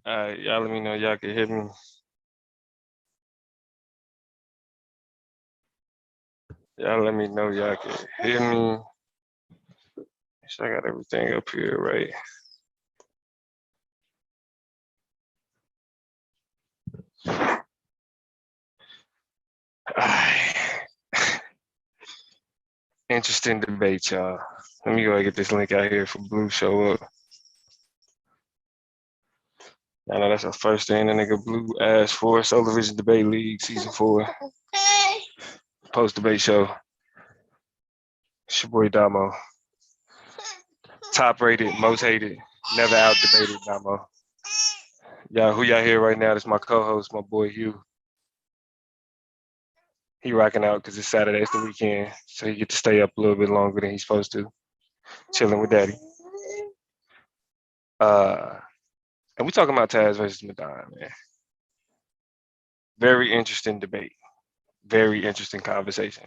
Y'all let me know y'all can hear me. Y'all let me know y'all can hear me. So I got everything up here, right? Alright. Interesting debate, y'all. Let me go and get this link out here for Blue show up. I know that's the first thing the nigga Blue asked for. Solar Vision Debate League Season 4. Post debate show. It's your boy Damo. Top rated, most hated, never out debated Damo. Y'all, who y'all hear right now? This is my co-host, my boy Hugh. He rocking out because it's Saturday, it's the weekend, so he get to stay up a little bit longer than he's supposed to, chilling with Daddy. And we talking about Taz versus Madon, man. Very interesting debate, very interesting conversation.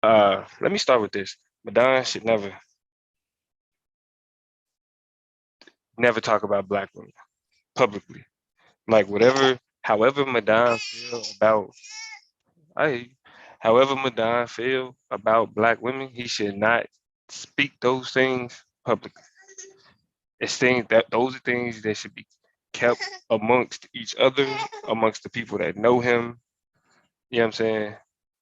Let me start with this. Madon should never talk about black women publicly. Like however Madon feel about, I, however Madon feel about black women, he should not speak those things publicly. It's things that those are things that should be kept amongst each other, amongst the people that know him. You know what I'm saying?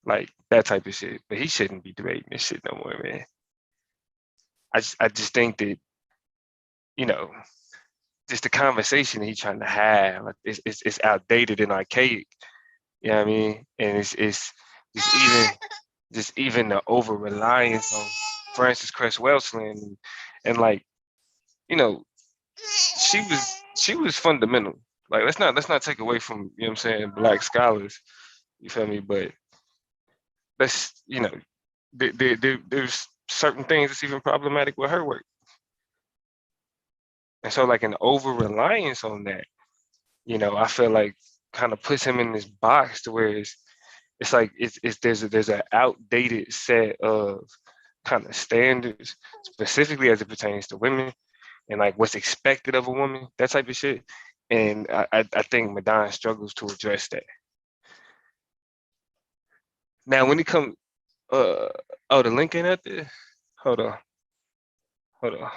Like that type of shit. But he shouldn't be debating this shit no more, man. I just think that, you know, just the conversation he's trying to have, like it's outdated and archaic. You know what I mean? And it's just even the over reliance on Frances Cress Welsing and like, you know, she was fundamental. Like let's not take away from, you know what I'm saying, black scholars. You feel me? But let's, there's certain things that's even problematic with her work. And so like an over reliance on that, I feel like kind of puts him in this box to where it's like it's there's an outdated set of kind of standards, specifically as it pertains to women and like what's expected of a woman, that type of shit. And I think Madonna struggles to address that. Now, when it comes, uh, oh, the link ain't out there. Hold on, hold on,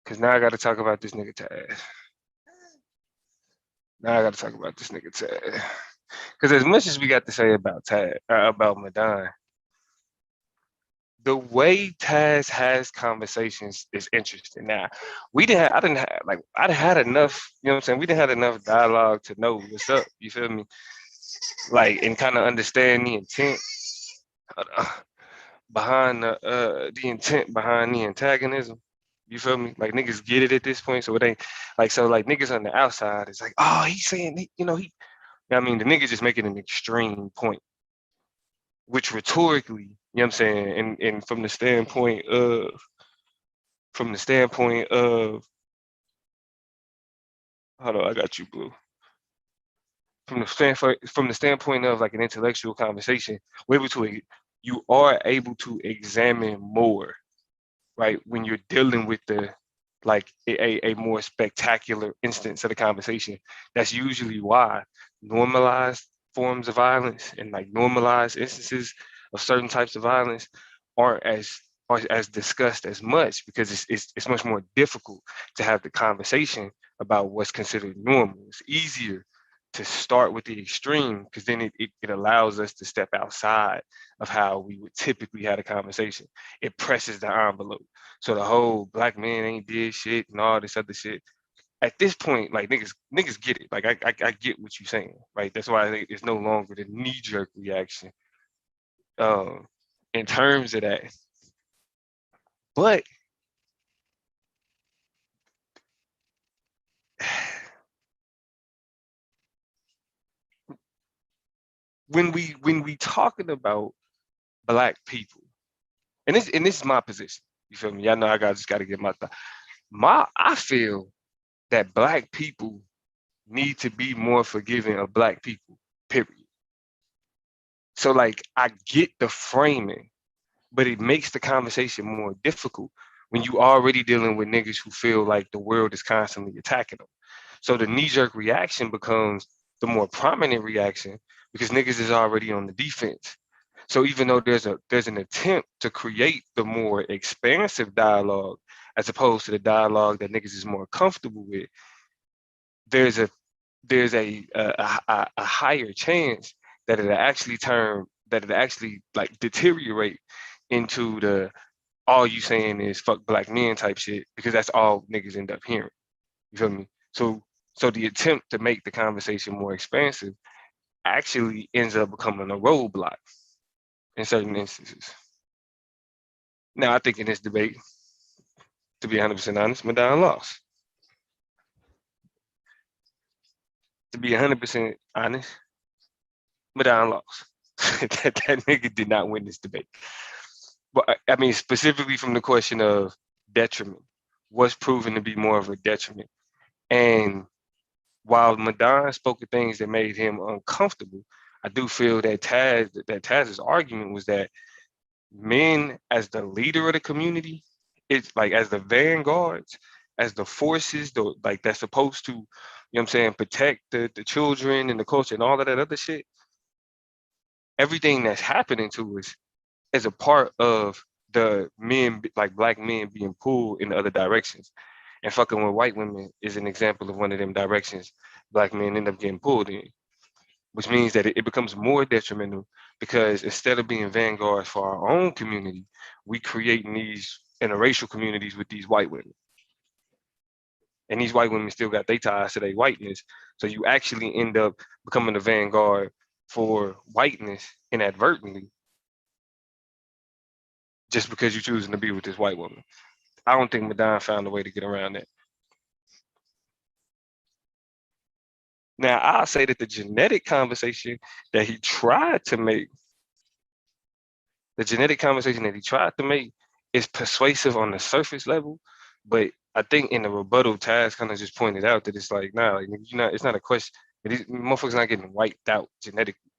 because now I got to talk about this nigga Taz. Now I got to talk about this nigga Taz. Because as much as we got to say about Taz, about Madonna, the way Taz has conversations is interesting. Now, I didn't have, like, I'd had enough, you know what I'm saying? We didn't have enough dialogue to know what's up, you feel me? Like, and kind of understand the intent behind the intent behind the antagonism. You feel me? Like niggas get it at this point, so it ain't like so like niggas on the outside. It's like, oh, he's saying he. I mean, the nigga just making an extreme point, which rhetorically, you know what I'm saying, and from the standpoint of, hold on, I got you, Blue. From the standpoint of like an intellectual conversation, you are able to examine more, right? When you're dealing with the like a more spectacular instance of the conversation. That's usually why normalized forms of violence and like normalized instances of certain types of violence aren't as discussed as much because it's much more difficult to have the conversation about what's considered normal. It's easier to start with the extreme because then it allows us to step outside of how we would typically have a conversation. It presses the envelope. So the whole black man ain't did shit and all this other shit. At this point, like niggas get it. Like I get what you're saying, right? That's why I think it's no longer the knee jerk reaction. Um, in terms of that, but when we talking about black people, and this is my position. You feel me? Y'all know just got to get my thought. I feel that black people need to be more forgiving of black people. Period. So like I get the framing, but it makes the conversation more difficult when you already dealing with niggas who feel like the world is constantly attacking them. So the knee-jerk reaction becomes the more prominent reaction because niggas is already on the defense. So even though there's an attempt to create the more expansive dialogue as opposed to the dialogue that niggas is more comfortable with, there's a there's a higher chance that it actually like deteriorate into the all you saying is fuck black men type shit because that's all niggas end up hearing. You feel me? So the attempt to make the conversation more expansive actually ends up becoming a roadblock in certain instances. Now I think in this debate, to be 100% honest, Madon lost. To be 100% honest, Madon lost. That nigga did not win this debate. But I mean, specifically from the question of detriment, was proven to be more of a detriment. And while Madon spoke of things that made him uncomfortable, I do feel that Taz's argument was that men as the leader of the community, it's like as the vanguards, as the forces, like that's supposed to, you know what I'm saying, protect the children and the culture and all of that other shit. Everything that's happening to us is a part of the men, like black men being pulled in the other directions. And fucking with white women is an example of one of them directions black men end up getting pulled in, which means that it becomes more detrimental because instead of being vanguards for our own community, we create these interracial communities with these white women. And these white women still got their ties to their whiteness. So you actually end up becoming the vanguard for whiteness inadvertently just because you're choosing to be with this white woman. I don't think Madon found a way to get around that. Now, I'll say that the genetic conversation that he tried to make, is persuasive on the surface level, but I think in the rebuttal, Taz kind of just pointed out that it's like, nah, like, it's not a question. These motherfuckers not getting wiped out genetically,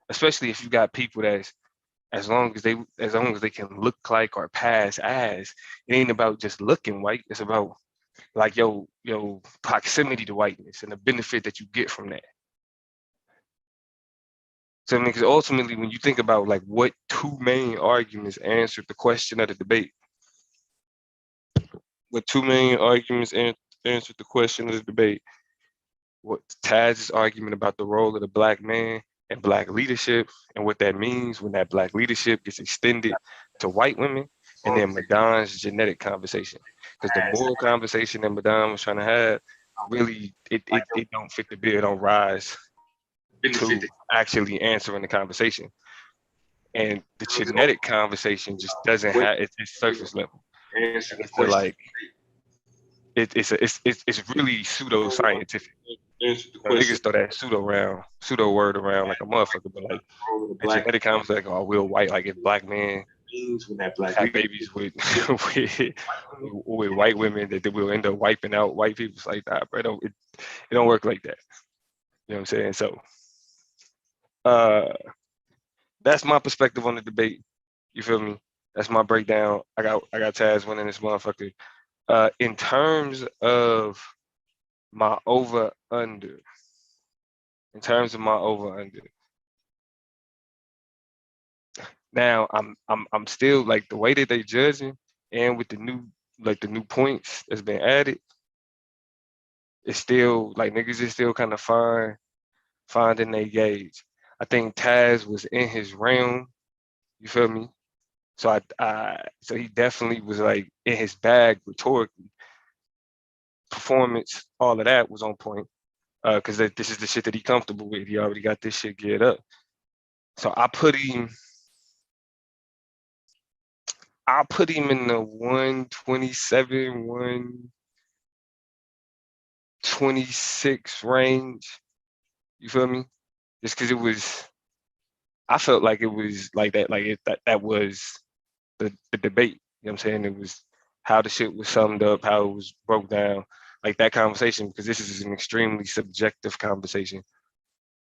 especially if you got people that's as long as they can look like or pass as, it ain't about just looking white. It's about like your proximity to whiteness and the benefit that you get from that. So I mean, because ultimately, when you think about like what two main arguments answered the question of the debate, answered the question of the debate, what Taz's argument about the role of the black man and black leadership and what that means when that black leadership gets extended to white women, and then Madon's genetic conversation. Because the moral conversation that Madon was trying to have, really, it don't fit the bill, it don't rise to actually answering the conversation. And the genetic conversation just doesn't have it's surface level. And it's like it's really pseudo scientific. Niggas throw that pseudo word around like a motherfucker, but like the genetic conversation, like, oh, we're white. Like if black men have babies with with white women, that we'll end up wiping out white people. It's like, nah, bro, it don't work like that. You know what I'm saying? So that's my perspective on the debate. You feel me? That's my breakdown. I got Taz winning this motherfucker. In terms of my over under, now I'm still like the way that they judging and with the new points that's been added, it's still like niggas is still kind of finding their gauge. I think Taz was in his realm. You feel me? So so he definitely was like in his bag rhetorically. Performance, all of that was on point. Because this is the shit that he comfortable with. He already got this shit geared up. So I'll put him in the 127, 126 range. You feel me? Just because I felt like it was like that, like that was the debate. You know what I'm saying? It was how the shit was summed up, how it was broke down, like that conversation, because this is an extremely subjective conversation.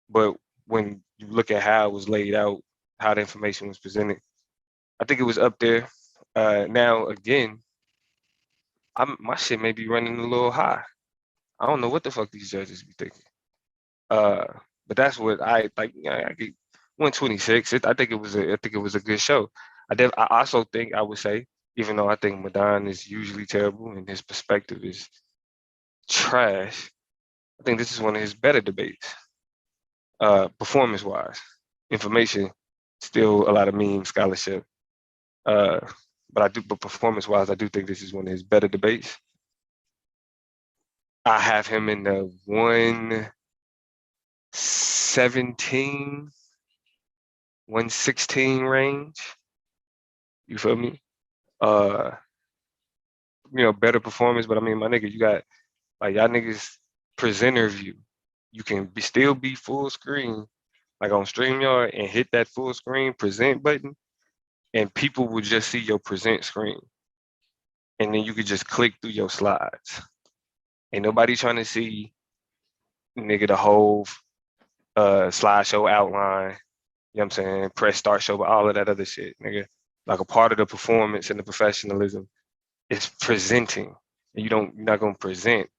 But when you look at how it was laid out, how the information was presented, I think it was up there. Now, again, my shit may be running a little high. I don't know what the fuck these judges be thinking. Uh, but that's what I like. I get 126. I think it was a good show. I also think I would say, even though I think Madon is usually terrible and his perspective is trash, I think this is one of his better debates. Performance wise, information, still a lot of meme scholarship. Uh, but performance wise, I do think this is one of his better debates. I have him in the 117, 116 range. You feel me? Uh, better performance, but I mean, my nigga, you got like y'all niggas presenter view. You can still be full screen, like on StreamYard, and hit that full screen present button, and people will just see your present screen. And then you could just click through your slides. Ain't nobody trying to see, nigga, the whole slideshow outline. You know what I'm saying? Press start show, but all of that other shit, nigga. Like a part of the performance and the professionalism is presenting. And you're not gonna present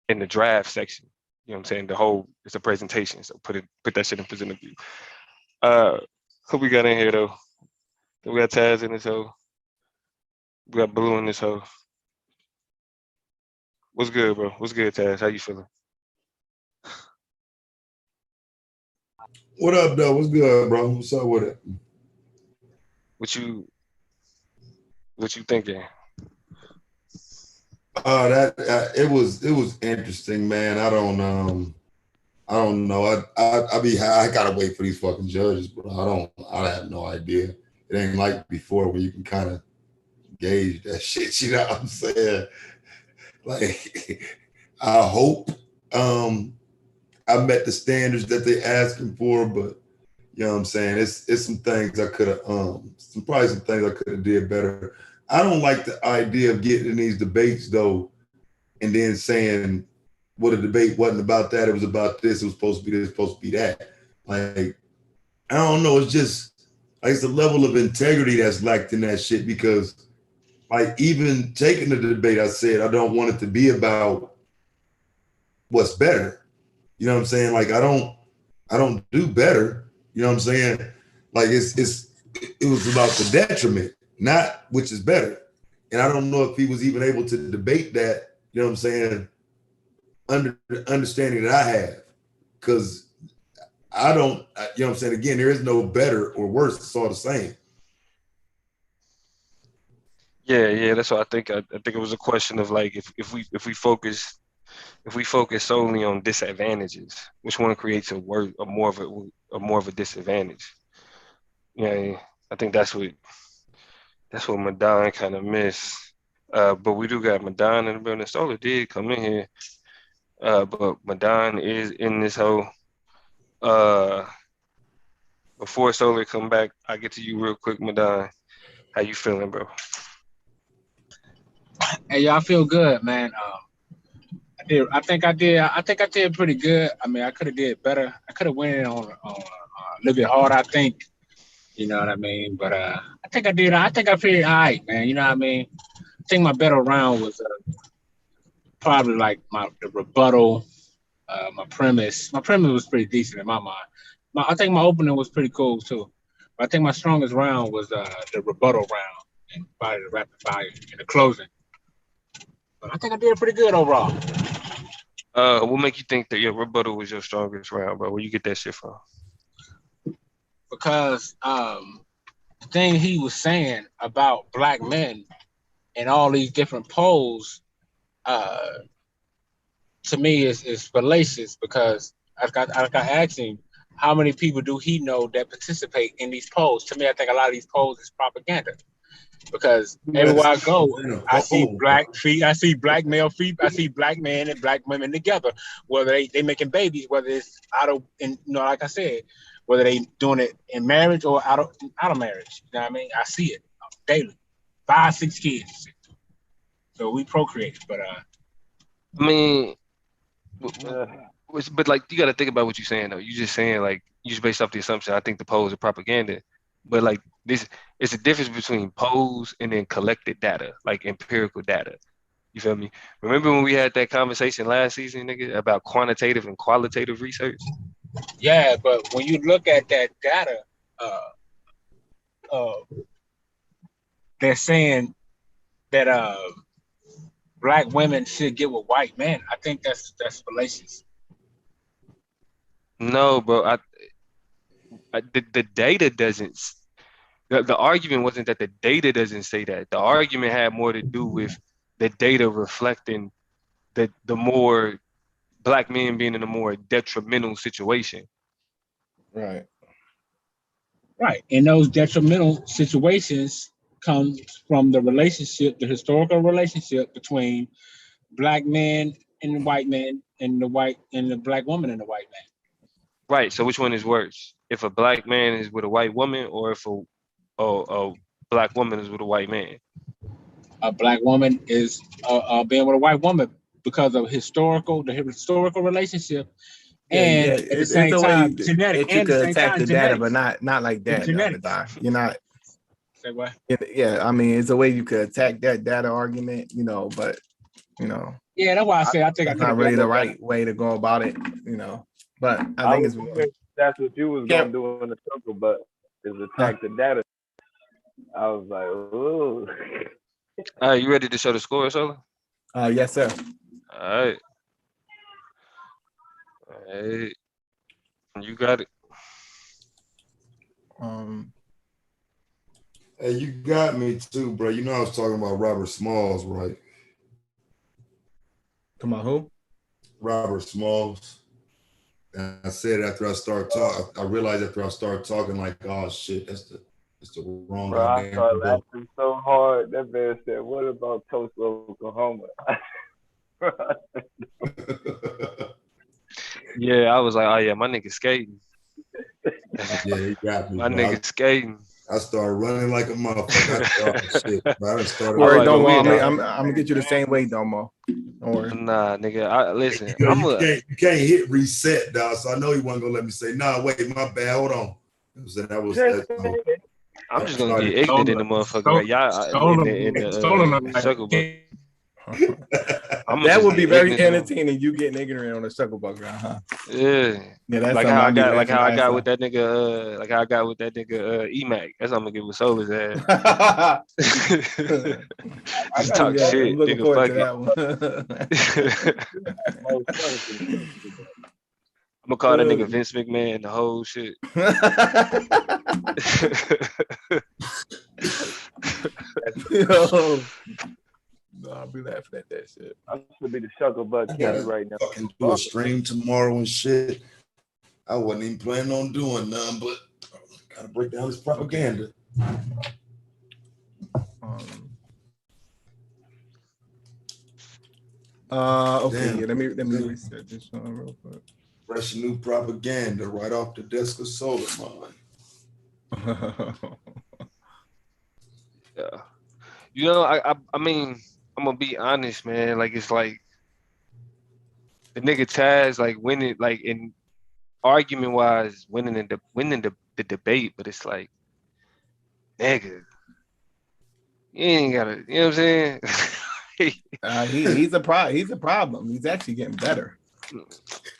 in the draft section. You know what I'm saying? It's a presentation. So put that shit in presenter view. Who we got in here though? We got Taz in this hoe. We got Blue in this hoe. What's good, bro? What's good, Taz? How you feeling? What up, though? What's good, bro? What's up with it? What you thinking? It was interesting, man. I don't know. I gotta wait for these fucking judges, bro. I have no idea. It ain't like before where you can kind of gauge that shit. You know what I'm saying? Like, I hope I met the standards that they asking for, but you know what I'm saying? It's some things I could have probably some things I could have did better. I don't like the idea of getting in these debates though, and then saying, well, the debate wasn't about that, it was about this, it was supposed to be this, supposed to be that. Like, I don't know, it's just like it's the level of integrity that's lacked in that shit because like even taking the debate, I said I don't want it to be about what's better. You know what I'm saying? Like I don't do better. You know what I'm saying? Like it was about the detriment, not which is better. And I don't know if he was even able to debate that, you know what I'm saying, under the understanding that I have. Because I don't, you know what I'm saying? Again, there is no better or worse. It's all the same. Yeah, that's what I think. I think it was a question of like if we focus solely on disadvantages, which one creates a more of a disadvantage. Yeah, I think that's what Madon kind of missed. But we do got Madon in the building. Solar did come in here. But Madon is in this whole before Solar come back, I get to you real quick, Madon. How you feeling, bro? Hey, y'all feel good, man. I did. I think I did. I think I did pretty good. I mean, I could have did better. I could have went in on a little bit hard. I think. You know what I mean? But I think I did. I think I feel all right, man. You know what I mean? I think my better round was probably like the rebuttal. My premise. My premise was pretty decent in my mind. I think my opening was pretty cool too. But I think my strongest round was the rebuttal round and probably the rapid fire and the closing. But I think I did pretty good overall. What make you think that your rebuttal was your strongest round, bro? Where you get that shit from? Because the thing he was saying about black men and all these different polls, uh, to me is fallacious because I asked him how many people do he know that participate in these polls. To me, I think a lot of these polls is propaganda because everywhere I go, I see black feet, I see black male feet, I see black men and black women together, whether they making babies, whether it's out of, and you know, like I said, whether they doing it in marriage or out of marriage. You know what I mean? I see it daily, 5, 6 kids. So we procreate, but I mean, uh, but like you got to think about what you're saying though. You just saying like you just based off the assumption. I think the polls are propaganda, but like this, it's a difference between polls and then collected data, like empirical data. You feel me? Remember when we had that conversation last season, nigga, about quantitative and qualitative research? Yeah, but when you look at that data, uh, uh, they're saying that black women should get with white men. I think that's fallacious. No, bro. The data doesn't. The argument wasn't that the data doesn't say that. The argument had more to do with the data reflecting the more black men being in a more detrimental situation. Right. Right. And those detrimental situations comes from the relationship, the historical relationship between black men and white men and the black woman and the white man. Right. So which one is worse? If a black man is with a white woman, or if a black woman is with a white man? A black woman is being with a white woman because of the historical relationship, Yeah. and at the It's same a way time genetic, that you and at the could same attack time the data, genetics. but not like that. Genetics. You're not. Say what? Yeah. I mean, it's a way you could attack that data argument, but Yeah, that's why I say I think I that's could not have really done the it better. right way to go about it, But I I think was it's wondering if that's what you was gonna do in the circle, but is attack the data. I was like, ooh. All right, you ready to show the score, Sola? Yes, sir. All right. All right. You got it. Hey, you got me too, bro. You know I was talking about Robert Smalls, right? Come on, who? Robert Smalls. And I said after I started talking, I realized after I started talking, like, oh shit, that's the wrong Bro, I goddamn started book. laughing so hard. That man said, "What about Tulsa, Oklahoma?" Yeah, I was like, oh yeah, my nigga skating. Yeah, he got me. My Bro. nigga skating. I started running like a motherfucker. I said, oh shit, bro. I done started. All right, like, Domo. we I'm gonna get you the same way, Domo. Don't worry. Nah, nigga. Listen, You can't hit reset, dog. So I know he wasn't gonna let me say, nah, wait, my bad. Hold on. I'm just gonna get ignorant in the motherfucker. Right? Y'all in the circle, but that would be very entertaining. You getting ignorant on the circle bug round, huh? Yeah. That's like how I got with that nigga. Like how I got with that nigga Emac. That's what I'm gonna get with Solar's ass. Just talk shit. I'm looking nigga, forward fuck to that one. I'm gonna call that nigga Vince McMahon and the whole shit. No, I'll be laughing at that shit. I should be the Shucklebutt King right now. Fucking do a stream tomorrow and shit. I wasn't even planning on doing none, but gotta break down this propaganda. Okay, yeah, let me reset this one real quick. Fresh new propaganda right off the desk of Solar Mine. Yeah. I mean, I'm gonna be honest, man. Like it's like the nigga Taz like winning, like in argument wise, winning the debate, but it's like, nigga, you ain't gotta, you know what I'm saying? He's a problem. He's actually getting better.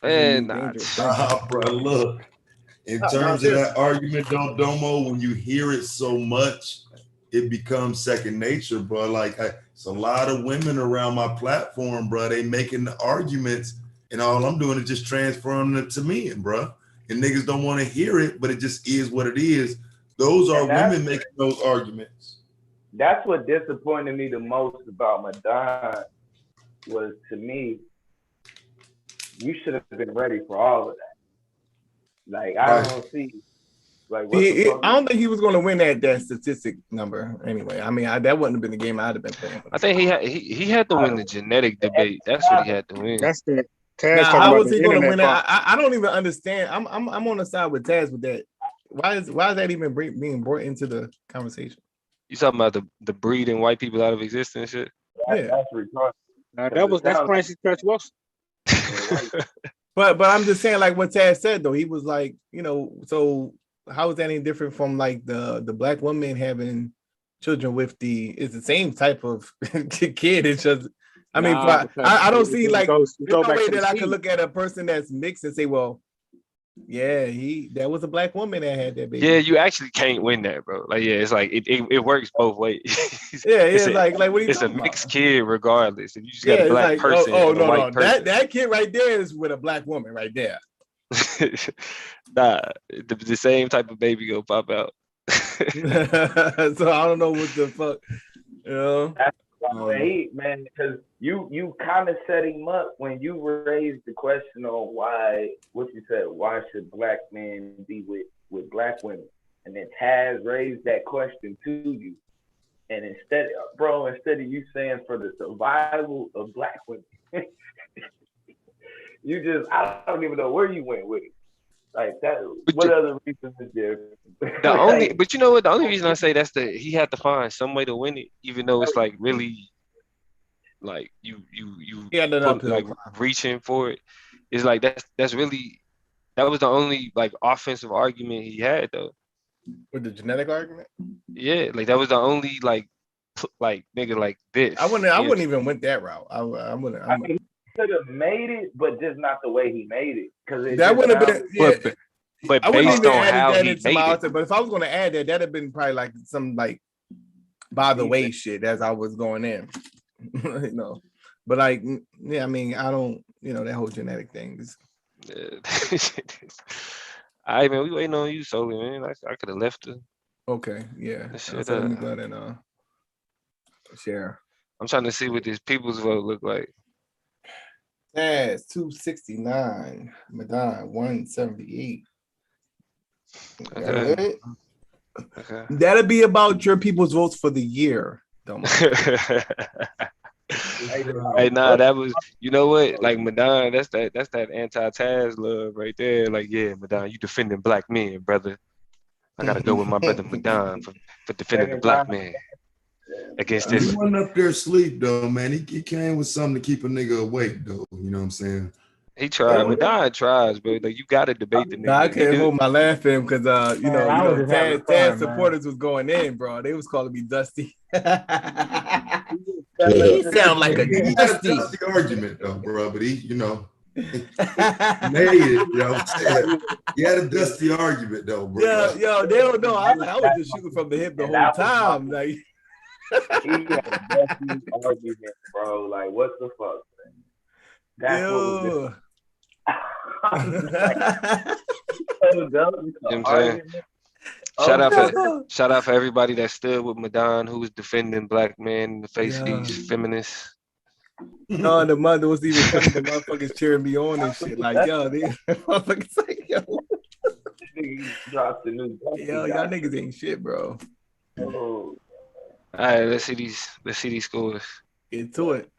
Man, bro, look. In terms of that argument, Domo, when you hear it so much, it becomes second nature, bro. Like it's a lot of women around my platform, bro. They making the arguments, and all I'm doing is just transferring it to men, bro. And niggas don't want to hear it, but it just is what it is. Those are women making those arguments. That's what disappointed me the most about Madon was, to me, you should have been ready for all of that. Like I don't see. Like, I don't think he was going to win that statistic number anyway. I mean, that wouldn't have been the game I'd have been playing. I think he had to win the genetic debate. That's what he had to win. That's the Taz. Now, how was he going to win that? I don't even understand. I'm on the side with Taz with that. Why is that even being brought into the conversation? You talking about the breeding white people out of existence shit? That's retarded. That's Francis Church Wilson. But I'm just saying, like what Taz said though, he was like, so how is that any different from like the black woman having children with it's the same type of kid? It's just, I mean, I don't see like there's no way that I could look at a person that's mixed and say, well, yeah, that was a black woman that had that baby. Yeah, you actually can't win that, bro. Like, yeah, it's like it works both ways. It's like what are you it's a talking mixed about? kid regardless. If you just got a black like, person and a white person. That kid right there is with a black woman right there. Nah, the same type of baby go pop out. So I don't know what the fuck, you know. That's what I hate, man, because you kind of set him up when you raised the question on why should black men be with black women, and then Taz raised that question to you, and instead of you saying for the survival of black women, I don't even know where you went with it. Like that. What other reason is there? But you know what? The only reason I say he had to find some way to win it, even though it's like really, like you like reaching for it. It's like that was the only like offensive argument he had though. With the genetic argument. Yeah, like that was the only like nigga like this. I wouldn't even went that route. I mean, could have made it, but just not the way he made it. Because that would have been. Yeah, but based on how he made it. But if I was going to add that'd have been probably like some like by the way shit as I was going in, you know. But like, yeah, I mean, I don't, you know, that whole genetic thing is. All right, man, we waiting on you, Sully, man. I could have left it. Okay, yeah. So let me go ahead and share. I'm trying to see what this people's vote look like. Taz 269, Madon 178. Okay. That'll be about your people's votes for the year. Hey, nah, that was, you know what? Like Madon, that's that anti-Taz love right there. Like, yeah, Madon, you defending black men, brother. I gotta go with my brother Madon for defending the black man against this. He wasn't up there asleep though, man. He came with something to keep a nigga awake though. You know what I'm saying? He tried. Madon tries, bro. Like you gotta debate the nigga. I can't hold my laughing because you know Taz supporters was going in, bro. They was calling me Dusty. He sound like a dusty argument though, bro. But he, you know, made it. You know what I'm saying? He had a dusty argument though, bro. Yo, they don't know. I was just shooting from the hip the whole time. Like he had a dusty argument, bro. Like what the fuck, man? That's what was Shout out for everybody that stood with Madon, who was defending black men in the face of these feminists. No, the mother was even telling the motherfuckers cheering me on and shit. Like, yo, they motherfuckers like, yo. Dropped the new yo, y'all niggas ain't shit, bro. Oh. All right, let's see these scores. Get to it.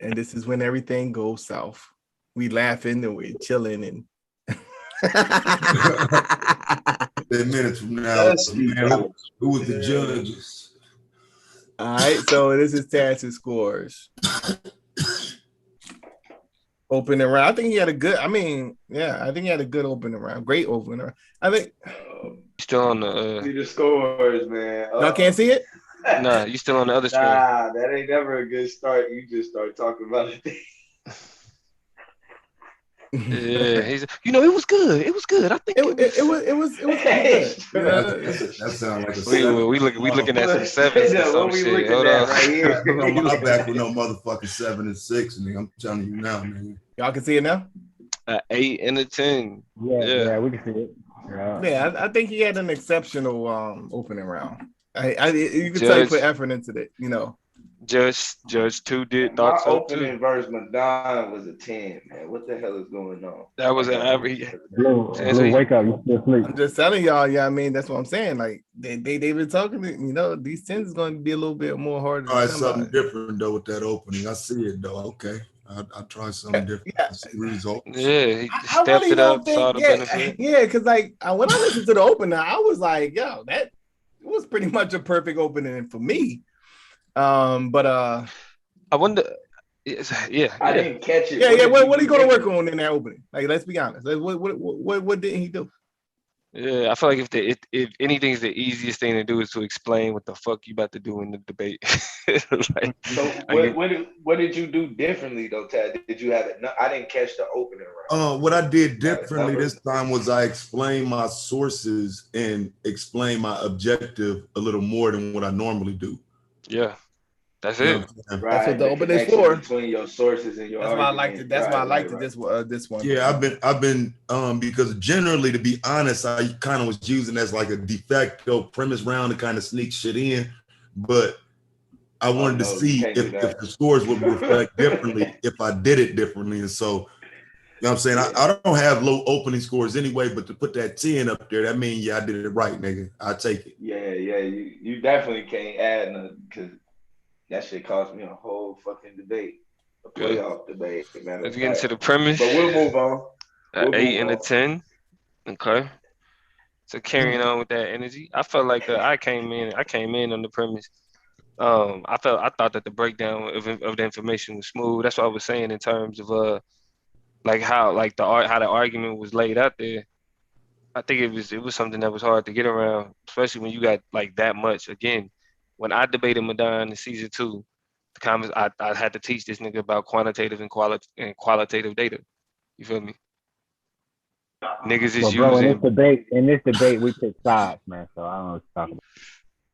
And this is when everything goes south. We laughing and we're chilling and 10 minutes from now, who was the judges? All right, so this is Taz's scores. Opening round. I think he had a good. I think he had a good opening round. Great opening round. I think. Still on the. See the scores, man. Y'all can't see it. Nah, you still on the other screen. Nah, that ain't never a good start. You just start talking about it. Yeah, it was good. It was good. I think it was good. That sounds like a seven. We looking at some sevens or some shit. Hold on. Right here. I'm not back with no motherfucking 7 and 6, nigga. I'm telling you now, man. Y'all can see it now. 8 and a 10. Yeah, we can see it. Yeah, I think he had an exceptional opening round. You can tell he put effort into it, you know. Judge 2 did My thoughts so opening too. verse Madon was a 10, man. What the hell is going on? That was an average. Blue, wake up, you still asleep. I'm just telling y'all, yeah, I mean, that's what I'm saying. Like they been talking, you know, these 10s is going to be a little bit more harder. Try something different though with that opening. I see it though. Okay. I'll try something different. Yeah. Yeah, he I stepped really it don't up, think, saw the benefit. Yeah, because like when I listened to the opener, I was like, yo, that was pretty much a perfect opening for me. But I wonder. I didn't catch it. Yeah. What are you going to work on in that opening? Like, let's be honest. Like, what didn't he do? Yeah, I feel like if anything is the easiest thing to do is to explain what the fuck you about to do in the debate. Like, So what did you do differently though, Tad? Did you have it? No, I didn't catch the opening round. What I did differently this time was I explained my sources and explained my objective a little more than what I normally do. Yeah, that's You know it. what I'm saying? Right, That's what the opening is connection for. between your sources and your That's why I liked it. That's why I liked it. This one. Yeah, I've been because generally, to be honest, I kind of was using as like a de facto premise round to kind of sneak shit in, but I wanted to see if the scores would reflect differently if I did it differently. And so, you know what I'm saying? I don't have low opening scores anyway, but to put that 10 up there, that means, yeah, I did it right, nigga. I take it. Yeah. You definitely can't add nothing because that shit cost me a whole fucking debate. A playoff debate. Let's get into the premise. But we'll move on. 8 and a 10. Okay. So carrying on with that energy, I felt like I came in on the premise. I thought that the breakdown of the information was smooth. That's what I was saying in terms of like how the argument was laid out there. I think it was something that was hard to get around, especially when you got like that much. Again, when I debated Madon in season 2, I had to teach this nigga about quantitative and qualitative data. You feel me? Niggas is bro, using in this debate we pick sides, man. So I don't know what to talk about.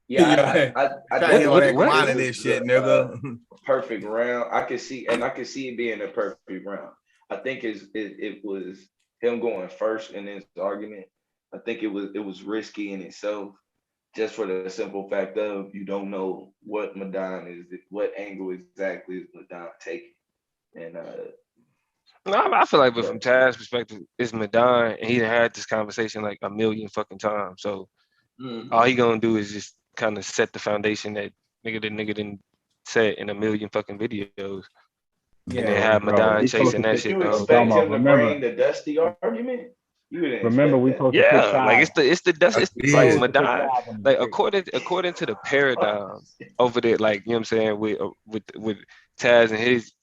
Yeah, I think what this shit, nigga. Perfect round. I could see it being a perfect round. I think it was him going first in this argument. I think it was risky in itself, just for the simple fact of you don't know what Madon is, what angle exactly is Madon taking, and I feel like, but from Taz's perspective, it's Madon, and he done had this conversation like a million fucking times. So all he gonna do is just kind of set the foundation that nigga didn't set in a million fucking videos. Yeah, and then have Madon chasing that shit. You expect him to bring the Dusty argument? Remember, we supposed to pick sides. Like it's the Dusty. It's like Madon. Like according to the paradigm over there, like you know what I'm saying, with Taz and his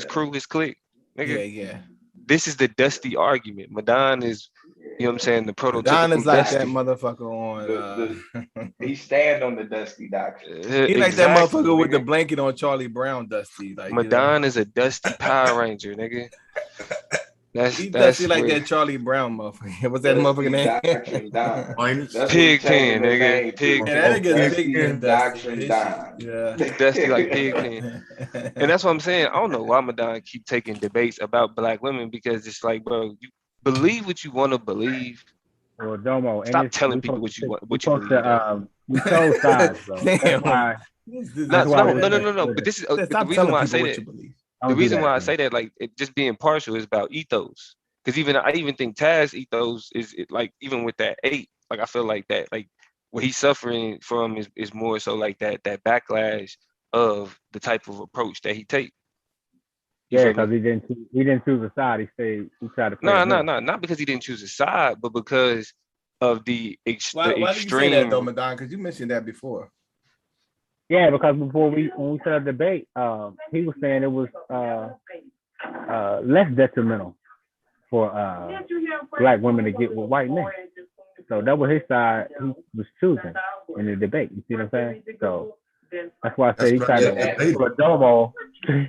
crew, his clique. Nigga, yeah. This is the Dusty argument. Madon is, you know what I'm saying, the prototypical Madon is like Dusty. that motherfucker on. He stand on the Dusty doctrine. He like that motherfucker with the blanket on Charlie Brown, Dusty. Like Madon is a Dusty Power Ranger, nigga. He's Dusty like that Charlie Brown motherfucker. What's that motherfucker name? Pigpen, nigga. Pigpen. That nigga's Pigpen Doctrine. Yeah. Dusty like Pigpen. And that's what I'm saying. I don't know why Madon keep taking debates about black women, because it's like, bro, you believe what you want to believe. Well, Domo, stop telling people what you believe. We chose sides, bro. That's why. No. But this is the reason why I say that. The reason why I say that, like, it just being partial, is about ethos. Because I even think Taz ethos is like, even with that 8, like I feel like that, like what he's suffering from is more so like that backlash of the type of approach that he takes. Yeah, because he didn't choose a side. He tried to play. No, not because he didn't choose a side, but because of the extreme. Why did you say that though, Madon? Because you mentioned that before. Yeah, because when we set up debate, he was saying it was less detrimental for black women to get with white men. So that was his side he was choosing in the debate. You see what I'm saying? So that's why I say he tried to put a double. Bro,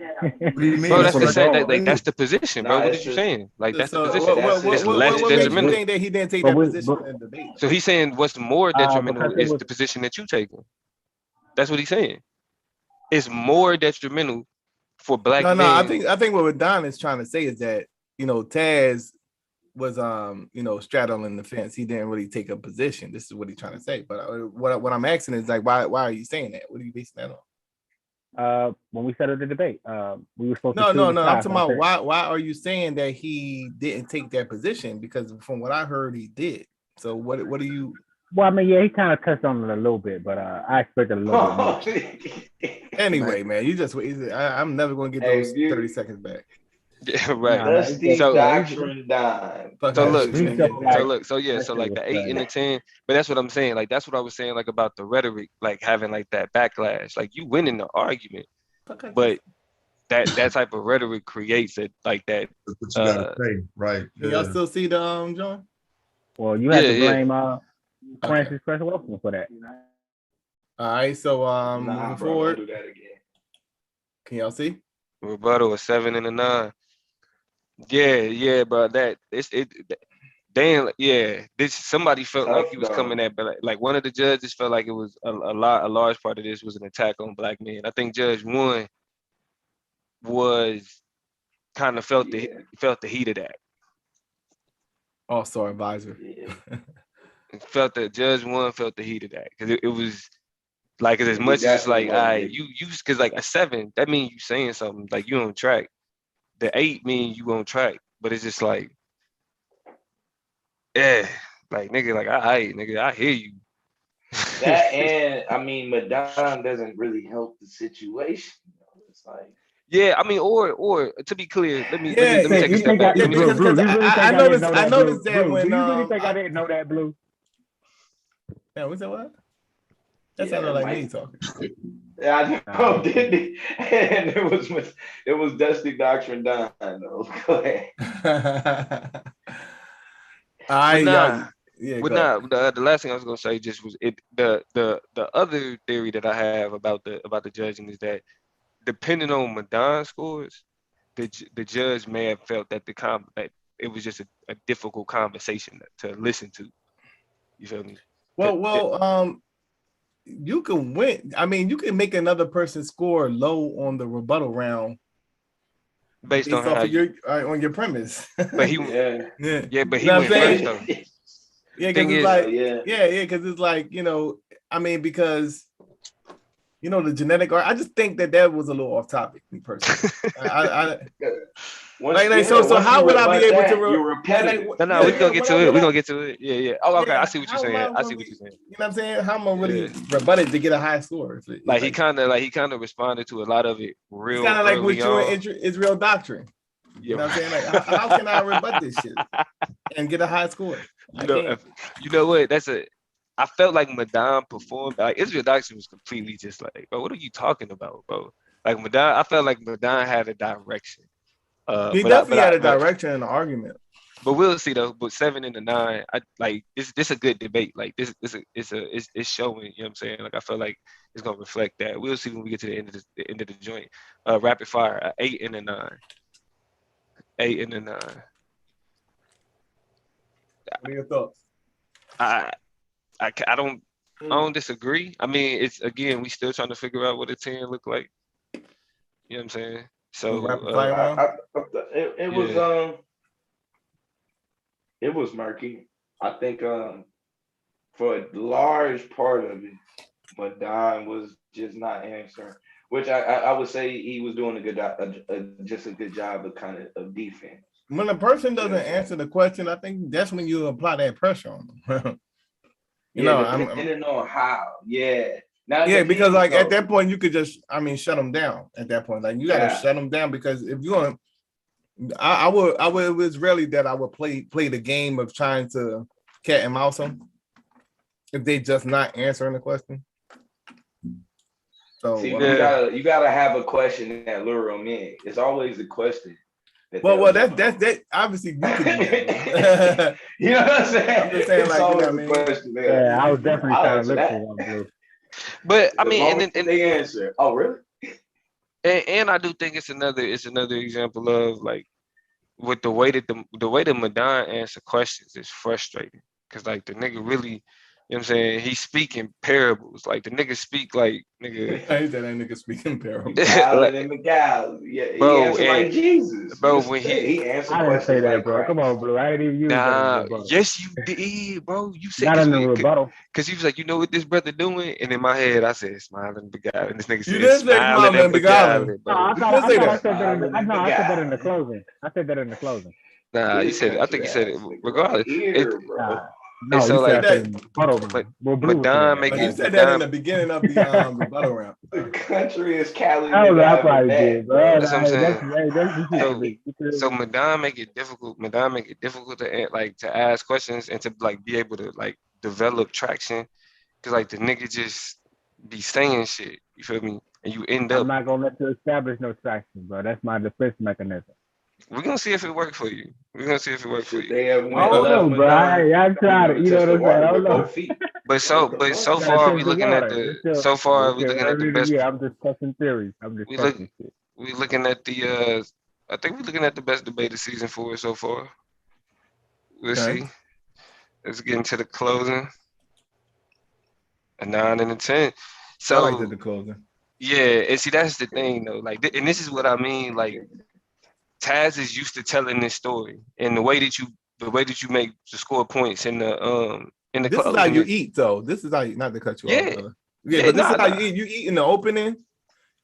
that's the same. Like that's the position, bro. What are you saying? Like that's the position. It's less detrimental. You think that he didn't take that position in the debate? So he's saying what's more detrimental is the position that you taking. That's what he's saying. It's more detrimental for black men. No, I think what Don is trying to say is that, you know, Taz was straddling the fence. He didn't really take a position. This is what he's trying to say. But what I'm asking is, like, why are you saying that? What are you basing that on? When we set up the debate, we were supposed to. No. I'm talking about why are you saying that he didn't take that position? Because from what I heard, he did. So what do you? Well, I mean, yeah, he kind of touched on it a little bit, but I expected a little bit more. Anyway, man, you just I'm never going to get those 30 seconds back. Yeah, right. So like the 8 and the 10, but that's what I'm saying. Like that's what I was saying, like about the rhetoric, like having like that backlash. Like you win in the argument, but that type of rhetoric creates it like that. That's what you gotta say, right? Y'all still see the John? Well, you have to blame Francis Cress Wilson for that. All right, so moving forward. Don't do that again. Can y'all see? Rebuttal a 7 and a 9. Yeah, bro. Damn, yeah. Somebody felt like he was coming at, but like one of the judges felt like it was a large part of this was an attack on black men. I think Judge 1 was kind of felt the heat of that. Also advisor. Felt that Judge 1 felt the heat of that because it was like as much as like you because like a 7 that means you saying something like you on track. The 8 mean you on track, but it's just like. Yeah, like nigga, like nigga, I hear you. That and I mean, Madon doesn't really help the situation. It's like, yeah, I mean, or to be clear, let me take a step back. I noticed that when do you really think I didn't know that, Blue? Yeah, we said what? That sounded like me talking. Yeah, I know, didn't he? And it was Dusty Doctrine Don. Though. Go ahead. The last thing I was gonna say just was the other theory that I have about the judging is that depending on Madon's scores, the judge may have felt that that it was just a difficult conversation to listen to. You feel me? You can win. I mean, you can make another person score low on the rebuttal round based on how on your premise. But he, but he went first though. Yeah, because it's like, because it's like, I mean, because the genetic art. I just think that was a little off topic, me personally. So how would I be able to? No, we're gonna get to it. We're gonna get to it. Yeah. Oh, okay. I see what you're saying. You know what I'm saying? How am I really rebutted to get a high score? He kind of responded to a lot of it real. It's kind of like with you in Israel doctrine. You know what I'm saying? Like, how can I rebut this shit and get a high score? You know what? I felt like Madon performed. Like Israel Doctrine was completely just like, bro, what are you talking about, bro? Like Madon, I felt like Madon had a direction. He definitely had a direction in the argument. But we'll see though. But 7 and 9, I like this a good debate. Like it's showing. You know what I'm saying? Like I feel like it's gonna reflect that. We'll see when we get to the end of the joint. Rapid fire, 8 and a 9. 8 and a 9. What are your thoughts? I don't disagree. I mean, it's again, we still trying to figure out what a 10 look like. You know what I'm saying? So it was murky. I think for a large part of it, Madon was just not answering. Which I would say he was doing a good job of kind of defense. When a person doesn't answer the question, I think that's when you apply that pressure on them. Depending on how, because like at that point you could just, shut them down. At that point, like you gotta shut them down because if you want, I would. It was rarely that I would play the game of trying to cat and mouse them if they just not answering the question. So you gotta have a question that lure them in. It's always a question. Well, that's obviously you can do that. You know what I'm saying? I'm just saying, like, you know what I mean? Yeah, I was definitely trying to look for one, Blue. But I mean, and they answer. Oh, really? And I do think it's another example of like with the way that Madon answer questions is frustrating because like the nigga really. You know what I'm saying? He's speaking parables. Like the nigga speak like nigga. I hate that nigga speaking parables. Yeah, bro, he answered like Jesus. Bro, when he answered I didn't say that, like bro. Christ. Come on, bro. I didn't even use that. Yes, you did, bro. You said not in the rebuttal. Because he was like, you know what this brother doing? And in my head, I said, smiling beguiling. And this nigga said, you did smiling and beguiling. I said that in the closing. I said that in the closing. Nah, you said it. I think you said it regardless. No, so like that, Madon make it. You said that in the beginning of the rebuttal round. The country is Cali. I probably did, bro. That's what I'm saying. So Madon make it difficult. Madon make it difficult to ask questions and to like be able to like develop traction, because like the nigga just be saying shit. You feel me? And you end up. I'm not gonna let you establish no traction, bro. That's my defense mechanism. We're gonna see if it worked for you. We're gonna see if it worked for Shit, you. they have I went don't know, left bro. I tried it. to You know test what the I'm saying? I water don't with know. both feet. But so Gotta far test we the looking at water. the It's still, so far we it's looking at the early in the best. year. I'm just testing theories. I'm just We look testing shit. we looking at the I think we're looking at the best debate of season 4 so far. We'll Okay. see. Let's get into the closing. A 9 and a 10. I like So the closing. yeah, and see that's the thing though. Like, and this is what I mean. Like, Taz is used to telling this story, and the way that you make to score points in the This is how closing. you eat, though. This is how you, not to cut you off, Yeah, brother. yeah, But this is how nah. you eat. You eat in the opening,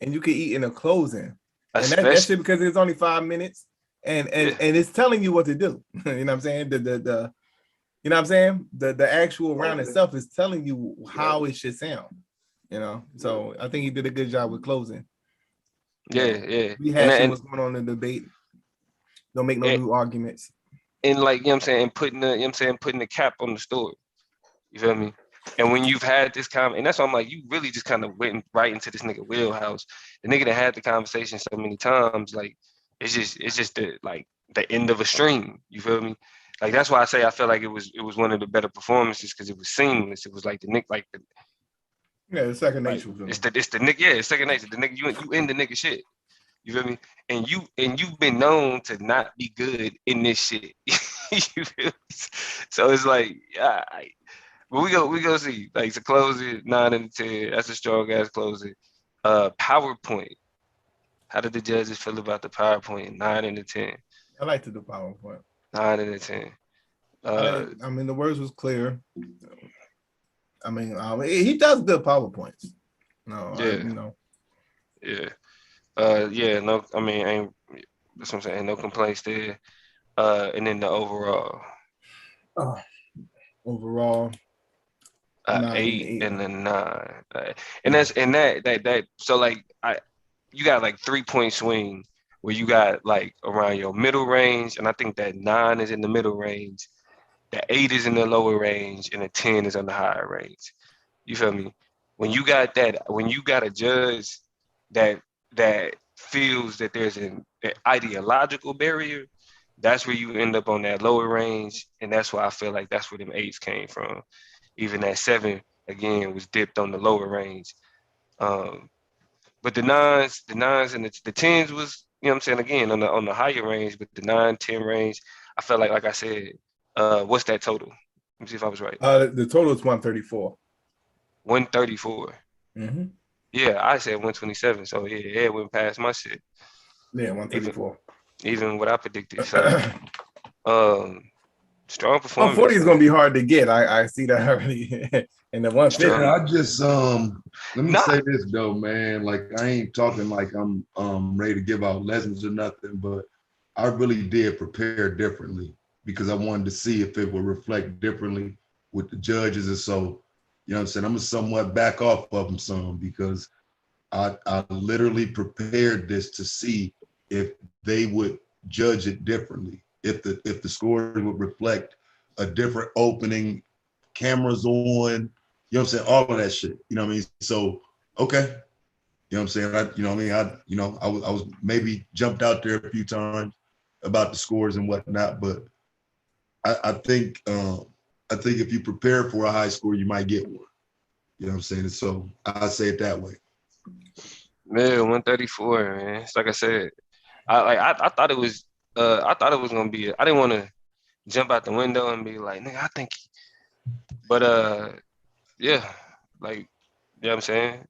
and you can eat in the closing, and that's Especially it because it's only 5 minutes, and yeah, it's telling you what to do. You know what I'm saying? The you know what I'm saying? The actual round itself is telling you how it should sound. You know, so I think he did a good job with closing. yeah, yeah. Rehashing what's going on in the debate. Don't make no new arguments. And like, you know what I'm saying, and putting the, you know what I'm saying, putting the cap on the story. You feel me? And when you've had this comment, and that's why I'm like, you really just kind of went right into this nigga wheelhouse. The nigga that had the conversation so many times, like, it's just the end of a stream. You feel me? Like, that's why I say I feel like it was one of the better performances because it was seamless. It was like the Nick, like the the second like, nature. it's the Nick, yeah, it's second nature. The nigga, you in the nigga shit. You feel me? And you've been known to not be good in this shit. You feel me? So it's like, but we go see. Like, to close it, 9 and 10. That's a strong ass closing. PowerPoint. How did the judges feel about the PowerPoint? 9 and 10. I liked the PowerPoint. 9 and 10. I mean, the words was clear. I mean, he does good PowerPoints. No, yeah, yeah. No, I mean, that's what I'm saying. Ain't no complaints there. And then the overall. Overall, 8 and a 9. And that's and that. So like you got like 3-point swing where you got like around your middle range, and I think that 9 is in the middle range, the 8 is in the lower range, and the 10 is on the higher range. You feel me? When you got a judge that feels that there's an ideological barrier, that's where you end up on that lower range, and that's why I feel like that's where them 8s came from. Even that 7 again was dipped on the lower range. But the nines and the 10s was, you know what I'm saying, again on the higher range, but the 9-10 range, I felt like I said, what's that total? Let me see if I was right. The total is 134. 134. Mm-hmm. Yeah, I said 127. So yeah, it went past my shit. Yeah, 134. Even what I predicted. So strong performance. 140 is gonna be hard to get. I see that already. And the 150. Yeah, I just let me say this though, man. Like, I ain't talking like I'm ready to give out lessons or nothing, but I really did prepare differently because I wanted to see if it would reflect differently with the judges. And so, you know what I'm saying, I'm gonna somewhat back off of them some because I literally prepared this to see if they would judge it differently, if the score would reflect a different opening, cameras on, you know what I'm saying, all of that shit. You know what I mean? So, okay. You know what I'm saying? I was maybe jumped out there a few times about the scores and whatnot, but I think if you prepare for a high score, you might get one. You know what I'm saying? So I say it that way. Yeah, 134, man. It's like I said, I thought it was gonna be. I didn't want to jump out the window and be like, nigga, I think. But yeah, like, you know what I'm saying.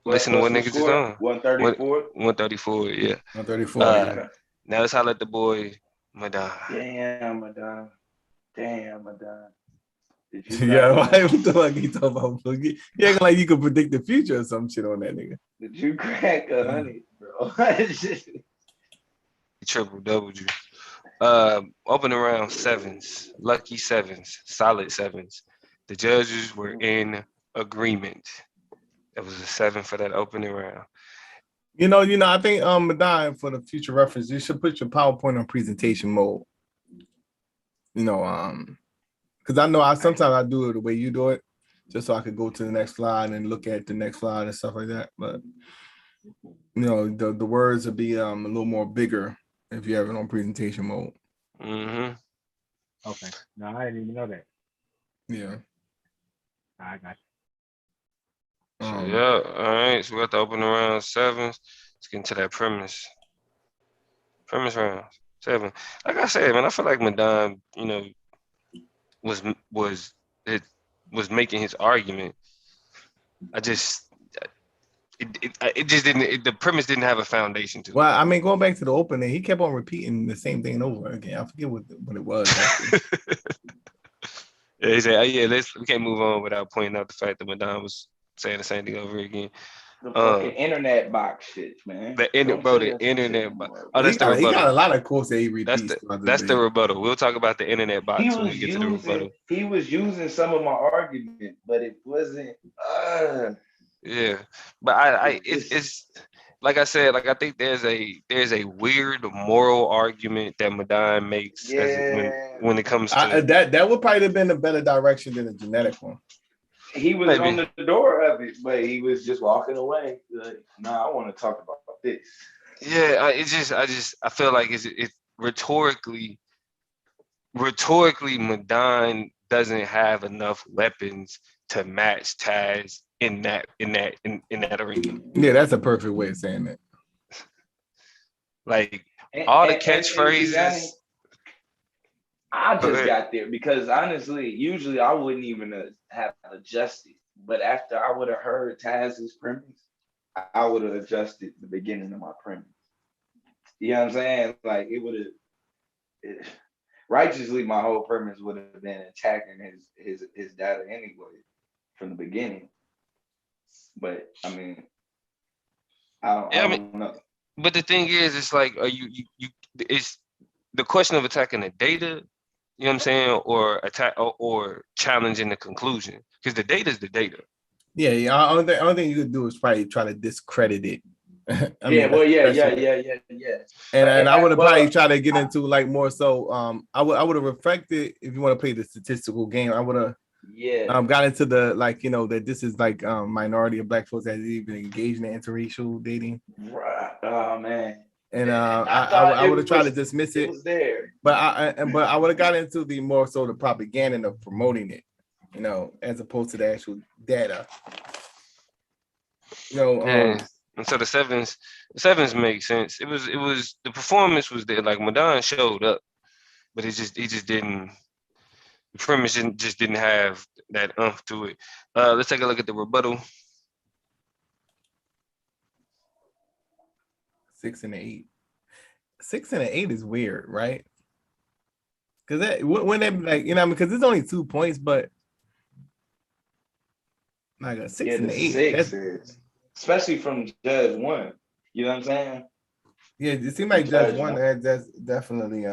Listen to what niggas is on. 134. 134, yeah. 134. Yeah. Now let's holler at the boy Madon. Damn, Madon. Yeah, why what the fuck he talking about? You acting like you could predict the future or some shit on that nigga. Did you crack 100, bro? Triple double G. Opening round 7s, lucky 7s, solid 7s. The judges were in agreement. It was a 7 for that opening round. You know, I think Madon, for the future reference, you should put your PowerPoint on presentation mode. You know, because I know sometimes I do it the way you do it, just so I could go to the next slide and look at the next slide and stuff like that. But you know, the words will be a little more bigger if you have it on presentation mode. Mm-hmm. Okay. No, I didn't even know that. Yeah. I got So yeah, all right. So we got to open around 7. Let's get into that premise. Premise round 7. Like I said, man, I feel like Madon, was it was making his argument. I just it just didn't. The premise didn't have a foundation to it. Well, I mean, going back to the opening, he kept on repeating the same thing over again. I forget what it was. Yeah, he said, "Yeah, we can't move on without pointing out the fact that Madon was saying the same thing over again." The fucking internet box shit, man. The internet box. Oh, that's the rebuttal. He got a lot of quotes that he repeats. That's the rebuttal. We'll talk about the internet box when we get to the rebuttal. He was using some of my argument, but it wasn't. Yeah, but it's like I said, like I think there's a weird moral argument that Madon makes when it comes to that would probably have been a better direction than the genetic one. He was on the door of it, but he was just walking away. Like, nah, I want to talk about this. Yeah, I feel like it's rhetorically, Madon doesn't have enough weapons to match Taz in that arena. Yeah, that's a perfect way of saying that. Like all the catchphrases. I just got there because honestly, usually I wouldn't even have adjusted. But after I would have heard Taz's premise, I would have adjusted the beginning of my premise. You know what I'm saying? Like it would have righteously, my whole premise would have been attacking his data anyway from the beginning. But I mean, I don't know. But the thing is, it's like, it's the question of attacking the data. You know what I'm saying, or attack or challenging the conclusion, because the data is the data. Yeah. Only thing you could do is probably try to discredit it. Yeah. And I would have probably tried to get into like more so. I would have reflected, if you want to play the statistical game. I would have got into the that this is like minority of Black folks that even engaged in interracial dating. Right. Oh man. And I would have tried to dismiss it. It was there. But I would have got into the more so the propaganda of promoting it, as opposed to the actual data. And so the sevens make sense. It was the performance was there. Like Madon showed up, but he just didn't. The premise just didn't have that umph to it. Let's take a look at the rebuttal. 6 and 8. 6 and 8 is weird, right? Because that when they because it's only 2 points, but like a 6 and 8, especially from Judge 1. You know what I'm saying? Yeah, it seems like Judge 1 that's definitely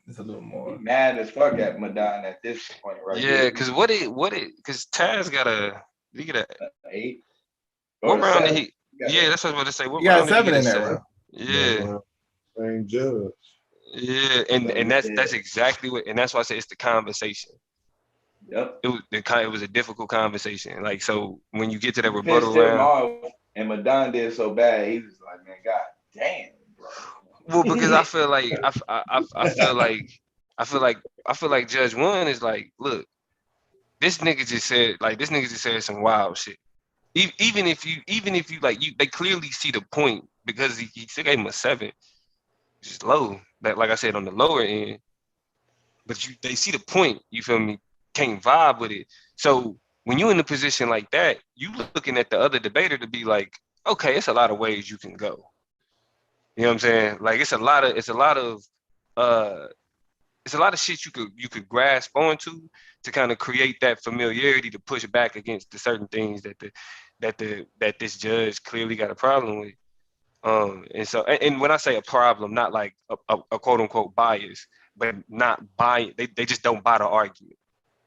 it's a little more. He's mad as fuck at Madon at this point, right? Yeah, because because Taz got a 8. What round did he? Yeah, that's what I was about to say. What round 7 in that round. Yeah. Same judge. Yeah, and that's exactly what, and that's why I say it's the conversation. Yep. It was a difficult conversation. Like, so when you get to that rebuttal round, and Madon did so bad, he was like, "Man, God damn, bro." Well, because I feel like Judge 1 is like, look, this nigga just said some wild shit. Even if you like, they clearly see the point, because he still gave him a 7, which is low. That, like I said, on the lower end, but they see the point. You feel me? Can't vibe with it. So when you're in a position like that, you looking at the other debater to be like, okay, it's a lot of ways you can go. You know what I'm saying? Like it's a lot of shit you could grasp onto to kind of create that familiarity to push back against the certain things that this judge clearly got a problem with. And so, and when I say a problem, not like a quote unquote bias, but not buying. They just don't buy the argument.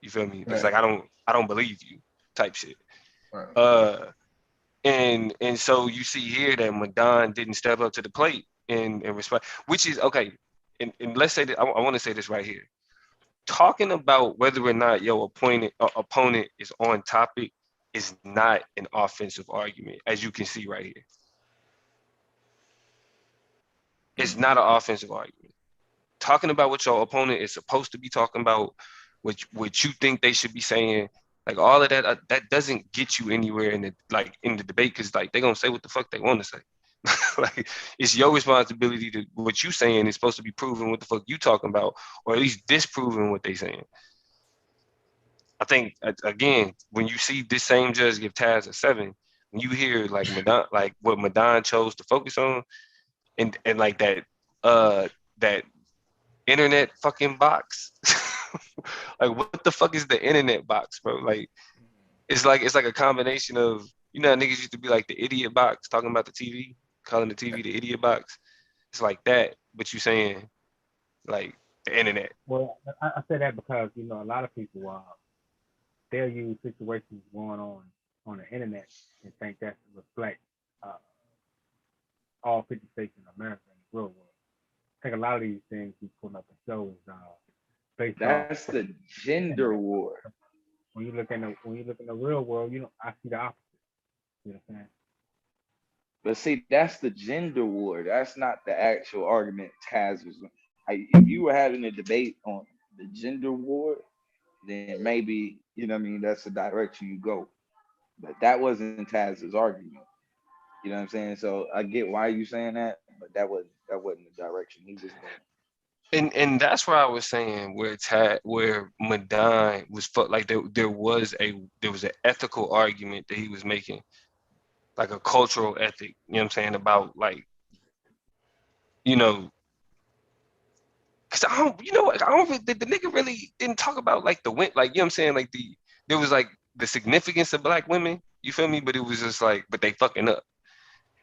You feel me? It's like I don't believe you type shit. Right. And so you see here that Madon didn't step up to the plate and respond, which is okay. And let's say that I want to say this right here. Talking about whether or not your opponent is on topic is not an offensive argument, as you can see right here. It's not an offensive argument. Talking about what your opponent is supposed to be talking about, what you think they should be saying, like all of that, that doesn't get you anywhere in the debate, because like they're gonna say what the fuck they want to say. Like it's your responsibility to what you saying is supposed to be proving what the fuck you talking about, or at least disproving what they saying. I think again, when you see this same judge give Taz a 7, when you hear like Madon, like what Madon chose to focus on, and like that internet fucking box. Like what the fuck is the internet box, bro? Like it's like a combination of, you know, niggas used to be like the idiot box talking about the TV, calling the TV the idiot box. It's like that, but you saying like the internet. Well, I say that because, you know, a lot of people they'll use situations going on the internet and think that reflects all 50 states in America and the real world. I think a lot of these things we put up in shows based that's the gender war. When you look in the real world, you know, I see the opposite. You know what I'm saying? But see, that's the gender war. That's not the actual argument Taz was. If you were having a debate on the gender war, then maybe, you know what I mean, that's the direction you go. But that wasn't Taz's argument. You know what I'm saying? So I get why you saying that, but that wasn't the direction he was going. And that's where I was saying where Madon was like there was an ethical argument that he was making, like a cultural ethic, you know what I'm saying, about like, you know, because I don't the nigga really didn't talk about like the win, like, you know what I'm saying, like there was like the significance of black women, you feel me? But it was just like, but they fucking up.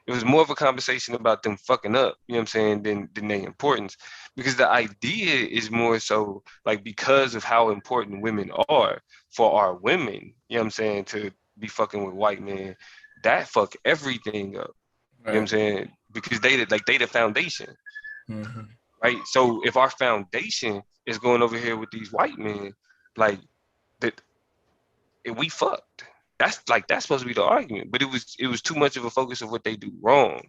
It was more of a conversation about them fucking up, you know what I'm saying, than their importance. Because the idea is more so like, because of how important women are for our women, you know what I'm saying, to be fucking with white men, that fuck everything up. You know what I'm saying? Because they the foundation. Mm-hmm. Right? So if our foundation is going over here with these white men, like that, we fucked. That's supposed to be the argument, but it was too much of a focus of what they do wrong.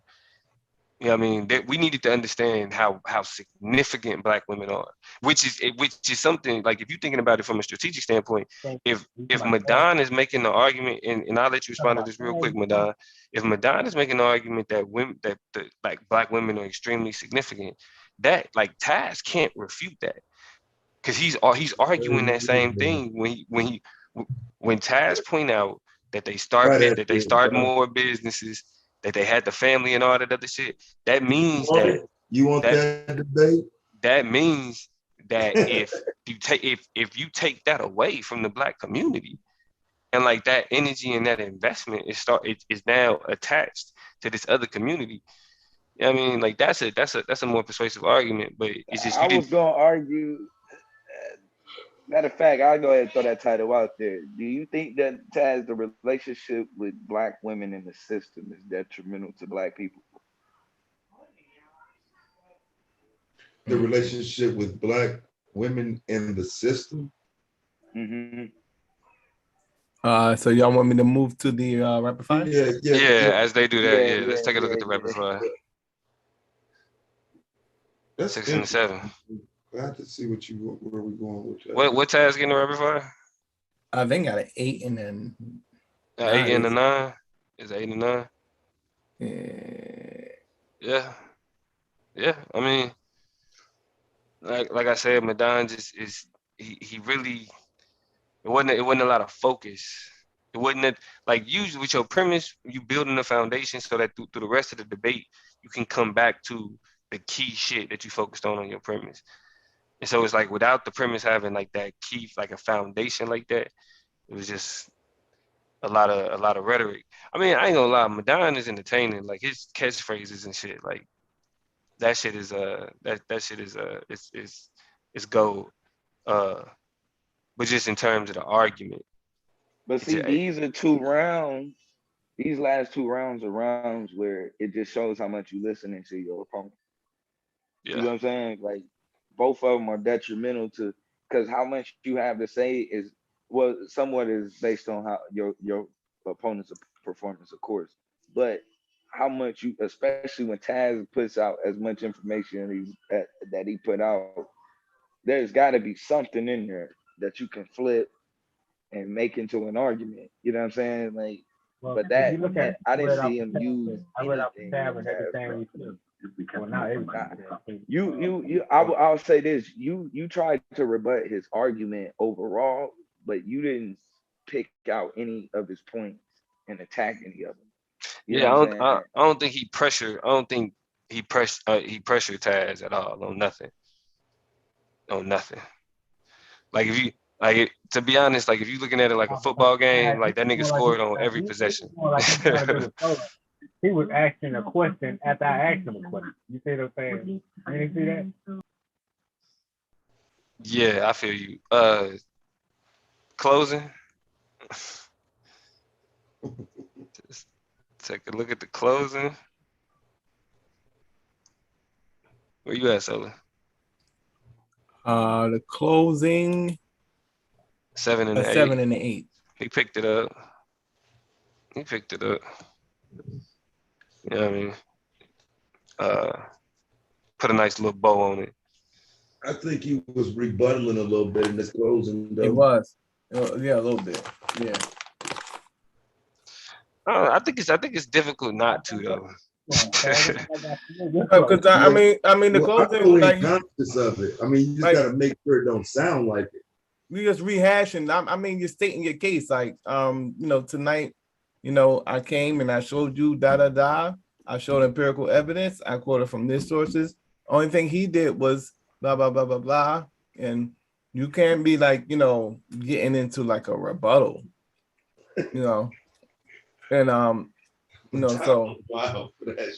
You know what I mean? That we needed to understand how significant black women are, which is something like, if you're thinking about it from a strategic standpoint, if Madon is making the argument, and I'll let you respond to this real quick, Madon. If Madon is making the argument that like black women are extremely significant, that like Taz can't refute that, because he's arguing that same thing when Taz point out that they start more businesses, that they had the family and all that other shit. That means that debate. That means that if you take that away from the black community, and like that energy and that investment is now attached to this other community. You know what I mean? Like that's a more persuasive argument, but it's just I was gonna argue. Matter of fact, I'll go ahead and throw that title out there. Do you think that Taz, the relationship with black women in the system, is detrimental to black people? The relationship with black women in the system? Mm-hmm. So y'all want me to move to the rapid fire? Yeah. As they do that, let's take a look at the rapid fire. That's 6 and 7. I have to see where we're going with that. What Taz getting the rapid fire? I think got an 8 and then 8 and a 9. Is 8 and 9? Yeah. I mean, like I said, Madon just he really, it wasn't a lot of focus. It wasn't like, usually with your premise, you building a foundation so that through the rest of the debate, you can come back to the key shit that you focused on your premise. And so it's like, without the premise having like that key, like a foundation like that, it was just a lot of rhetoric. I mean, I ain't gonna lie, Madon is entertaining. Like his catchphrases and shit, like that shit is it's gold. But just in terms of the argument. But see, these are 2 rounds. These last 2 rounds are rounds where it just shows how much you listening to your opponent. Yeah. You know what I'm saying? Like, both of them are detrimental to, because how much you have to say is, well, somewhat is based on how your opponent's performance, of course. But how much you, especially when Taz puts out as much information that he put out, there's got to be something in there that you can flip and make into an argument. You know what I'm saying? Like, Well, but that if you look at I didn't read off see the him tab, use I read off the anything tab with and Taz, everything bro. we see. Well, not everybody. I'll say this: you tried to rebut his argument overall, but you didn't pick out any of his points and attack any of them. You Yeah, know what I'm saying? I don't think he pressured. I don't think he pressured Taz at all on nothing. On nothing. Like if you to be honest, like if you're looking at it like a football game, like that nigga scored on every possession. He was asking a question after I asked him a question. You see what I'm saying? You didn't see that? Yeah, I feel you. Closing. Just take a look at the closing. Where you at, Sola? The closing 7 and 8. 7 and 8. He picked it up. You know what I mean? Put a nice little bow on it. I think he was rebuttaling a little bit in this closing, though. It was. Yeah, a little bit. Yeah. I think it's difficult not to though. Because I mean the closing, I'm like conscious of it. I mean, you just like, gotta make sure it don't sound like it. We just rehashing. I mean, you're stating your case. Like, tonight, I came and I showed you da. I showed empirical evidence. I quoted from this sources. Only thing he did was blah blah blah blah blah, and you can't be like getting into like a rebuttal, and so wow for that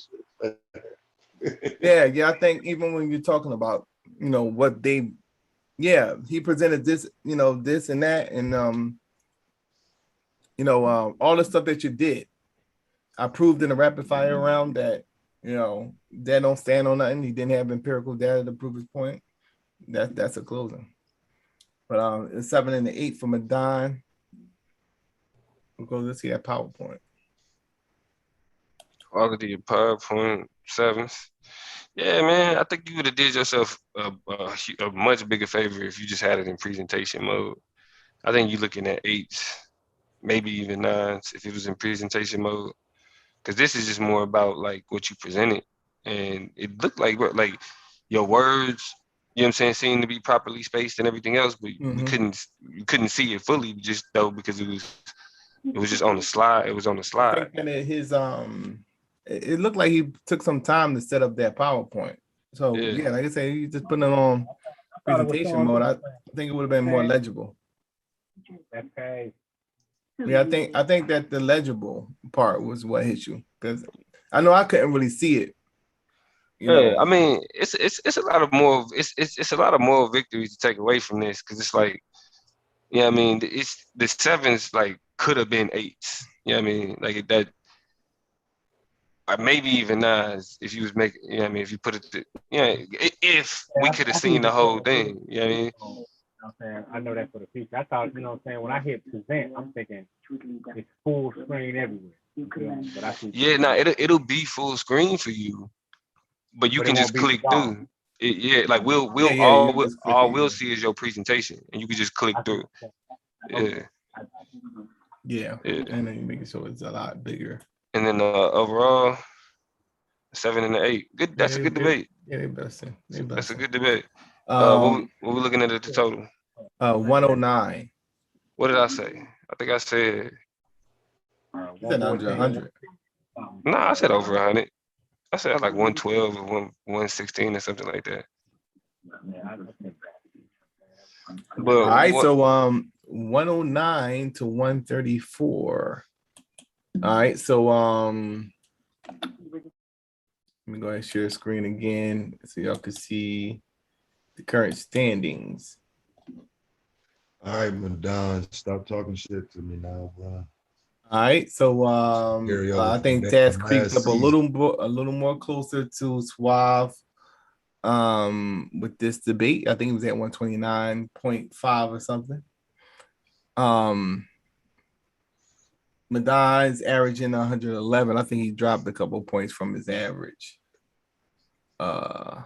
shit. yeah. I think even when you're talking about what they. Yeah, he presented this, this and that, and all the stuff that you did. I proved in a rapid fire round that that don't stand on nothing. He didn't have empirical data to prove his point. That's a closing. But it's 7 and 8 for Madon. Let's see that PowerPoint. Quality of PowerPoint 7s. Yeah, man, I think you would have did yourself a much bigger favor if you just had it in presentation mode. I think you're looking at 8s, maybe even 9s if it was in presentation mode. Because this is just more about like what you presented. And it looked like your words, you know what I'm saying, seemed to be properly spaced and everything else, but you couldn't see it fully just though because it was just on the slide. It was on the slide. I think that it looked like he took some time to set up that PowerPoint. So yeah, like I said, he just put it on presentation mode. I think it would have been more legible. Okay. Yeah, I think that the legible part was what hit you because I know I couldn't really see it. Yeah, I mean, it's a lot of more. It's a lot of moral victories to take away from this because it's like, I mean, it's the 7s like could have been 8s. You know what I mean? Like that. Or maybe even 9s if you was making, if you put it, if we could have seen the whole thing, you know what I mean? I'm saying, I know that for the future. I thought, what I'm saying, when I hit present, I'm thinking it's full screen everywhere. But I see it'll be full screen for you, but you can just click through. Like all we'll see is your presentation, and you can just click through. Yeah, and then you make it so it's a lot bigger. And then overall, 7 and 8. Good. That's a good debate. Yeah, they best. That's a good debate. What we looking at the total? 109. What did I say? I think I said. You said under 100. No, I said over 100. I said like 112 or 116 or something like that. But all right, so 109 to 134. All right, so let me go ahead and share the screen again so y'all can see the current standings. All right, Madon, stop talking shit to me now, bro. All right, so I think Taz creeped up a little more closer to Suave with this debate. I think it was at 129.5 or something. Madon's averaging 111. I think he dropped a couple points from his average. Yeah,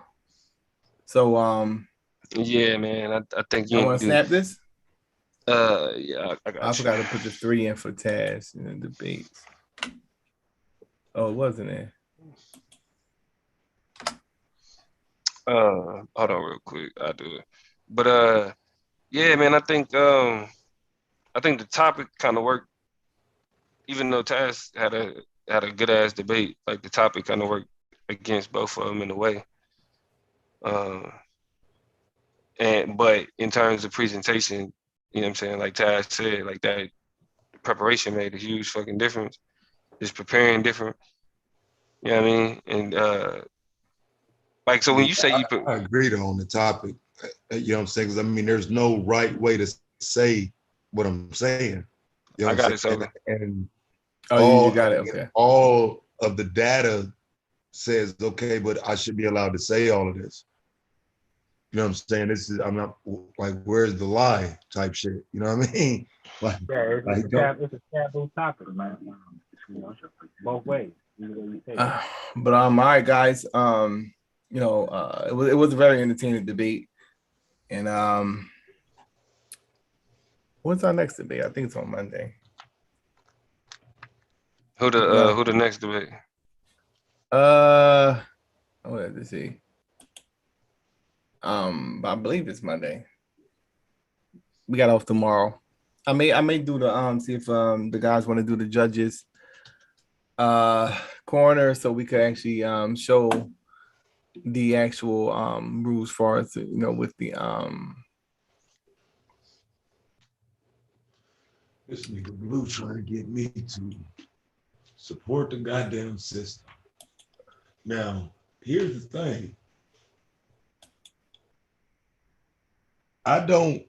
man. I think you want to snap this. Yeah, I got I forgot to put the 3 in for Taz in the debates. Oh, it wasn't there. Hold on real quick. I'll do it. But yeah, man, I think the topic kind of worked, even though Taz had a good ass debate, like the topic kind of worked against both of them in a way. But in terms of presentation, you know what I'm saying? Like Taz said, like that preparation made a huge fucking difference. Just preparing different. You know what I mean? And like, so when you say you I agreed on the topic, you know what I'm saying? Because I mean, there's no right way to say what I'm saying. You know I got it, so and you got it. Okay. All of the data says, okay, but I should be allowed to say all of this. You know what I'm saying? I'm not like, where's the lie type shit. You know what I mean? Like, it's a taboo topic, man. Both ways. But all right, guys. It was a very entertaining debate, and what's our next debate? I think it's on Monday. Who the next debate? I wanted to see. I believe it's Monday. We got off tomorrow. I may do the see if the guys want to do the judges corner, so we could actually show the actual rules for us, with the This nigga Blue trying to get me to support the goddamn system. Now, here's the thing. I don't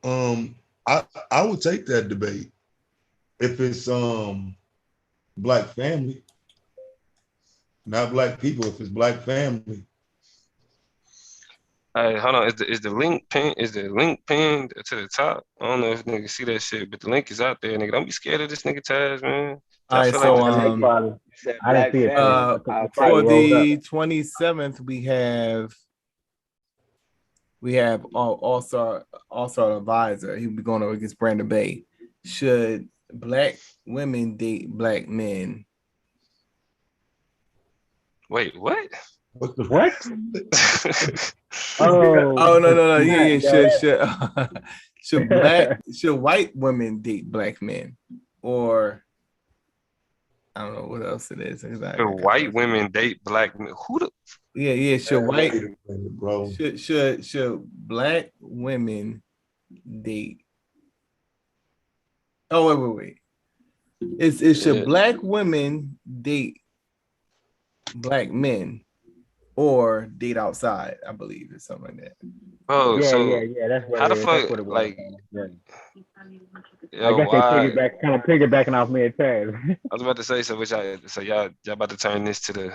I would take that debate if it's black family, not black people, if it's black family. Hey, hold on. Is the link pinned? Is the link pinned to the top? I don't know if niggas see that shit, but the link is out there, nigga. Don't be scared of this nigga Taz, man. All right, so I didn't see it. For the 27th, we have all-star advisor. He'll be going over against Brandon Bay. Should black women date black men? Wait, what? What the what? Oh no. Yeah. Should white women date black men? Or I don't know what else it is. Should white women date black men? Who the? Yeah. Should bro? Should black women date? Oh wait. Should black women date black men or date outside? I believe it's something like that. Oh, yeah. That's what how the fuck? That's what it was. Like, I guess they piggybacking off me and Taz. I was about to say, so y'all about to turn this to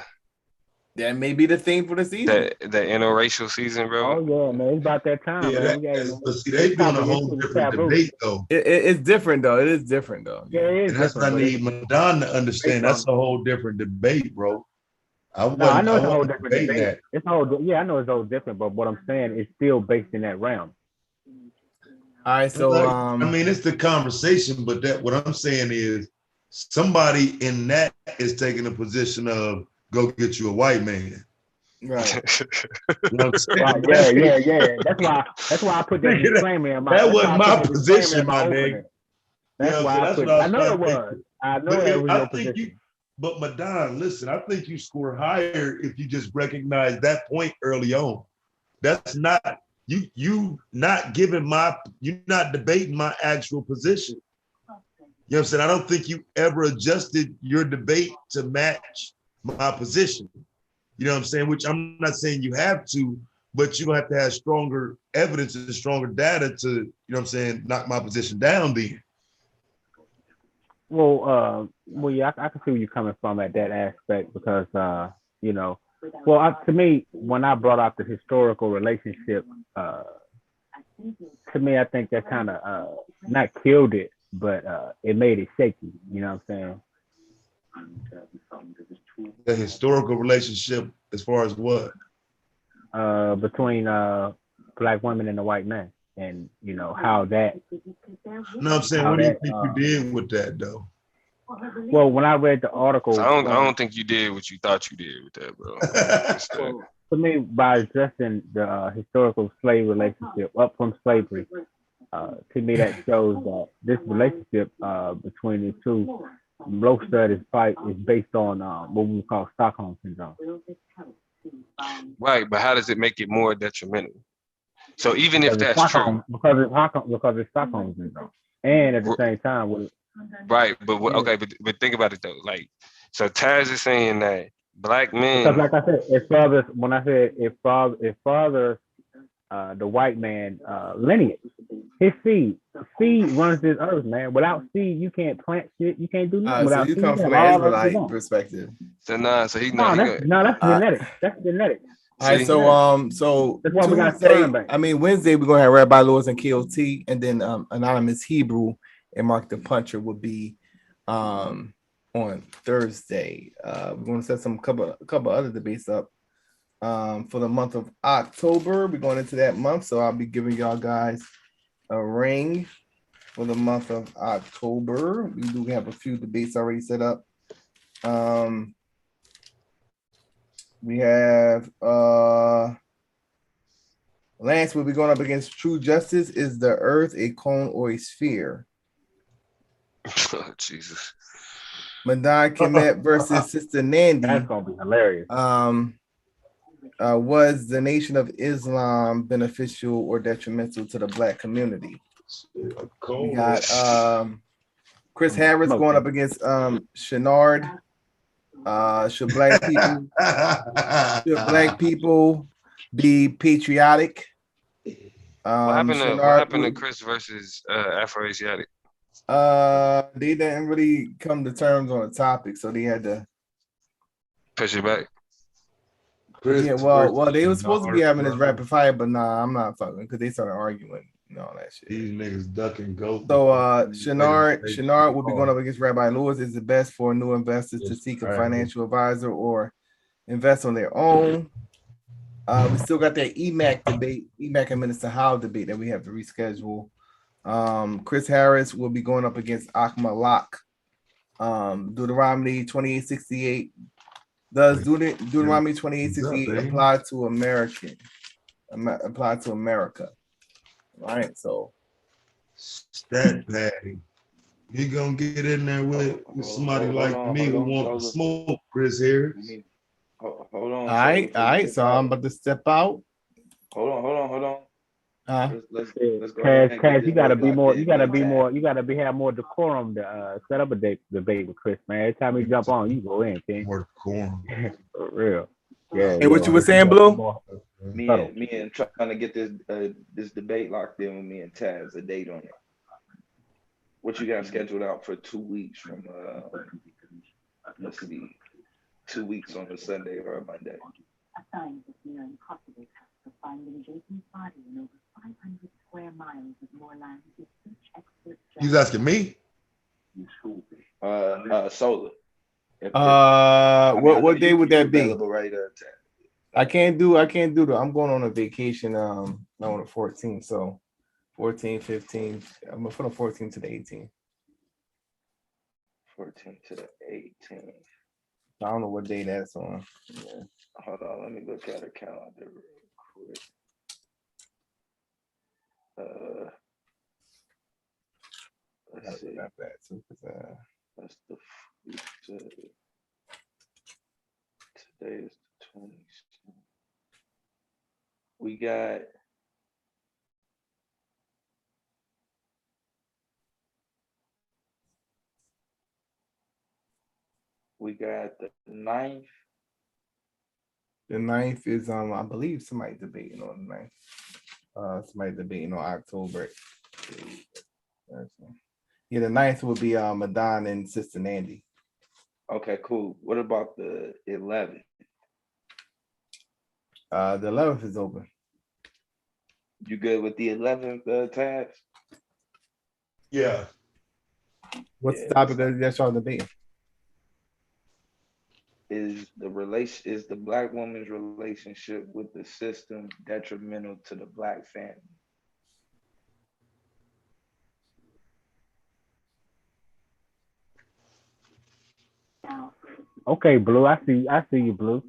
that may be the theme for the season. The interracial season, bro. Oh yeah, man, it's about that time. Yeah, man. but see, they doing a whole different debate though. It's different though. It is different though. Yeah, it is. And that's what I need Madon to understand. That's a whole different debate, bro. I know it's a whole different debate. I know it's all different, but what I'm saying is still based in that realm. All right, so I mean, it's the conversation, but what I'm saying is somebody in that is taking a position of go get you a white man. Right. You know what I'm saying? Yeah. That's why I put that disclaimer in my. That wasn't my position, my nigga. That's why I put. I know it was. I know that was your position. But Madon, listen, I think you score higher if you just recognize that point early on. That's not you not you're not debating my actual position. You know what I'm saying? I don't think you ever adjusted your debate to match my position. You know what I'm saying? Which I'm not saying you have to, but you're gonna have to have stronger evidence and stronger data to, you know what I'm saying, knock my position down then. Well, yeah, I can see where you're coming from at that aspect because, to me, when I brought up the historical relationship, to me, I think that kind of not killed it, but it made it shaky. You know what I'm saying? The historical relationship as far as what? Between black women and the white man, and how that. No, I'm saying, what do you think you did with that though? Well, when I read the article, So I don't think you did what you thought you did with that, bro. To me, by addressing the historical slave relationship up from slavery, to me that shows that this relationship between the two, most studies fight is based on what we call Stockholm syndrome. Right, but how does it make it more detrimental? So even if that's true, because it's Stockholm syndrome, and at the same time, right? But okay, but think about it though. Like, so Taz is saying that black men. Because like I said, if father, the white man lineage, his seed runs this earth, man. Without seed, you can't plant shit. You can't do nothing. So you come from an Israelite perspective. So that's genetic. That's genetic. All right, so that's why we got Tuesday, Wednesday we're gonna have Rabbi Lords and KOT, and then Anonymous Hebrew and Mark the Puncher will be on Thursday. We're gonna set a couple other debates up for the month of October. We're going into that month, so I'll be giving y'all guys a ring for the month of October. We do have a few debates already set up. We have Lance will be going up against True Justice. Is the earth a cone or a sphere? Oh, Jesus. Madon Kemet versus Sister Nandi. That's gonna be hilarious. Was the Nation of Islam beneficial or detrimental to the black community? We got Chris Harris going up against Shenard. Should black people be patriotic? What happened to Chris versus Afro-Asiatic? They didn't really come to terms on the topic, so they had to push it back. Well, they were supposed to be having this rapid fire, but nah, I'm not fucking because they started arguing and all that shit. These niggas ducking goat. So Shenard will be going up against Rabbi Lewis. Is it best for new investors to seek a financial advisor or invest on their own? We still got that EMAC debate, EMAC and Minister Howe debate that we have to reschedule. Chris Harris will be going up against Akma Locke. Deuteronomy 28:68. Does Deuteronomy 28:68 apply to America? All right, so Stat Patty. You gonna get in there with somebody like me who want to smoke, Chris Harris? Hold on. All right. So I'm about to step out. Hold on. Let's go. Cash, you gotta be more. You gotta have more decorum to set up a debate with Chris, man. Every time we jump on, you go in, King. More decorum. For real. Yeah. Hey, what you were saying, Blue? Me and trying to get this debate locked in with me and Taz, a date on it. What you got scheduled out for 2 weeks from let's see, 2 weeks on a Sunday or a Monday. He's asking me. Solar. What day would that be? Right, I can't do I'm going on a vacation on the 14th, so 14, 15. I'm gonna put a 14 to the 18th. 14 to the 18th. I don't know what day that's on. Yeah. Hold on, let me look at her calendar real quick. Let's see. Not bad too, That's the today is the 20th. We got the 9th. The 9th is I believe somebody debating on the 9th. Somebody debating on October. Yeah, the 9th will be Madon and Sister Nandi. Okay, cool. What about the 11th? The 11th is open. You good with the 11th, Taz? Yeah. What's the topic that y'all debating? Is the black woman's relationship with the system detrimental to the black family? Okay, Blue. I see you, Blue.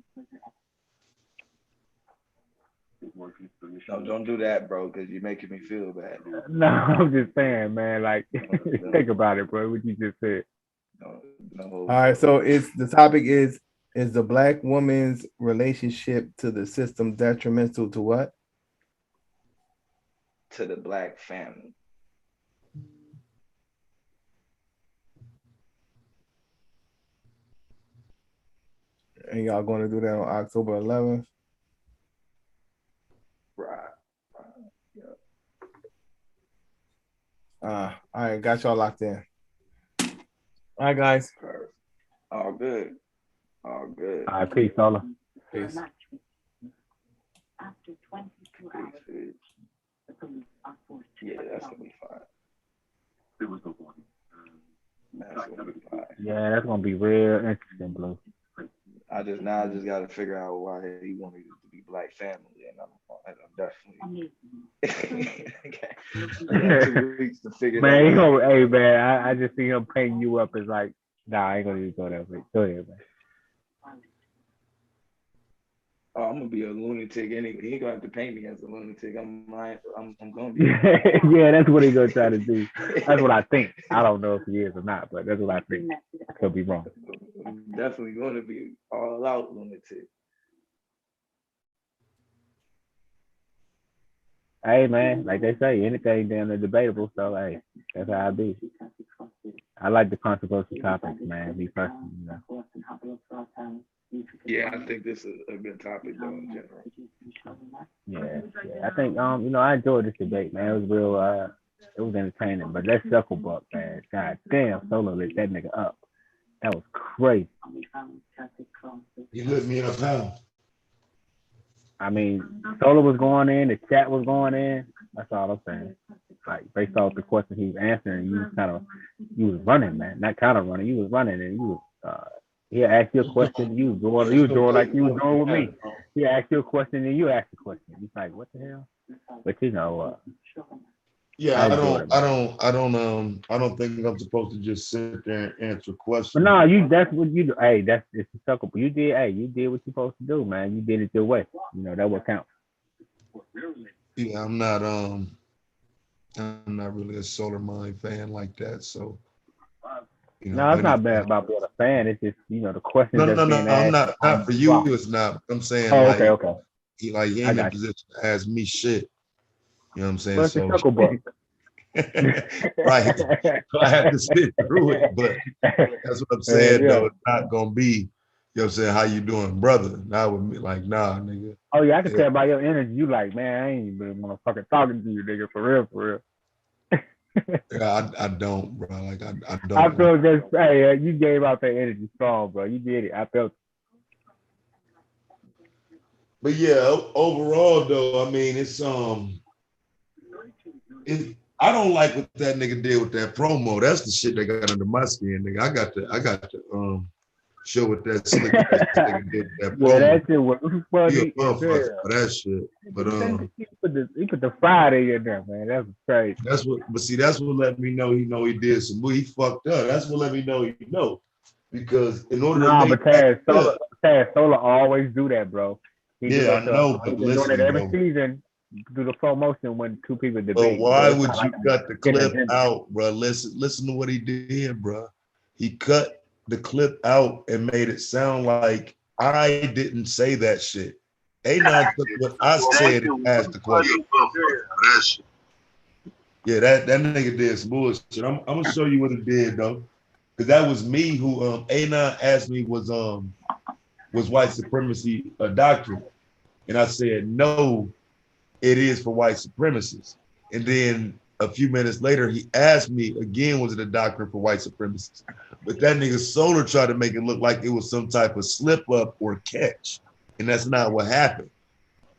No, don't do that, bro, because you're making me feel bad. No, I'm just saying, man. Like, think about it, bro. What you just said. No. All right. So the topic is the black woman's relationship to the system detrimental to what? To the black family. And y'all going to do that on October 11th? Right. All right, got y'all locked in. All right, guys. All good. All right, peace, Solar. Peace. Yeah, that's gonna be fine. Yeah, that's gonna be real interesting, Blue. I just got to figure out why he wanted it to be black family, and I'm definitely. Okay. 2 weeks to figure man, that out. Hey, man, I just see him painting you up as like, nah, I ain't gonna even go that way. Go ahead, man. Oh, I'm gonna be a lunatic anyway. He gonna have to paint me as a lunatic. I'm gonna be. Yeah, that's what he gonna try to do. That's what I think. I don't know if he is or not, but that's what I think. Could be wrong. I'm definitely gonna be all out lunatic. Hey, man, like they say, anything damn near debatable. So hey, that's how I be. I like the controversial topics, man. Me personally, you know. Yeah, I think this is a good topic though in general. Yeah. I think I enjoyed this debate, man. It was real it was entertaining. But that Sucklebuck, man, god damn, Solo lit that nigga up. That was crazy. He lit me up now. I mean, Solo was going in, the chat was going in. That's all I'm saying. Like based off the question he was answering, you was running, man. Not kind of running, you was running, and you was he asked you a question, you was doing like you was doing with me. He asked you a question and you asked a question. He's like, what the hell? But you know, yeah, I don't think I'm supposed to just sit there and answer questions. But no, that's what you do. Hey, it's suckable. You did what you're supposed to do, man. You did it your way. You know, that what counts. Yeah, I'm not really a Solar Mind fan like that, so you know, no, it's not bad about being a fan. It's just, you know, the questions. No, I'm not for you. It's not. I'm saying okay. He ain't in a position to ask me shit. You know what I'm saying? Well, so right. So I have to sit through it, but that's what I'm saying. Though it's not gonna be. You know what I'm saying? How you doing, brother? Not with me. Like, nah, nigga. Oh yeah, I can tell by your energy. You like, man, I ain't even motherfucking talking to you, nigga, for real. Yeah, I don't, bro. Like I don't. I feel just hey, you gave out that energy strong, bro. You did it. I felt. But yeah, overall though, I mean, I don't like what that nigga did with that promo. That's the shit that got under my skin, nigga. I got to show what that slick ass nigga did with that promo. Yeah, that shit was funny. For that shit. But he put the Friday in there, man. That was crazy. That's what let me know he did some. He fucked up. That's what let me know he know. Because in order to make Taz Solar always do that, bro. I know, but listen, doing it every season. Do the promotion when two people debate. But why would you cut the clip out, bro? Listen to what he did, bro. He cut the clip out and made it sound like I didn't say that shit. A9 took what I said and asked the question. Yeah, that nigga did some bullshit. I'm gonna show you what he did though, because that was me who A9 asked me was white supremacy a doctrine, and I said no. It is for white supremacists. And then a few minutes later, he asked me again, was it a doctrine for white supremacists? But that nigga Solar tried to make it look like it was some type of slip up or catch. And that's not what happened.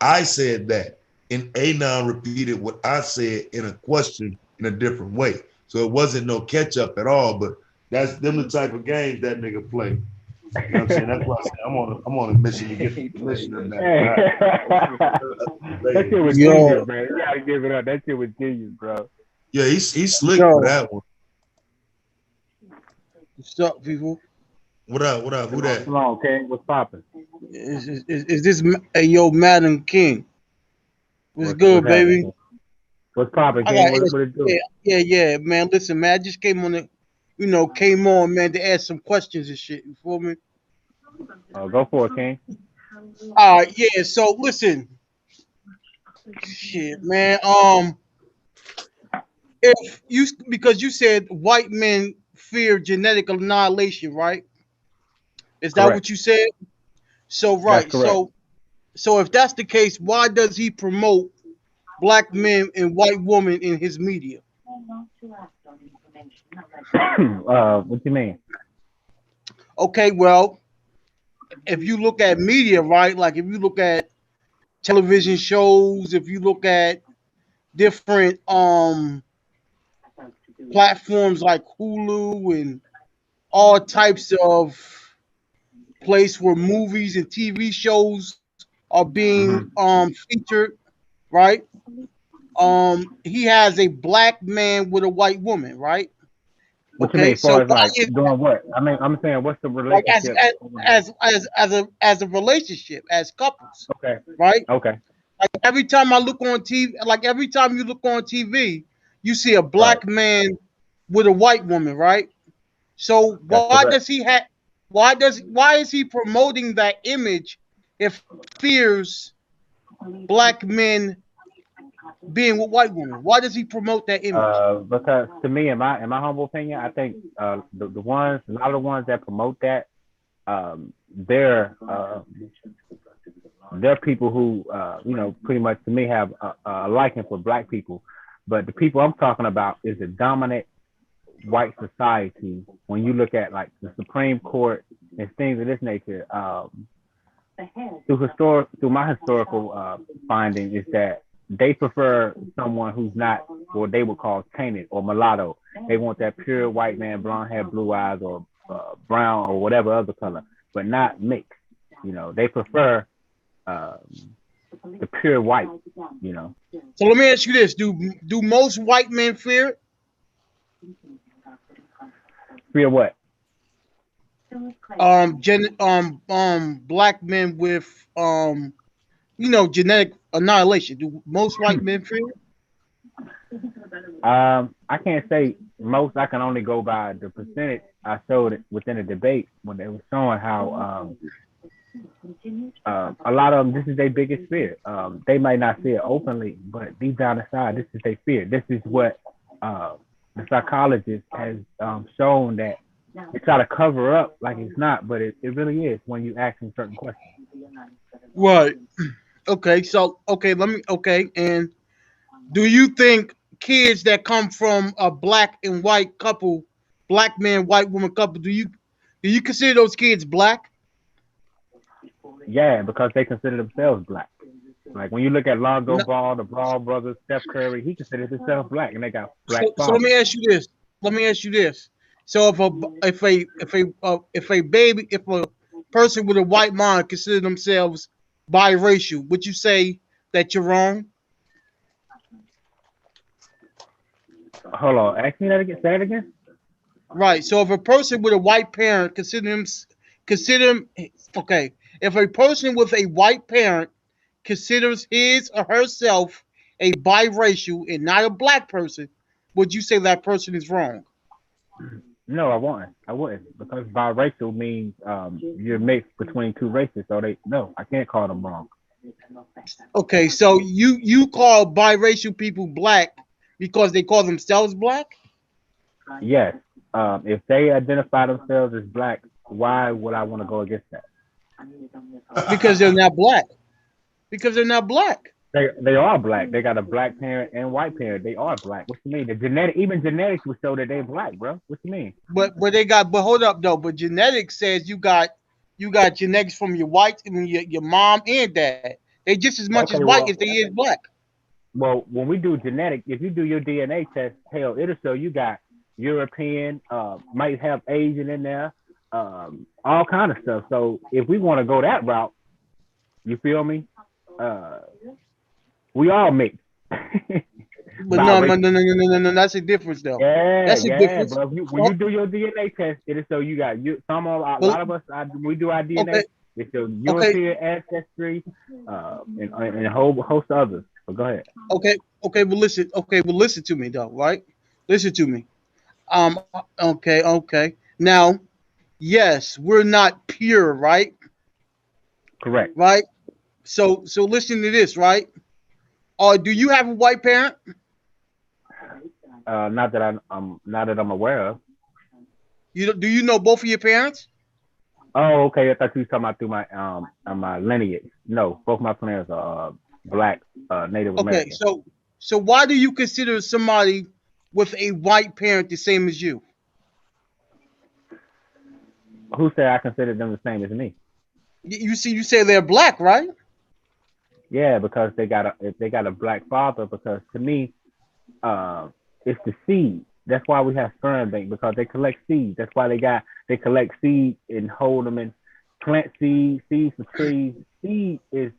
I said that. And A9 repeated what I said in a question in a different way. So it wasn't no catch up at all, but that's them the type of games that nigga play. You know what I'm saying? That's why I say I'm on a mission to get the commissioner back. That shit was genius, man. You gotta give it up. That shit was genius, bro. Yeah, he's slick for that one. What's up, people? What up? What up? Who that? Come on, King. What's popping? Is this yo Madon King? What's good, baby? What's popping, King? What it do? Yeah, man. Listen, man, I just came on man, to ask some questions and shit. You feel me? Go for it, King. Yeah. So listen, shit, man. If you because you said white men fear genetic annihilation, right? Is that what you said? So right. So if that's the case, why does he promote black men and white women in his media? What you mean? Okay, well, if you look at media, right? Like if you look at television shows, if you look at different platforms like Hulu and all types of place where movies and TV shows are being featured, right? He has a black man with a white woman, right? What you mean, as far as like doing what? I mean, I'm saying, what's the relationship? Like as a relationship, as couples. Okay. Right. Okay. Like every time I look on TV, like every time you look on TV, you see a black man with a white woman, right? So why is he promoting that image if fears black men being with white women? Why does he promote that image? Because to me, in my humble opinion, I think a lot of the ones that promote that, they're people who pretty much to me have a liking for black people. But the people I'm talking about is the dominant white society. When you look at like the Supreme Court and things of this nature, through my historical finding is that they prefer someone who's not what they would call tainted or mulatto. They want that pure white man, blonde hair, blue eyes, or brown or whatever other color, but not mixed. They prefer the pure white. So let me ask you this: Do most white men fear? Fear what? Black men with genetic annihilation. Do most white men fear? I can't say most. I can only go by the percentage I showed it within a debate when they were showing how a lot of them, this is their biggest fear. They might not say it openly, but deep down inside, this is their fear. This is what the psychologist has shown that they try to cover up like it's not, but it really is when you ask them certain questions. Right. Okay. So and do you think kids that come from a black and white couple, black man, white woman couple, do you consider those kids black? Yeah, because they consider themselves black. Like when you look at Lonzo Ball, the Ball brothers, Steph Curry, he considers himself black, and they got black fathers. So let me ask you this. So if a person with a white mind consider themselves biracial, would you say that you're wrong? Hold on, ask me that again. Say it again. Right. So if a person with a white parent if a person with a white parent considers his or herself a biracial and not a black person, would you say that person is wrong? No, I wouldn't, because biracial means you're mixed between two races. So I can't call them wrong. Okay, so you call biracial people black because they call themselves black? Yes. If they identify themselves as black, why would I want to go against that? Because they're not black. Because they're not black. They are black. They got a black parent and white parent. They are black. What you mean? Even genetics would show that they're black, bro. What you mean? But hold up though. But genetics says you got genetics from your white, your mom and dad. They just as much as white as they is black. Well, when we do genetics, if you do your DNA test, hell, it'll show you got European, might have Asian in there, all kind of stuff. So if we want to go that route, you feel me? We all mix. But no, that's a difference though. Yeah, that's a difference. But when you do your DNA test, it'll show you got a lot of us. We do our DNA. Okay. It's your European ancestry, and a whole host of others. But go ahead. Okay, but listen to me though, right? Listen to me. Okay. Now, yes, we're not pure, right? Correct. Right. So listen to this, right? Do you have a white parent? Not that I'm aware of. Do you know both of your parents? Oh, okay. I thought you were talking about through my lineage. No, both my parents are black, Native American. Okay, so why do you consider somebody with a white parent the same as you? Who said I consider them the same as me? You say they're black, right? Yeah, because they got a black father. Because to me, it's the seed. That's why we have sperm bank, because they collect seeds. That's why they collect seeds and hold them and plant seeds for trees. Seed is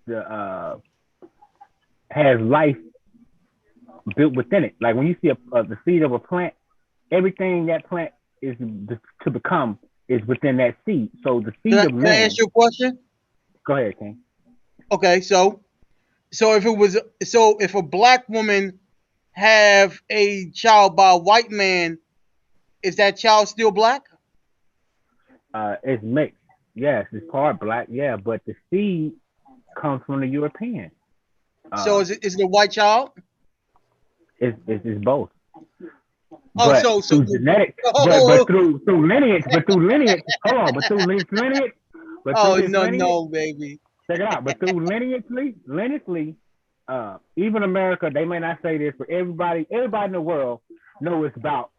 has life built within it. Like when you see the seed of a plant, everything that plant is to become is within that seed. So the seed of man. Can I ask you a question? Go ahead, King. Okay, so if a black woman have a child by a white man, is that child still black? It's mixed. Yes, it's part black. Yeah, but the seed comes from the European. So is it a white child? It's both. But through genetics, but through lineage, hold on, but through lineage, no, baby. Check it out. But through lineagely, even America, they may not say this, but everybody in the world knows it's about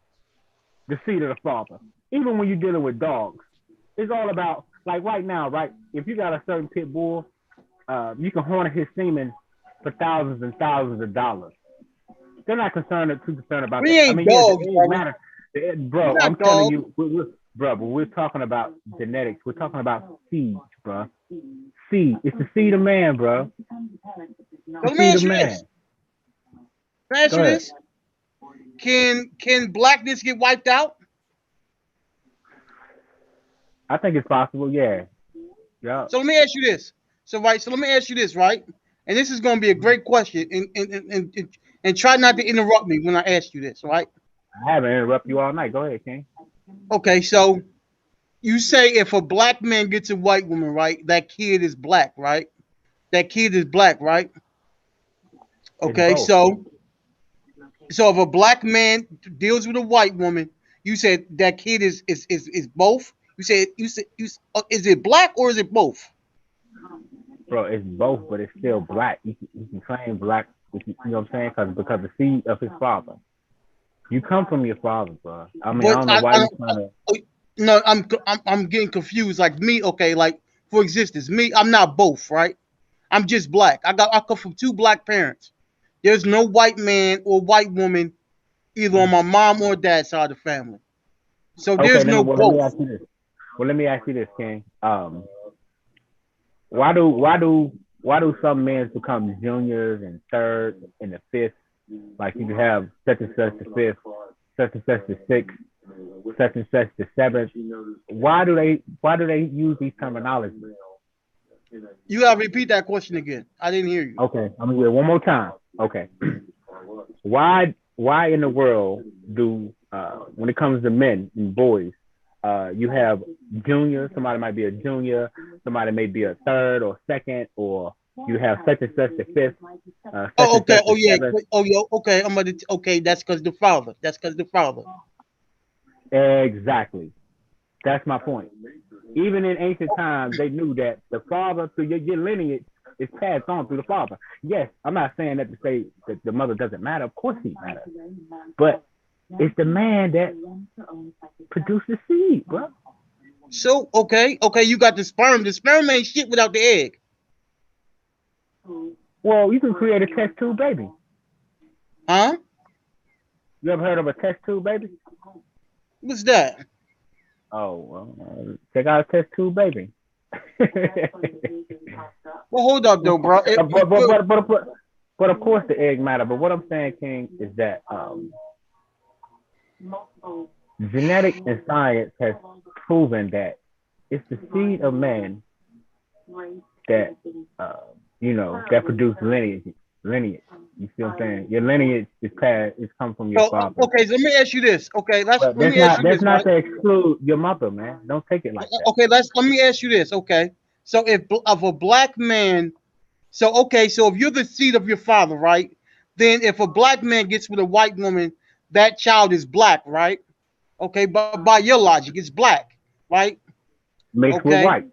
the seed of the father. Even when you're dealing with dogs, it's all about, like right now, right? If you got a certain pit bull, you can harness his semen for thousands and thousands of dollars. They're not too concerned about that. I mean, dogs, it matters. Bro, I'm telling you, but we're talking about genetics. We're talking about seeds, bro. Seed. It's the seed of man, bro. Let me ask you this. Can I ask you this? Can blackness get wiped out? I think it's possible, yeah. Yeah. So let me ask you this. Right? And this is going to be a great question, and try not to interrupt me when I ask you this, right? I haven't interrupted you all night. Go ahead, King. Okay, so you say if a black man gets a white woman, right? That kid is black, right? Okay, so if a black man deals with a white woman, you said that kid is both. You said is it black or is it both? Bro, it's both, but it's still black. You can claim black. You know what I'm saying? Because the seed of his father. You come from your father, bro. I mean, I don't know why you're trying to. No, I'm getting confused. Like me, okay, like for existence, me, I'm not both, right? I'm just black. I come from two black parents. There's no white man or white woman either on my mom or dad's side of the family. So there's no both. Let me ask you this, King. Why do some men become juniors and third and the fifth? Like you can have such and such the fifth, such and such the sixth, such and such the seventh. Why do they use these terminologies? You gotta repeat that question again. I didn't hear you. Okay, I'm gonna do it one more time. Okay. Why in the world do when it comes to men and boys, you have junior, somebody might be a junior, somebody may be a third or second, or you have such and such the fifth. Okay. Oh yeah. Okay. Okay. That's because the father. Exactly. That's my point. Even in ancient times, they knew that the father, through your lineage, is passed on through the father. Yes, I'm not saying that to say that the mother doesn't matter. Of course he matters. But it's the man that produces seed, bro. So, okay, you got the sperm. The sperm ain't shit without the egg. Well, you can create a test tube baby. Huh? You ever heard of a test tube baby? What's that? Oh, well, check out test tube, baby. Well, hold up though, bro. But of course the egg matter. But what I'm saying, King, is that genetics and science has proven that it's the seed of man that that produce lineage. You see what I'm saying? Your lineage is passed. It's come from your father. Okay, so let me ask you this. Okay, let me ask you this. That's not to exclude your mother, man. Don't take it like that. Okay, let me ask you this. Okay, so if of a black man, so if you're the seed of your father, right? Then if a black man gets with a white woman, that child is black, right? Okay, but by your logic, it's black, right? Mixed with white.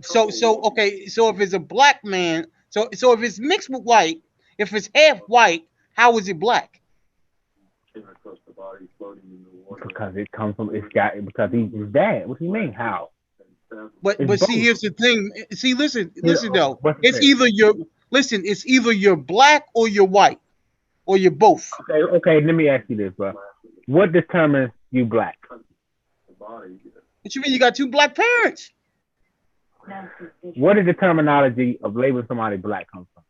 So if it's a black man, so if it's mixed with white, if it's half white, how is it black? Because it comes from because he's his dad. What do you mean how? But see, here's the thing. See, listen though. It's either you're black or you're white, or you're both. Okay. Let me ask you this, bro. What determines you black? What you mean? You got two black parents? What is the terminology of labeling somebody black come from?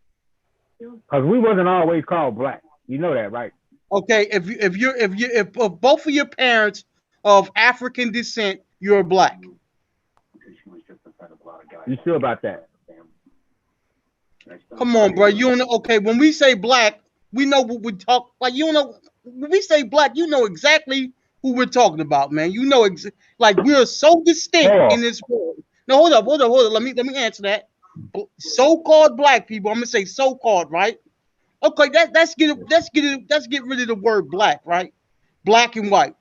Because we wasn't always called black. You know that, right? Okay, if both of your parents of African descent, you're black. You sure about that? Come on, bro. You don't know. Okay, when we say black, we know what we talk. Like you don't know. When we say black, you know exactly who we're talking about, man. You know, like we're so distinct in this world. No, hold up. Let me answer that. So-called black people. I'm gonna say so-called, right? Okay, let's get rid of the word black, right? Black and white.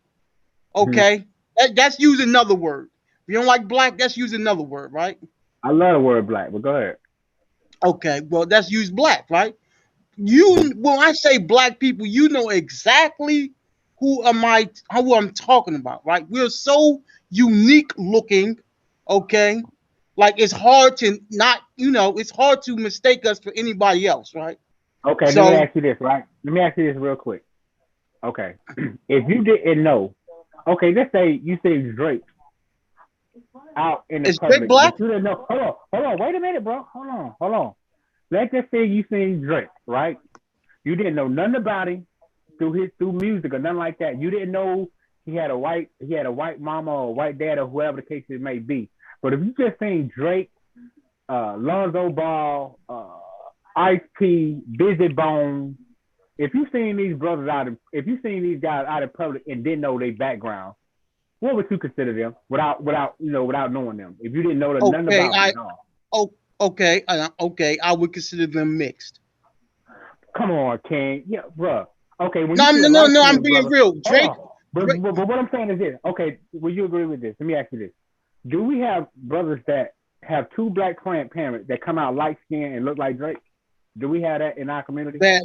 Okay, that's use another word. If you don't like black, that's use another word, right? I love the word black, but go ahead. Okay, well, that's use black, right? When I say black people, you know exactly who I'm talking about, right? We're so unique looking, okay? Like it's hard to it's hard to mistake us for anybody else, right? Okay, let me ask you this, right? Let me ask you this real quick. Okay, if you didn't know, okay, let's say you see Drake out in the public. Drake black? You didn't know. Hold on, wait a minute, bro. Hold on. Let's just say you seen Drake, right? You didn't know nothing about him through music or nothing like that. You didn't know he had a white mama or a white dad or whoever the case it may be. But if you just seen Drake, Lonzo Ball, Ice T, Busy Bone, if you seen these guys out in public and didn't know their background, what would you consider them without knowing them? If you didn't know nothing about them at all. Okay, I would consider them mixed. Come on, King. Yeah, bro. Okay. No, I'm being real. Drake. But what I'm saying is this. Okay, will you agree with this? Let me ask you this. Do we have brothers that have two black parents that come out light skinned and look like Drake? Do we have that in our community? That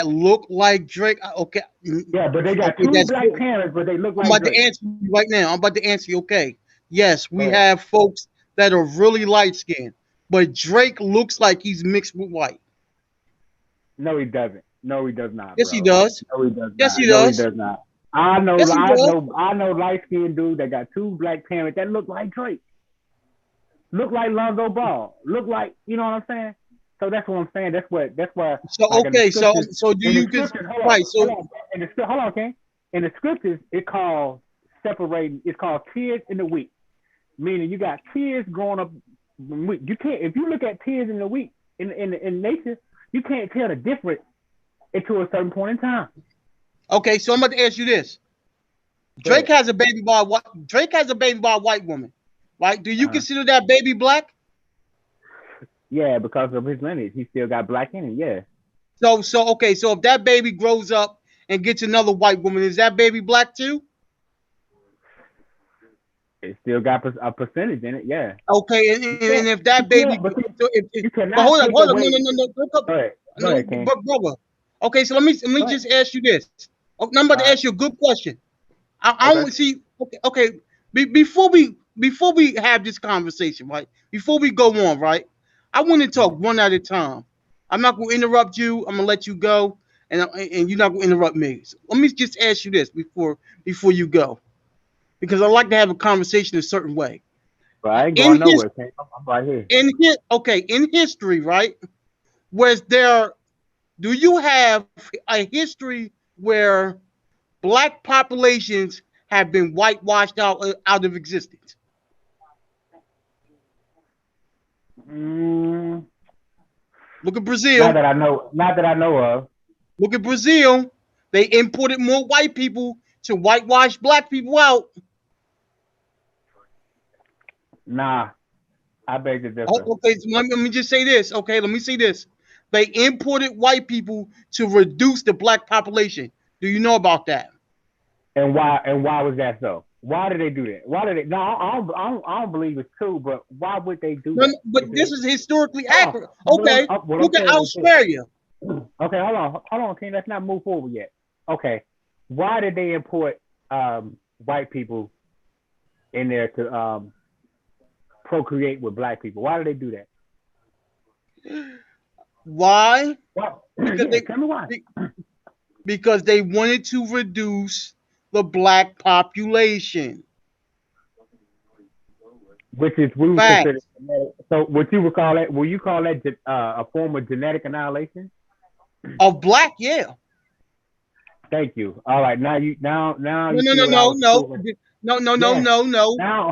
look like Drake? Okay. Yeah, but they got two black parents, but they look like Drake. I'm about to answer you right now. I'm about to answer you. Okay. Yes, we have folks that are really light skinned, but Drake looks like he's mixed with white. No, he doesn't. No, he does not. Yes, bro. he does. No, he does yes, not. He does. No, he does not. I know light skinned dude that got two black parents that look like Drake. Look like Lonzo Ball. Look like, you know what I'm saying? So that's what I'm saying. That's why. So like okay, so do you right? So hold on, King. In the scriptures, it's called separating. It's called tears in the wheat, meaning you got tears growing up. You can't. If you look at tears in the wheat in nature, you can't tell the difference until a certain point in time. Okay, so I'm about to ask you this. Drake has a baby by a white woman, right? Do you consider that baby black? Yeah, because of his lineage, he still got black in him. Yeah. So okay, so if that baby grows up and gets another white woman, is that baby black too? It still got a percentage in it. Yeah. Okay, and if that baby, hold up, no. Go ahead, King. But brother, okay, so let me just ask you this. I'm about to ask you a good question. I want to see. Okay. Before we have this conversation, right? Before we go on, right? I want to talk one at a time. I'm not going to interrupt you. I'm going to let you go, and you're not going to interrupt me. So let me just ask you this before you go. because I like to have a conversation a certain way. But I ain't going nowhere. I'm right here. In history, right? Do you have a history where black populations have been whitewashed out of existence? Look at Brazil. Not that I know of. Look at Brazil. They imported more white people to whitewash black people out. Nah, I beg to differ. Okay, so let me just say this. Okay, let me say this. They imported white people to reduce the black population. Do you know about that? And why was that so? Why did they do that? Why did they? No, I don't believe it's true. But why would they do that? But this is historically accurate. Okay, look at Australia. Okay, hold on, King. Let's not move forward yet. Okay, why did they import white people in there to procreate with black people? Why did they do that? Why? Tell me why. Because they wanted to reduce the black population. Which is we would consider. So would you call that? Will you call that a form of genetic annihilation? Of black, yeah. Thank you. All right, now. No.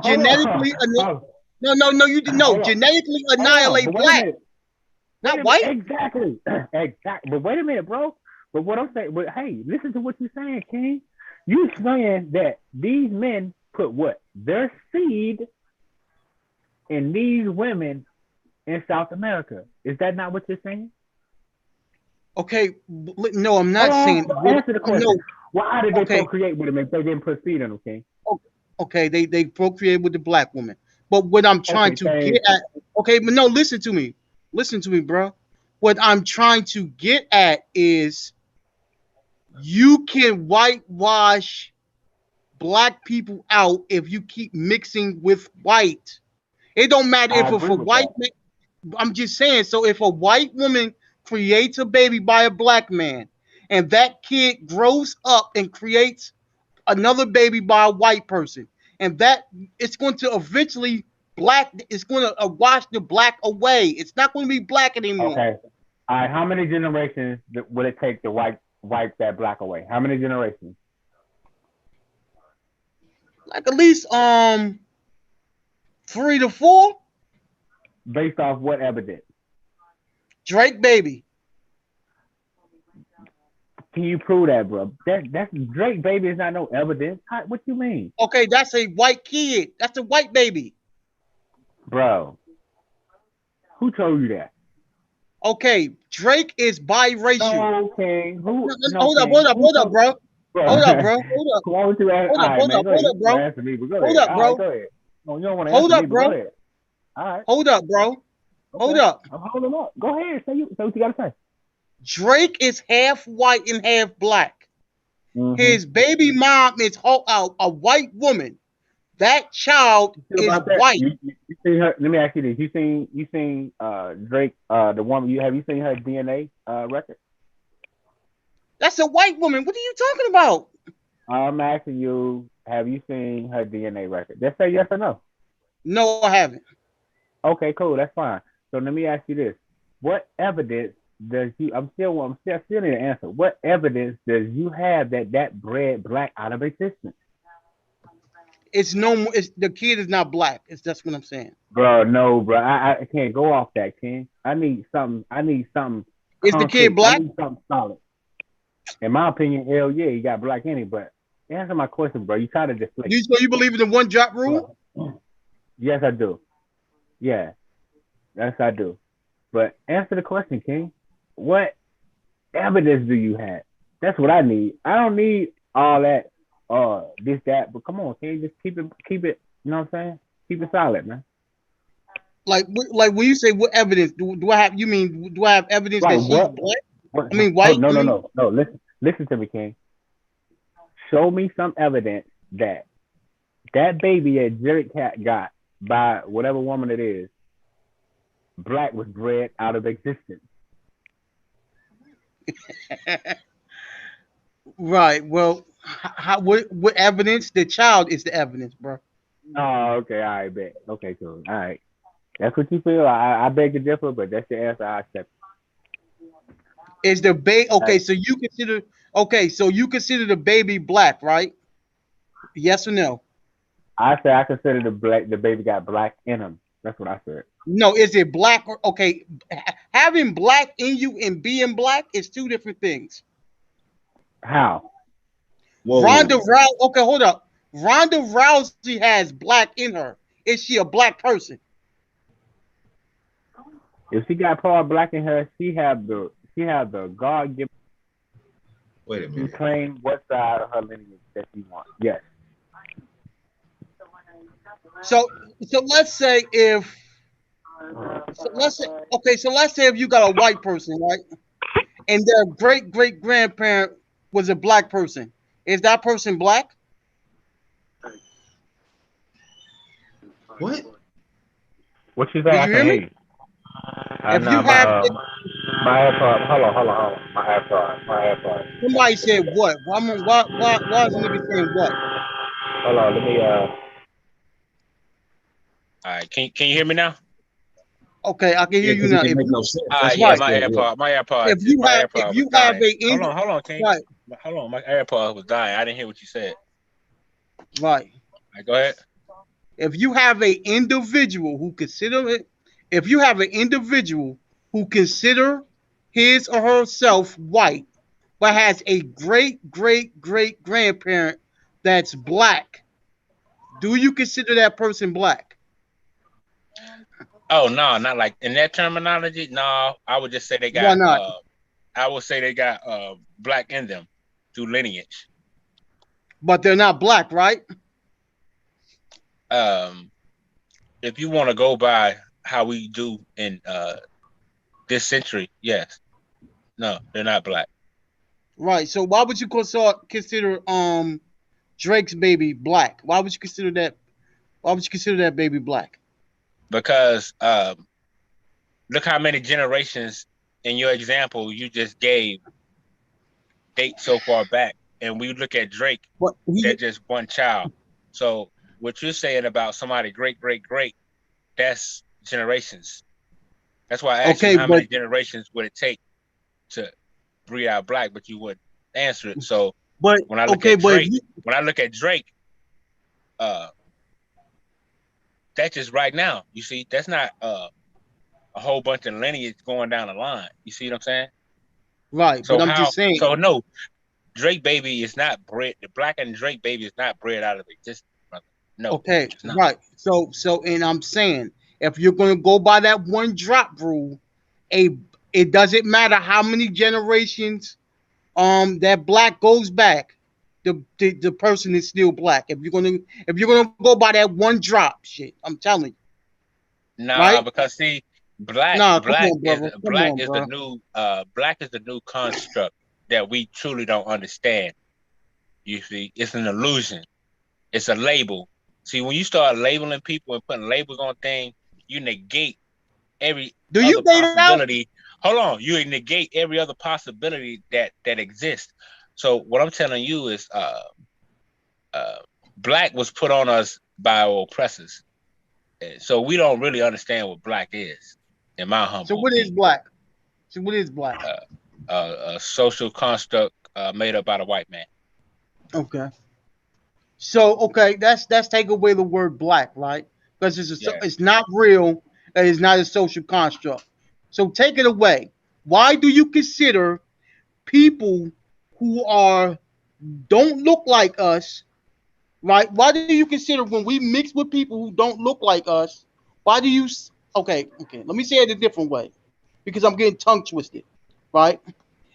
Genetically, genetically annihilate black, not white. Exactly. But wait a minute, bro. But what I'm saying, hey, listen to what you're saying, King. You're saying that these men put what? Their seed in these women in South America. Is that not what you're saying? Okay, no, I'm not saying. Answer the question. No. Why did they procreate with them if they didn't put seed in them, King? Okay, they procreate with the black woman. But what I'm trying to get at, but no, listen to me, bro. What I'm trying to get at is you can whitewash black people out if you keep mixing with white. It don't matter if it's a white man. I'm just saying, so if a white woman creates a baby by a black man and that kid grows up and creates another baby by a white person, and that it's going to eventually it's going to wash the black away. It's not going to be black anymore. Okay. All right. How many generations will it take to wipe that black away? How many generations? Like at least 3 to 4. Based off what evidence? Drake baby. Can you prove that, bro? That's Drake baby is not no evidence. What you mean? Okay, that's a white kid. That's a white baby. Bro, who told you that? Okay, Drake is biracial. Okay, hold up, bro. Hold up, bro. Hold up, bro. Hold up, bro. All right. Hold up, bro. Okay. Hold up. I'm holding up. Go ahead. Say what you gotta say. Drake is half white and half black. Mm-hmm. His baby mom is a white woman. That child is white. You seen her? Let me ask you this: You seen Drake, the woman? Have you seen her DNA record? That's a white woman. What are you talking about? I'm asking you: Have you seen her DNA record? Just say yes or no. No, I haven't. Okay, cool. That's fine. So let me ask you this: What evidence does you? I'm still need an answer. What evidence does you have that bred black out of existence? It's no more. The kid is not black. That's what I'm saying. Bro, no, bro. I can't go off that, King. I need something. Is concrete. The kid black? I need something solid. In my opinion, hell yeah, he got black in it. But answer my question, bro. You try to deflect. So you believe in the one drop rule? Yes, I do. Yeah, yes, I do. But answer the question, King. What evidence do you have? That's what I need. I don't need all that. This, that, but come on, King, just keep it, you know what I'm saying? Keep it solid, man. Like when you say what evidence, do I have, you mean, do I have evidence that she's black? I mean, white? No. Listen to me, King. Show me some evidence that baby that Jerry Cat got by whatever woman it is, black was bred out of existence. Right, well, what evidence? The child is the evidence, bro. Oh, okay, all right, bet. Okay, cool. All right. That's what you feel. I beg to differ, but that's the answer I accept. Is the okay? So you consider the baby black, right? Yes or no? I say I consider the baby got black in him. That's what I said. No, is it black or okay? Having black in you and being black is two different things. How? Whoa. Ronda Rousey. Okay, hold up. Ronda Rousey has black in her. Is she a black person? If she got part black in her, she have the God given. Wait a minute. You claim what side of her lineage that you want. Yes. So let's say if let's say if you got a white person, right, and their great grandparent was a black person, is that person black? What? What you say? I you can hear hear me? you. If Nah, you have my AirPod. Hold on. My AirPod. somebody said what? Why is the nigga saying what? Hold on. Let me All right, can you hear me now? Okay, I can hear you because now. it didn't make no sense. All That's right, why yeah, I said, my AirPod, If you have was dying. a Hold on, King. right, Hold on, my AirPod was dying. I didn't hear what you said. right. All right, go ahead. If you have an individual who consider his or herself white, but has a great grandparent that's black, do you consider that person black? Oh no, not like in that terminology. No, I would just say they Why got. not? I would say they got black in them through lineage. But they're not black, right? If you want to go by how we do in this century, yes. No, they're not black. Right. So why would you consider Drake's baby black? Why would you consider that? Why would you consider that baby black? Because look how many generations in your example you just gave date so far back, and we look at Drake, they're just one child. So what you're saying about somebody great, that's generations. That's why I asked you how many generations would it take to breed out black, but you wouldn't answer it. So when I look at Drake, that's just right now. You see, that's not a whole bunch of lineage going down the line. You see what I'm saying? Right. So but I'm just saying. So no, Drake baby is not bred. The black and Drake baby is not bred out of existence, brother. No. Okay. Right. So and I'm saying if you're going to go by that one drop rule, it doesn't matter how many generations that black goes back, the person is still black. If you're gonna go by that one drop shit, I'm telling you. Nah, right? Because see, black is the new construct that we truly don't understand. You see, it's an illusion. It's a label. See, when you start labeling people and putting labels on things, you negate every other possibility. Hold on, you negate every other possibility that exists. So what I'm telling you is, black was put on us by our oppressors, so we don't really understand what black is. In my humble opinion. What is black? So what is black? A social construct made up by the white man. Okay. So that's take away the word black, right? Because it's not real. It's not a social construct. So take it away. Why do you consider people who don't look like us, right? Why do you consider when we mix with people who don't look like us? Why do you? Okay. Let me say it a different way, because I'm getting tongue twisted, right?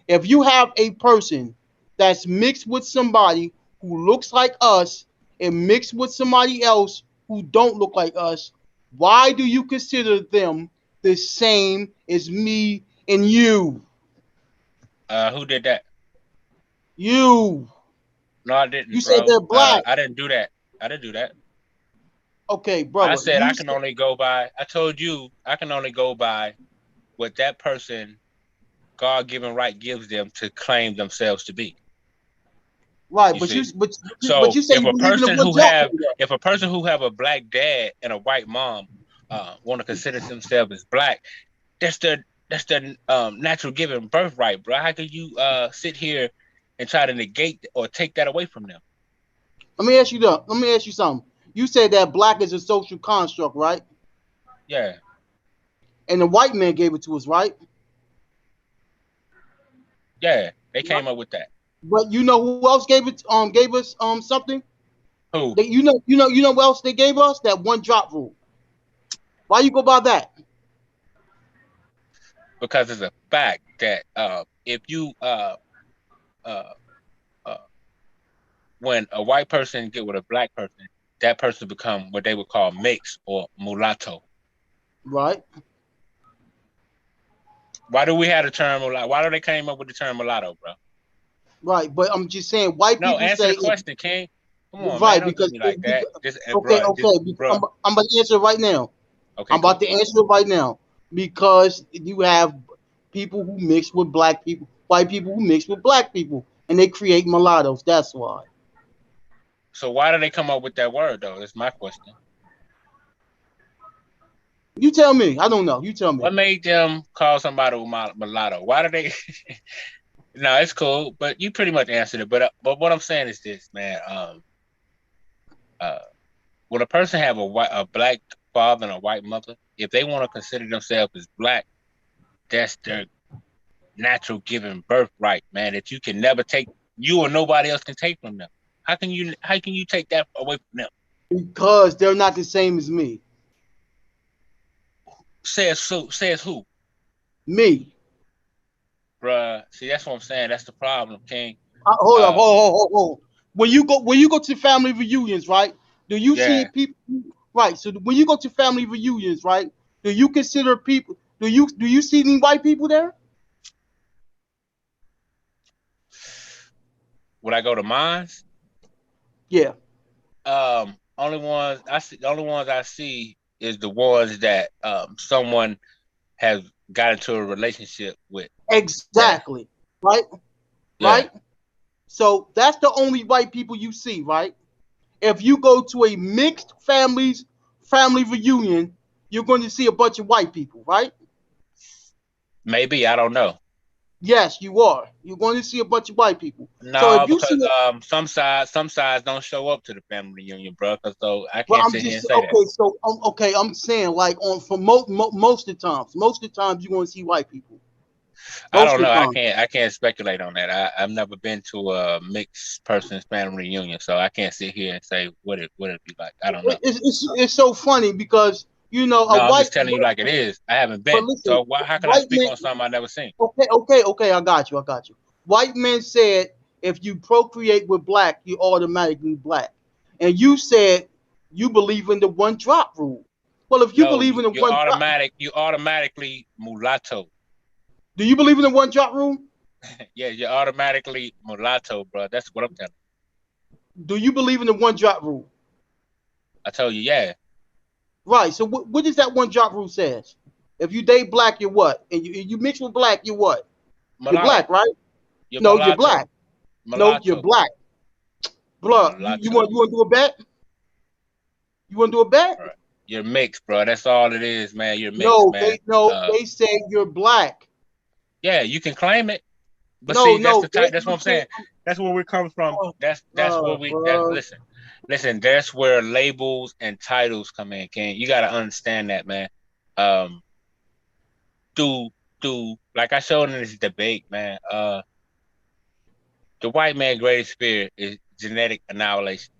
If you have a person that's mixed with somebody who looks like us and mixed with somebody else who don't look like us, why do you consider them the same as me and you? Who did that? You. No, I didn't. You said they're black. I didn't do that. Okay, brother. I said I can only go by. I told you I can only go by what that person, God-given right, gives them to claim themselves to be. Right, but you say if you a believe in the person one who drop have rule. if a person who have a black dad and a white mom want to consider themselves as black, that's their natural given birthright, bro. How can you sit here and try to negate or take that away from them? Let me ask you something. You said that black is a social construct, right? Yeah. And the white man gave it to us, right? Yeah, they came up with that. But you know who else gave us something? Who? You know what else they gave us? That one drop rule. Why you go by that? Because it's a fact that if you when a white person get with a black person, that person become what they would call mixed or mulatto. Right. Why do we have the term mulatto? Why do they came up with the term mulatto, bro? Right, but I'm just saying white people answer say the question, King. Come on, right, man. Don't do me like that. Okay. I'm about to answer it right now. Okay, I'm about to answer it right now because you have people who mix with black people, white people who mix with black people, and they create mulattoes. That's why. So why do they come up with that word, though? That's my question. You tell me. I don't know. You tell me. What made them call somebody mulatto? Why do they? No, it's cool, but you pretty much answered it. But what I'm saying is this, man. When a person have a black father and a white mother, if they want to consider themselves as black, that's their natural given birthright, man. That you can never take, you or nobody else can take from them. How can you take that away from them? Because they're not the same as me. Says who? Me. Bruh, see, that's what I'm saying. That's the problem, King. Hold up. When you go to family reunions, right? Do you see people? Right. So when you go to family reunions, right? Do you consider people? Do you see any white people there? Would I go to mines? Yeah. Only ones I see is the ones that someone has got into a relationship with. Exactly. Right? Yeah. Right? So that's the only white people you see, right? If you go to a mixed family reunion, you're going to see a bunch of white people, right? Maybe, I don't know. Yes, you are. You're going to see a bunch of white people. No, so if you because some sides don't show up to the family reunion, bro. So I can't sit here and say that. So I'm saying like for most of the times you're going to see white people. I don't know. I can't speculate on that. I've never been to a mixed person's family reunion, so I can't sit here and say what it be like. I don't know. It's so funny because you know. No, I'm just telling you like it is. I haven't been. Listen, so how can I speak on something I never seen? Okay. I got you. White men said if you procreate with black, you automatically black, and you said you believe in the one drop rule. Well, if you believe in the one drop, you automatically mulatto. Do you believe in the one drop rule? Yeah, you're automatically mulatto, bro. That's what I'm telling you. Do you believe in the one drop rule? I told you, yeah. Right. So what does that one drop rule says? If you date black, you're what? And you mix with black, you're what? Mulatto. You're black, right? You're you're black. Mulatto. No, you're black. Bro, you want to do a bet? You want to do a bet? Right. You're mixed, bro. That's all it is, man. You're mixed, man. They say you're black. Yeah, you can claim it. But see, that's the type. That's what I'm saying. That's where we come from. That's where we. Listen. That's where labels and titles come in, Ken. You got to understand that, man. Like I showed in this debate, man. The white man's greatest fear is genetic annihilation.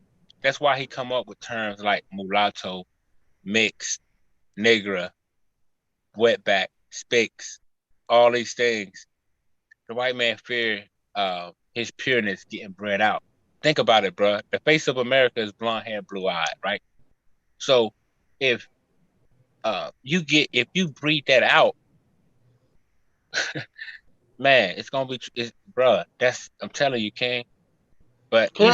That's why he come up with terms like mulatto, mixed, negra, wetback, spicks, all these things. The white man fear his pureness getting bred out. Think about it, bro. The face of America is blonde hair, blue eyed, right? So if you breed that out, man, it's gonna be, bro. I'm telling you, King. But we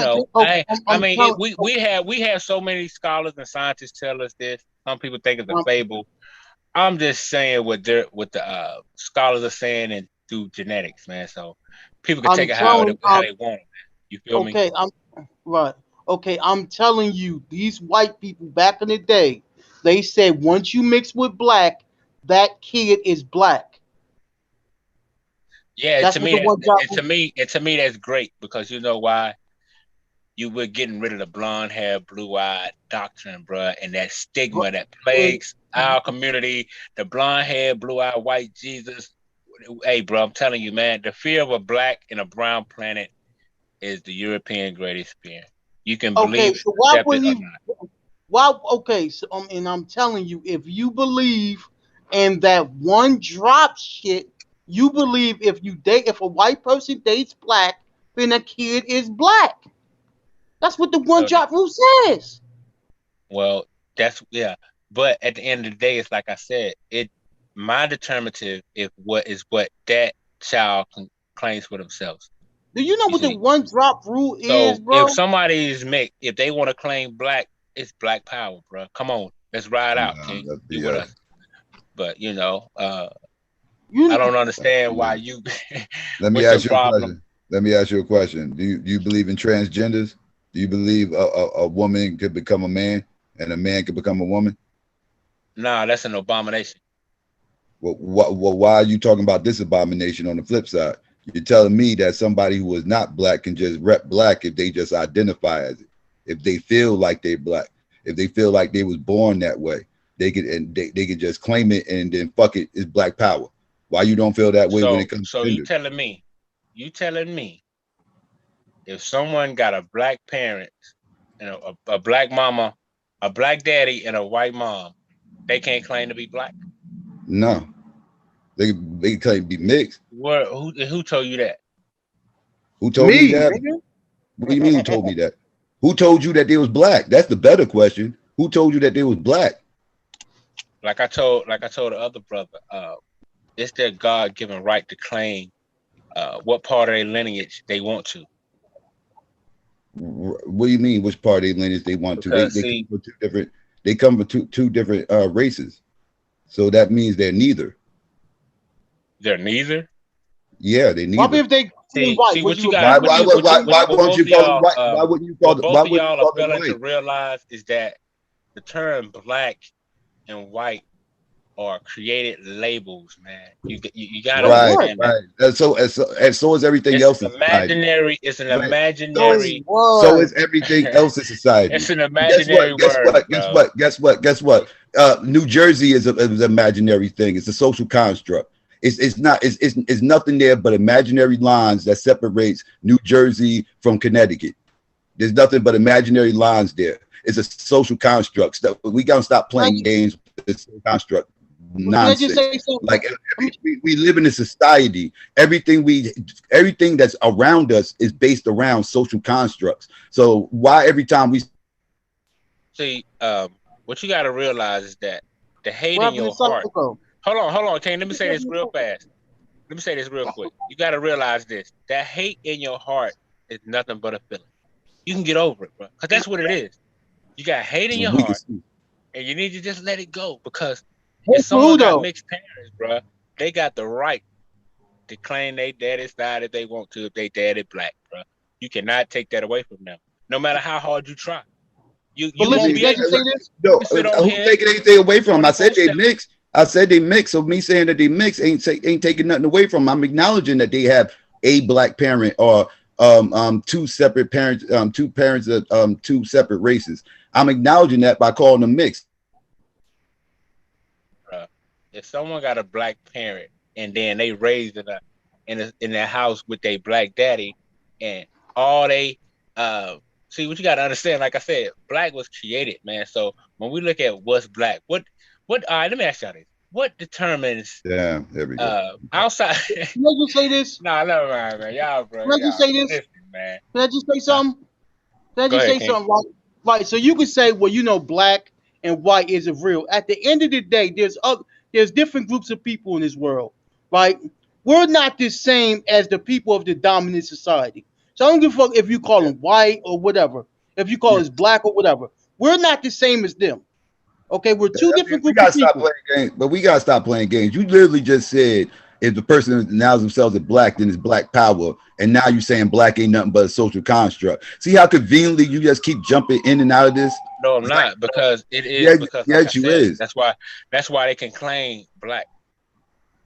have so many scholars and scientists tell us this. Some people think it's a fable. I'm just saying what the scholars are saying and through genetics, man. So people can take it how they want it, man. You feel me? Okay, I'm right. Okay, I'm telling you, these white people back in the day, they said once you mix with black, that kid is black. Yeah, That's to what me, the one job. to me, that's great because you know why? You were getting rid of the blonde hair, blue eyed doctrine, bruh, and that stigma that plagues our community. The blonde hair, blue eyed white Jesus. Hey, bro, I'm telling you, man, the fear of a black and a brown planet is the European great experience. You can Okay, believe, so why accept would it or he? not. Why? Okay, so and I'm telling you, if you believe in that one drop shit, you believe if a white person dates black, then a kid is black. That's what the one So, drop rule says. well, that's yeah. But at the end of the day, it's like I said, my determinative is what that child claims for themselves. Do you know You what the see, one drop rule is, so bro? if somebody is mixed, if they want to claim black, it's black power, bro. Come on, let's ride out, King. You with us? But I don't understand why you. Let me What's your ask you a problem? question. Let me ask you a question. Do you believe in transgenders? Do you believe a woman could become a man and a man could become a woman? Nah, that's an abomination. Well, why are you talking about this abomination on the flip side? You're telling me that somebody who is not black can just rep black if they just identify as it, if they feel like they're black, if they feel like they was born that way, they could just claim it and then fuck it, it's black power. Why you don't feel that way when it comes to you gender? telling me, if someone got a black parent and a black mama, a black daddy, and a white mom, they can't claim to be black? No, they can't be mixed. Who told you that? Who told me that? What do you mean who told me that? Who told you that they was black? That's the better question. Who told you that they was black? Like I told the other brother, it's their God-given right to claim what part of their lineage they want to. What do you mean? Which part of their lineage they want Because, to? Come from two different. They come from two different races, so that means they're neither. They're neither. Yeah, they neither. What if they see what you got? Why won't you call them white? Why wouldn't you call them? Why wouldn't you call them white? To realize is that the term black and white are created labels, man. You gotta understand that. Right. And so is everything else in imaginary. It's an imaginary. So is everything else in society. It's an imaginary word. Guess what? New Jersey is an imaginary thing. It's a social construct. It's nothing there but imaginary lines that separates New Jersey from Connecticut. There's nothing but imaginary lines there. It's a social construct. We gotta stop playing games with this construct nonsense. Like we live in a society. Everything that's around us is based around social constructs. So why every time we see, what you got to realize is that the hate in your heart. Hold on, Kane. Let me say this real fast. Let me say this real quick. You got to realize this: that hate in your heart is nothing but a feeling. You can get over it, bro, because that's what it is. You got hate in your heart, and you need to just let it go. Because if someone got mixed parents, bro, they got the right to claim they daddy's side if they want to, if they daddy black, bro. You cannot take that away from them, no matter how hard you try. You won't be able to say this. No, who's taking anything away from them? I said they mix. So me saying that they mix ain't taking nothing away from them. I'm acknowledging that they have a black parent or two separate parents, two parents of two separate races. I'm acknowledging that by calling them mixed. If someone got a black parent and then they raised in their house with their black daddy, and all they see, what you got to understand, like I said, black was created, man. So when we look at what's black, what all right, let me ask y'all this. What determines there we go. Outside? Can I just say this? Nah, never mind, man. Y'all, bro. Can I just say this? Listen, man. Can I just say something? Can I just say something? Right. So you can say, well, black and white isn't real. At the end of the day, there's different groups of people in this world, right? We're not the same as the people of the dominant society. So I don't give a fuck if you call them white or whatever, if you call us black or whatever. We're not the same as them. Okay, we're two different groups of people. But we gotta stop playing games. You literally just said if the person announces themselves as black, then it's black power. And now you're saying black ain't nothing but a social construct. See how conveniently you just keep jumping in and out of this? No, I'm not, because it is, Yeah, because yes, like I you said, is. that's why they can claim black.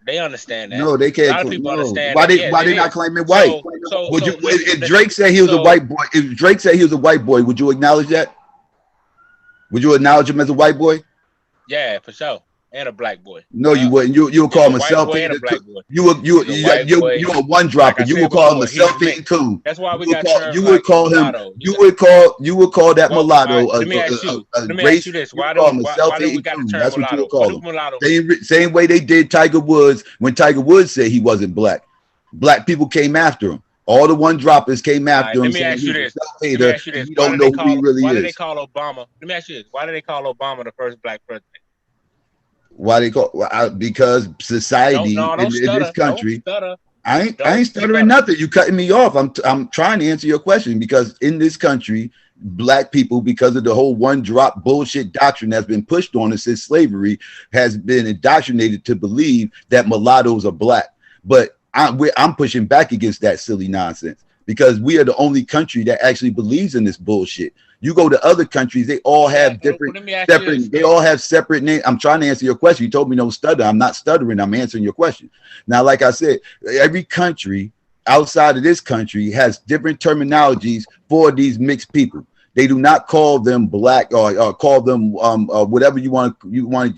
They understand that. No, they can't. A lot of people understand why that. Why they not claiming white? If Drake said he was a white boy, if Drake said he was a white boy, would you acknowledge that? Would you acknowledge him as a white boy? Yeah, for sure. And a black boy. No, you wouldn't. You would call him a self-eating. You a one dropper. You would call him a self-eating coon. That's why we got you would call him. You would call that mulatto let me ask you this. Why do we got the term That's what you would mulatto? call him. Same way they did Tiger Woods when Tiger Woods said he wasn't black. Black people came after him. All the one droppers came after him. Let me ask you this. You don't know who he really is. Why did they call Obama? Let me ask you this. Why did they call Obama the first black president? Why they call? Because society in this country. I ain't stuttering nothing. You cutting me off. I'm trying to answer your question, because in this country, black people, because of the whole one drop bullshit doctrine that's been pushed on us since slavery, has been indoctrinated to believe that mulattoes are black. But I'm pushing back against that silly nonsense, because we are the only country that actually believes in this bullshit. You go to other countries, they all have separate names. I'm trying to answer your question. You told me no stutter. I'm not stuttering. I'm answering your question. Now, like I said, every country outside of this country has different terminologies for these mixed people. They do not call them black or call them whatever you want to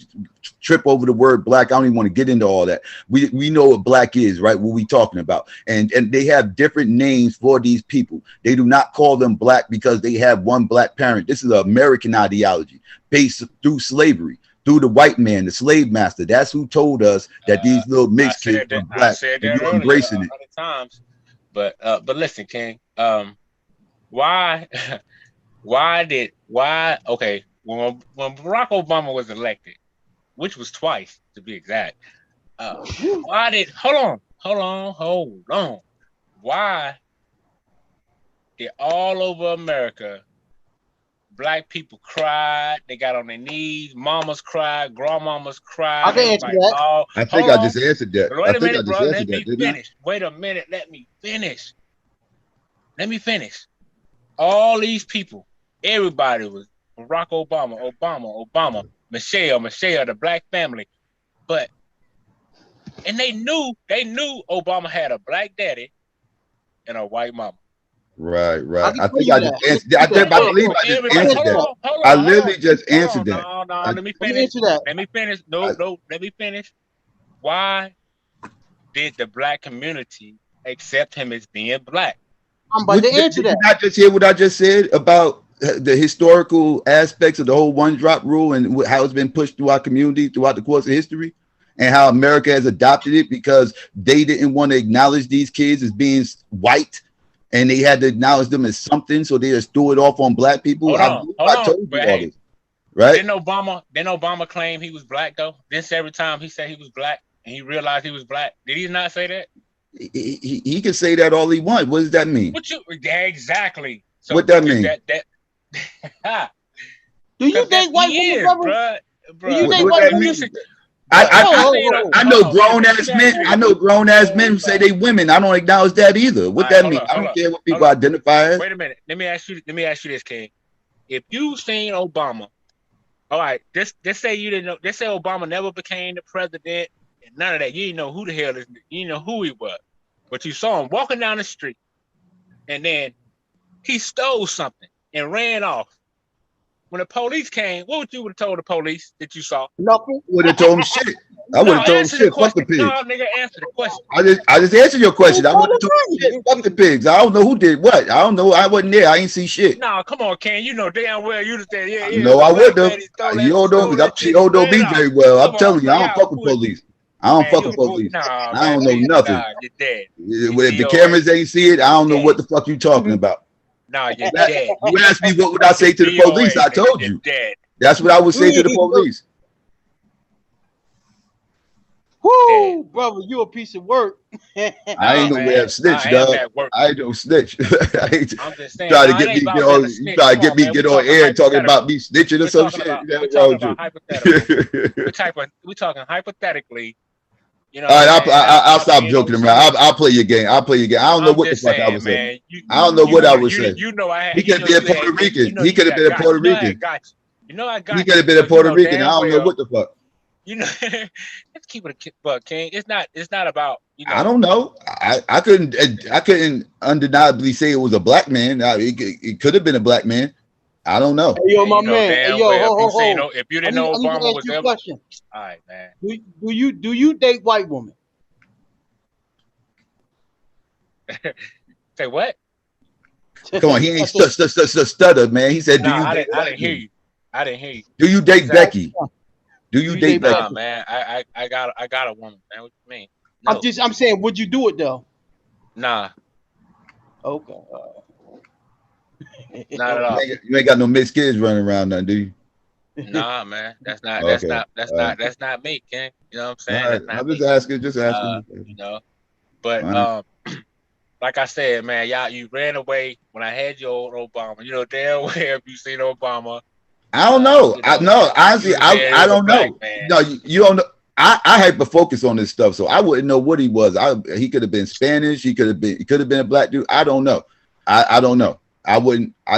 trip over the word black. I don't even want to get into all that. We know what black is, right? What we talking about. And they have different names for these people. They do not call them black because they have one black parent. This is an American ideology based through slavery, through the white man, the slave master. That's who told us that these little mixed kids are black. I said that you're embracing it. Times. But listen, King, why okay, when Barack Obama was elected, which was twice to be exact, hold on. Why did all over America black people cried, they got on their knees, mamas cried, grandmamas cried? I can answer that. I think I just answered that. Wait a minute, bro. Let me finish. Wait a minute. Let me finish. All these people, everybody was Barack Obama, Michelle, the black family. And they knew Obama had a black daddy and a white mama. Right. I think I just answered that. I believe I just answered that. I literally just answered that. No, let me finish. Let me finish. No, let me finish. Why did the black community accept him as being black? I'm about to answer that. Did you not just hear what I just said about the historical aspects of the whole one drop rule and how it's been pushed through our community throughout the course of history, and how America has adopted it because they didn't want to acknowledge these kids as being white, and they had to acknowledge them as something, so they just threw it off on black people. I told you all this, right? Didn't Obama claim he was black though? This every time he said he was black and he realized he was black. Did he not say that? He can say that all he wants. What does that mean? Exactly. So what that mean? Do you think white women, bro? Do you think white women? I know grown ass men. I know grown ass men who say they women. I don't acknowledge that either. What that mean? I don't care what people identify as. Wait a minute. Let me ask you this, King. If you seen Obama, all right, just say you didn't know. Just say Obama never became the president and none of that. You didn't know who the hell is. You didn't know who he was, but you saw him walking down the street, and then he stole something and ran off. When the police came, what would you have told the police that you saw? Nothing. Would have told them shit. I would have told them shit. Fuck the pigs. No, nigga, answer the question. I just answered your question. I would have told them shit. Fuck the pigs. I don't know who did what. I don't know. I wasn't there. I ain't see shit. No, come on, Ken. You know damn well you just said, yeah. No, I would have. You don't know because she don't know me very well. I'm telling you, I don't fuck with police. I don't fuck with police. I don't know nothing. You're dead. If the cameras ain't see it, I don't know what the fuck you talking about. No, you're dead. You asked me what would I say to the police. I told you. That's what I would say to the police. Whoo, brother, you a piece of work. I ain't no way of snitch, dog. I ain't no snitch. I ain't trying to get me get on air talking about me snitching or some shit. We're talking hypothetically. You know, all right, I'll stop joking around. I'll play your game. I'll play your game. I don't know what the fuck I was saying. I don't know what I was saying. You know, I had. He could have been a Puerto Rican. He could have been a Puerto Rican. You know, I got. He could have been a Puerto Rican. I don't know what the fuck. You know, let's keep it a buck, King. It's not about. You know, I don't know. I couldn't undeniably say it was a black man. It could have been a black man. I don't know. Hey, yo, my man. Hey, yo, if you didn't know Obama was ever. All right, man. Do you date white women? Say what? Come on, he ain't stutter, man. He said, "Do you?" I didn't hear you. I didn't hear you. Do you date Becky? Do you date Becky? Nah, man. I got a woman, man. What you mean? No. I'm saying, would you do it though? Nah. Okay. Not at all. You ain't got no mixed kids running around, nothing, do you? Nah, man. That's not me, King. You know what I'm saying? Right. I'm just asking. You know, but like I said, man, y'all, you ran away when I had your old Obama. You know damn well if you seen Obama. I don't know. Honestly, I don't know. No, you don't know. I hyper focus on this stuff, so I wouldn't know what he was. He could have been Spanish. He could have been a black dude. I don't know. I don't know. I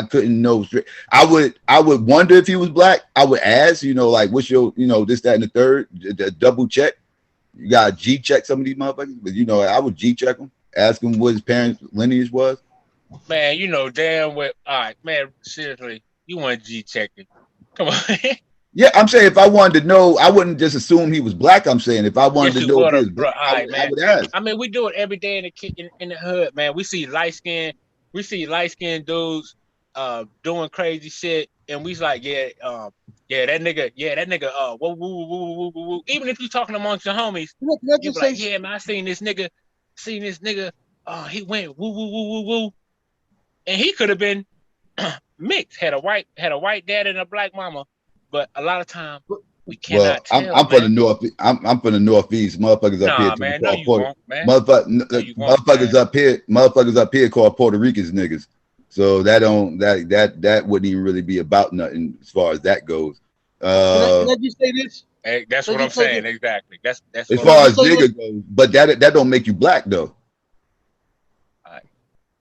couldn't know. I would wonder if he was black. I would ask, like, what's your, this, that, and the third, the double check. You got to G check some of these motherfuckers, but I would G check them, ask him what his parents' lineage was. Man, you know damn well. All right, man, seriously, you want G checking? Come on. Yeah, I'm saying if I wanted to know, I wouldn't just assume he was black. I'm saying if I wanted to know, if he was black, I would ask. I mean, we do it every day in the hood, man. We see light skinned dudes doing crazy shit, and we's like, that nigga, woo, woo, woo, woo, woo. Even if you're talking amongst your homies, you be like, yeah, man, I seen this nigga, he went woo, woo, woo, woo, woo, and he could have been mixed, had a white dad and a black mama, but a lot of times we cannot tell. I'm from the north. I'm from the northeast. Motherfuckers up here. Man, no, you won't, man. Motherfuckers up here called Puerto Ricans niggas. So that wouldn't even really be about nothing as far as that goes. Can I just say this? Hey, that's what I'm saying. Exactly. That's as far as nigga goes. But that don't make you black though.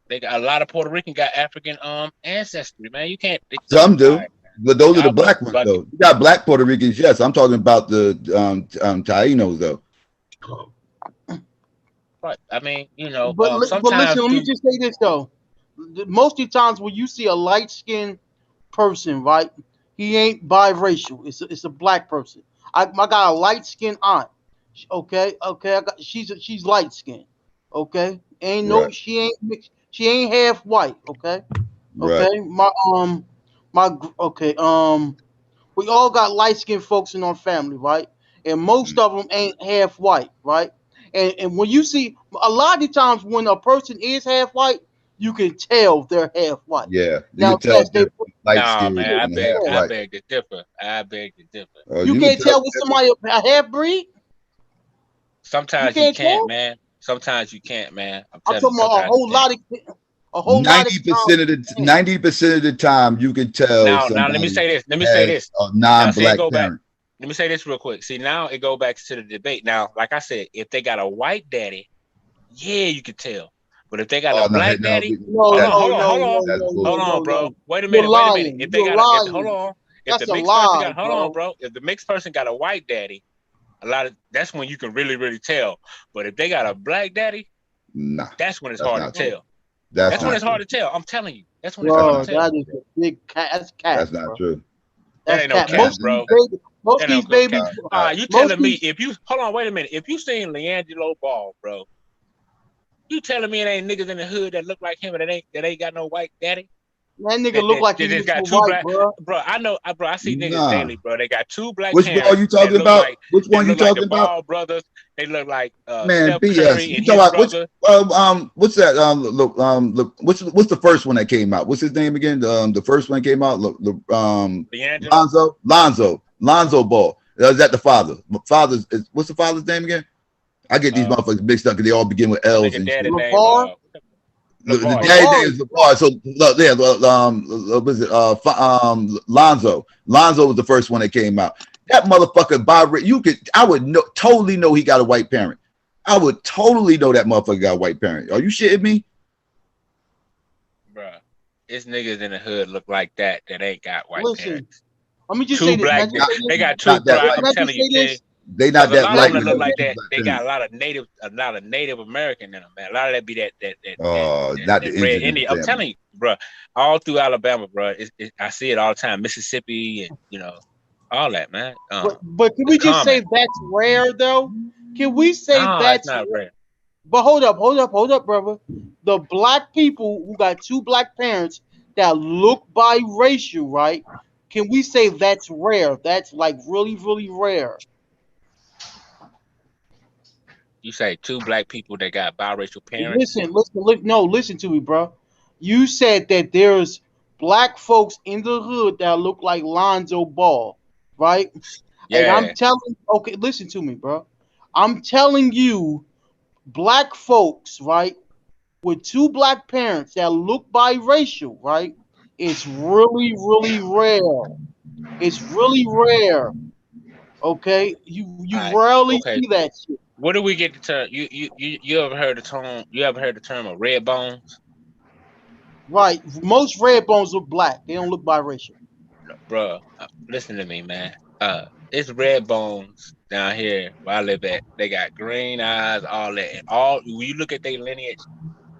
They got a lot of Puerto Rican got African ancestry, man. You can't. Some do. But those are the black ones, though. You got black Puerto Ricans, yes. I'm talking about the Tainos, though. Right. I mean, But listen, let me just say this, though. Most of the times when you see a light-skinned person, right, he ain't biracial. It's a black person. I got a light-skinned aunt. Okay. She's light-skinned. Okay. She ain't mixed. She ain't half white. Okay. Okay. Right. We all got light-skinned folks in our family, right? And most of them ain't half white, right? And when you see a lot of the times when a person is half white, you can tell they're half white. Yeah. You can tell they're light-skinned. Nah, man, I beg to differ. You can't tell with somebody a half breed? Sometimes you can't, man. Sometimes you can't, man. I'm talking about a whole lot of 90% of the time you can tell. Now let me say this. A non-black parent. Let me say this real quick. See, now it go back to the debate. Now, like I said, if they got a white daddy, yeah, you can tell. But if they got a black daddy, hold on, bro. Wait a minute. If they got if the mixed person got a white daddy, that's when you can really, really tell. But if they got a black daddy, that's when it's hard to tell. That's when it's hard to tell. I'm telling you. That's when it's hard to tell. That is a big cat. That's cat. That's not true. That ain't no cat, bro. Most of these babies. You telling me if you hold on, wait a minute. If you seen Leangelo Ball, bro, you telling me it ain't niggas in the hood that look like him and that ain't got no white daddy? That nigga look like he got two black, bro. I know, bro. I see niggas daily, bro. They got two black. Which ball you talking about? Which one you talking about? Ball brothers. They look like man, BS. You talking about what's that? Look, what's the first one that came out? What's his name again? The first one came out. Lonzo Ball. Is that the father? What's the father's name again? I get these motherfuckers mixed up because they all begin with L's and shit. The daddy name is LeVar. So was it Lonzo? Lonzo was the first one that came out. That motherfucker I would totally know he got a white parent. I would totally know that motherfucker got a white parent. Are you shitting me? Bruh, it's niggas in the hood look like that ain't got white parents. Let me just say this. They got two black. I'm telling you, kid. They not that a lot of them light. that look like that. They got a lot of Native American in them, man. A lot of that be that not the red Indian. I'm telling you, bro. All through Alabama, bro. I see it all the time. Mississippi and all that, man. But can we just say that's rare though? Can we say that's not rare? But hold up, brother. The black people who got two black parents that look biracial, right? Can we say that's rare? That's like really, really rare. You say two black people that got biracial parents? Listen to me, bro. You said that there's black folks in the hood that look like Lonzo Ball, right? Yeah. And I'm telling, okay, listen to me, bro. I'm telling you, black folks, right, with two black parents that look biracial, right? It's really, really rare. It's really rare. Okay, you rarely see that shit. What do we get the term? You ever heard the term? You ever heard the term of red bones? Right. Most red bones look black. They don't look biracial. Bruh, listen to me, man. It's red bones down here where I live at. They got green eyes, all that, and when you look at their lineage,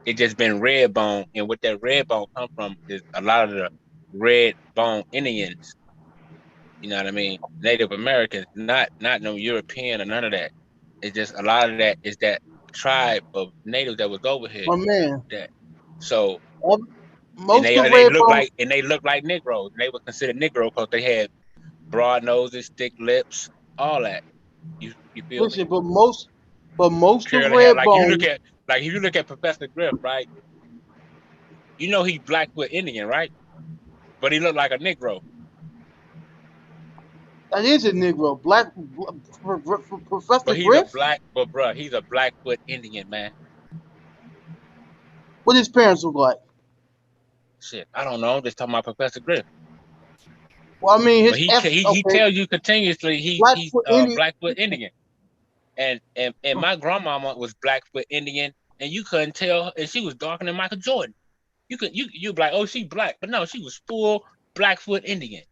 it just been red bone, and what that red bone come from is a lot of the red bone Indians. You know what I mean? Native Americans, not no European or none of that. It's just a lot of that is that tribe of natives that was over here. My man. So most and of red look bones, like Negroes. They were considered Negro because they had broad noses, thick lips, all that. You feel listen, me? but most Curly of red hair. bones. If you look at Professor Griff, right? You know he's Blackfoot Indian, right? But he looked like a Negro. That is a Negro. Professor But he's Griff? he's a Blackfoot Indian, man. What his parents look like? Shit, I don't know. I'm just talking about Professor Griff. Well, I mean, he tells you continuously he's Blackfoot Indian, and my grandmama was Blackfoot Indian, and you couldn't tell, and she was darker than Michael Jordan. You be like, oh, she black, but no, she was full Blackfoot Indian.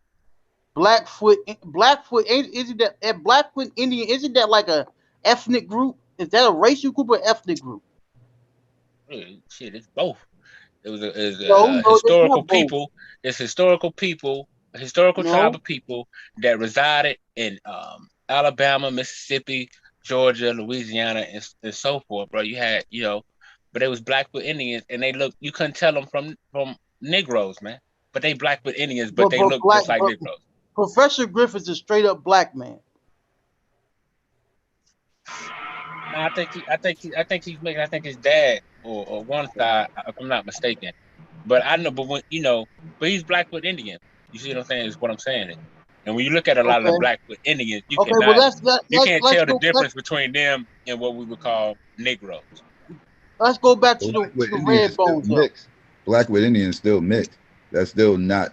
Blackfoot isn't that Blackfoot Indian? Isn't that like a ethnic group? Is that a racial group or ethnic group? Shit, it's both. It was historical people. It's historical people, a historical tribe of people that resided in Alabama, Mississippi, Georgia, Louisiana, and so forth, bro. You had, but they was Blackfoot Indians, and you couldn't tell them from Negroes, man. But they Blackfoot Indians, but they look just like Negroes. Professor Griff is a straight up black man. I think he's making. I think his dad or one side, if I'm not mistaken. But I know, but he's Blackfoot Indian. You see what I'm saying? Is what I'm saying. And when you look at a lot of the Blackfoot Indians, you can't tell the difference between them and what we would call Negroes. Let's go back to the red bones. Blackfoot Indians still mixed. That's still not.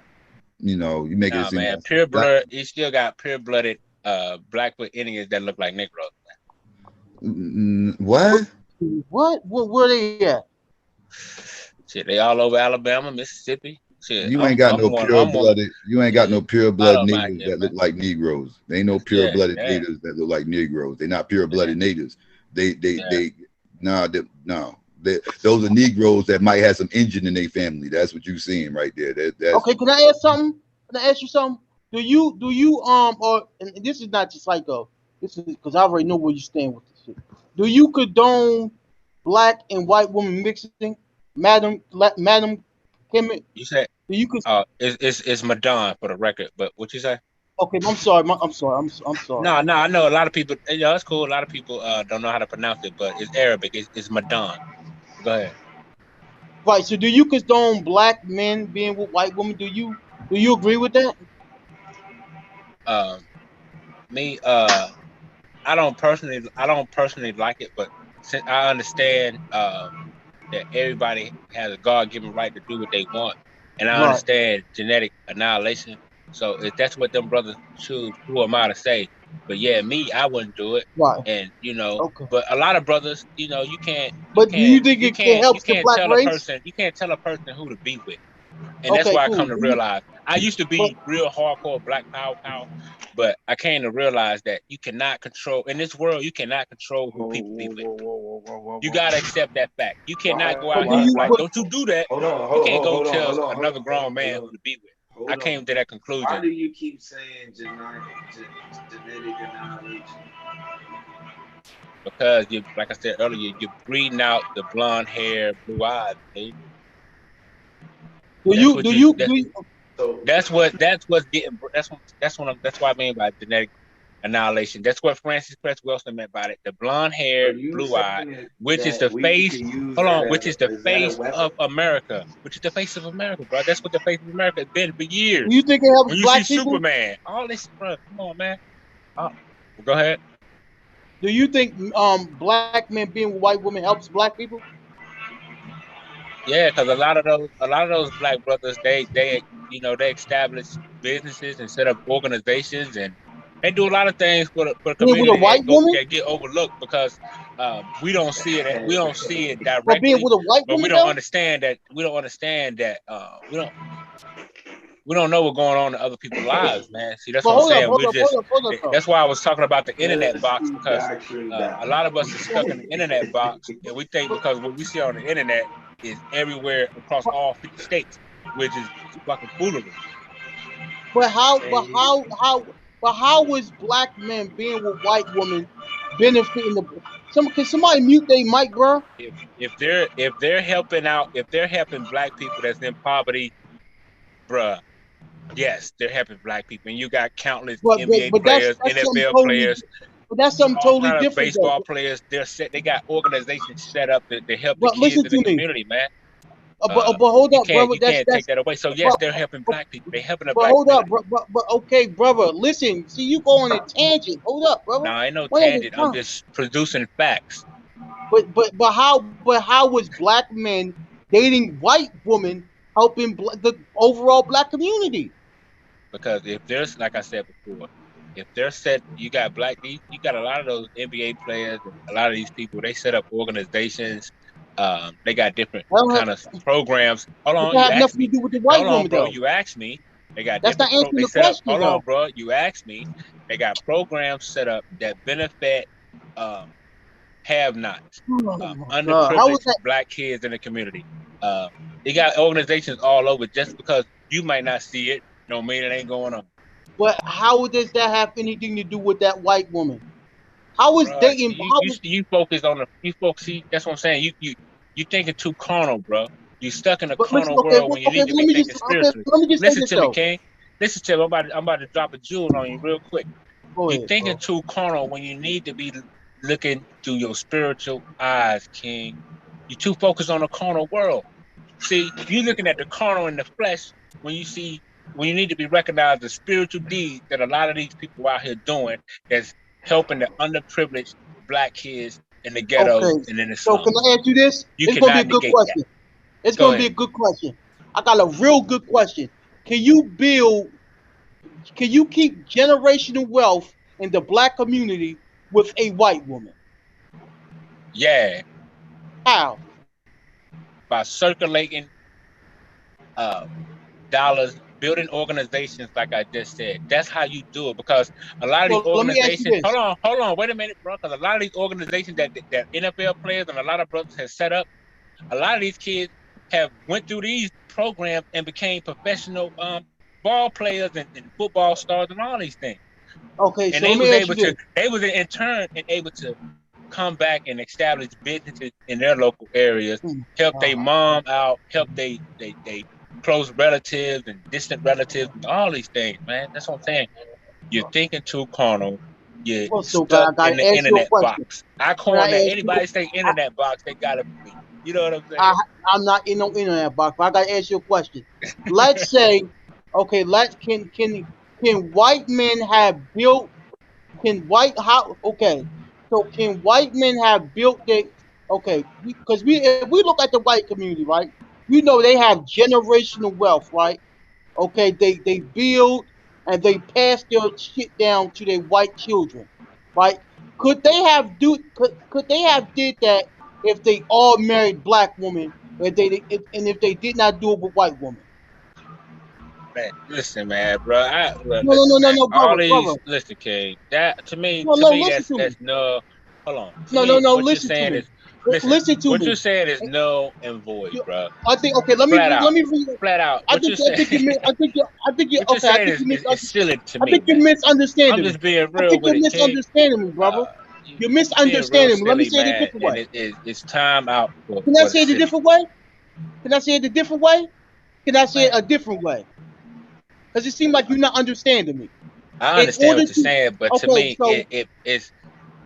You make it seem. Man, pure blood. You still got pure blooded Blackfoot Indians that look like Negroes. What? Where they at? Shit, they all over Alabama, Mississippi. Shit, you ain't got no pure blooded. You ain't got no pure blooded natives that look like Negroes. They ain't no pure blooded natives that look like Negroes. They're not pure blooded natives. Those are Negroes that might have some Indian in their family. That's what you're seeing right there. Okay, can I ask something? Can I ask you something? Do you or and this is not just psycho. This is because I already know where you stand with this shit. Do you condone black and white women mixing, Madam Kemet? You said it's Madon for the record, but what you say? Okay, I'm sorry. I'm sorry. No, I know a lot of people. That's cool. A lot of people don't know how to pronounce it, but it's Arabic. It's Madon. Go ahead. Right. So, do you condone black men being with white women? Do you agree with that? I don't personally like it, but since I understand that everybody has a God-given right to do what they want, and I understand genetic annihilation, So if that's what them brothers choose, who am I to say? But yeah, me, I wouldn't do it. Right. And Okay. but a lot of brothers, you can't, But do you think it helps the black race? you can't tell a person who to be with. And Okay, that's why cool. I come to realize. I used to be real hardcore Black Power, but I came to realize that you cannot control in this world. You cannot control who people be with. You gotta accept that fact. You cannot go out here like, don't you do that. You can't go tell another grown man who to be with. I came to that conclusion. Why do you keep saying genetic annihilation? Because you, like I said earlier, you're breeding out the blonde hair, blue eyes. Okay? That's what's getting. That's why I mean by genetic annihilation. That's what Francis Cress Wilson meant by it. The blonde hair, blue eye, which is the face. Hold on, which is the face of America. Which is the face of America, bro. That's what the face of America has been for years. Do you think it helps when you black see people? Superman, all this, bro. Come on, man. Go ahead. Do you think black men being with white women helps black people? Yeah, because a lot of those black brothers, they establish businesses and set up organizations, and they do a lot of things for the community that get overlooked because we don't see it directly. But being with a white woman, we don't understand that. We don't know what's going on in other people's lives, man. See, that's what I'm saying. That's why I was talking about the internet box, because a lot of us are stuck in the internet box, and we think because what we see on the internet is everywhere across all 50 states, which is fucking foolery. But how is black men being with white women benefiting can somebody mute their mic, bro? If they're helping black people that's in poverty, bruh, yes, they're helping black people. And you got countless NBA players, NFL players. But that's something totally different. Baseball players, they got organizations set up to help the kids in the community, man. But hold up, brother. You can't take that away. So yes, they're helping black people. They're helping the black people. But hold up, but okay, brother. Listen, see, you go on a tangent. Hold up, brother. No, ain't no tangent. I'm just producing facts. But how was black men dating white women helping the overall black community? Because if there's, like I said before, if they're you got a lot of those NBA players, and a lot of these people, they set up organizations. They got different kind of programs. Hold on, you asked me. To do with the white hold on, woman, bro. Though. You asked me. They got that's not answering the question. Hold on, bro. You asked me. They got programs set up that benefit have-nots, underprivileged black kids in the community. They got organizations all over. Just because you might not see it, don't mean it ain't going on. But how does that have anything to do with that white woman? How is dating? You focus on see, that's what I'm saying. You thinking too carnal, bro. You stuck in a carnal world when you need to be thinking spiritually. Listen to me, King. Listen to me. I'm about to drop a jewel on you real quick. You're thinking too carnal when you need to be looking through your spiritual eyes, King. You're too focused on the carnal world. See, you're looking at the carnal in the flesh when you need to be recognized as spiritual deeds that a lot of these people out here doing that's helping the underprivileged black kids in the ghetto and in the slums. So can I ask you this? It's gonna be a good question. It's gonna be a good question. I got a real good question. Can you keep generational wealth in the black community with a white woman? Yeah. How? By circulating dollars, building organizations, like I just said. That's how you do it, because a lot of these organizations. Hold on, wait a minute, bro. Because a lot of these organizations that NFL players and a lot of brothers have set up, a lot of these kids have went through these programs and became professional ball players and football stars and all these things. Okay, and so they was in turn able to come back and establish businesses in their local areas, help their mom out, help they close relatives and distant relatives, and all these things, man. That's what I'm saying. You're thinking too carnal. You're stuck in the internet box. I corner anybody say internet box, they gotta be. You know what I'm saying? I'm not in no internet box, but I gotta ask you a question. Let's say, okay, can white men have built? Can white men have built their? Okay, because if we look at the white community, right? You know they have generational wealth, right? Okay, they build, and they pass their shit down to their white children, right? Could they have could they have did that if they all married black women, and if they did not do it with white women? Man, listen, man, bro. No, no, Listen, no, no, man. no, All brother, these, brother. listen, King. That to me, No, no, listen to that's me. no. Hold on. To No, no, me, no, what you're listen to saying me. is, listen. Listen to What you're me. saying is null and void, bro. I think okay. Let me Flat out, read. flat out. I What think you're saying, you what you're okay. I saying think you is misunderstand. silly to I me, think you're man. I'm misunderstanding me. just being I real think with you're it, King. misunderstanding me, brother. You're You being real misunderstanding me. Let me silly, say it a man. different And way. it's time out Can I for the say it a silly, different way? Can I say it a different way? Can I say it man. a different way? Because it seems like you're not understanding me. I In understand order what you're to saying, but to okay, me, so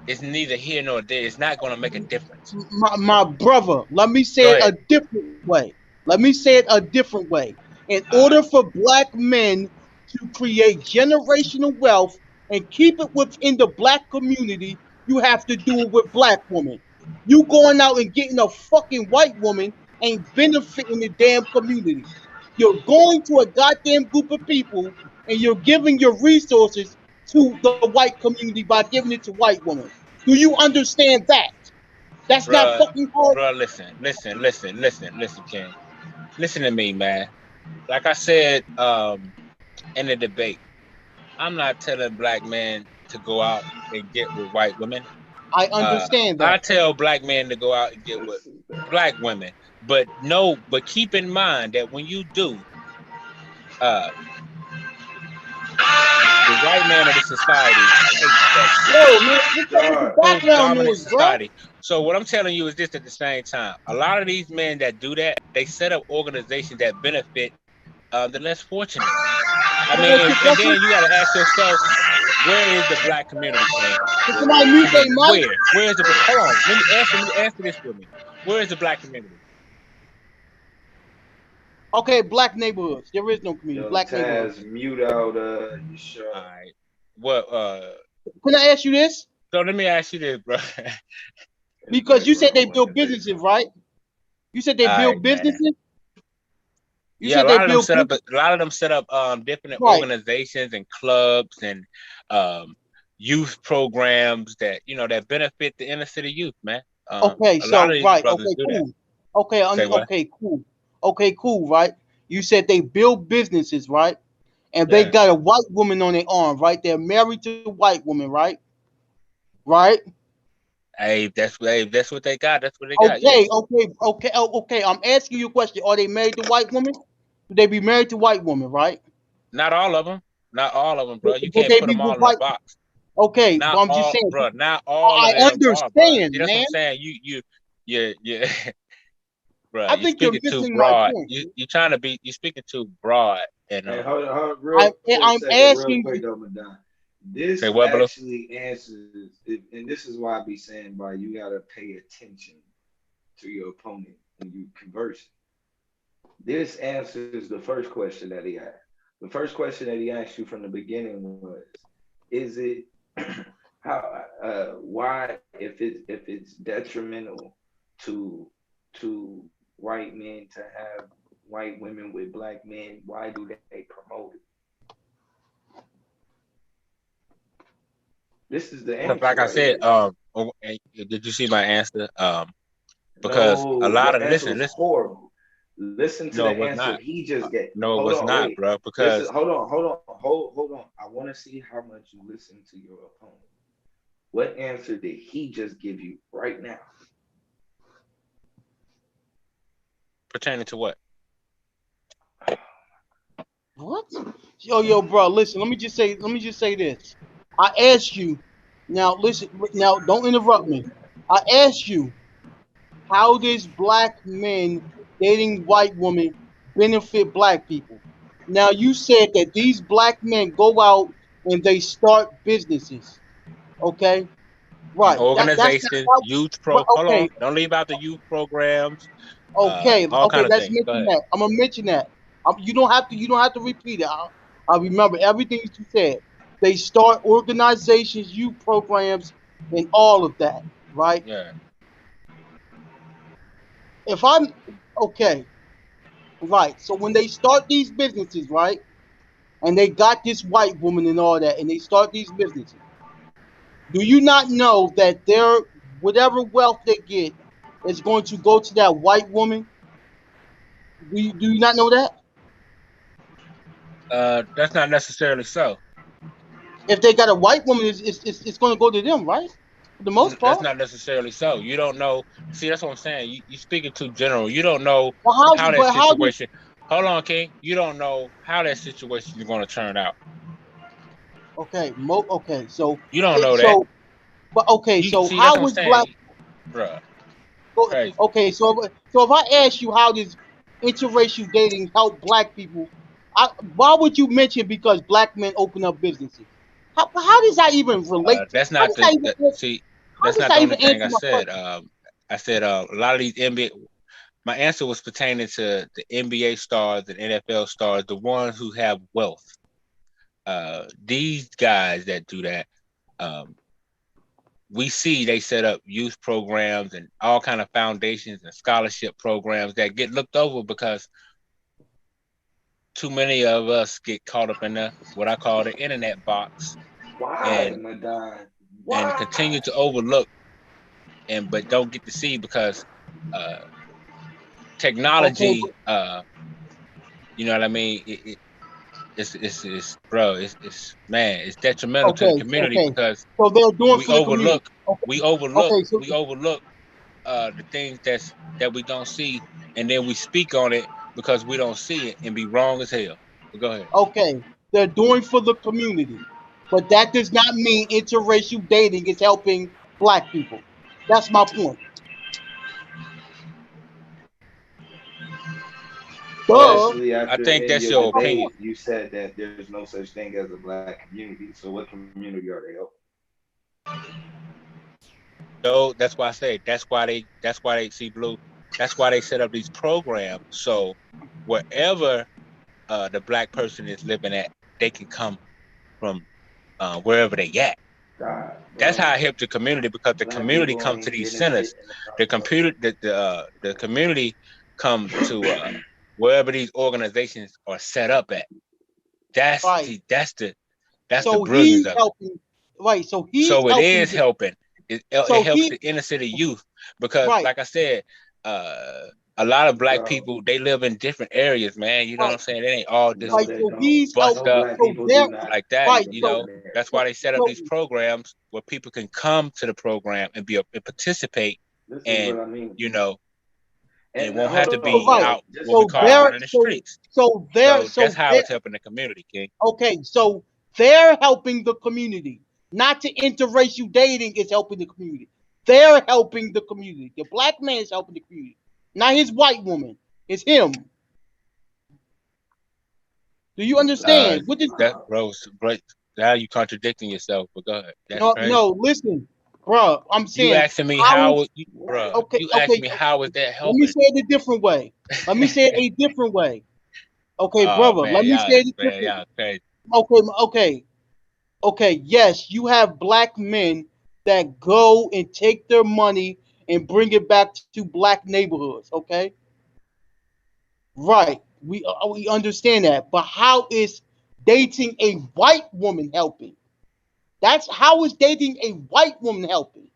it's neither here nor there. It's not going to make a difference. my brother, let me say Go it a ahead. different way. Let me say it a different way. In All right. order for black men to create generational wealth and keep it within the black community, you have to do it with black women. You going out and getting a fucking white woman ain't benefiting the damn community. You're going to a goddamn group of people and you're giving your resources to the white community by giving it to white women. Do you understand that? That's not Bruh, fucking hard. listen, King. Listen to me, man. Like I said, in the debate, I'm not telling black men to go out and get with white women. I understand I that. tell black men to go out and get with black women. But keep in mind that when you do, uh, the white man of the society hates that shit. Yo, man, what's up with the Whole background dominant noise, bro? society. So what I'm telling you is this: at the same time, a lot of these men that do that, they set up organizations that benefit the less fortunate. I Can I ask mean, you a and question? then you got to ask yourself, where is the black community, King? Can somebody mute I their mean, mic? where is the? Hold on, let me answer this for me. Where is the black community? Okay, black neighborhoods. There is no community. Yo, Black neighborhoods. Taz, mute out your show. All right. What? Can I ask you this? So let me ask you this, bro. Because you said they build businesses, right? You said they All build right, man. businesses. You Yeah, a said they lot of them build set up. businesses. A lot of them set up different Right. organizations and clubs and youth programs that that benefit the inner city youth, man. Okay, A lot of so these right. brothers Okay, do that. cool. Okay, Say what? okay, cool. Okay, cool. Right. You said they build businesses, right? And they Yeah. got a white woman on their arm, right? They're married to a white woman, right? Right. Hey, that's what they got. That's what they got. Yeah. Okay. I'm asking you a question. Are they married to white women? Would they be married to white women, right? Not all of them. Not all of them, bro. You Would can't they put be them all with in a white? box. Okay, Not but I'm just all, saying. bro. Not all I of them are, bro. understand, See, that's what man. I'm saying. You, bro. I You think you're speaking too missing my broad. point. You speaking too broad. And Hey, hold on, real quick I'm second, real asking quick you. though, Madon. say This what, bro? actually answers, and this is why I be saying, why you gotta pay attention to your opponent when you converse. This answers the first question that he asked. The first question that he asked you from the beginning was, is it how why if it's detrimental to white men to have white women with black men, why do they promote it? This is the Because answer like I right said, here. did you see my answer? Because a No, lot your of answer was listen. horrible. Listen to No, the it was answer not. he just gave. No, it Hold was on, not, wait. bro. Listen, Because hold on. I want to see how much you listen to your opponent. What answer did he just give you right now? pertaining to what? What? Yo, bro, listen. Let me just say this. I asked you. Now, listen. Now, don't interrupt me. I asked you, how does black men dating white women benefit black people? Now, you said that these black men go out and they start businesses. Okay, And right. That's not organizations, how. youth Right, hold on. okay, Don't leave out the youth programs, all okay. kind of Let's things. Go mention ahead. that. I'm gonna mention that. You don't have to. You don't have to repeat it. I remember everything that you said. They start organizations, youth programs, and all of that. Right. Yeah. If I'm okay, right. So when they start these businesses, right? and they got this white woman and all that, and they start these businesses. Do you not know that their whatever wealth they get is going to go to that white woman? Do you not know that? That's not necessarily so. If they got a white woman, it's going to go to them, right? For the most part. That's not necessarily so. You don't know. See, that's what I'm saying. You speaking too general. You don't know how that situation. Hold on, King. You don't know how that situation is going to turn out. Okay, okay, so you don't know that. But okay, so see, how is black? Bruh. Okay, so if I ask you how does interracial dating help black people, why would you mention because black men open up businesses? How does that even relate? That's not the that's not the only thing I said. I said a lot of these NBA. My answer was pertaining to the NBA stars and NFL stars, the ones who have wealth. These guys that do that, we see they set up youth programs and all kind of foundations and scholarship programs that get looked over because too many of us get caught up in the what I call the internet box. Why, and continue to overlook but don't get to see because technology, you know what I mean? It's bro, it's man, it's detrimental to the community because so they're doing we overlook the things that we don't see, and then we speak on it because we don't see it and be wrong as hell. But go ahead. Okay, they're doing for the community, but that does not mean interracial dating is helping black people. That's my point. Especially after I think that's your opinion. You said that there's no such thing as a black community. So what community are they helping? So that's why I say that's why they see blue. That's why they set up these programs. So wherever the black person is living at, they can come from wherever they at. That's how I help the community because the community comes to these centers. The community comes to wherever these organizations are set up at. That's the brilliance of helping, it. Right. So it is helping. It helps the inner city youth because, like I said, a lot of black people, they live in different areas, man. You know what I'm saying? It ain't all just bust up like that. You know, that's why they set up these programs where people can come to the program and participate, and you know, and won't have to be out what we call out in the streets. So that's how it's helping the community, King. Okay, so they're helping the community, not to interracial dating is helping the community. They're helping the community. The black man is helping the community, not his white woman. It's him. Do you understand? What is that, Rose? Now you contradicting yourself. But go ahead. No, listen, bro. I'm saying you asking me how is that helping? Let me say it a different way. Okay, brother. Man, let me say it a different way. Okay. Yes, you have black men that go and take their money and bring it back to black neighborhoods. Okay, right. We understand that, but how is dating a white woman helping? How is dating a white woman helping?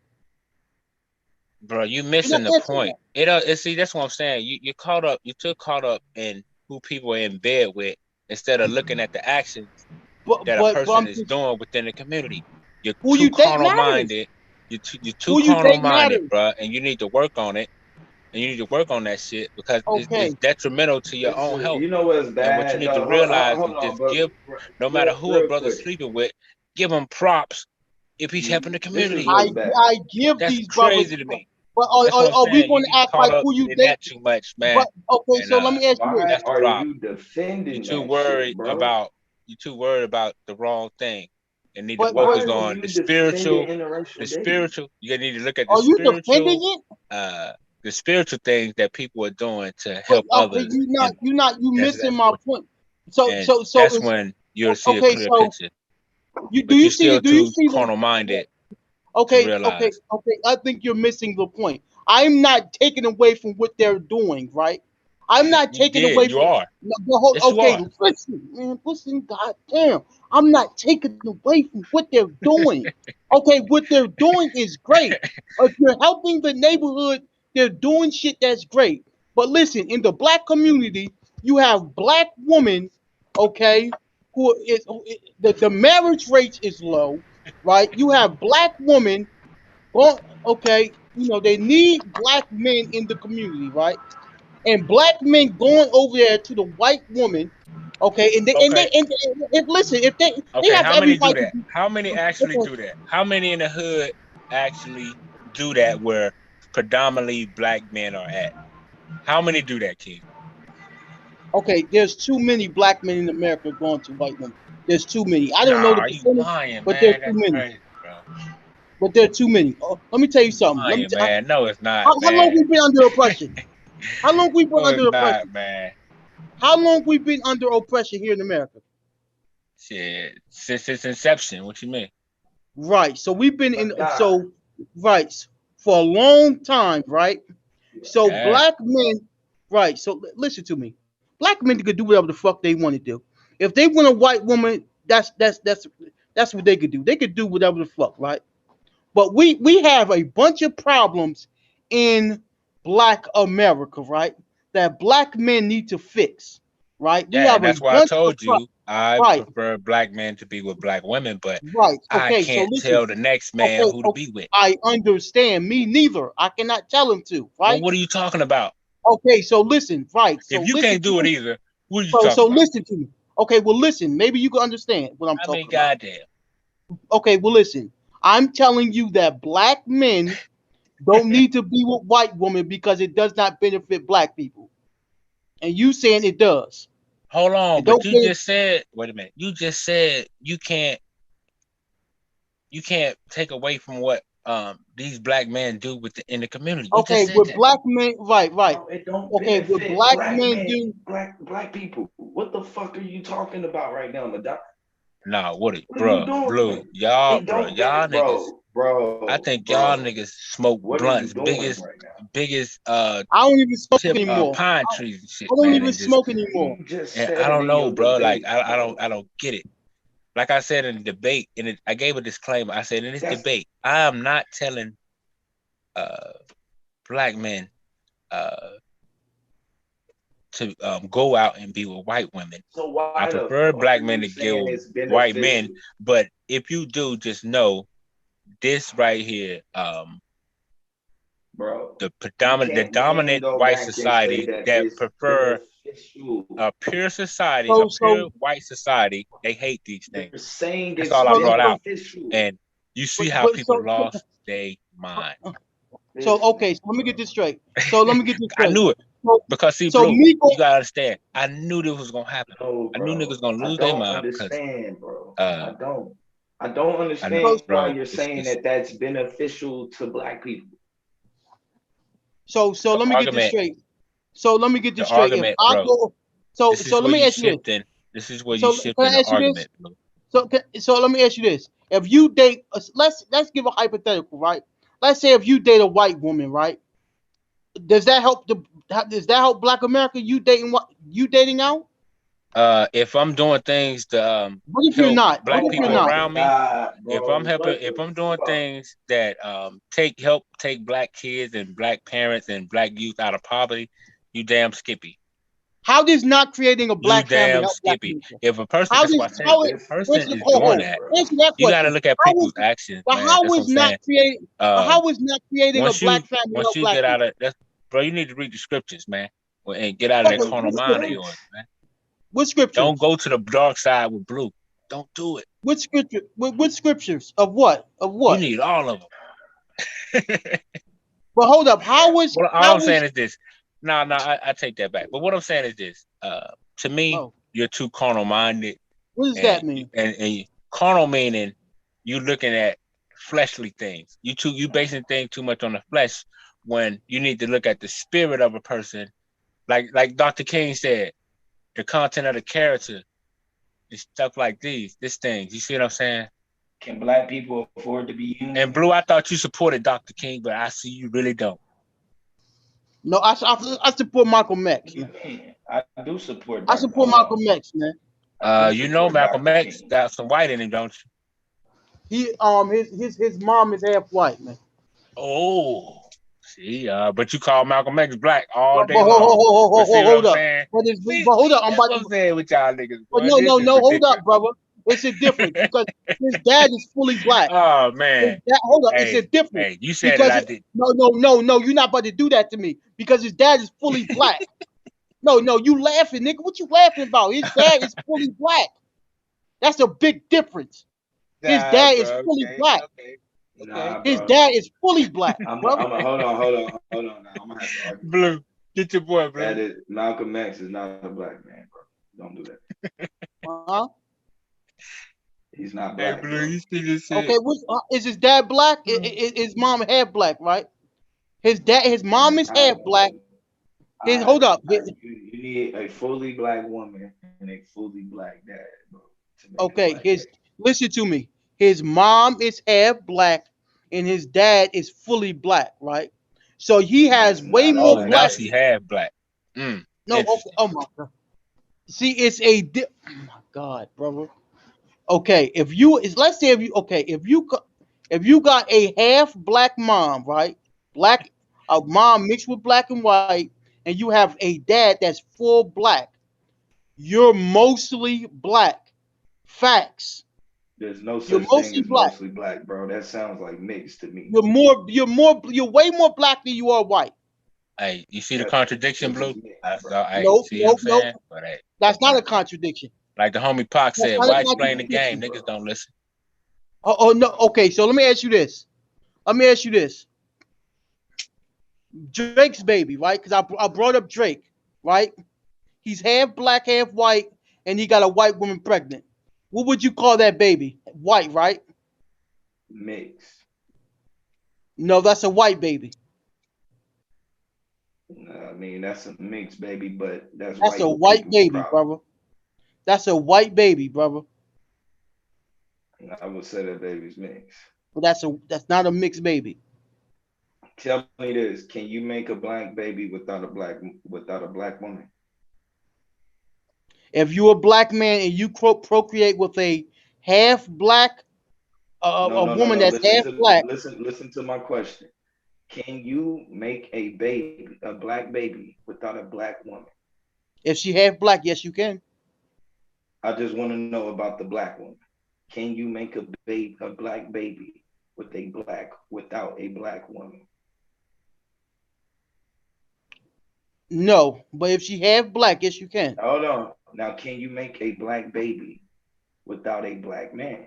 Bro, you missing the point. See, that's what I'm saying. You're caught up. You're too caught up in who people are in bed with instead of looking at the actions that a person is doing within the community. You're too carnal minded. You're too carnal minded, bro, and you need to work on it. And you need to work on that shit because it's detrimental to your own health. You know what's bad? And what you need to realize is just give, no matter who a brother's sleeping with, give him props if he's helping the community. I give That's these crazy to me. But are we going to act like who you date? That too much, man. Okay, so let me ask you this. That's the problem. You defending You're too worried about the wrong thing. And need to focus on the spiritual. You need to look at the spiritual things that people are doing to help others. You missing my point. So that's when you'll see a clear picture. Do you see too carnal minded? Okay. I think you're missing the point. I'm not taking away from what they're doing, right? I'm not taking away You from. are. No, yes, okay, you are. listen, man, listen, goddamn. I'm not taking away from what they're doing. Okay, what they're doing is great. If you're helping the neighborhood, they're doing shit that's great. But listen, in the black community, you have black women, okay, the marriage rate is low, right? You have black women, okay, they need black men in the community, right? And black men going over there to the white woman, okay, and Okay. listen, if they Okay, have how every many do right to that? How many actually do that? How many in the hood actually do that where predominantly black men are at? How many do that, King? Okay, there's too many black men in America going to white women. There's too many. I don't know Nah, the are you percentage, lying, but there's man? too That's many. crazy, bro. But there are too many. Oh, let me tell you something. Lying, man. No, it's not, How long man. we been under oppression? How long we been No, it's under not, oppression? man. How long we been under oppression here in America? Shit, since its inception. What you mean? Right. So we've been in. God. So right for a long time, right? So Yeah. black men, right? So listen to me. Black men could do whatever the fuck they want to do. If they want a white woman, that's what they could do. They could do whatever the fuck, right? But we have a bunch of problems in black America, right? That black men need to fix, right? We Yeah, have and a that's why I bunch of told you I right, prefer black men to be with black women, but right. I Okay, so can't listen. tell the next man Okay, who to be with. I understand. Me neither. I cannot tell him to, Well, right? what are you talking about? Okay, so listen, right? So If you listen can't do to it me. either, what are you talking So about? listen to me. Okay, well listen. Maybe you can understand what I'm I mean, talking about. goddamn. Okay, well listen. I'm telling you that black men don't need to be with white women because it does not benefit black people, and you saying it does. Hold on, It but don't you benefit. just said, wait a minute. You just said you can't take away from what these black men do in the community. You Okay, just said with that. black men, right. No, it don't Okay, with benefit black black men men, do. black people. What the fuck are you talking about right now, Madon? Nah, What are you bruh, Blue, doing? y'all It don't niggas. I bro. think y'all niggas smoke What are you blunts, doing right now? biggest I don't even smoke tip anymore. pine trees and shit, I don't man, even and just smoke anymore. You just and said I it don't in know, your bro. Like debate. I don't get it. Like I said in the debate, and I gave a disclaimer. I said in this That's debate, I am not telling black men to go out and be with white women. so why I the prefer fuck black are men you to get saying with it's white men, beneficial? but if you do, just know this right here, Bro, the you can't dominant go white back and say society that that it's prefer beneficial. a pure society, a pure So white society, they hate these You're things. saying That's it's all I brought out. beneficial. And you see how but people lost their mind. so okay. So let me get this straight. I knew it. Because see, So Blue, Miko, you gotta understand. I knew this was gonna happen. No, I knew bro. niggas gonna I lose their don't mind because understand, bro. uh I don't I know, understand why bro. you're saying that that's beneficial to black people. so the let me get this argument, straight. So let me get the this straight. If argument, I bro. go, so This is let where me you ask you this. shifting. This is where you So can shifting I the ask you this? argument, Blue. So let me ask you this: if you date, let's give a hypothetical, right? Let's say if you date a white woman, right? Does that help Black America? You dating out? If I'm doing things to What if you're help not? What black if you're people not? around me, God, if I'm bro. helping, if I'm doing things that take black kids and black parents and black youth out of poverty, you damn skippy. How does not creating a You black family damn help Black skippy. America? If a person, How that's does why I say, how if it? a person is doing that, Answer that you got to question. look at How people's is actions, but man. That's what I'm saying. how is not creating a Once you black family once help you Black get out people? of that, bro, you need to read the scriptures, man, and get out of that carnal mind of yours, man. What scriptures? Don't go to the dark side with Blue. Don't do it. What scripture? What scriptures of what? Of You what? need all of them. But hold up. How is Well, all how I'm is saying is this. No, I take that back. But what I'm saying is this. To me, you're too carnal minded. what does that mean? And carnal meaning you looking at fleshly things. You basing things too much on the flesh when you need to look at the spirit of a person. Like Dr. King said, the content of the character and stuff like these things. You see what I'm saying? Can black people afford to be human? And Blue, I thought you supported Dr. King, but I see you really don't. No, I support Malcolm X. You can. I do support. I support Malcolm X, man. You know Malcolm X got some white in him, don't you? His mom is half white, man. Oh, see, but you call Malcolm X black all day But long. But see what hold I'm up. saying? But hold up. I'm That's about what I'm to. saying with y'all niggas. But Boy. no, This is hold ridiculous. up, brother. It's a difference because his dad is fully black. Oh man. Hold up, Hey, it's a difference. hey, you said because it, I did. No, you're not about to do that to me because his dad is fully black. No, you laughing, nigga. What you laughing about? His dad is fully black. That's a big difference. His dad is fully black. Nah, his bro. dad is fully black. Hold on. Now I'm gonna have to argue. Blue, get your boy, Blue. That is Malcolm X is not a black man, bro. Don't do that. Uh-huh. He's not black. Hey, Blue, bro. you see this shit? Okay, is his dad black? His mom half black, right? His mom is half black. Hold up. You need a fully black woman and a fully black dad, bro. Okay, listen to me. His mom is half black and his dad is fully black, right? So he has way more black. Now she half black. No, okay. Oh my god. See, it's oh my god, brother. Okay, let's say if you got a half black mom, right? A mom mixed with black and white, and you have a dad that's full black, you're mostly black. Facts. There's no such thing as mostly black, bro. That sounds like mixed to me. You're way more black than you are white. Hey, you see the contradiction, Blue? No. That's not a contradiction. Like the homie Pac said, why explain the game? Niggas don't listen. Oh no. Okay, so let me ask you this. Drake's baby, right? Because I brought up Drake, right? He's half black, half white, and he got a white woman pregnant. What would you call that baby? White, right? Mixed. No, that's a white baby. I mean, that's a mixed baby, but that's a white baby, brother. That's a white baby, brother. I would say that baby's mixed. But that's not a mixed baby. Tell me this: can you make a black baby without a black woman? If you're a black man and you procreate with a half black, woman that's half black. Listen to my question. Can you make a black baby, without a black woman? If she half black, yes, you can. I just want to know about the black woman. Can you make a black baby without a black woman? No, but if she half black, yes, you can. Hold on. Now, can you make a black baby without a black man?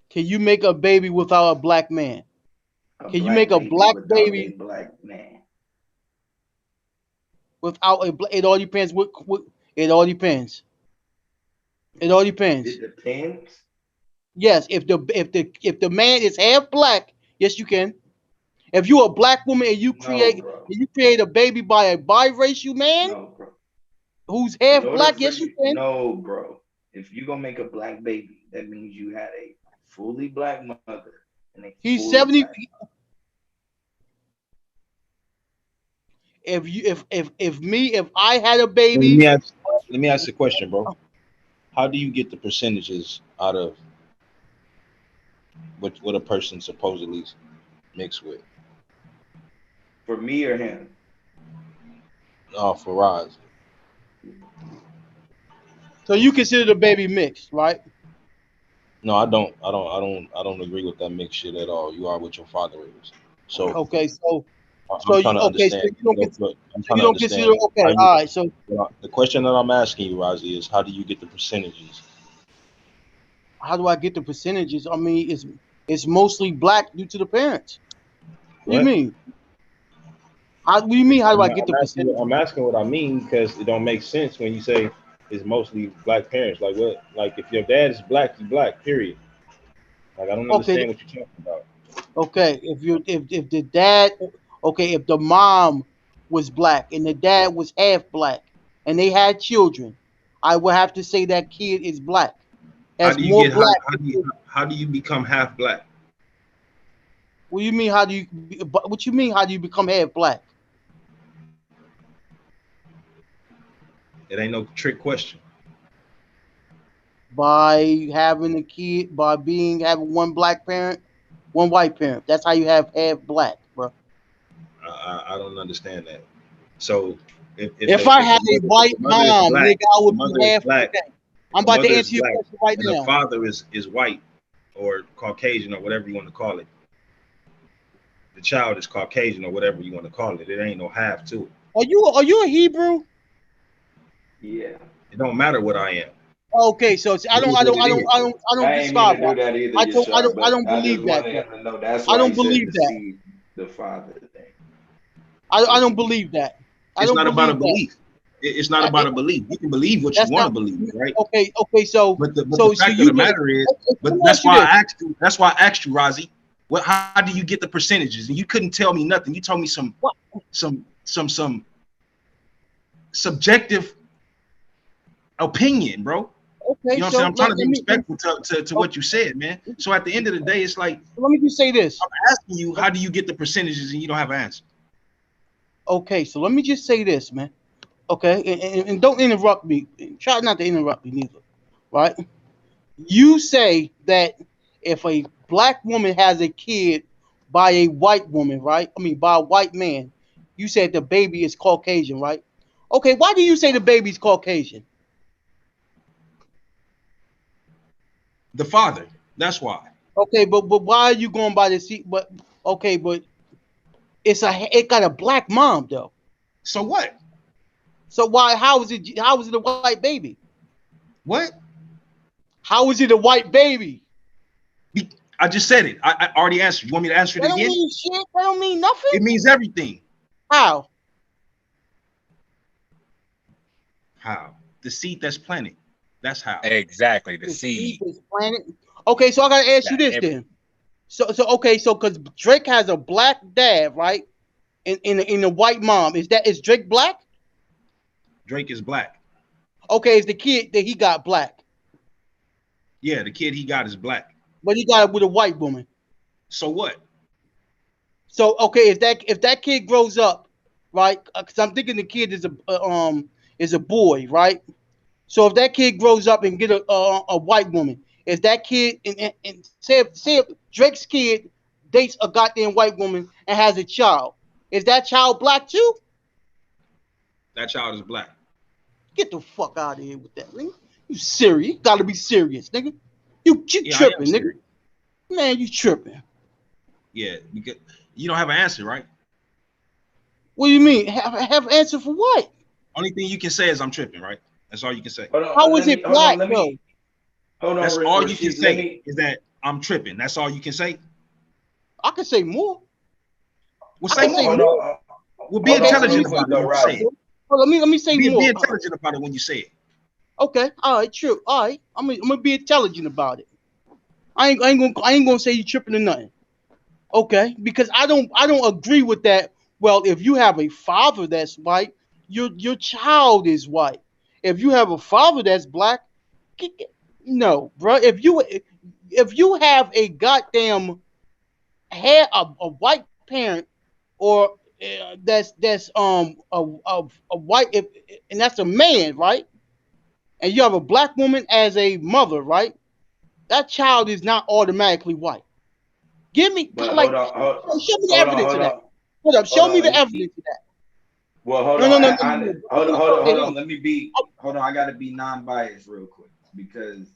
Can you make a baby without a black man? Can you make a black baby without a black man? Without it all depends. It all depends. It all depends. It depends. Yes, if the man is half black, yes, you can. If you're a black woman and you create a baby by a biracial man who's half black, yes, you can. No, bro. If you're gonna make a black baby, that means you had a fully black mother and a he's 70. If I had a baby, let me ask you a question, bro. How do you get the percentages out of what a person supposedly mixed with? For me or him? Oh, for Roz. So you consider the baby mixed, right? No, I don't agree with that mixed shit at all. You are what your father is. So okay, so I'm trying to understand. So you don't consider okay. All right. So the question that I'm asking you, Razi, is how do you get the percentages? How do I get the percentages? I mean, it's mostly black due to the parents. What do you mean? What do you mean? How do I get the percentages? I'm asking what I mean because it don't make sense when you say it's mostly black parents. Like what? Like if your dad is black, you black. Period. Like I don't understand what you're talking about. Okay, if the dad, if the mom was black and the dad was half black and they had children, I would have to say that kid is black. How do you become half black? What do you mean? What you mean? How do you become half black? It ain't no trick question. By having a kid, by having one black parent, one white parent. That's how you have half black, bro. I don't understand that. So if I had a white mom, nigga, I would be half black. I'm about to answer your question right now. The father is white or Caucasian or whatever you want to call it. The child is Caucasian or whatever you want to call it. It ain't no half to it. Are you a Hebrew? Yeah. It don't matter what I am. Okay, so I don't describe that. I don't believe that. I don't believe that. The father thing. I don't believe that. It's not about a belief. It's not about a belief. You can believe what you want to believe, right? Okay. So, but the fact of the matter is, but that's why I asked you. That's why I asked you, Razi. How do you get the percentages? And you couldn't tell me nothing. You told me some subjective opinion, bro. Okay, you know what I'm saying? I'm trying to be respectful to what you said, man. So at the end of the day, it's like, let me just say this. I'm asking you, how do you get the percentages, and you don't have an answer? Okay, so let me just say this, man. Okay, and don't interrupt me. Try not to interrupt me neither, right? You say that if a black woman has a kid by a white woman, right? I mean, by a white man, you said the baby is Caucasian, right? Okay, why do you say the baby's Caucasian? The father. That's why. Okay, but why are you going by the seat? But okay, but it got a black mom though. So what? So why? How is it a white baby? What? How is it a white baby? I just said it. I already answered. You want me to answer it again? That don't mean shit. That don't mean nothing. It means everything. How? How? The seed that's planted. That's how. Exactly. The seed is planted. Okay, so I gotta ask you this then. So because Drake has a black dad, right? In a white mom. Is Drake black? Drake is black. Okay, is the kid that he got black? Yeah, the kid he got is black. But he got it with a white woman. So what? So okay, if that kid grows up, right? Because I'm thinking the kid is a boy, right? So if that kid grows up and get a white woman, is that kid and say if Drake's kid dates a goddamn white woman and has a child, is that child black too? That child is black. Get the fuck out of here with that, nigga. You serious? You gotta be serious, nigga. You tripping, nigga. Man, you tripping. Yeah, because you don't have an answer, right? What do you mean? Have an answer for what? Only thing you can say is I'm tripping, right? That's all you can say. How is it black, though? Hold on. That's all you can say is that I'm tripping. That's all you can say. I can say more. Well, say more. Well, be intelligent about it. Right. Well, let me say more. Be intelligent about it when you say it. Okay. All right. True. All right. I'm gonna be intelligent about it. I ain't gonna say you tripping or nothing. Okay. Because I don't agree with that. Well, if you have a father that's white, your child is white. If you have a father that's black, no, bro. If you have a goddamn a white parent or that's a white and that's a man, right? And you have a black woman as a mother, right? That child is not automatically white. Give me show me the evidence of that. Hold up, show me the evidence of that. Well, hold on. Hold on. I gotta be non-biased real quick because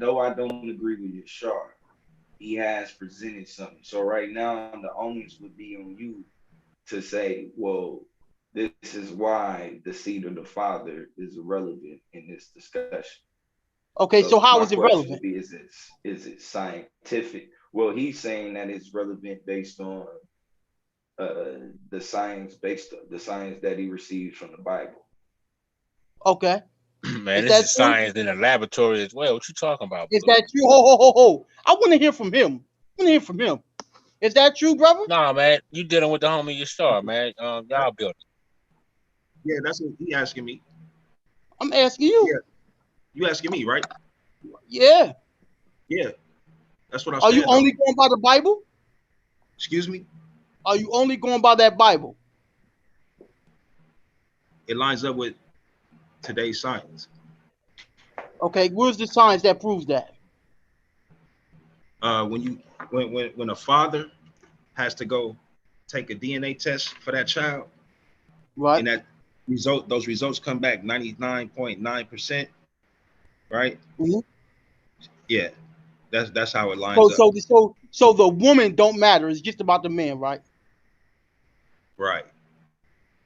though I don't agree with your Yashar, he has presented something. So right now the onus would be on you to say, well, this is why the seed of the father is irrelevant in this discussion. Okay, so how is it relevant? Is it scientific? Well, he's saying that it's relevant based on the science that he receives from the Bible. Okay. Man, this is science in a laboratory as well. What you talking about? Is that true? Ho. I want to hear from him. Is that true, brother? Nah, man. You dealing with the homie Yashar, man. Y'all built it. Yeah, that's what he asking me. I'm asking you. Yeah. You asking me, right? Yeah. Yeah. That's what I said. Are you only going by the Bible? Excuse me? Are you only going by that Bible? It lines up with today's science. Okay, where's the science that proves that? When a father has to go take a DNA test for that child, right? And those results come back 99.9%, right? Mm-hmm. Yeah, that's how it lines up. So the woman don't matter. It's just about the man, right? Right.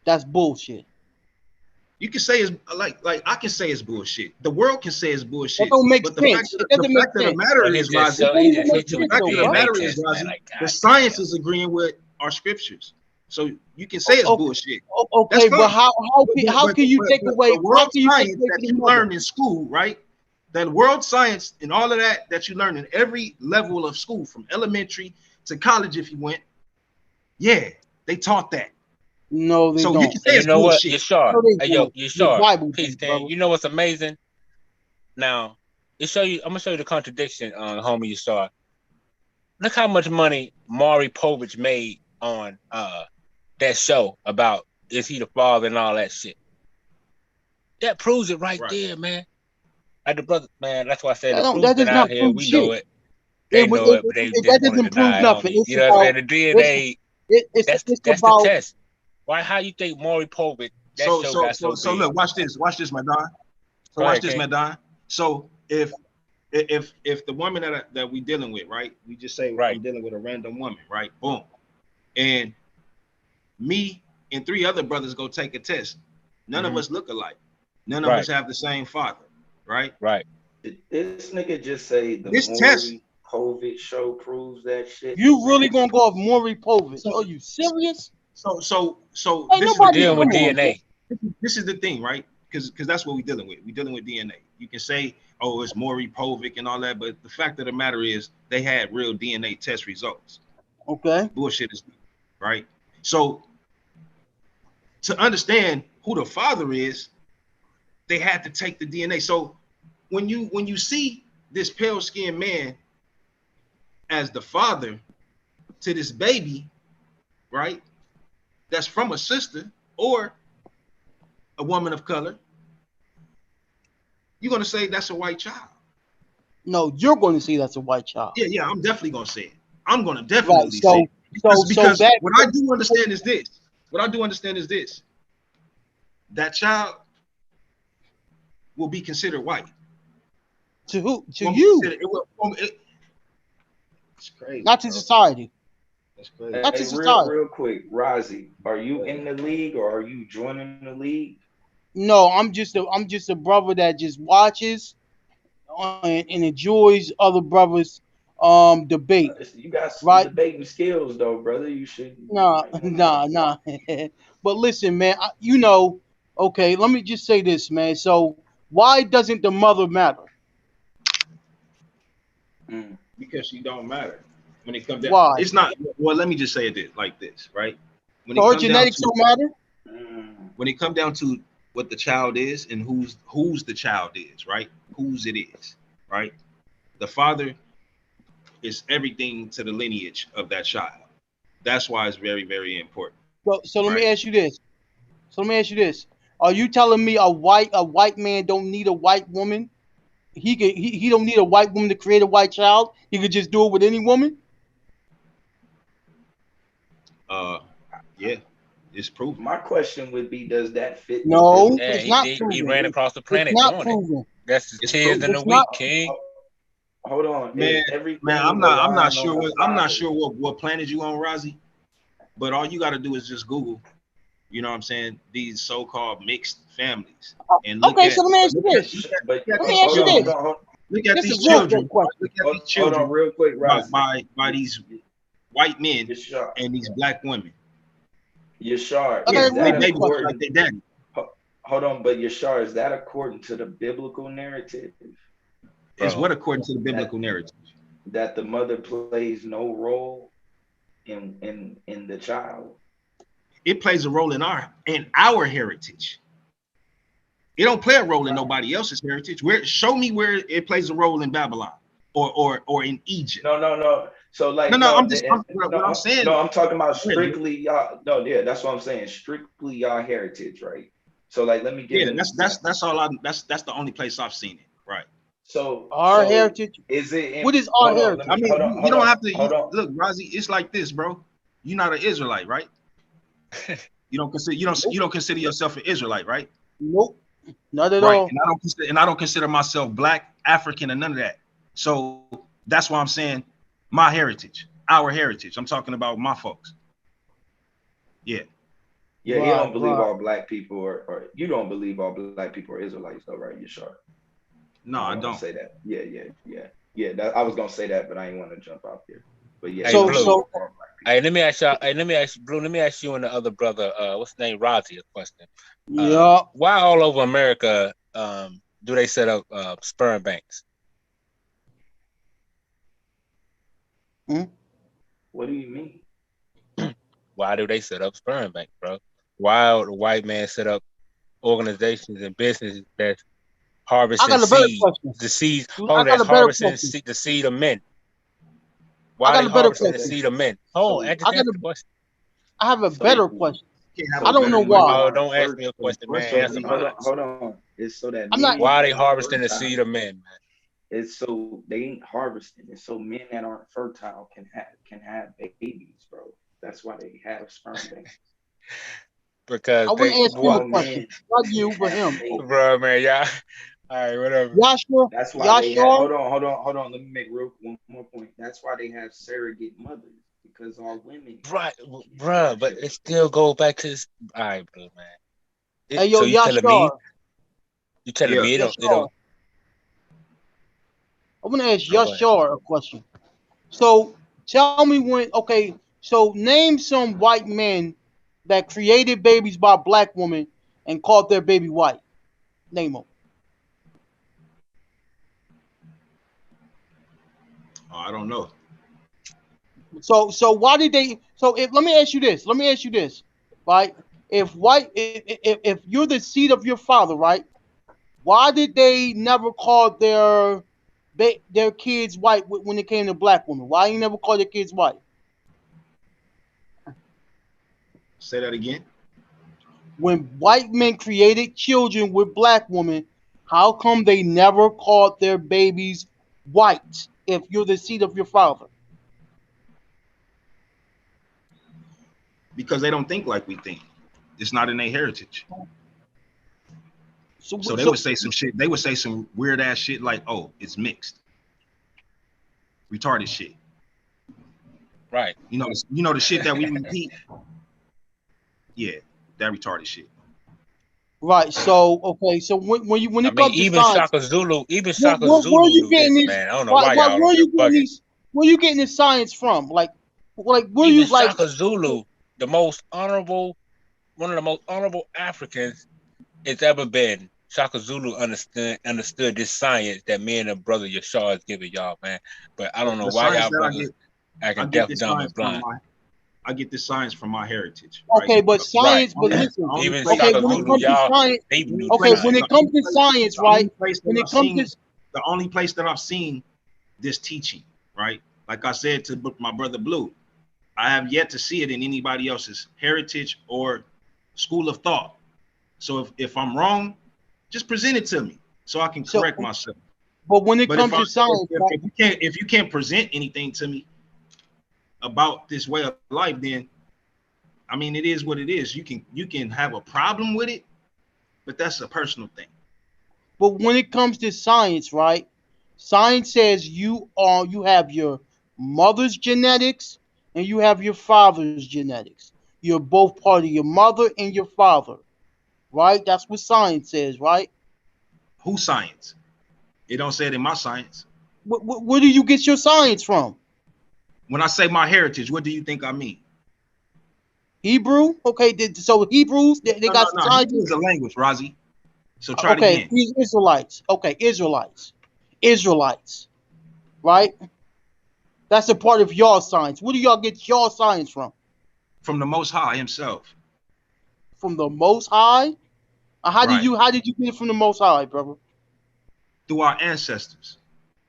That's bullshit. You can say it's like I can say it's bullshit. The world can say it's bullshit. That don't make but sense. the fact of the matter is, Rozzy, the science is agreeing with our scriptures. So you can say it's bullshit. Okay, but how can you take away the world science that you learn in school, right? That world science and all of that you learn in every level of school, from elementary to college, if you went, yeah, they taught that. No, they don't. You can say you know what? You're sharp. Hey, yo, you're sharp. Peace, King. You know what's amazing? Now, I'm gonna show you the contradiction on homie you saw. Look how much money Maury Povich made on that show about is he the father and all that shit. That proves it right there, man. Like the brother, man, that's why I said the proof been out here. We know it. They know it, but they just want to deny it, homie. You know what I'm saying? The DNA, that's the test. Why? How you think Maury Povich? So look, watch this, Madon. So watch this, Madon. So if the woman that we dealing with, right? We just say I'm dealing with a random woman, right? Boom. And me and 3 other brothers go take a test. None of us look alike. None of us have the same father, right? Right. Did this nigga just say the Maury Povich show proves that shit? You really gonna go off Maury Povich? Are you serious? So ain't nobody dealing with DNA. This is the thing, right? Because that's what we're dealing with. We're dealing with DNA. You can say, oh, it's Maury Povich and all that, but the fact of the matter is they had real DNA test results. Okay. Bullshit is right. So to understand who the father is, they had to take the DNA. So when you see this pale-skinned man as the father to this baby, right? That's from a sister or a woman of color, you're gonna say that's a white child. No, you're going to say that's a white child. Yeah, I'm definitely gonna say it. I'm gonna definitely say it. Because what I do understand is this. That child will be considered white. To who? To you. It's crazy. Not to society. That's crazy. Not to society. Real quick, Rozzy, are you in the league or are you joining the league? No, I'm just a brother that just watches and enjoys other brothers debate. You got some debating skills though, brother. You should. Nah. But listen, man, okay, let me just say this, man. So why doesn't the mother matter? Because she don't matter. When it comes down, why? It's not. Well, let me just say it like this, right? When so her genetics don't matter. When it comes down to what the child is and whose the child is, right? Whose it is, right? The father is everything to the lineage of that child. That's why it's very, very important. So let me ask you this. Are you telling me a white man don't need a white woman? He don't need a white woman to create a white child. He could just do it with any woman. Yeah, it's proven. My question would be, does that fit? No, it's not proven. He ran across the planet doing it. That's his tears in the week, King. Hold on, man. I'm not sure what planet you on, Rozzy. But all you got to do is just Google. You know what I'm saying? These so-called mixed families. And look so let me ask you this. Look at these children. Hold on, real quick, by these white men and these black women. Yashar, like their daddy. Hold on, but Yashar, is that according to the biblical narrative? Is what according to the biblical narrative? That the mother plays no role in the child. It plays a role in our heritage. It don't play a role in nobody else's heritage. Show me where it plays a role in Babylon or in Egypt. No. So like no, I'm what I'm saying. No, I'm talking about strictly y'all. No, yeah, that's what I'm saying. Strictly y'all heritage, right? So like, let me give an example. That's all. That's the only place I've seen it, right? So our heritage. Is it? What is our heritage? I mean, hold you don't on, have to hold on. look, Razi. It's like this, bro. You're not an Israelite, right? You don't consider yourself an Israelite, right? Nope, not at Right. all. And I don't consider myself Black, African, and none of that. So that's why I'm saying my heritage, our heritage. I'm talking about my folks. Yeah. Yeah, he don't believe all Black people or you don't believe all Black people are Israelites, though, right? You're sure? No, I don't say that. Yeah. I was gonna say that, but I ain't want to jump out there. But yeah. Hey, Blue. Hey, let me ask you, Blue. Let me ask you and the other brother, what's his name, Razi, a question. Yeah. Why all over America do they set up sperm banks? What do you mean? Why do they set up sperm banks, bro? Why would the white man set up organizations and businesses that's harvesting seeds? The seeds, that's harvesting the seed of men. Why are they harvesting the seed of men? Hold on, I just asked the question. I have a better question. I don't know why. Oh, don't ask me a question, man. Answer mine. Hold on. It's so that why are they harvesting the seed of men, man? It's so they ain't harvesting. It's so men that aren't fertile can have babies, bro. That's why they have sperm banks. Because I want to ask you a question. Not you, but him. Bro, man, y'all. All right, whatever. Yashua. That's why they have, hold on. Let me make one more point. That's why they have surrogate mothers, because all women. Right, bro, but it still goes back to this. All right, bro, man. Hey, yo, so you telling me? You telling me it don't? I want to ask Yashar a question. So tell me when. Okay, so name some white men that created babies by Black women and called their baby white. Name them. Oh, I don't know. So why did they? So let me ask you this. Right? If you're the seed of your father, right? Why did they never call their kids white when it came to Black women? Why you never call their kids white? Say that again. When white men created children with Black women, how come they never called their babies white if you're the seed of your father? Because they don't think like we think. It's not in their heritage. So they would say some shit. They would say some weird ass shit like, "Oh, it's mixed." Retarded shit. Right. You know the shit that we repeat. Yeah, that retarded shit. Right. So okay. So when it comes to even science, Shaka Zulu, where you getting this? Man, I don't know why y'all where you getting bugging. these? Where you getting this science from? Like where even you like? Shaka Zulu, one of the most honorable Africans it's ever been. Shaka Zulu understood this science that me and the brother Yashar is giving y'all, man. But I don't know why y'all brothers acting deaf, dumb, and blind. I get this science from my heritage. Okay, right? But science, but listen. Even okay, when it comes to science, when it comes to science, right? When it comes to the only place that I've seen this teaching, right? Like I said to my brother Blue, I have yet to see it in anybody else's heritage or school of thought. So if I'm wrong, just present it to me so I can correct myself. But when it comes to science, if you can't present anything to me about this way of life, then I mean it is what it is. You can have a problem with it, but that's a personal thing. But when it comes to science, right? Science says you have your mother's genetics and you have your father's genetics. You're both part of your mother and your father, right? That's what science says, right? Who science? It don't say it in my science. Where do you get your science from? When I say my heritage, what do you think I mean? Hebrew? Okay, so Hebrews, they got science. Hebrew is a language, Razi. So try it again. These Israelites. Okay, Israelites. Right? That's a part of your science. Where do y'all get your science from? From the Most High Himself. From the Most High? How did you get it from the Most High, brother? Through our ancestors.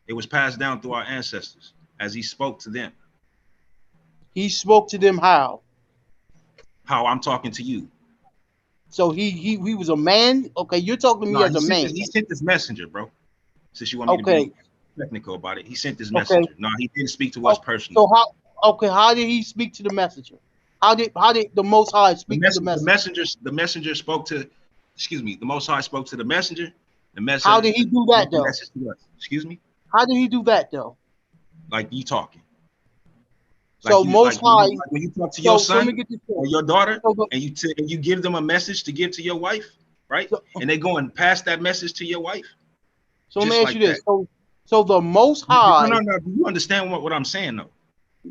It was passed down through our ancestors as He spoke to them. He spoke to them how? How I'm talking to you. So he was a man. Okay, you're talking to me as a man. He sent this messenger, bro. Since you want me to be technical about it, he sent this messenger. No, he didn't speak to us personally. So how did he speak to the messenger? How did the Most High speak to the messenger? The messenger spoke to, the Most High spoke to the messenger. The messenger. How did he do that though? Excuse me. How did he do that though? Like you talking. So Most High, when you talk to your son or your daughter, and you give them a message to give to your wife, right? And they go and pass that message to your wife. So let me ask you this: so the Most High. No. Do you understand what I'm saying though?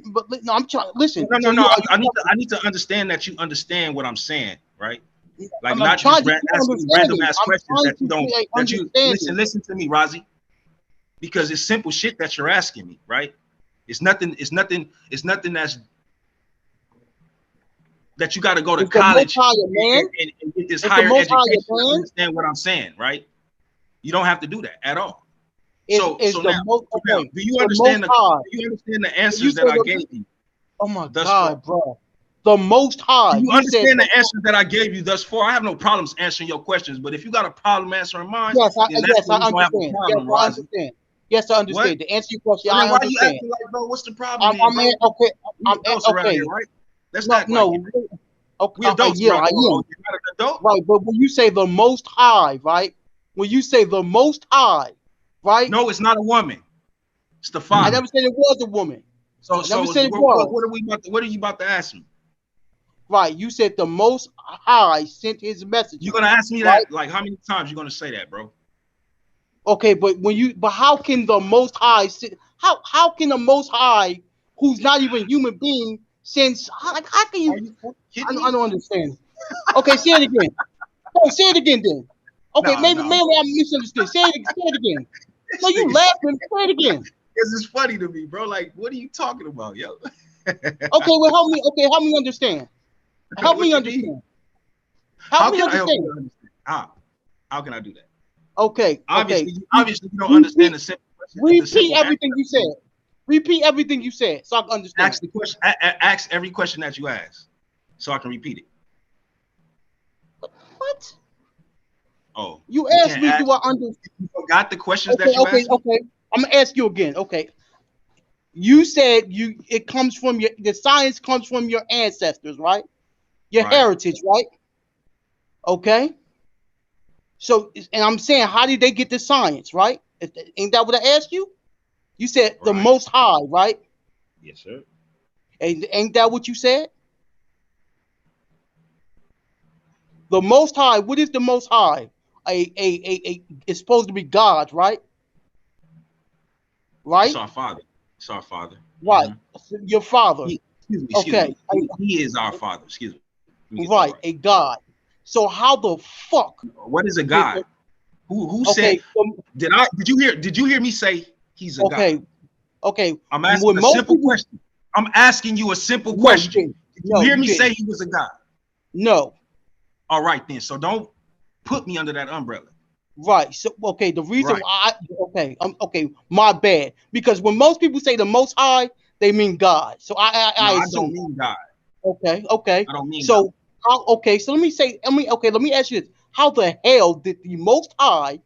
But no, I'm trying. Listen. No. I need to understand that you understand what I'm saying, right? Like not just asking random ass questions that you don't. That you listen to me, Rozzy, because it's simple shit that you're asking me, right? It's nothing that's that you got to go to college and get this higher education to understand what I'm saying, right? You don't have to do that at all. So now, do you understand the answers that I gave you? Oh my God, bro. The Most High. Do you understand the answers that I gave you thus far? I have no problems answering your questions, but if you got a problem answering mine, I understand. Yes, I understand. What? To answer your question, I understand. You acting like, bro, what's the problem? I'm okay. Here, right? That's not no. Okay, we adults, yeah, bro. I am. You're not an adult, right? But when you say the Most High, right? When you say the Most High, right? No, it's not a woman. It's the Father. I never said it was a woman. What are you about to ask me? Right, you said the Most High sent His message. You're gonna ask me that? Like, how many times you gonna say that, bro? Okay, but how can the Most High how can the Most High, who's not even a human being, send how can you? I don't understand. Okay, say it again. No, say it again then. Okay, maybe I misunderstood. Say it again. No, you laughing. Say it again. This is funny to me, bro. Like, what are you talking about, yo? Okay, well, help me understand. Help me understand. Help me understand. How can I do that? Okay. Obviously, you don't understand the simple question. Repeat everything you said. Repeat everything you said, so I can understand. Ask the question. Ask every question that you ask, so I can repeat it. What? Oh. You asked me, do I understand? You forgot the questions that you asked? Okay. I'm gonna ask you again. Okay. You said it comes from the science comes from your ancestors, right? Your heritage, right? Okay. So, and I'm saying, how did they get the science, right? Ain't that what I asked you? You said the Most High, right? Yes, sir. Ain't that what you said? The Most High. What is the Most High? It's supposed to be God, right? Right. It's our Father. It's our Father. Right. Mm-hmm. Your Father. Excuse me. He is our Father. Excuse me. Right. A God. So how the fuck? What is a God? Who said? Did you hear me say he's a God? Okay. I'm asking a simple question. I'm asking you a simple question. Did you hear me say he was a God? No. All right then. So don't put me under that umbrella. Right. So the reason my bad. Because when most people say the Most High, they mean God. So I assume. I don't mean God. Okay. I don't mean so God. So let me ask you this. How the hell did the Most High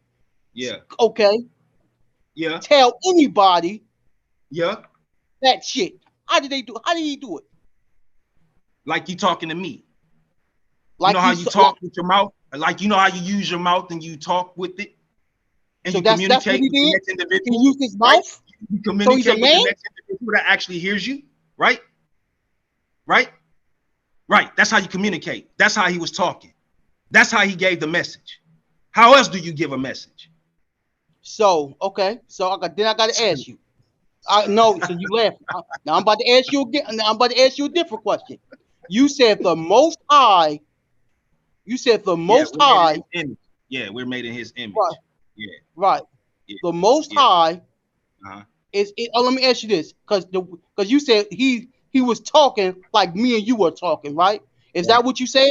tell anybody that shit? How did he do it? Like you talking to me. Like, you know how you talk with your mouth? Like, you know how you use your mouth and you talk with it? And so you communicate with the next individual? He used his mouth? Right? You communicate with the next individual that actually hears you? Right? Right? That's how you communicate. That's how he was talking. That's how he gave the message. How else do you give a message? So, So I got to ask you. No, so you left. Now I'm about to ask you again. Now I'm about to ask you a different question. You said the Most High. High. Yeah, we're made in His image. Right. Yeah. Right. Yeah. The Most High is. Let me ask you this, because you said he was talking like me and you were talking, right? Is that what you said?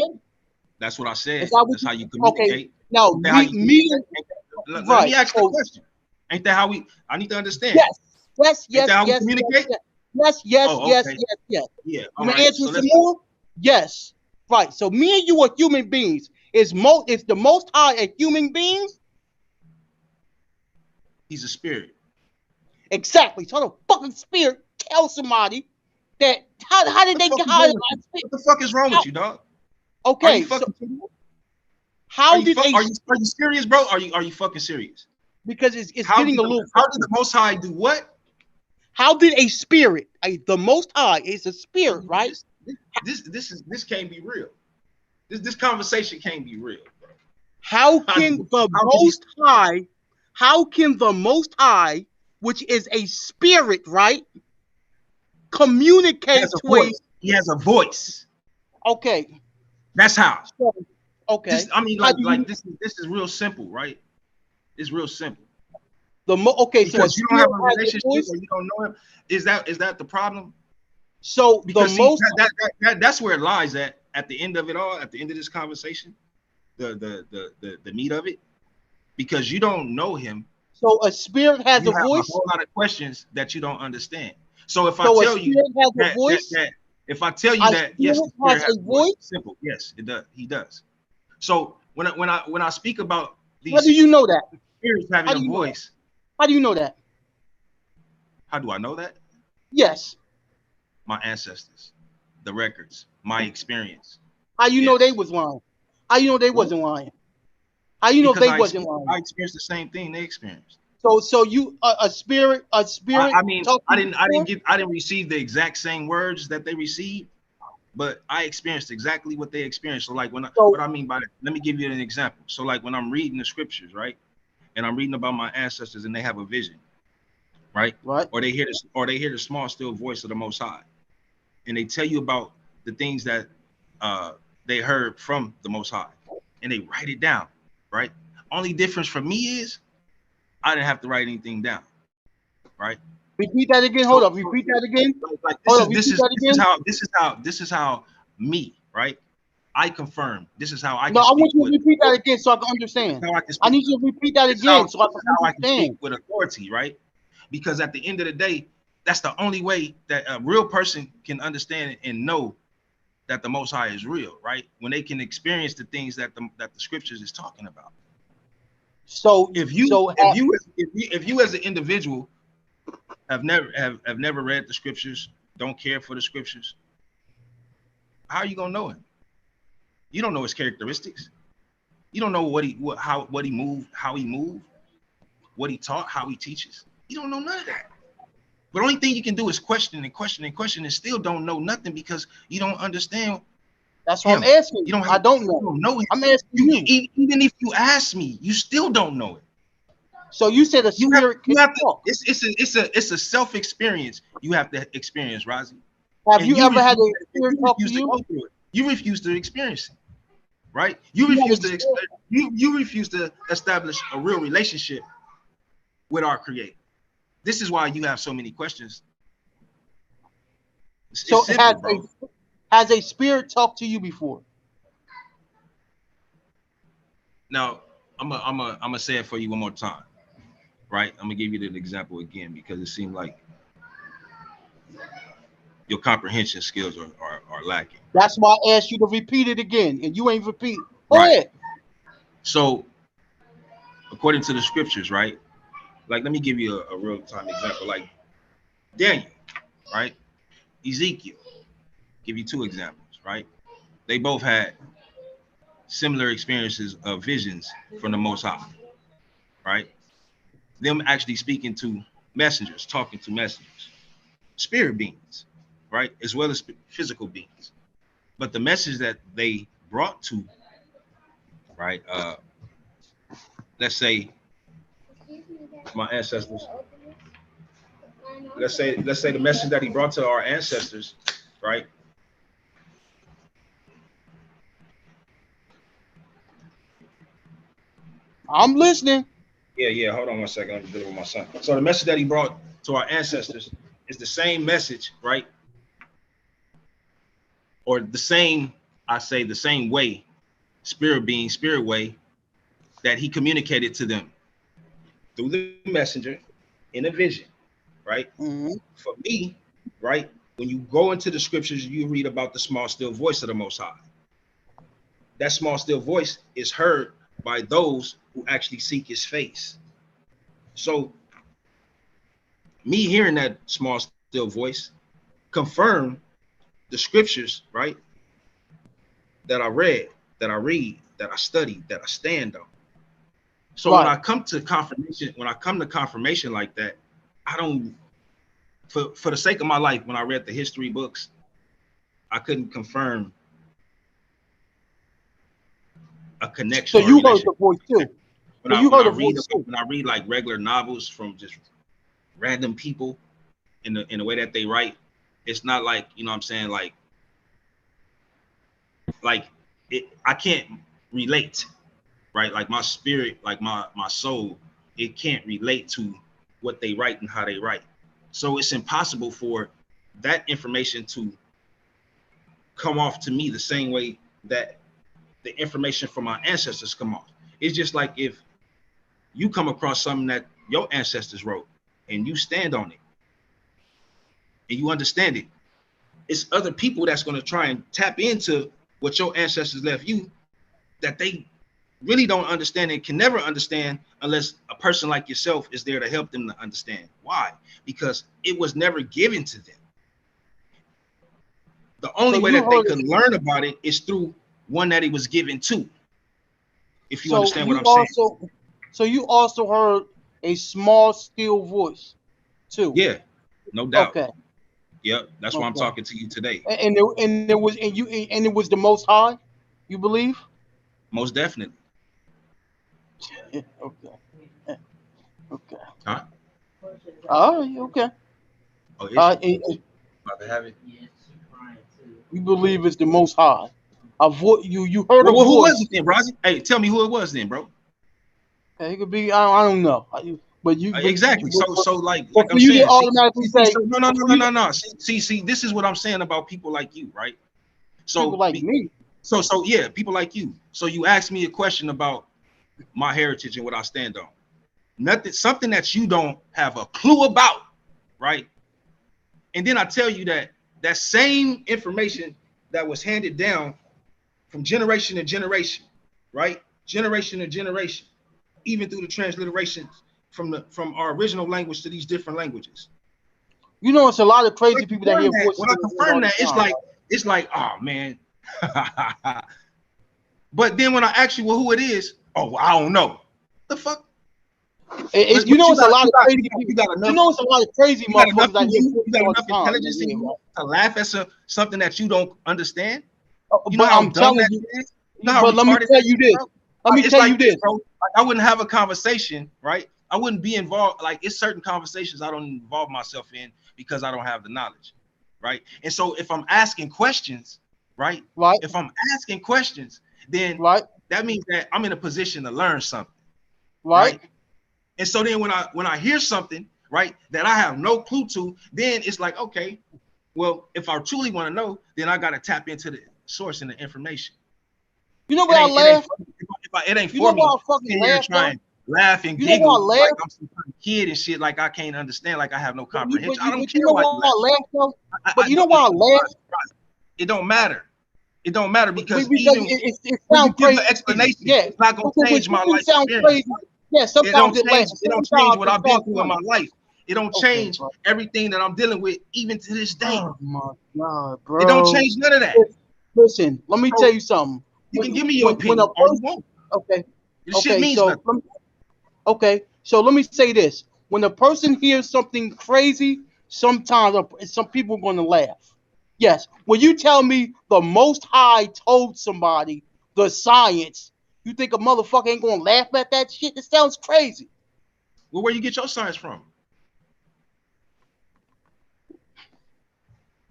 That's what I said. That's how you communicate. Okay. Now let me ask the question. Ain't that how I need to understand? Yes. Ain't that how we communicate? Yes, yes, Oh, yes, okay. yes, yes. Yeah. You All want to right. answer So some more? Yes. Right. So me and you are human beings. Is the Most High a human being? He's a spirit. Exactly. So the fucking spirit tell somebody that how did they get how? What the fuck is wrong with you, dog? Okay. Are you fucking how did are you serious, bro? Are you fucking serious? Because it's getting a little. How did the Most High do what? How did a spirit? The Most High is a spirit, right? This can't be real. This conversation can't be real. How can the Most High? How can the Most High, which is a spirit, right, communicate to a? He has a voice. Okay. That's how. Okay. This is real simple, right? It's real simple. Okay, so because you don't have a relationship or you don't know him. Is that the problem? So because that's where it lies at the end of it all, at the end of this conversation, the meat of it, because you don't know him. So a spirit has a voice. A whole lot of questions that you don't understand. So if I tell you that if I tell you that yes, the spirit has a voice, simple, yes, it does. He does. So when I speak about these, how do you know that? Spirits having a voice. How do you know that? How do I know that? Yes. My ancestors, the records, my experience. How you know they was lying? How you know they wasn't lying? How you know they wasn't lying? I experienced the same thing they experienced. So you a spirit. I didn't receive the exact same words that they received, but I experienced exactly what they experienced. So like what I mean by that, let me give you an example. So like when I'm reading the scriptures, right? And I'm reading about my ancestors and they have a vision, right? Or they hear the small still voice of the Most High, and they tell you about the things that they heard from the Most High, and they write it down, right? Only difference for me is I didn't have to write anything down, right? Repeat that again. Hold up. Repeat that again. This is how me, right? I confirm. This is how I can I want you to repeat that again so I can understand. I need you to repeat that again so I can understand. I can speak with authority, right? Because at the end of the day, that's the only way that a real person can understand and know that the Most High is real, right? When they can experience the things that the scriptures is talking about. So if you as an individual have never read the scriptures, don't care for the scriptures, how are you gonna know him? You don't know his characteristics. You don't know what he moved, how he moved, what he taught, how he teaches. You don't know none of that. But the only thing you can do is question and question and question and still don't know nothing because you don't understand. That's what I'm asking. I don't know. You don't know him. I'm asking you. Even if you ask me, you still don't know it. So you said a spirit can talk. It's a self experience you have to experience, Razi. Have you ever had a spirit talk to you? You refuse to experience it, right? You refuse to establish a real relationship with our Creator. This is why you have so many questions. So has a spirit talked to you before? Now I'm gonna say it for you one more time, right? I'm gonna give you the example again because it seemed like your comprehension skills are lacking. That's why I asked you to repeat it again, and you ain't repeat. Go ahead. So, according to the scriptures, right? Like, let me give you a real time example. Like Daniel, right? Ezekiel. Give you two examples, right? They both had similar experiences of visions from the Most High, right? Them actually speaking to messengers, talking to messengers, spirit beings, right? As well as physical beings. But the message that they brought to, right? Let's say my ancestors. Let's say the message that he brought to our ancestors, right? I'm listening. Yeah. Hold on one second. I'm dealing with my son. So the message that he brought to our ancestors is the same message, right? Or the same way, spirit way that he communicated to them through the messenger in a vision, right? Mm-hmm. For me, right? When you go into the scriptures, you read about the small, still voice of the Most High. That small, still voice is heard by those who actually seek his face. So me hearing that small, still voice confirm the scriptures, right? That I read, that I read, that I study, that I stand on. So when I come to confirmation like that, I don't, for the sake of my life, when I read the history books, I couldn't confirm a connection. So you heard the voice too. When I read like regular novels from just random people in the way that they write, it's not like, you know what I'm saying, like I can't relate, right? Like my spirit, like my soul, it can't relate to what they write and how they write. So it's impossible for that information to come off to me the same way that the information from my ancestors come off. It's just like if you come across something that your ancestors wrote and you stand on it and you understand it, it's other people that's going to try and tap into what your ancestors left you that they really don't understand and can never understand unless a person like yourself is there to help them to understand. Why? Because it was never given to them. The only way that they can learn about it is through one that it was given to. If you understand what I'm saying. So you also heard a small, still voice too. Yeah, no doubt. Okay. Yep, that's why I'm talking to you today. And it was the Most High, you believe? Most definitely. Okay. Okay. Huh? All right. Okay. Oh, about to have it. You believe it's the Most High? You heard a voice. Who was it then, Rosie? Hey, tell me who it was then, bro. It could be. I don't know. But you exactly. So like I'm you saying, automatically say no. See, this is what I'm saying about people like you, right? So people like me. So yeah, people like you. So you asked me a question about my heritage and what I stand on. Something that you don't have a clue about, right? And then I tell you that same information that was handed down from generation to generation, right? Generation to generation, even through the transliterations from our original language to these different languages. You know, it's a lot of crazy people that hear voices. When I confirm that, it's like, oh man. But then when I ask you, well, who it is? Oh, I don't know. The fuck? It's a lot of crazy people. It's a lot of crazy motherfuckers that hear voices. You got enough intelligence in you to laugh at something that you don't understand. But I'm telling you. But let me tell you this. Let me tell you this. Bro. I wouldn't have a conversation, right? I wouldn't be involved. Like, it's certain conversations I don't involve myself in because I don't have the knowledge, right? And so if I'm asking questions, right? If I'm asking questions, then that means that I'm in a position to learn something, right? And so then when I hear something, right, that I have no clue to, then it's like, okay, well, if I truly want to know, then I got to tap into the source and the information. You know what I laugh? It ain't for me. Laugh and giggle like I'm some kind of kid and shit, like I can't understand, like I have no comprehension. I don't care why you laugh. But you know why I laugh? It don't matter. It don't matter because even it sounds crazy. Explanation, it's not gonna change my life experience. Yeah, sometimes it don't change what I've been through in my life. It don't change everything that I'm dealing with, even to this day. Oh my God, bro! It don't change none of that. Listen, let me tell you something. You can give me your opinion all you want. Okay. This shit means nothing. So let me say this: when a person hears something crazy, sometimes some people are going to laugh. Yes, when you tell me the Most High told somebody the science, you think a motherfucker ain't going to laugh at that shit? It sounds crazy. Well, where you get your science from?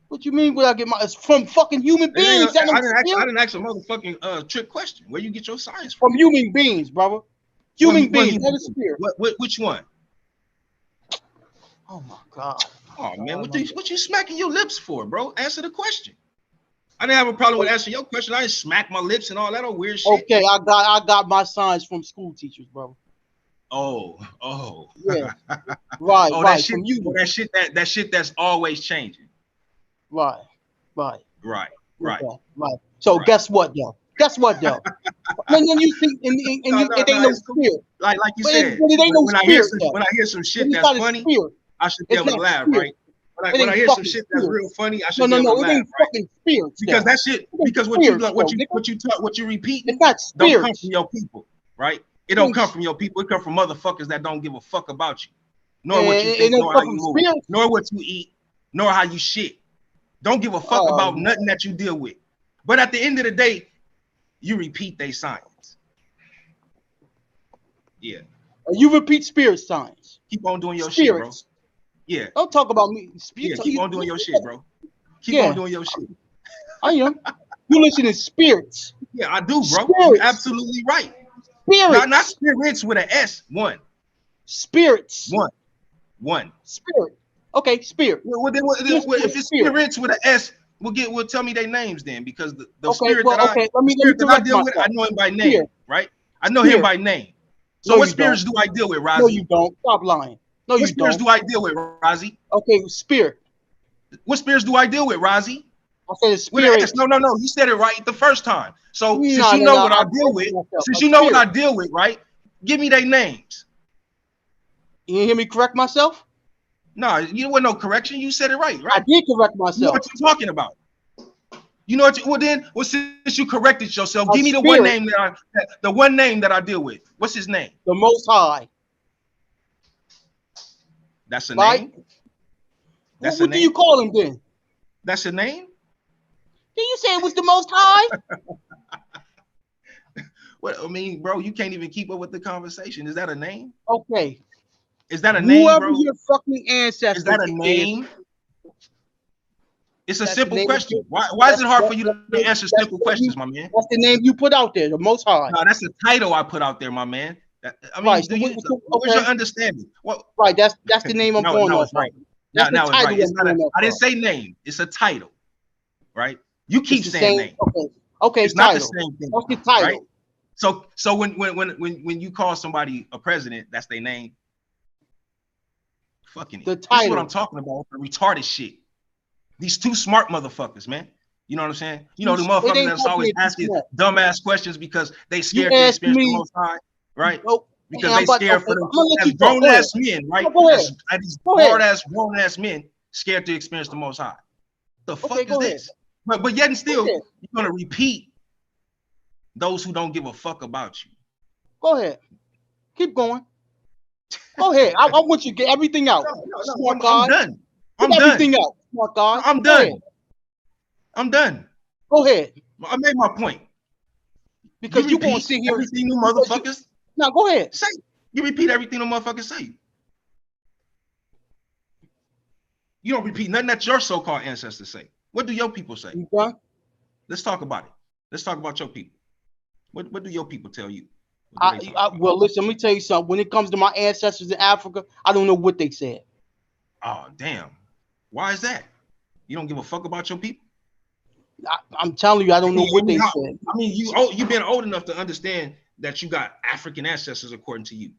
What you mean? Where I get it's from fucking human beings? I didn't ask a motherfucking trick question. Where you get your science from? From human beings, brother. Human beings. Which one? Oh my God. Oh man, what you smacking your lips for, bro? Answer the question. I didn't have a problem with answering your question. I didn't smack my lips and all that old weird shit. Okay, I got my science from school teachers, bro. Oh. Yeah. Right. Oh, right. That shit that's always changing. Right. Right. Right. Right. Okay. Right. So Right. guess what, though? Guess what, though? And then you see, and it ain't no spirit. Like you said, But it ain't no when spirit. I hear some shit It's that's not a funny, spirit. I should be It's able to not laugh, spirit. right? It When I ain't hear some fucking shit that's spirit. real funny, I should No, be able to it laugh, ain't right? fucking spirits. Because though. that shit, It ain't because spirits, what you repeating It's not don't come spirits. from your people, right? It don't come from your people. It come from motherfuckers that don't give a fuck about you, nor what you It think, don't nor come how you from move, spirits. nor what you eat, nor how you shit. Don't give a fuck about nothing that you deal with. But at the end of the day, you repeat their science. Yeah. You repeat spirit signs. Keep on doing your shit, bro. Yeah. Don't talk about me. Yeah, keep on doing your shit, bro. Keep on doing your shit. I am. You listen to spirits. Yeah, I do, bro. Spirits. You're absolutely right. Spirits. Not spirits with an S. One. Spirits. One. Spirit. Okay, spirit. Well, then, if it's spirits with an S, we'll tell me their names then, because the spirit that I deal with, I know him by name, right? I know him by name. So what spirits do I deal with, Rozzy? No, you don't. Stop lying. No, what spirits do I deal with, Rozzy? Okay, spirit. What spirits do I deal with, Rozzy? I said spirit. No. You said it right the first time. So since you know what I deal with, what I deal with, right? Give me their names. You didn't hear me correct myself? No, you wasn't no correction. You said it right? I did correct myself. You know what you're talking about. You know what? Since you corrected yourself, give me the one name that I deal with. What's his name? The Most High. That's a name. What do you call him then? That's a name. Did you say it was the Most High? Well, I mean, bro, you can't even keep up with the conversation. Is that a name? Okay. Is that a name, Whoever bro? your fucking ancestors is that a name? It's a simple question. Why is it hard for you to answer simple questions, my man? That's the name you put out there, the Most High. No, that's the title I put out there, my man. I mean, what's your understanding? Right, that's the name I'm going off. Right. Now it's right. I didn't say name. It's a title, right? You keep saying name. Okay. It's not the same thing. What's the title? Right? So when you call somebody a president, that's their name. Fucking the title. That's what I'm talking about. The retarded shit. These two smart motherfuckers, man. You know what I'm saying? You know the motherfuckers that's always asking dumbass questions because they scared to experience the Most High, right? Because they scared for them as grown ass men, right? As these hard ass grown ass men scared to experience the Most High. The fuck is this? But yet and still, you're gonna repeat those who don't give a fuck about you. Go ahead. Keep going. Go ahead. I want you to get everything out. I'm done. I'm done. Everything out. Smart guy. I'm done. I'm done. Go ahead. I made my point. Because you gonna sit here everything you motherfuckers. Now go ahead. Say. You repeat everything the motherfuckers say. You don't repeat nothing that your so-called ancestors say. What do your people say? Let's talk about it. Let's talk about your people. What do your people tell you? Well, listen, let me tell you something. When it comes to my ancestors in Africa, I don't know what they said. Oh, damn. Why is that? You don't give a fuck about your people? I'm telling you, I don't know what they said. I mean, you've been old enough to understand that you got African ancestors according to you.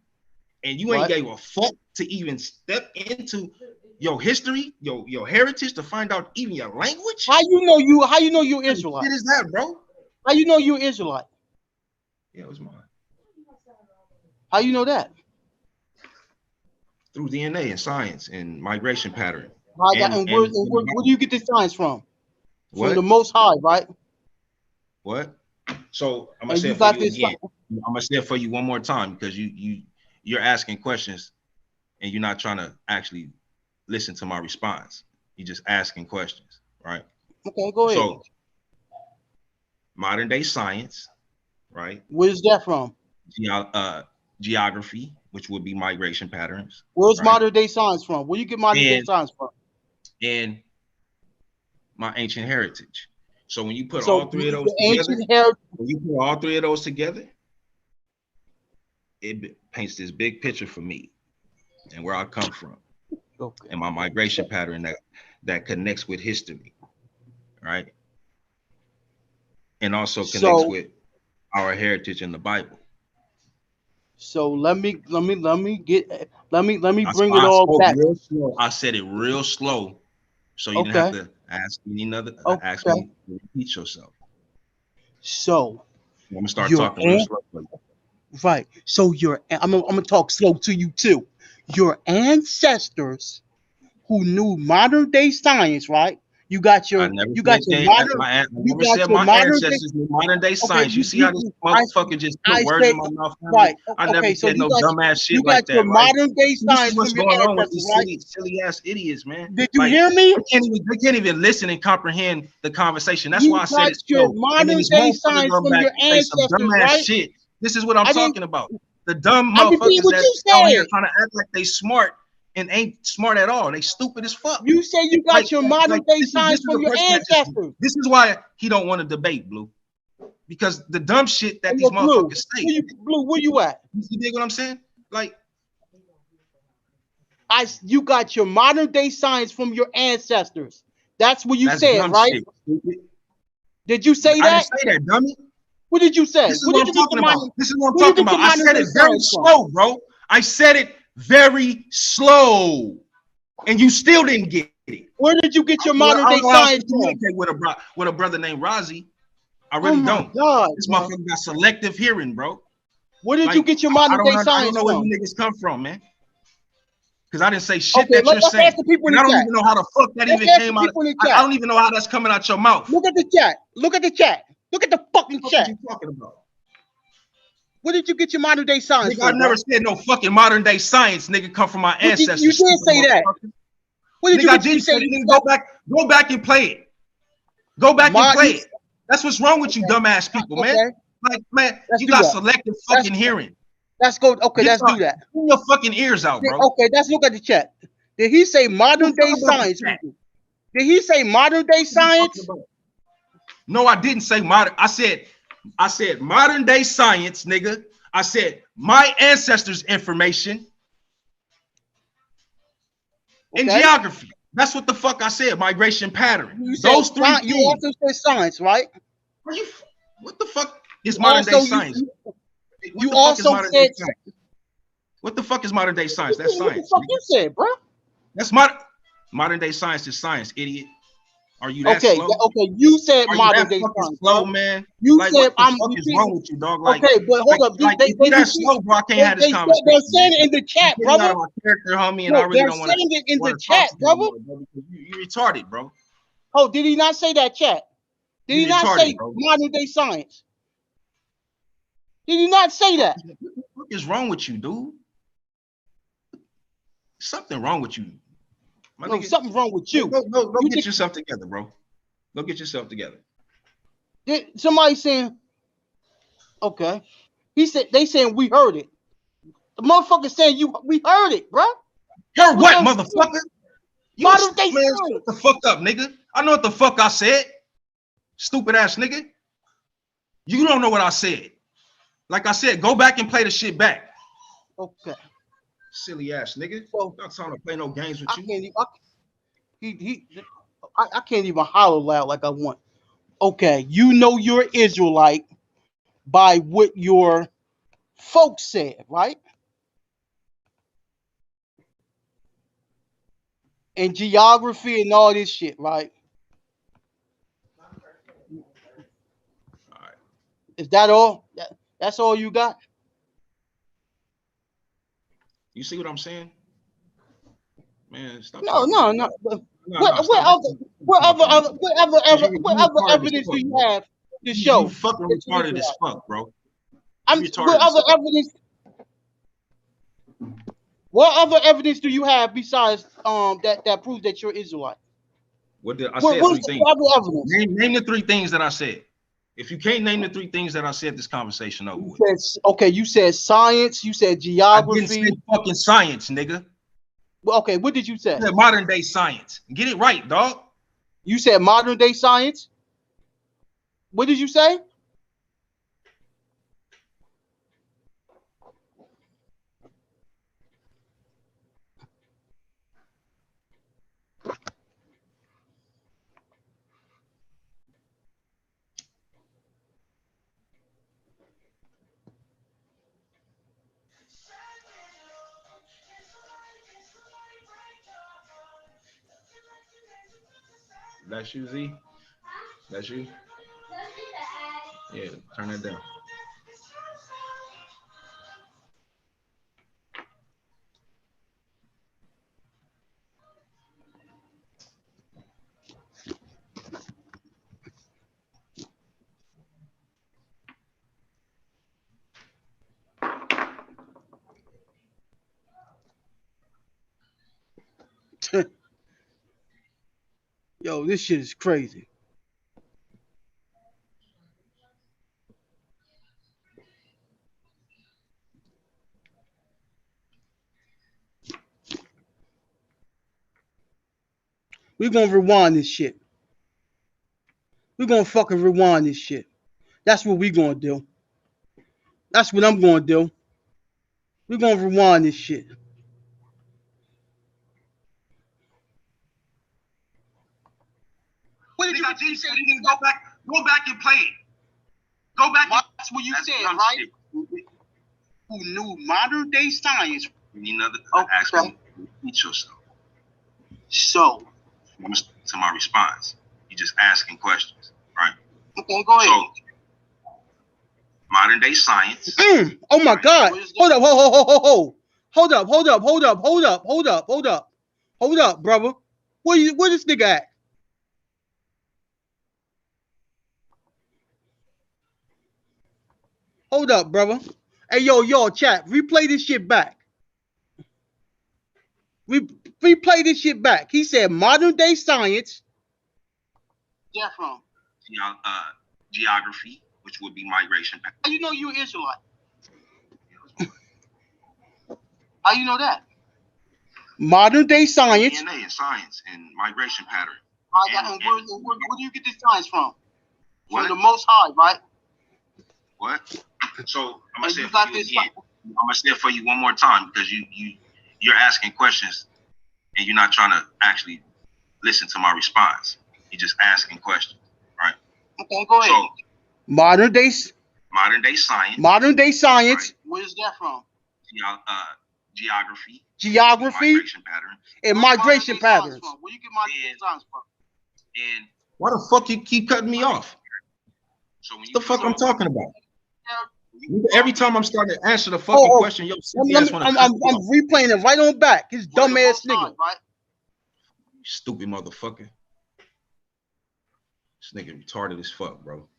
And you ain't gave a fuck to even step into your history, your heritage, to find out even your language. How you know you're Israelite? What is that, bro? How you know you're Israelite? Yeah, it was mine. How you know that? Through DNA and science and migration pattern. Where do you get this science from? What? From the Most High, right? What? So I'm gonna say it for you again. I'm gonna say it for you one more time because you're asking questions and you're not trying to actually listen to my response. You're just asking questions, right? Okay, go ahead. So modern day science, right? Where's that from? Geography, which would be migration patterns. Where's modern day science from? Where you get modern day science from? And my ancient heritage. So when you put all three of those together, it paints this big picture for me and where I come from, and my migration pattern that connects with history, right? And also connects with our heritage in the Bible. So let me bring it all back. Real slow. I said it real slow, so you didn't have to Ask me another. Okay. Ask me to repeat yourself. So I'm gonna start talking real slow. Right. So I'm gonna talk slow to you too. Your ancestors who knew modern day science, right? You got your modern. I never said my ancestors knew modern day science. You see how this motherfucker just put words in my mouth? Right. I never said no dumbass shit like that. You got your modern day science from your ancestors, right? What's going on with these silly ass idiots, man? Did you hear me? They can't even listen and comprehend the conversation. That's why I said it's your modern day science from your ancestors, right? Shit. This is what I'm talking about. The dumb motherfuckers that out here trying to act like they smart and ain't smart at all. They stupid as fuck. You say you got your modern day science from your ancestors. This is why he don't want to debate, Blue. Because the dumb shit that these motherfuckers say. Blue, where you at? You dig what I'm saying? Like, you got your modern day science from your ancestors. That's what you said, right? Shit. Did you say that? I didn't say that, dummy. What did you say? This is what I'm talking about. This is what I'm talking about. I said it very slow, bro. I said it very slow, and you still didn't get it. Where did you get your modern day science from? Communicate with a brother named Rozzy. I really don't. God, this motherfucker got selective hearing, bro. Where did you get your modern day science from? I don't know where you niggas come from, man. Because I didn't say shit that you're saying. I don't even know how the fuck that even came out. I don't even know how that's coming out your mouth. Look at the chat. Look at the chat. Look at the fucking chat. What are you talking about? Where did you get your modern day science from? I never said no fucking modern day science, nigga, come from my ancestors. You did say that. What did you say? Go back and play it. Go back and play it. That's what's wrong with you dumbass people, man. Like, man, you got selective fucking hearing. Let's go. Okay, let's do that. Pull your fucking ears out, bro. Okay, let's look at the chat. Did he say modern day science? Did he say modern day science? No, I didn't say modern. I said modern day science, nigga. I said my ancestors' information and geography. That's what the fuck I said. Migration pattern. Those three things. You also said science, right? What the fuck is modern day science? You also said. What the fuck is modern day science? That's science. What the fuck you said, bro? That's modern day science is science, idiot. Are you that slow? Okay, you said modern day science. Slow, man. You like, said what the fuck is wrong with you, dog? Like, okay, but hold up. If you that slow, bro, I can't have this conversation. They're saying it in the chat, brother. Out of my character, homie, and I really don't want to. They're saying it in the chat, brother. You retarded, bro. Oh, did he not say that, chat? Did he not say modern day science? Did he not say that? What is wrong with you, dude? Something wrong with you. No, something wrong with you. Go get yourself together, bro. Go get yourself together. Somebody saying, okay. He said they saying we heard it. The motherfucker saying we heard it, bro. Heard what, motherfucker? Modern day science. Shut the fuck up, nigga. I know what the fuck I said. Stupid ass nigga. You don't know what I said. Like I said, go back and play the shit back. Okay. Silly ass nigga. Well, not trying to play no games with you. I can't even holler loud like I want. Okay, you know you're Israelite by what your folks said, right? And geography and all this shit, right? All right. Is that all? That's all you got? You see what I'm saying? Man, stop. No. What other evidence do you have to show? You fucking retarded as fuck, bro. What other evidence do you have besides that proves that you're Israelite? What did I say? Three things. Name the three things that I said. If you can't name the three things that I said, this conversation over with. You said science. You said geography. I didn't say fucking science, nigga. Well, okay, what did you say? Modern day science. Get it right, dog. You said modern day science. What did you say? That's you, Z. That's you. Yeah, turn that down. Yo, this shit is crazy. We're gonna rewind this shit. We're gonna fucking rewind this shit. That's what we gonna do. That's what I'm gonna do. We're gonna rewind this shit. What did you say? You go back and play it. Go back. That's what you said, right? Who knew modern day science? You know, ask me, repeat yourself. So, to my response, you just asking questions, right? Okay, go ahead. So, modern day science. Oh my God! Hold up! Hold up, brother. Where this nigga at? Hold up, brother. Hey, yo, chat. Replay this shit back. Replay this shit back. He said modern day science. Yeah, from Geography, which would be migration. How you know you an Israelite? How you know that? Modern day science. DNA and science and migration pattern. Where do you get this science from? From the Most High, right? What? So I'm gonna say it for you again. I'm gonna say it for you one more time because you're asking questions and you're not trying to actually listen to my response. You're just asking questions, right? Okay, go ahead. So, modern day science. Modern day science. Right. Where's that from? Geography. Migration patterns. And migration patterns. Where you get modern day science from? And why the fuck you keep cutting me off? So what the fuck I'm talking about? Every time I'm starting to answer the fucking question, yo, I'm replaying it right on back. His dumb ass nigga. Right? Stupid motherfucker. This nigga retarded as fuck, bro.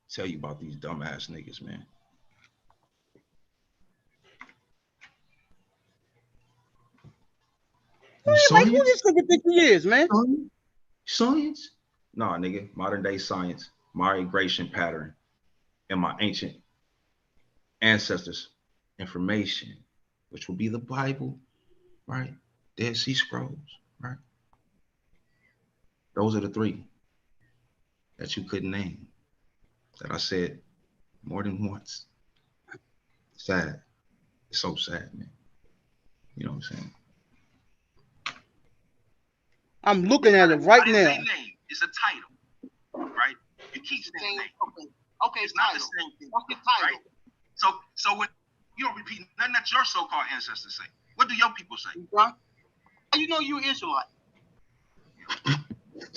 Tell you about these dumb ass niggas, man. Man, like, who this nigga think he is, man? Science? Nah, nigga. Modern day science, migration pattern, and my ancient ancestors' information, which will be the Bible, right? Dead Sea Scrolls, right? Those are the three that you couldn't name, that I said more than once. Sad. It's so sad, man. You know what I'm saying? I'm looking at it right now. Name. It's a title, right? You keep saying name. Okay, it's not the same thing. What's the title? Right? So when you don't repeat nothing that your so-called ancestors say, what do your people say? How you know you're Israelite?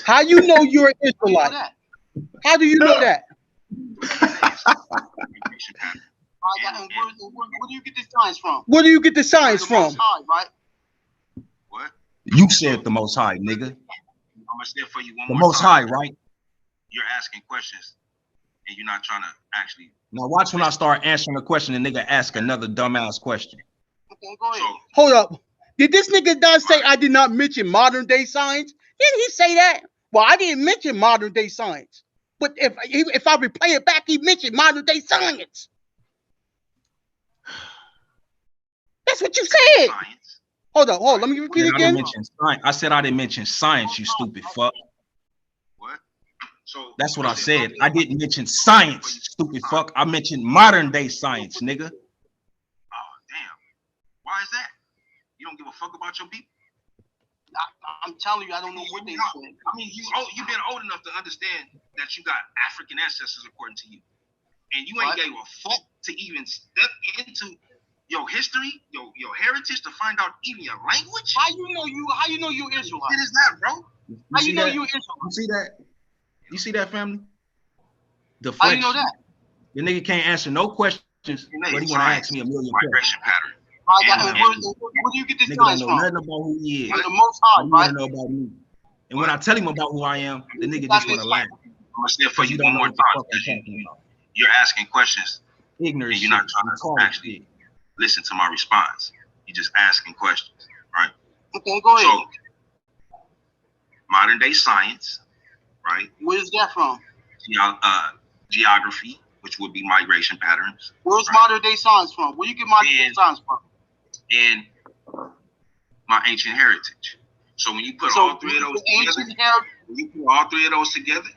How you know you're an Israelite? How do you know that? Where do you get this science from? Where do you get the science from? Right? What? You said the Most High, nigga. I'm gonna say it for you one the more Most time. High, right? You're asking questions and you're not trying to actually. Now watch when I start answering a question, the nigga ask another dumbass question. Okay, go ahead. Hold up. Did this nigga not say I did not mention modern day science? Didn't he say that? Well, I didn't mention modern day science. But if I replay it back, he mentioned modern day science. That's what you said. Science. Hold up. Let me repeat again. I said I didn't mention science, you stupid fuck. What? So that's what I said. I didn't mention science, stupid fuck. I mentioned modern day science, nigga. Oh, damn. Why is that? You don't give a fuck about your people? I'm telling you, I don't know what they said. I mean, you've been old enough to understand that you got African ancestors according to you. And you ain't gave a fuck to even step into your history, your heritage to find out even your language? How you know you Israelite? What is that, bro? How you know you Israelite? You see that? You see that, family? Deflection. How you know that? The nigga can't answer no questions, but he want to ask me a million migration pattern. Where do you get this science from? Nothing about who he is. From the Most High, right? Know about me. And when I tell him about who I am, the nigga just want to laugh. I'm gonna say it for you one more time. You're asking questions. Ignorant. And you're not trying to actually listen to my response. You're just asking questions, right? Okay, go ahead. So, modern day science, right? Where's that from? Geography, which would be migration patterns. Where's modern day science from? Where you get modern day science from? And my ancient heritage. So when you put all three of those together,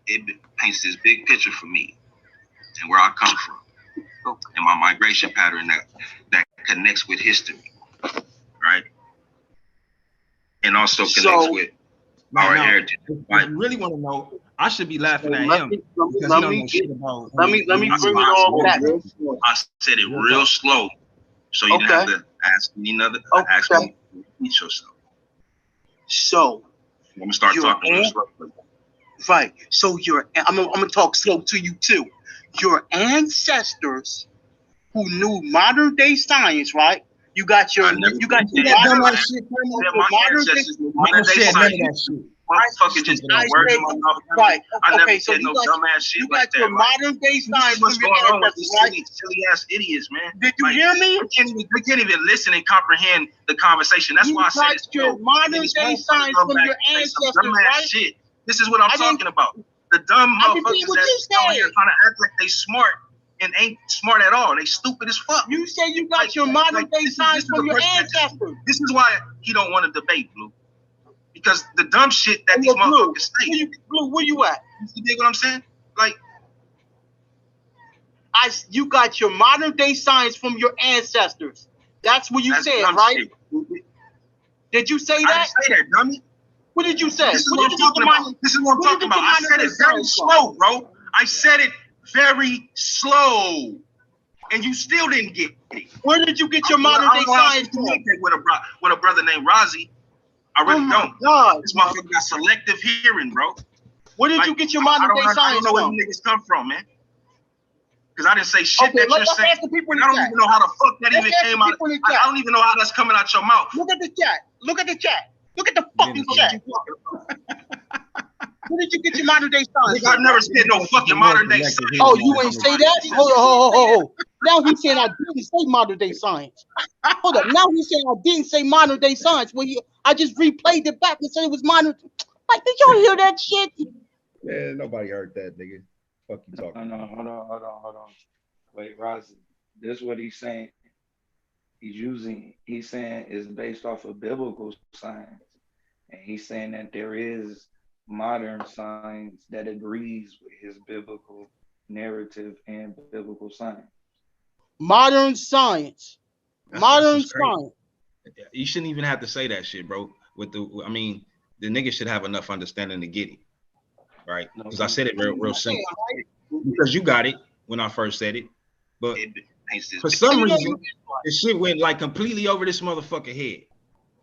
it paints this big picture for me and where I come from, and my migration pattern that connects with history, right? And also connects with our heritage. I really want to know. I should be laughing at him because he don't know shit about. Let me bring it all back. I said it real slow, so you didn't have to ask me another. Ask me to repeat yourself. So I'm gonna start talking real slow. Right. So I'm gonna talk slow to you too. Your ancestors who knew modern day science, right? You got your modern day science. Right. Okay. So you got your modern day science from your ancestors, right? Silly ass idiots, man. Did you hear me? We can't even listen and comprehend the conversation. That's why I said it's your modern day science from your ancestors, right? Shit. This is what I'm talking about. The dumb motherfuckers that's out here trying to act like they smart and ain't smart at all. They stupid as fuck. You say you got your modern day science from your ancestors. This is why he don't want to debate, Blue. Because the dumb shit that these motherfuckers say. Blue, where you at? You dig what I'm saying? Like, you got your modern day science from your ancestors. That's what you said, right? Shit. Did you say that? I didn't say that, dummy. What did you say? This is what I'm talking about. This is what I'm talking about. I said it very slow, bro. I said it very slow, and you still didn't get it. Where did you get your modern day science from? With a brother named Rozzy. I really don't. God. This motherfucker got selective hearing, bro. Where did you get your modern day science from? I don't know where you niggas come from, man. Because I didn't say shit that you're saying. I don't even know how the fuck that even came out. I don't even know how that's coming out your mouth. Look at the chat. Look at the chat. Look at the fucking chat. Where did you get your modern day science? I've never said no fucking modern day science. Oh, you ain't say that? Hold on. Now he's saying I didn't say modern day science. Hold up. Now he's saying I didn't say modern day science. When I just replayed it back and said it was modern. Like, did y'all hear that shit? Man, nobody heard that, nigga. Fuck you talking. Hold on. Wait, Rozzy. This is what he's saying. He's saying it's based off of biblical science. And he's saying that there is modern science that agrees with his biblical narrative and biblical science. Modern science. Modern science. You shouldn't even have to say that shit, bro. The nigga should have enough understanding to get it. Right? Because I said it real simple. Because you got it when I first said it. But for some reason, the shit went like completely over this motherfucker head.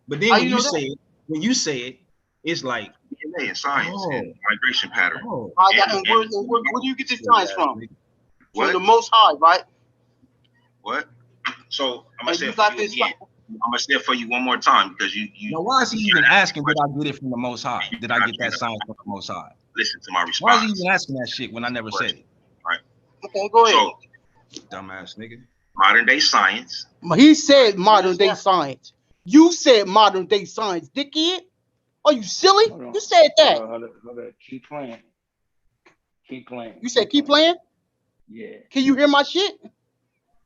But then when you say it, it's like DNA and science and migration pattern. Where do you get this science from? From the Most High, right? What? So I'm gonna say it for you again. I'm gonna say it for you one more time because you. Now, why is he even asking? Did I get it from the Most High? Did I get that science from the Most High? Listen to my response. Why is he even asking that shit when I never said it? Right. Okay, go ahead. So, dumbass nigga. Modern day science. He said modern day science. You said modern day science, dickhead. Are you silly? You said that. Hold on. Keep playing. You said keep playing? Yeah. Can you hear my shit?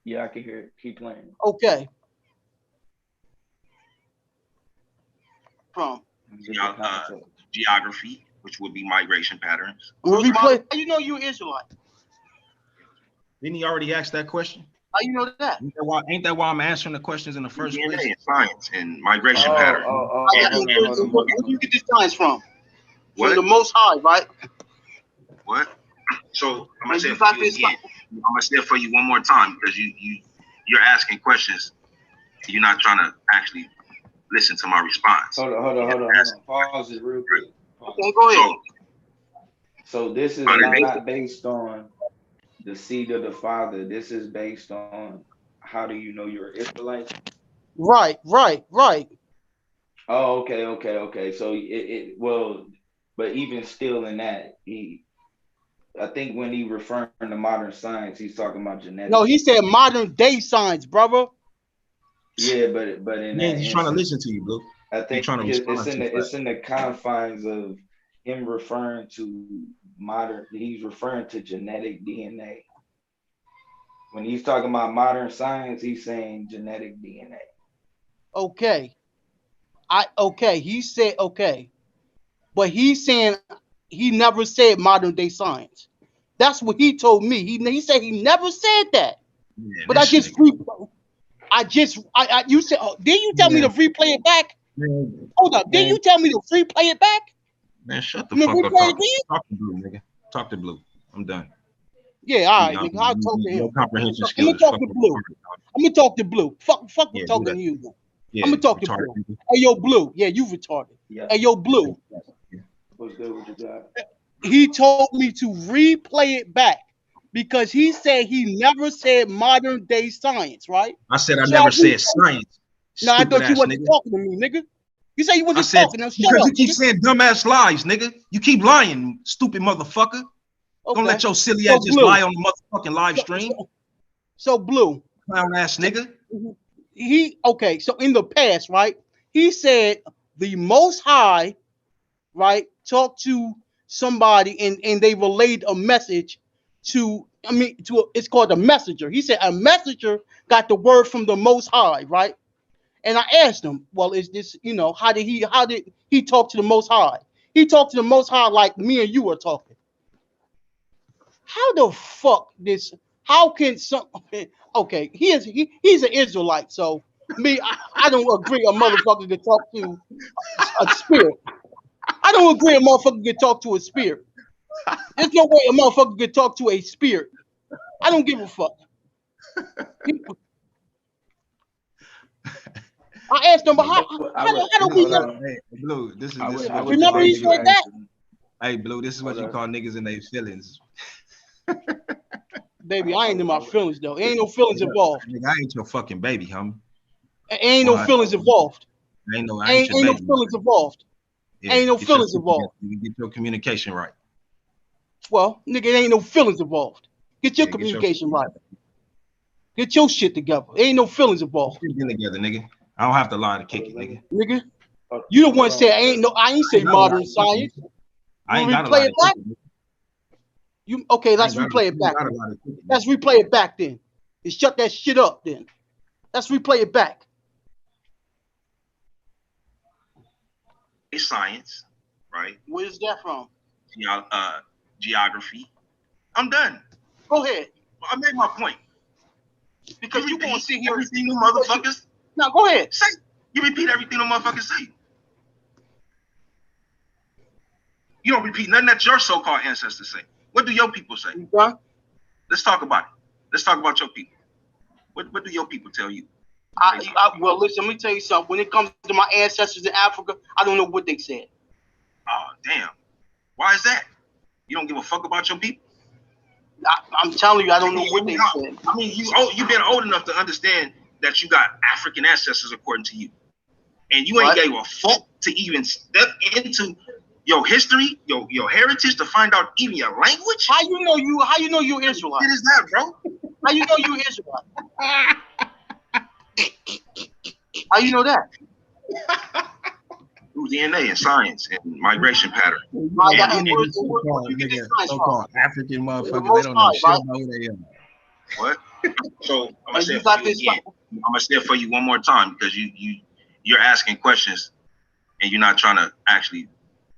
Yeah, I can hear it. Keep playing. Okay. From geography, which would be migration patterns. How you know you Israelite? Didn't he already ask that question? How you know that? Ain't that why I'm answering the questions in the first place? And science and migration patterns. Where do you get this science from? What? From the Most High, right? What? So I'm gonna say it for you again. gonna say it for you one more time because you're asking questions. You're not trying to actually listen to my response. Hold on. Pause it real quick. Okay, go ahead. So this is not based on the seed of the father. This is based on how do you know you're an Israelite? Right. Oh, okay. So well, but even still in that, I think when he referring to modern science, he's talking about genetics. No, he said modern day science, brother. Yeah, but in that he's trying to listen to you, Blue. I think it's in the confines of him referring to modern. He's referring to genetic DNA. When he's talking about modern science, he's saying genetic DNA. Okay. He said okay. But he's saying he never said modern day science. That's what he told me. He said he never said that. Yeah, but you said, didn't you tell me to replay it back? Man. Hold up, didn't you tell me to replay it back? Man, shut the fuck up. Talk to Blue, nigga. Talk to Blue. I'm done. Yeah, all right, nigga. I'll talk to him. Comprehension I'm gonna talk to Blue. I'm gonna talk to Blue. Fuck talking to you. Yeah, I'm gonna talk to Blue. Hey, yo, Blue. Yeah, you retarded. Yeah. Hey, yo, Blue. What's good with you guys? He told me to replay it back because he said he never said modern day science, right? I said I never said science. No, I thought you wasn't talking to me, nigga. You said you wasn't talking. Now, because you keep saying dumbass lies, nigga. You keep lying, stupid motherfucker. Okay. Don't let your silly ass just lie on the motherfucking live stream. So Blue. Clown ass nigga. So in the past, right? He said the Most High, right, talked to somebody and they relayed a message it's called a messenger. He said a messenger got the word from the Most High, right? And I asked him, well, is this, how did he talk to the Most High? He talked to the Most High like me and you are talking. How the fuck how can he's an Israelite, so I don't agree a motherfucker can talk to a spirit. I don't agree a motherfucker can talk to a spirit. There's no way a motherfucker can talk to a spirit. I don't give a fuck. I asked him, but how do we know? Hey, Blue, this is remember he said that? Hey, Blue, this is what you call niggas in their feelings. Baby, I ain't in my feelings though. Ain't no feelings involved. Nigga, I ain't your fucking baby, homie. Ain't no feelings involved. Ain't no feelings involved. Yeah, ain't no feelings involved. You get your communication right. Well, nigga, ain't no feelings involved. Get your communication right. Get your shit together. Ain't no feelings involved. Get together, nigga. I don't have to lie to kick it, nigga. Nigga, you the one say I ain't say modern science. I ain't got to lie to kick it. Let's replay it back. Let's replay it back then. And shut that shit up then. Let's replay it back. It's science, right? Where's that from? Geography. I'm done. Go ahead. I made my point. Because you gonna sit here everything you motherfuckers. Now go ahead. Say. You repeat everything the motherfuckers say. You don't repeat nothing that your so-called ancestors say. What do your people say? Okay. Let's talk about it. Let's talk about your people. What do your people tell you? Well, listen, let me tell you something. When it comes to my ancestors in Africa, I don't know what they said. Oh, damn. Why is that? You don't give a fuck about your people? I'm telling you, I don't know what they said. I mean, you've been old enough to understand that you got African ancestors according to you. And you ain't gave a fuck to even step into your history, your heritage to find out even your language? How you know you Israelite? What is that, bro? How you know you Israelite? How you know that? Through DNA and science and migration pattern. So-called African motherfuckers, they don't know shit about who they are. What? So I'm gonna say it for you one more time because you're asking questions and you're not trying to actually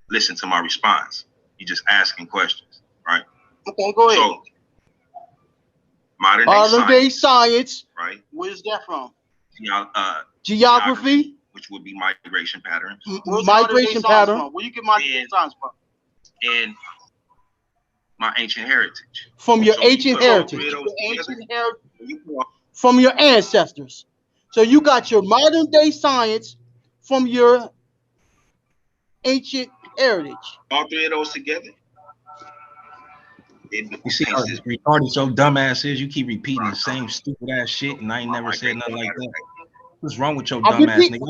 listen to my response. You're just asking questions, right? Okay, go ahead. So modern day science, right? Where's that from? Geography, which would be migration patterns. Migration pattern. Where you get migration science from? And my ancient heritage. From your ancient heritage. From your ancestors. So you got your modern day science from your ancient heritage. All three of those together. You see how retarded your dumb ass is? You keep repeating the same stupid ass shit, and I ain't never said nothing like that. What's wrong with your dumb ass, nigga?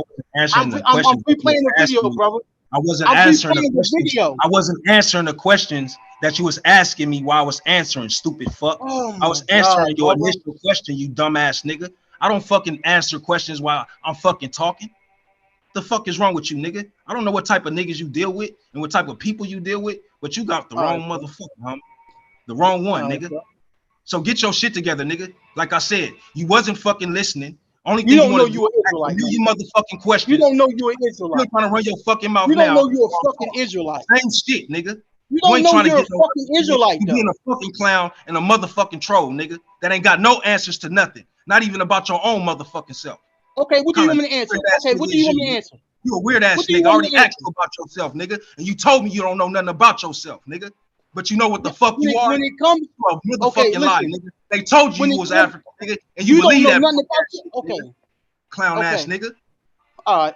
I'm replaying the video, brother. I wasn't answering the questions. I wasn't answering the questions that you was asking me while I was answering, stupid fuck. I was answering your initial question, you dumbass nigga. I don't fucking answer questions while I'm fucking talking. The fuck is wrong with you, nigga? I don't know what type of niggas you deal with and what type of people you deal with, but you got the wrong motherfucker, homie. The wrong one, nigga. So get your shit together, nigga. Like I said, you wasn't fucking listening. Only thing you don't know you an Israelite. You motherfucking question. You don't know you an Israelite. You're trying to run your fucking mouth now. You don't know you a fucking Israelite. Same shit, nigga. You don't know you're a fucking Israelite. You being a fucking clown and a motherfucking troll, nigga. That ain't got no answers to nothing. Not even about your own motherfucking self. Okay, what do you want me to answer? Okay, what do you want me to answer? You a weird ass nigga. I already asked you about yourself, nigga, and you told me you don't know nothing about yourself, nigga. But you know what the fuck you are? When it comes to a motherfucking lie, nigga. They told you you was African, nigga, and you believe that. Okay. Clown ass nigga. All right.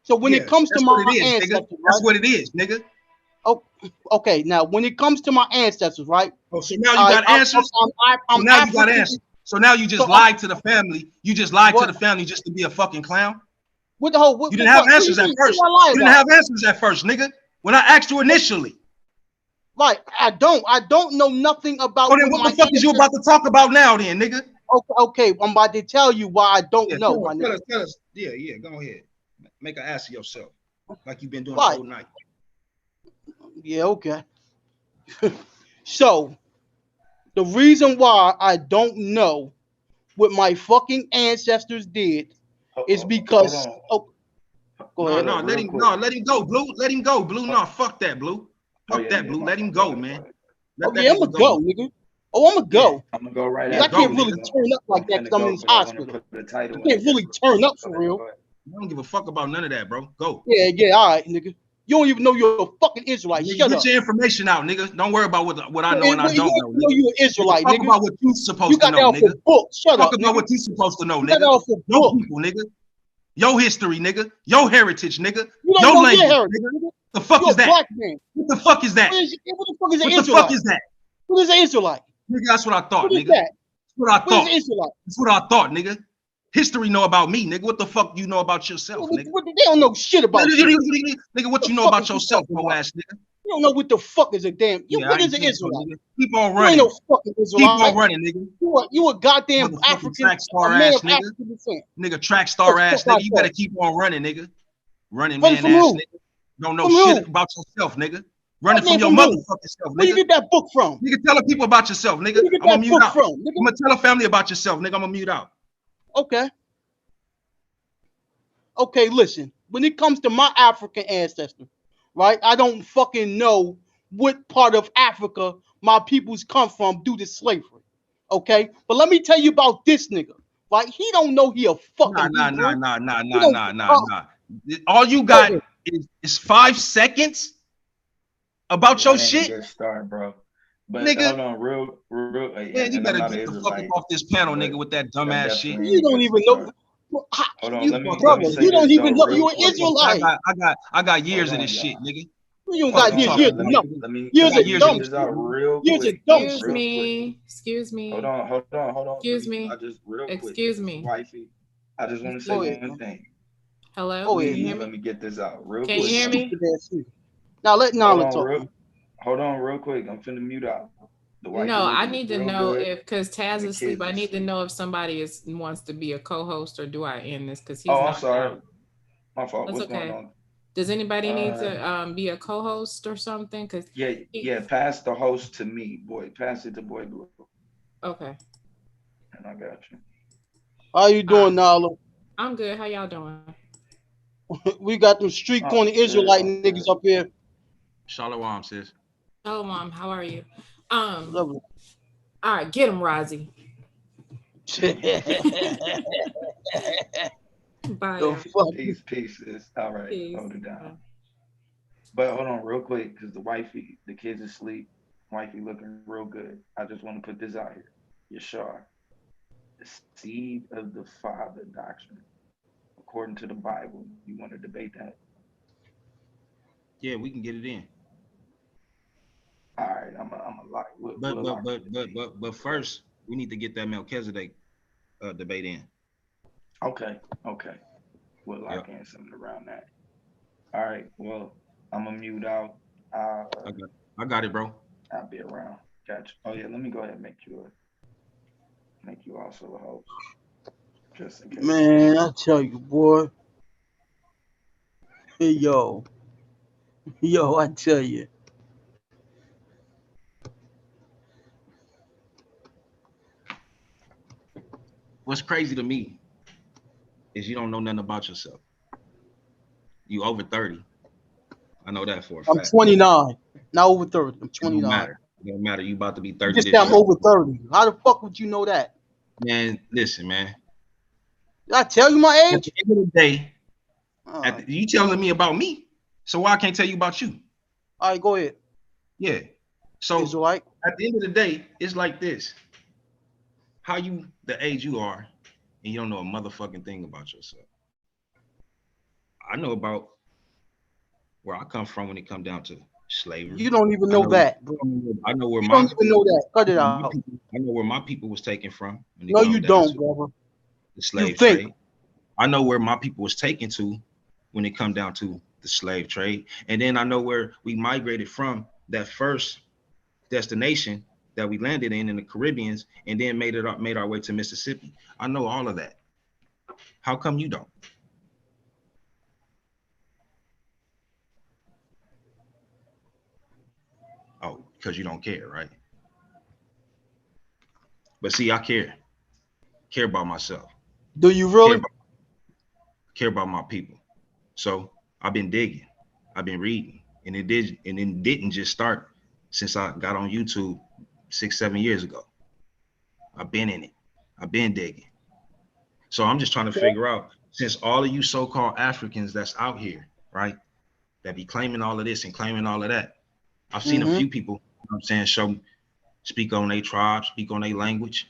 So when it comes to my ancestors, that's what it is, nigga. Oh, okay. Now when it comes to my ancestors, right? Oh, so now you got answers. Now you got answers. So now you just lied to the family. You just lied to the family just to be a fucking clown. What the whole? You didn't have answers at first. You didn't have answers at first, nigga. When I asked you initially. Right, I don't know nothing about. Oh, then what the fuck is you about to talk about now, then, nigga? Okay, I'm about to tell you why I don't know. Tell us. Yeah, go ahead. Make an ass of yourself, like you've been doing the whole night. Yeah, okay. So, the reason why I don't know what my fucking ancestors did is because. Go ahead. No, let him go, Blue. Let him go, Blue. No, fuck that, Blue. Fuck that, Blue. Let him go, man. I'm gonna go, nigga. Oh, I'm gonna go. I'm gonna go right I can't really turn up like that because I'm in this hospital. I can't really turn up for real. I don't give a fuck about none of that, bro. Go. Yeah, all right, nigga. You don't even know you're a fucking Israelite. Shut up. Get your information out, nigga. Don't worry about what I know and I don't know. You know you're an Israelite, nigga. Talk about what you supposed to know, nigga. Shut up. Talk about what you supposed to know, nigga. Your people, nigga. Your history, nigga. Your heritage, nigga. Your language, nigga. The fuck is that? What the fuck is that? What the fuck is an Israelite? What the fuck is that? What is an Israelite? Nigga, that's what I thought, what nigga. Is that? That's what I thought. What is Israelite? That's what I thought, nigga. History know about me, nigga. What the fuck you know about yourself, nigga? They don't know shit about you. Nigga, what you know about yourself, no ass nigga? You don't know what the fuck is a damn. What is an Israelite? Keep on running. You ain't no fucking Israelite. Keep on running, nigga. You a goddamn African track star ass nigga. Nigga, track star ass nigga. You better keep on running, nigga. Running man ass nigga. Don't know shit about yourself, nigga. Running from your motherfucking self, nigga. Where you get that book from? Nigga, tell the people about yourself, nigga. Where you get that book from, nigga? I'm gonna tell the family about yourself, nigga. I'm gonna mute out. Okay, listen. When it comes to my African ancestor, right? I don't fucking know what part of Africa my peoples come from due to slavery. Okay? But let me tell you about this nigga. Right? He don't know he a fucking Nah. All you got is 5 seconds about your shit. Good start, bro. But nigga, hold on, real. Man, you better get the fuck off this panel, nigga, with that dumbass shit. You don't even know. Hold on, let me you don't even know you're an Israelite. I got years of this shit, nigga. You don't got years. Excuse me. Hold on. Excuse me. Excuse me. Wifey, I just want to say one thing. Hello. Let me get this out real quick. Can you hear me? Now let Nala talk. Hold on, real quick. I'm finna mute out. No, I need to know because Taz is asleep. I need to know if somebody wants to be a co-host or do I end this because he's I'm sorry. My fault. That's What's going on? Does anybody need to be a co-host or something? Because pass the host to me, boy. Pass it to Boy Blue. Okay. And I got you. How you doing, Nala? I'm good. How y'all doing? We got them street corner Israelite niggas up here. Shalom, sis. Shalom, how are you? All right, get him, Rozzy. Bye. Peace, sis. All right, hold it down. But hold on, real quick, because the kids asleep. Wifey looking real good. I just want to put this out here. Yashar, the seed of the father doctrine, according to the Bible. You want to debate that? Yeah, we can get it in. All right, I'm a lock. But first, we need to get that Melchizedek debate in. Okay. We'll lock in something around that. All right. Well, I'm gonna mute out. I got it, bro. I'll be around. Gotcha. Oh yeah, let me go ahead and make you also a host, just in case. Man, I tell you, boy. Hey, yo, I tell you. What's crazy to me is you don't know nothing about yourself. You over 30. I know that for a fact. I'm 29, not over 30. I'm 29. It don't matter. You about to be 30. You just said I'm over 30. How the fuck would you know that? Man, listen, man. Did I tell you my age? At the end of the day, you telling me about me, so why I can't tell you about you? All right, go ahead. Yeah. So at the end of the day, it's like this. How you the age you are, and you don't know a motherfucking thing about yourself. I know about where I come from when it come down to slavery. You don't even know that, bro. I know where you don't even know that. Cut it out. I know where my people was taken from. No, you don't, brother. The slave trade. I know where my people was taken to when it come down to the slave trade. And then I know where we migrated from that first destination that we landed in the Caribbeans, and then made our way to Mississippi. I know all of that. How come you don't? Oh, because you don't care, right? But see, I care about myself. Do you really? Care about my people. So I've been digging, I've been reading, and it didn't just start since I got on YouTube 6-7 years ago. I've been in it. I've been digging. So I'm just trying to figure out, since all of you so-called Africans that's out here, right, that be claiming all of this and claiming all of that, I've seen a few people, you know what I'm saying, speak on their tribe, speak on their language,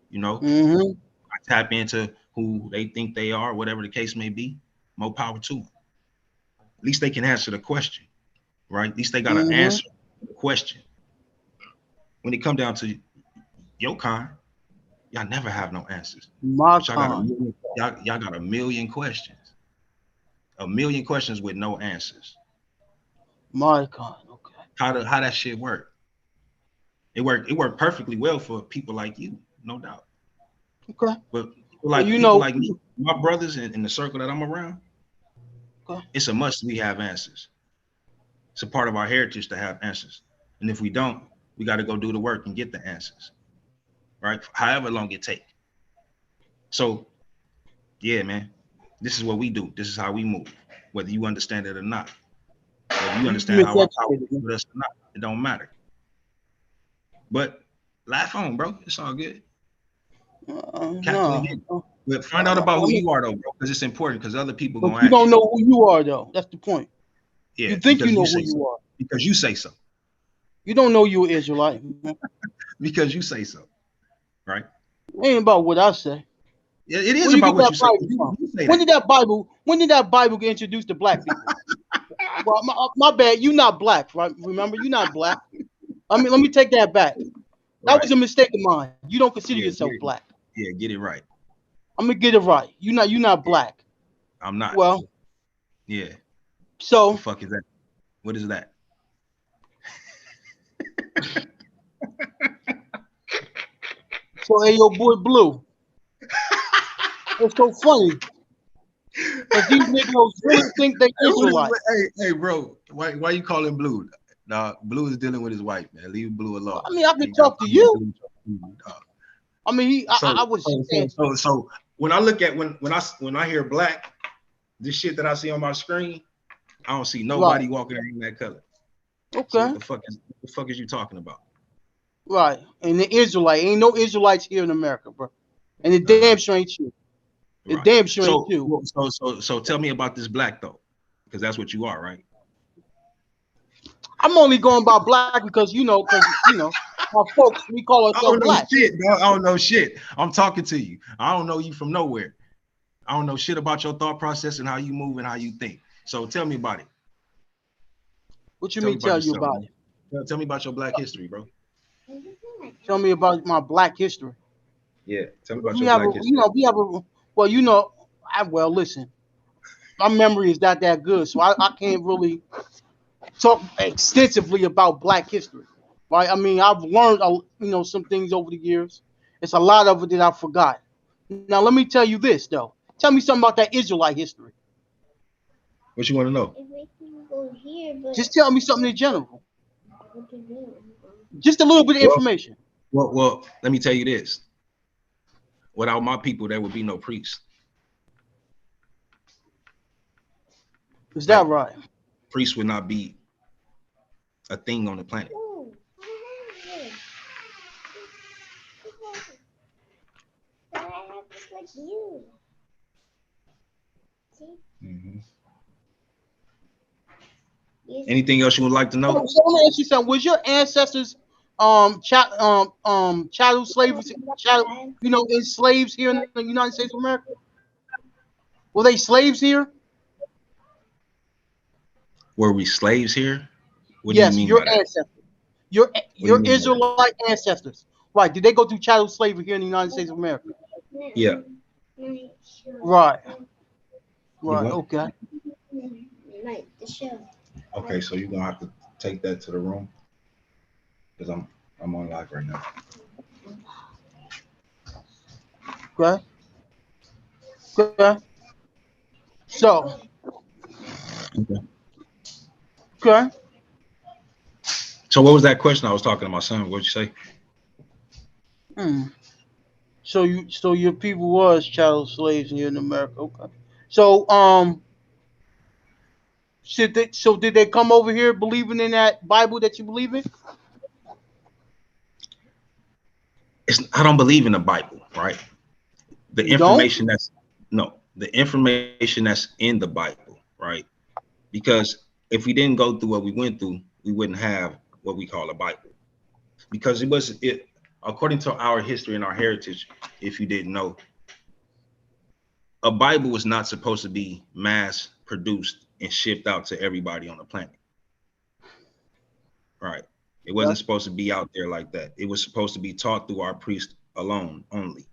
you know. I tap into who they think they are, whatever the case may be. More power to them. At least they can answer the question, right? At least they got an answer to the question. When it come down to your kind, y'all never have no answers. Y'all got a million questions. A million questions with no answers. My God, okay. How that shit work? It worked perfectly well for people like you, no doubt. Okay. But like people like me, my brothers in the circle that I'm around, it's a must we have answers. It's a part of our heritage to have answers. And if we don't, we got to go do the work and get the answers, right? However long it takes. So, yeah, man, this is what we do. This is how we move, whether you understand it or not. Whether you understand how our power is with us or not, it don't matter. But laugh on, bro. It's all good. But find out about who you are, though, bro, because it's important. Because other people gonna ask you. Don't know who you are, though. That's the point. Yeah, you think you know who you are because you say so. You don't know you're Israelite because you say so, right? It ain't about what I say. Yeah, it is about what you say. You say when did that Bible get introduced to black people? Well, my bad. You're not black, right? Remember, you're not black. I mean, let me take that back. That was a mistake of mine. You don't consider yourself black. Yeah, get it right. I'm gonna get it right. You're not black. I'm not. Well, yeah. So what the fuck is that? What is that? So hey, your boy Blue. It's so funny. But these niggas really think they Israelite. Hey, bro, why you calling Blue? Nah, Blue is dealing with his wife, man. Leave Blue alone. I mean, I can talk to you. I mean, I was. So when I look at when I hear black, this shit that I see on my screen, I don't see nobody walking in that color. Okay. So what the fuck is you talking about? Right, and the Israelite ain't no Israelites here in America, bro. And the damn sure ain't you. The damn sure ain't you. So tell me about this black though, because that's what you are, right? I'm only going by black because our folks, we call I don't ourselves know black. shit, dog. I don't know shit. I'm talking to you. I don't know you from nowhere. I don't know shit about your thought process and how you move and how you think. So tell me about it. What you mean tell you about it? Tell me about your black history, bro. Tell me about my black history. Yeah, tell me about your black history. Listen, my memory is not that good, so I can't really talk extensively about black history. Right? I mean, I've learned some things over the years. It's a lot of it that I forgot. Now let me tell you this though. Tell me something about that Israelite history. What you want to know? Just tell me something in general. Just a little bit of information. Well, let me tell you this. Without my people, there would be no priests. Is that right? Priests would not be a thing on the planet. Mm-hmm. Anything else you would like to know? So let me ask you something. Was your ancestors chattel slaves, slaves here in the United States of America? Were they slaves here? Were we slaves here? What yes, do you mean your by that? ancestors. Your Israelite ancestors. Right. Did they go through chattel slavery here in the United States of America? Yeah. Right. Right. Okay. Okay, so you're gonna have to take that to the room because I'm on live right now. Okay. Okay. So. Okay. So what was that question I was talking to my son? What'd you say? So your people was chattel slaves here in America. Okay. So did they come over here believing in that Bible that you believe in? I don't believe in the Bible, right? The information that's in the Bible, right? Because if we didn't go through what we went through, we wouldn't have what we call a Bible. Because it according to our history and our heritage, if you didn't know, a Bible was not supposed to be mass produced and shipped out to everybody on the planet. Right. It wasn't supposed to be out there like that. It was supposed to be taught through our priest alone, only.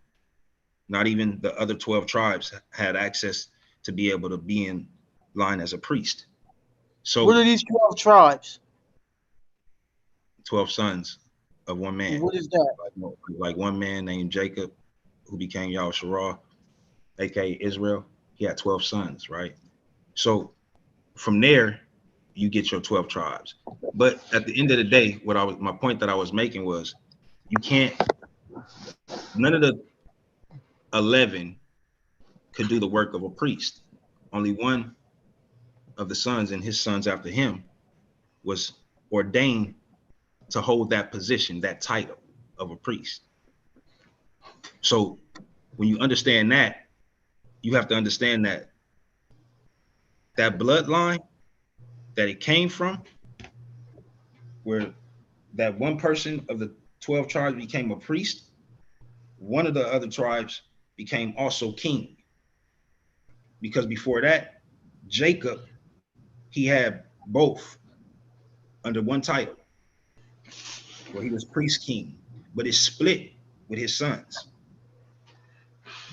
Not even the other 12 tribes had access to be able to be in line as a priest. So what are these 12 tribes? 12 sons of one man. What is that? Like one man named Jacob, who became Yahushua, aka Israel. He had 12 sons, right? So from there, you get your 12 tribes. But at the end of the day, my point that I was making was, none of the 11 could do the work of a priest. Only one of the sons and his sons after him was ordained to hold that position, that title of a priest. So when you understand that, you have to understand that bloodline that it came from, where that one person of the 12 tribes became a priest, one of the other tribes became also king. Because before that, Jacob, he had both under one title, where he was priest king, but it split with his sons.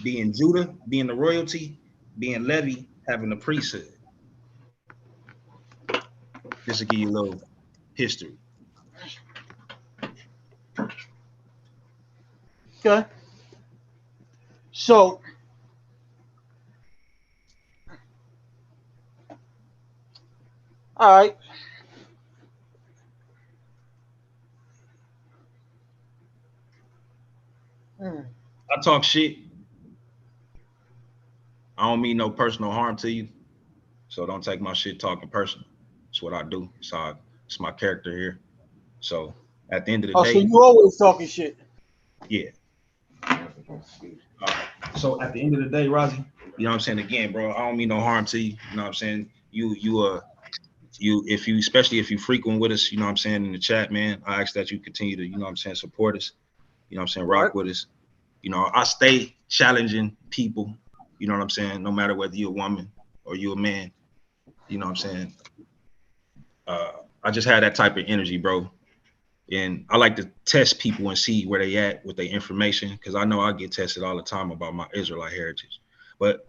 Being Judah, being the royalty, being Levi, having the priesthood. Just to give you a little history. Okay. So all right. I talk shit. I don't mean no personal harm to you. So don't take my shit talking personal. It's what I do. It's my character here. So at the end of the day. So you always talking shit. Yeah. So at the end of the day, Rozzy, you know what I'm saying? Again, bro, I don't mean no harm to you. You know what I'm saying? You especially if you frequent with us, you know what I'm saying, in the chat, man, I ask that you continue to, you know what I'm saying, support us, you know what I'm saying, rock with us. You know, I stay challenging people, you know what I'm saying, no matter whether you're a woman or you're a man, you know what I'm saying. I just had that type of energy, bro. And I like to test people and see where they at with their information, because I know I get tested all the time about my Israelite heritage. But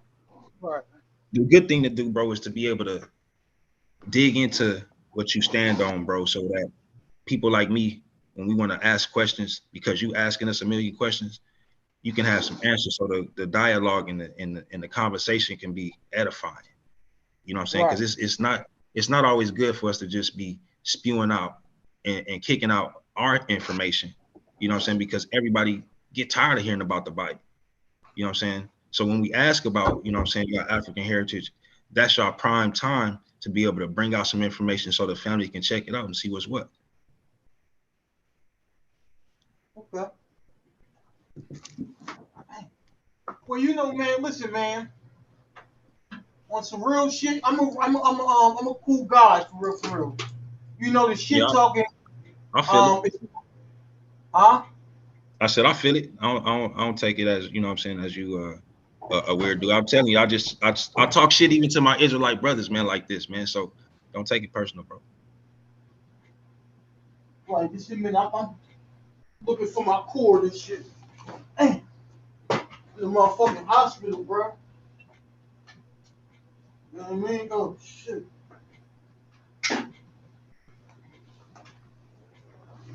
the good thing to do, bro, is to be able to dig into what you stand on, bro, so that people like me, when we want to ask questions, because you asking us a million questions, you can have some answers, so the dialogue and the conversation can be edifying. You know what I'm saying? Because it's not always good for us to just be spewing out and kicking out our information. You know what I'm saying? Because everybody get tired of hearing about the Bible. You know what I'm saying? So when we ask about, you know what I'm saying, your African heritage, that's your prime time to be able to bring out some information so the family can check it out and see what's what. Okay. Well, you know, man, listen, man. On some real shit, I'm a cool guy for real. You know the shit talking. I feel it. Huh? I said I feel it. I don't take it as, you know what I'm saying, as you a weird dude. I'm telling you, I talk shit even to my Israelite brothers, man, like this, man. So don't take it personal, bro. Like this shit, man. I'm looking for my cord and shit. Hey, the motherfucking hospital, bro. You know what I mean? Oh shit.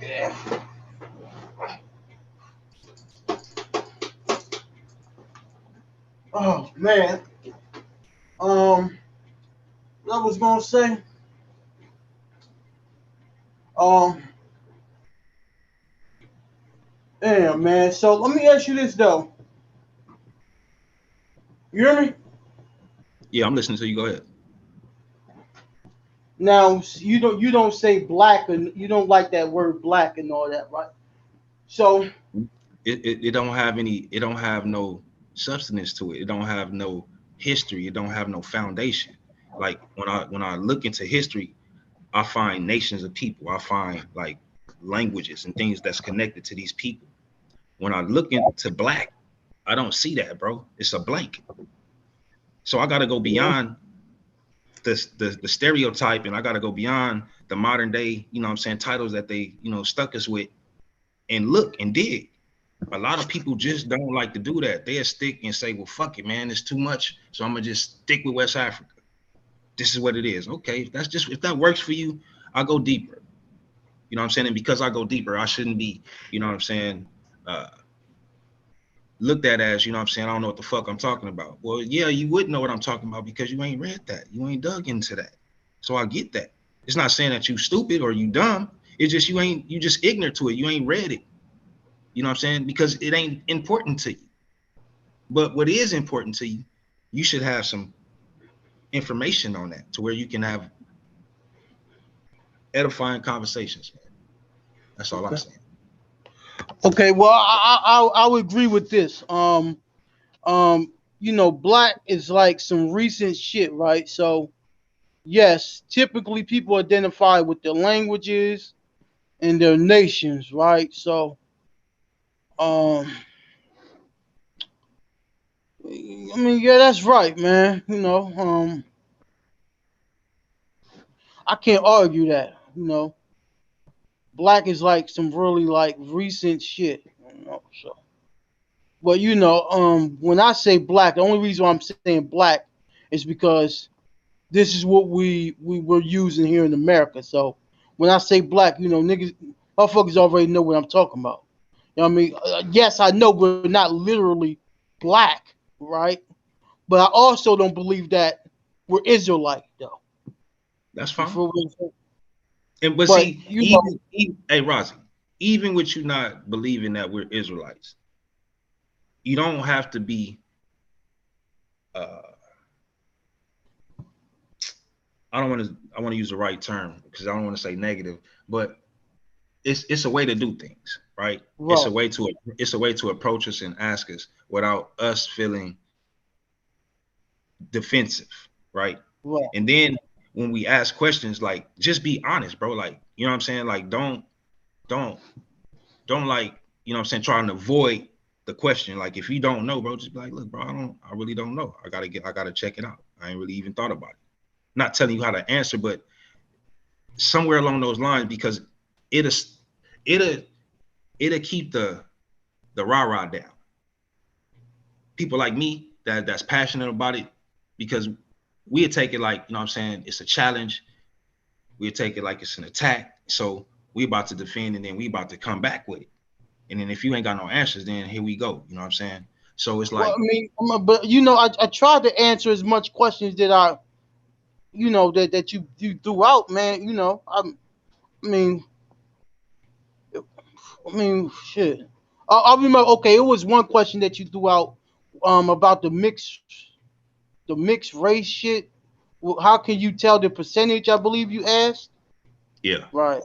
Yeah. Oh man. What I was gonna say. Damn, man. So let me ask you this though. You hear me? Yeah, I'm listening to you. Go ahead. Now you don't say black, and you don't like that word black and all that, right? So it don't have no substance to it. It don't have no history. It don't have no foundation. Like when I look into history, I find nations of people. I find like languages and things that's connected to these people. When I look into black, I don't see that, bro. It's a blank. So I got to go beyond the stereotype, and I got to go beyond the modern day, you know what I'm saying, titles that they, you know, stuck us with, and look and dig. A lot of people just don't like to do that. They'll stick and say, well, fuck it, man, it's too much, so I'm gonna just stick with West Africa. This is what it is. Okay, if that works for you, I'll go deeper. You know what I'm saying? And because I go deeper, I shouldn't be, you know what I'm saying, looked at as, you know what I'm saying, I don't know what the fuck I'm talking about. Well, yeah, you wouldn't know what I'm talking about because you ain't read that. You ain't dug into that. So I get that. It's not saying that you stupid or you dumb. It's just you just ignorant to it. You ain't read it. You know what I'm saying? Because it ain't important to you. But what is important to you, you should have some information on that to where you can have edifying conversations, man. That's all I'm saying. Okay, well, I would agree with this. You know, black is like some recent shit, right? So, yes, typically people identify with their languages and their nations, right? So, I mean, yeah, that's right, man. You know, I can't argue that. You know, black is like some really like recent shit. You know, so. But you know, when I say black, the only reason why I'm saying black is because this is what we were using here in America. So when I say black, you know, motherfuckers already know what I'm talking about. You know what I mean? Yes, I know we're not literally black, right? But I also don't believe that we're Israelite, though. That's fine. And but see, even hey Rosie, even with you not believing that we're Israelites, you don't have to be I want to use the right term because I don't want to say negative, but it's a way to do things, right? It's a way to approach us and ask us without us feeling defensive, right? And then when we ask questions, like, just be honest, bro. Like, you know what I'm saying? Like, don't like, you know what I'm saying, trying to avoid the question. Like, if you don't know, bro, just be like, look, bro, I really don't know. I gotta check it out. I ain't really even thought about it. Not telling you how to answer, but somewhere along those lines, because it'll keep the rah-rah down. People like me that's passionate about it, because we'll take it like, you know what I'm saying, it's a challenge. We'll take it like it's an attack. So we about to defend, and then we about to come back with it. And then if you ain't got no answers, then here we go. You know what I'm saying? So it's like, well, I mean, but you know, I tried to answer as much questions that that you threw out, man. You know, I mean, shit. I remember. Okay, it was one question that you threw out, about the mixed race shit. Well, how can you tell the percentage? I believe you asked. yeah. Right.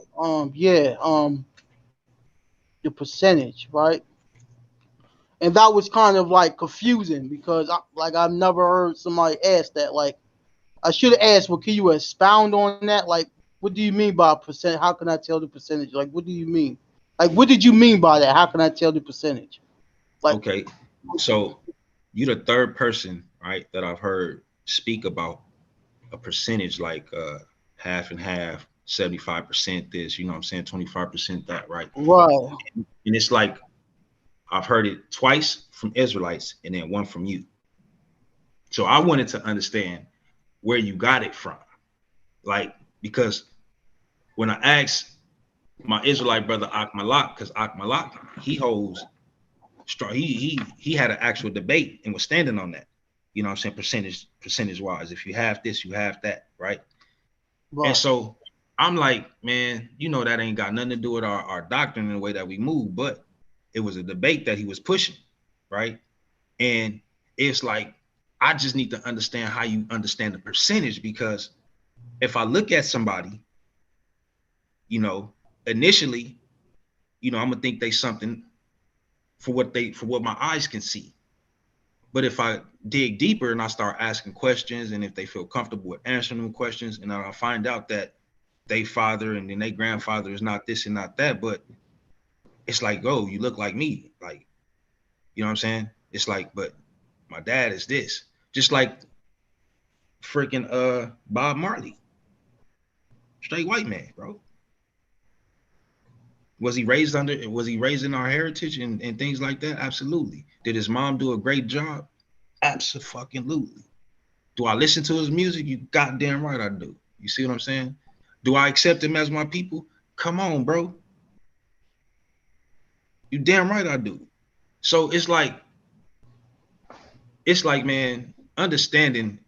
Yeah. The percentage, right? And that was kind of like confusing, because I've never heard somebody ask that. Like, I should have asked, well, can you expound on that? Like, what do you mean by percent? How can I tell the percentage? Like, what do you mean? Like, what did you mean by that? How can I tell the percentage? Like, okay, so you're the third person, right, that I've heard speak about a percentage, like half and half, 75% this, you know what I'm saying, 25% that, right? Right. And it's like, I've heard it twice from Israelites and then one from you. So I wanted to understand where you got it from. Like, because when I asked my Israelite brother Akmalak, because Akmalak, he holds strong, he had an actual debate and was standing on that, you know what I'm saying, percentage wise. If you have this, you have that, right? And so I'm like, man, you know, that ain't got nothing to do with our doctrine and the way that we move, but it was a debate that he was pushing, right? And it's like, I just need to understand how you understand the percentage, because if I look at somebody, you know, initially, you know, I'm gonna think they something for what my eyes can see. But if I dig deeper and I start asking questions, and if they feel comfortable with answering them questions, and I find out that they father and then they grandfather is not this and not that, but it's like, oh, you look like me. Like, you know what I'm saying? It's like, but my dad is this. Just like freaking Bob Marley. Straight white man, bro. Was he raised in our heritage and things like that? Absolutely. Did his mom do a great job? Absolutely. Do I listen to his music? You goddamn right I do. You see what I'm saying? Do I accept him as my people? Come on, bro. You damn right I do. So it's like, man, understanding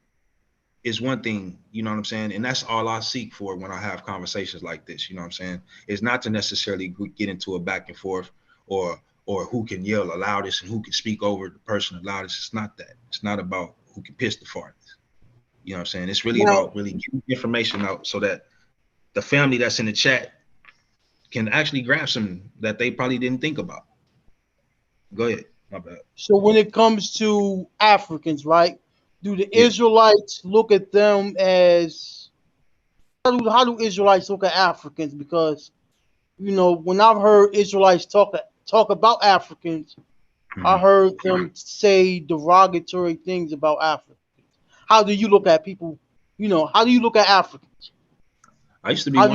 is one thing, you know what I'm saying? And that's all I seek for when I have conversations like this, you know what I'm saying? It's not to necessarily get into a back and forth or who can yell the loudest and who can speak over the person the loudest. It's not that. It's not about who can piss the farthest. You know what I'm saying? It's really about really getting information out so that the family that's in the chat can actually grab something that they probably didn't think about. Go ahead. My bad. So when it comes to Africans, right? Do the Israelites look at them as, how do Israelites look at Africans? Because, you know, when I've heard Israelites talk about Africans, I heard them say derogatory things about Africans. How do you look at people? You know, how do you look at Africans? I used to be one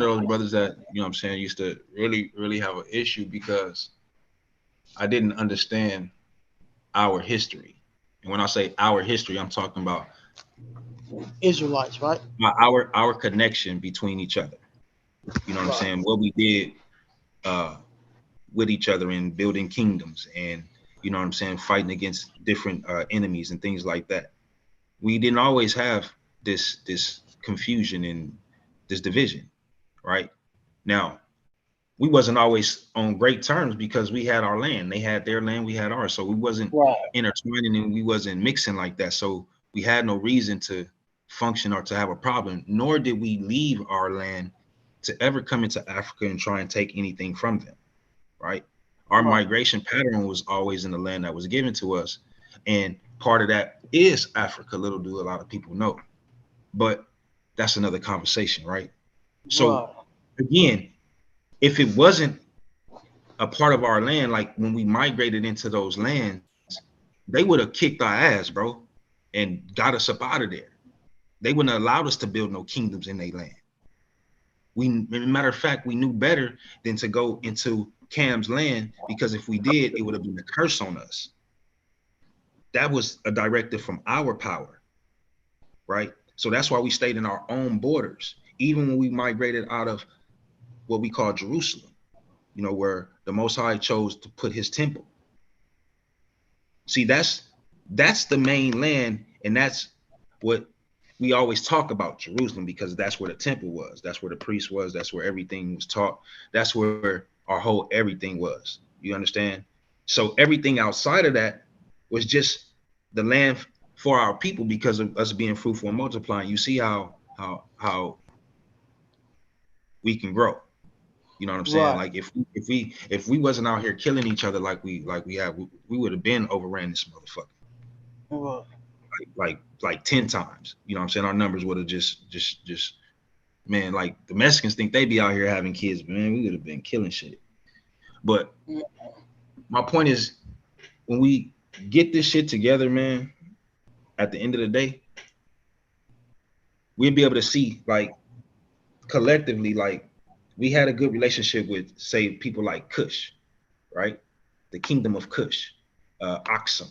of those brothers that, you know what I'm saying, used to really, really have an issue because I didn't understand our history. And when I say our history, I'm talking about Israelites, right? Our connection between each other. You know what I'm saying? What we did with each other in building kingdoms and, you know what I'm saying, fighting against different enemies and things like that. We didn't always have this confusion and this division, right? Now, we wasn't always on great terms because we had our land. They had their land, we had ours. So we wasn't intertwining and we wasn't mixing like that. So we had no reason to function or to have a problem, nor did we leave our land to ever come into Africa and try and take anything from them, right? Our migration pattern was always in the land that was given to us. And part of that is Africa. Little do a lot of people know. but that's another conversation, right? So again, if it wasn't a part of our land, like when we migrated into those lands, they would have kicked our ass, bro, and got us up out of there. They wouldn't have allowed us to build no kingdoms in their land. Matter of fact, we knew better than to go into Cam's land, because if we did, it would have been a curse on us. That was a directive from our power, right? So that's why we stayed in our own borders, even when we migrated out of what we call Jerusalem, you know, where the Most High chose to put his temple. See, that's the main land, and that's what we always talk about, Jerusalem, because that's where the temple was, that's where the priest was, that's where everything was taught, that's where our whole everything was. You understand? So everything outside of that was just the land for our people because of us being fruitful and multiplying. You see how we can grow. You know what I'm saying? Right. Like if we wasn't out here killing each other like we have, we would have been overran this motherfucker. Right. Like 10 times. You know what I'm saying? Our numbers would have just man, like the Mexicans think they be out here having kids, but man, we would have been killing shit. But my point is, when we get this shit together, man, at the end of the day, we'll be able to see, like, collectively, like, we had a good relationship with, say, people like Kush, right? The kingdom of Kush, Aksum,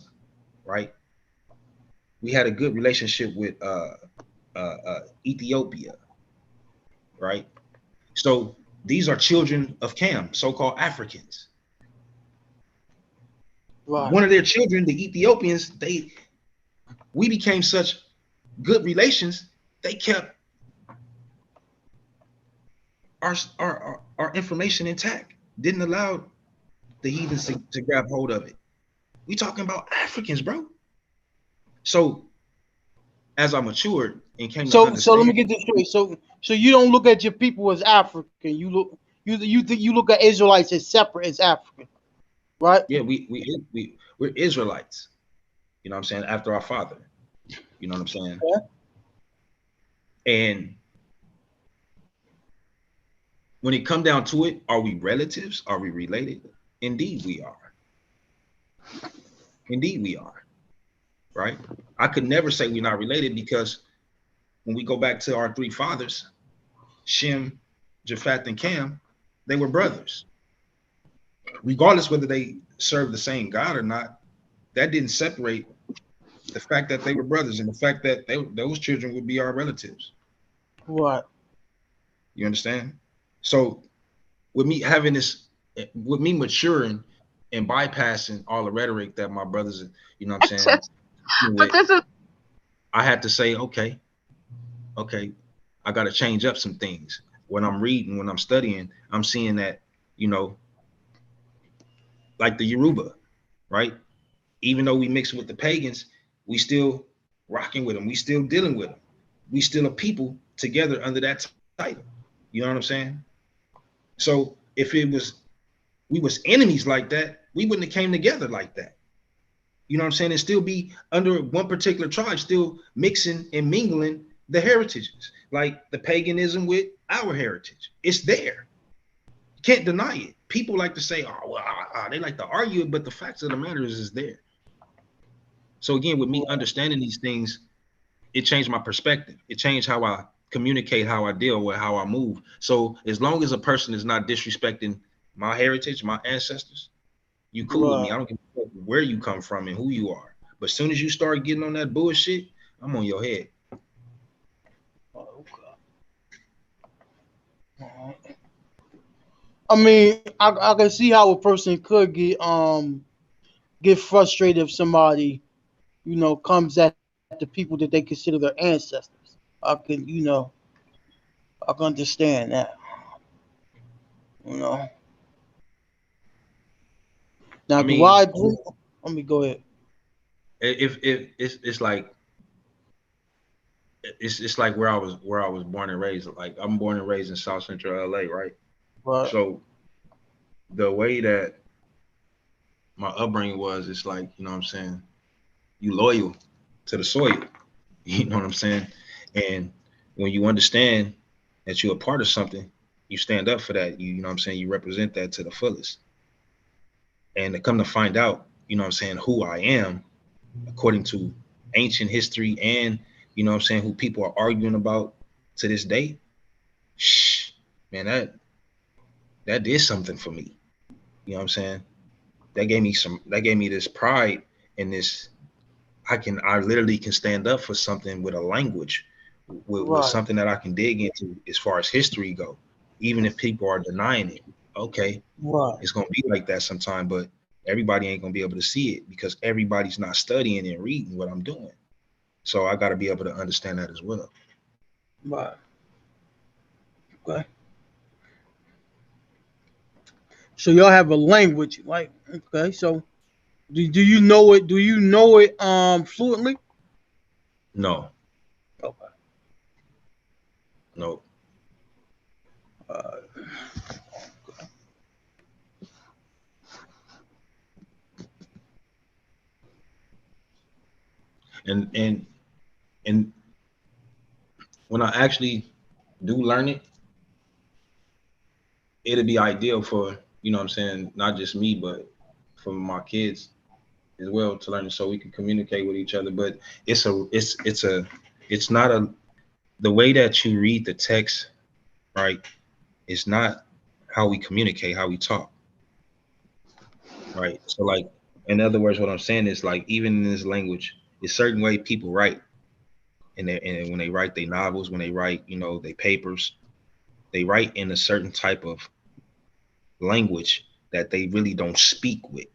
right? We had a good relationship with Ethiopia, right? So these are children of Cam, so-called Africans. Right. One of their children, the Ethiopians, we became such good relations, they kept our information intact, didn't allow the heathens to grab hold of it. We talking about Africans, bro. So as I matured and came to understand. So let me get this straight. So you don't look at your people as African. You look at Israelites as separate as African, right? Yeah, we're Israelites. You know what I'm saying? After our father. You know what I'm saying? Yeah. And when it come down to it, are we relatives? Are we related? Indeed we are. Indeed we are. Right? I could never say we're not related, because when we go back to our three fathers, Shem, Japheth, and Cam, they were brothers. Regardless whether they served the same God or not, that didn't separate the fact that they were brothers and the fact that those children would be our relatives. What? You understand? So with me having this, with me maturing and bypassing all the rhetoric that my brothers, you know what I'm saying? But this is, I had to say, okay, I got to change up some things. When I'm reading, when I'm studying, I'm seeing that, you know, like the Yoruba, right? Even though we mix with the pagans, we still rocking with them. We still dealing with them. We still a people together under that title. You know what I'm saying? So if we was enemies like that, we wouldn't have came together like that. You know what I'm saying? And still be under one particular tribe, still mixing and mingling the heritages, like the paganism with our heritage. It's there. You can't deny it. People like to say, oh, well, they like to argue it, but the facts of the matter is there. So again, with me understanding these things, it changed my perspective. It changed how I communicate, how I deal with, how I move. So as long as a person is not disrespecting my heritage, my ancestors, you cool with me. I don't give a fuck where you come from and who you are. But as soon as you start getting on that bullshit, I'm on your head. I mean, I can see how a person could get frustrated if somebody, you know, comes at the people that they consider their ancestors. I can understand that. You know. Now, I mean, do I agree? Let me go ahead. If it's like it's like where I was born and raised. Like I'm born and raised in South Central LA, right? Right. So the way that my upbringing was, it's like, you know what I'm saying, you loyal to the soil. You know what I'm saying? And when you understand that you're a part of something, you stand up for that. You know what I'm saying? You represent that to the fullest. And to come to find out, you know what I'm saying, who I am according to ancient history and, you know what I'm saying, who people are arguing about to this day, man, that did something for me. You know what I'm saying? That gave me this pride and this, I literally can stand up for something with a language, with something that I can dig into as far as history go, even if people are denying it. Okay, it's gonna be like that sometime, but everybody ain't gonna be able to see it because everybody's not studying and reading what I'm doing. So I got to be able to understand that as well. Right. Okay. So y'all have a language, like, okay. So do you know it? Do you know it fluently? No. Okay. No. And when I actually do learn it, it'll be ideal for, you know what I'm saying, not just me, but for my kids as well to learn, so we can communicate with each other. But it's not the way that you read the text, right? It's not how we communicate, how we talk, right? So like, in other words, what I'm saying is like, even in this language, it's certain way people write, and when they write their novels, when they write, you know, their papers, they write in a certain type of language that they really don't speak with.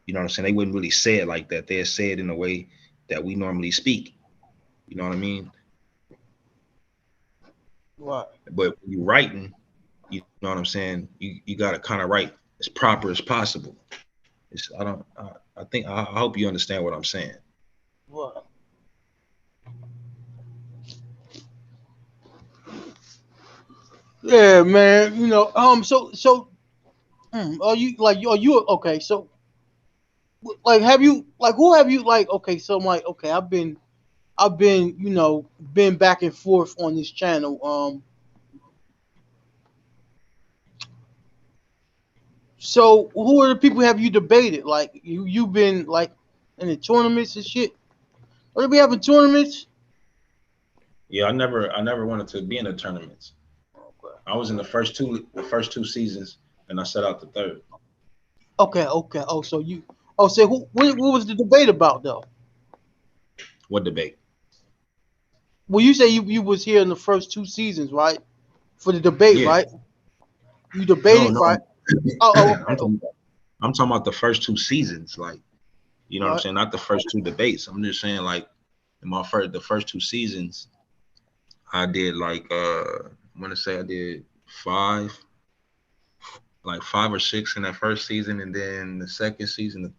You know what I'm saying? They wouldn't really say it like that. They'd say it in a way that we normally speak. You know what I mean? Right. But when you're writing, you know what I'm saying? You gotta kind of write as proper as possible. I hope you understand what I'm saying. What? Yeah, man. You know, are you okay? So, like, have you, like, who have you, like, okay? So I'm like, okay, you know, been back and forth on this channel. So who are the people have you debated? Like, you've been like in the tournaments and shit. Are they be having tournaments? Yeah, I never wanted to be in the tournaments. Okay. I was in the first two seasons, and I set out the third. Okay. Oh, so what was the debate about though? What debate? Well, you say you was here in the first 2 seasons, right? For the debate, Yeah. right? You debated, No. right? Oh, I'm talking about the first 2 seasons, like, you know what I'm saying? Not the first 2 debates. I'm just saying, like, in the first 2 seasons, I did like I'm gonna say I did 5 or 6 in that first season, and then the second season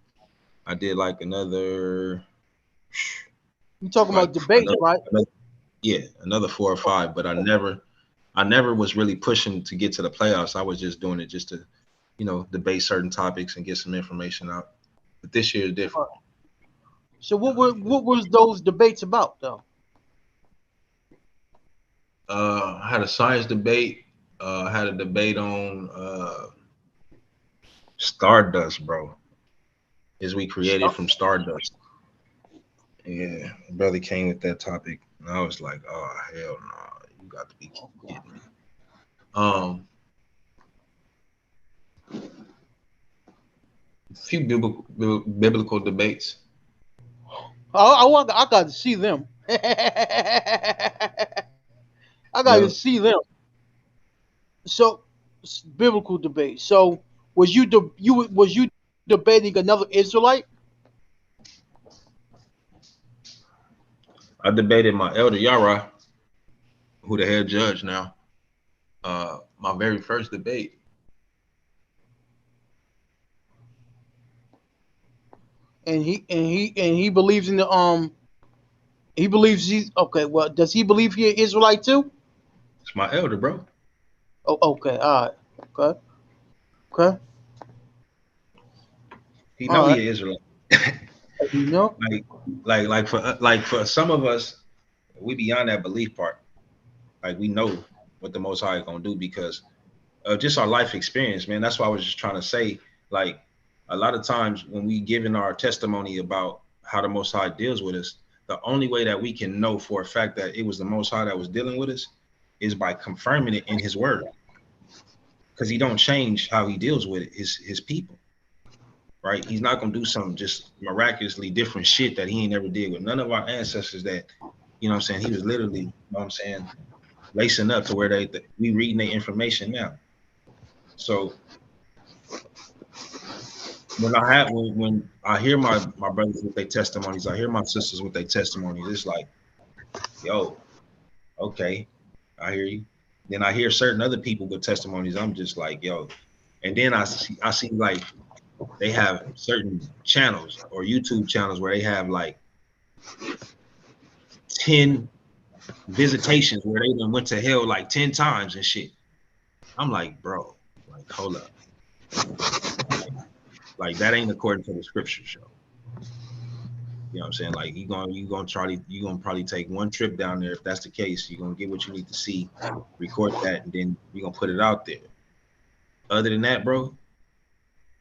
I did like another. You talking about debates, right? Another 4 or 5, but I never was really pushing to get to the playoffs. I was just doing it just to, you know, debate certain topics and get some information out. But this year is different. So what was those debates about though? I had a science debate. I had a debate on Stardust, bro. Is we created from Stardust? Yeah, brother came with that topic, and I was like, oh hell no, you got to be kidding me. A few biblical debates. I got to see them. I got to see them. So, biblical debate. So, was you debating another Israelite? I debated my elder Yara, who the head judge now. My very first debate. And he believes in the he believes he's okay. Well, does he believe he's an Israelite too? It's my elder, bro. Oh, okay, all right, okay. He know he an Israelite. You know, like for some of us, We beyond that belief part. Like we know what the Most High is gonna do because of just our life experience, man. That's why I was just trying to say, like, a lot of times when we giving our testimony about how the Most High deals with us, the only way that we can know for a fact that it was the Most High that was dealing with us is by confirming it in His Word, because He don't change how He deals with His people, right? He's not gonna do some just miraculously different shit that He ain't never did with none of our ancestors. That, you know what I'm saying, He was literally, you know what I'm saying, lacing up to where we reading their information now. So when I hear my brothers with their testimonies, I hear my sisters with their testimonies, it's like, yo, okay, I hear you. Then I hear certain other people with testimonies, I'm just like, yo. And then I see like they have certain channels or YouTube channels where they have like 10 visitations where they done went to hell like 10 times and shit. I'm like, bro, like, hold up. Like that ain't according to the scripture show. You know what I'm saying? Like you gonna probably take one trip down there. If that's the case, you're gonna get what you need to see, record that, and then you're gonna put it out there. Other than that, bro,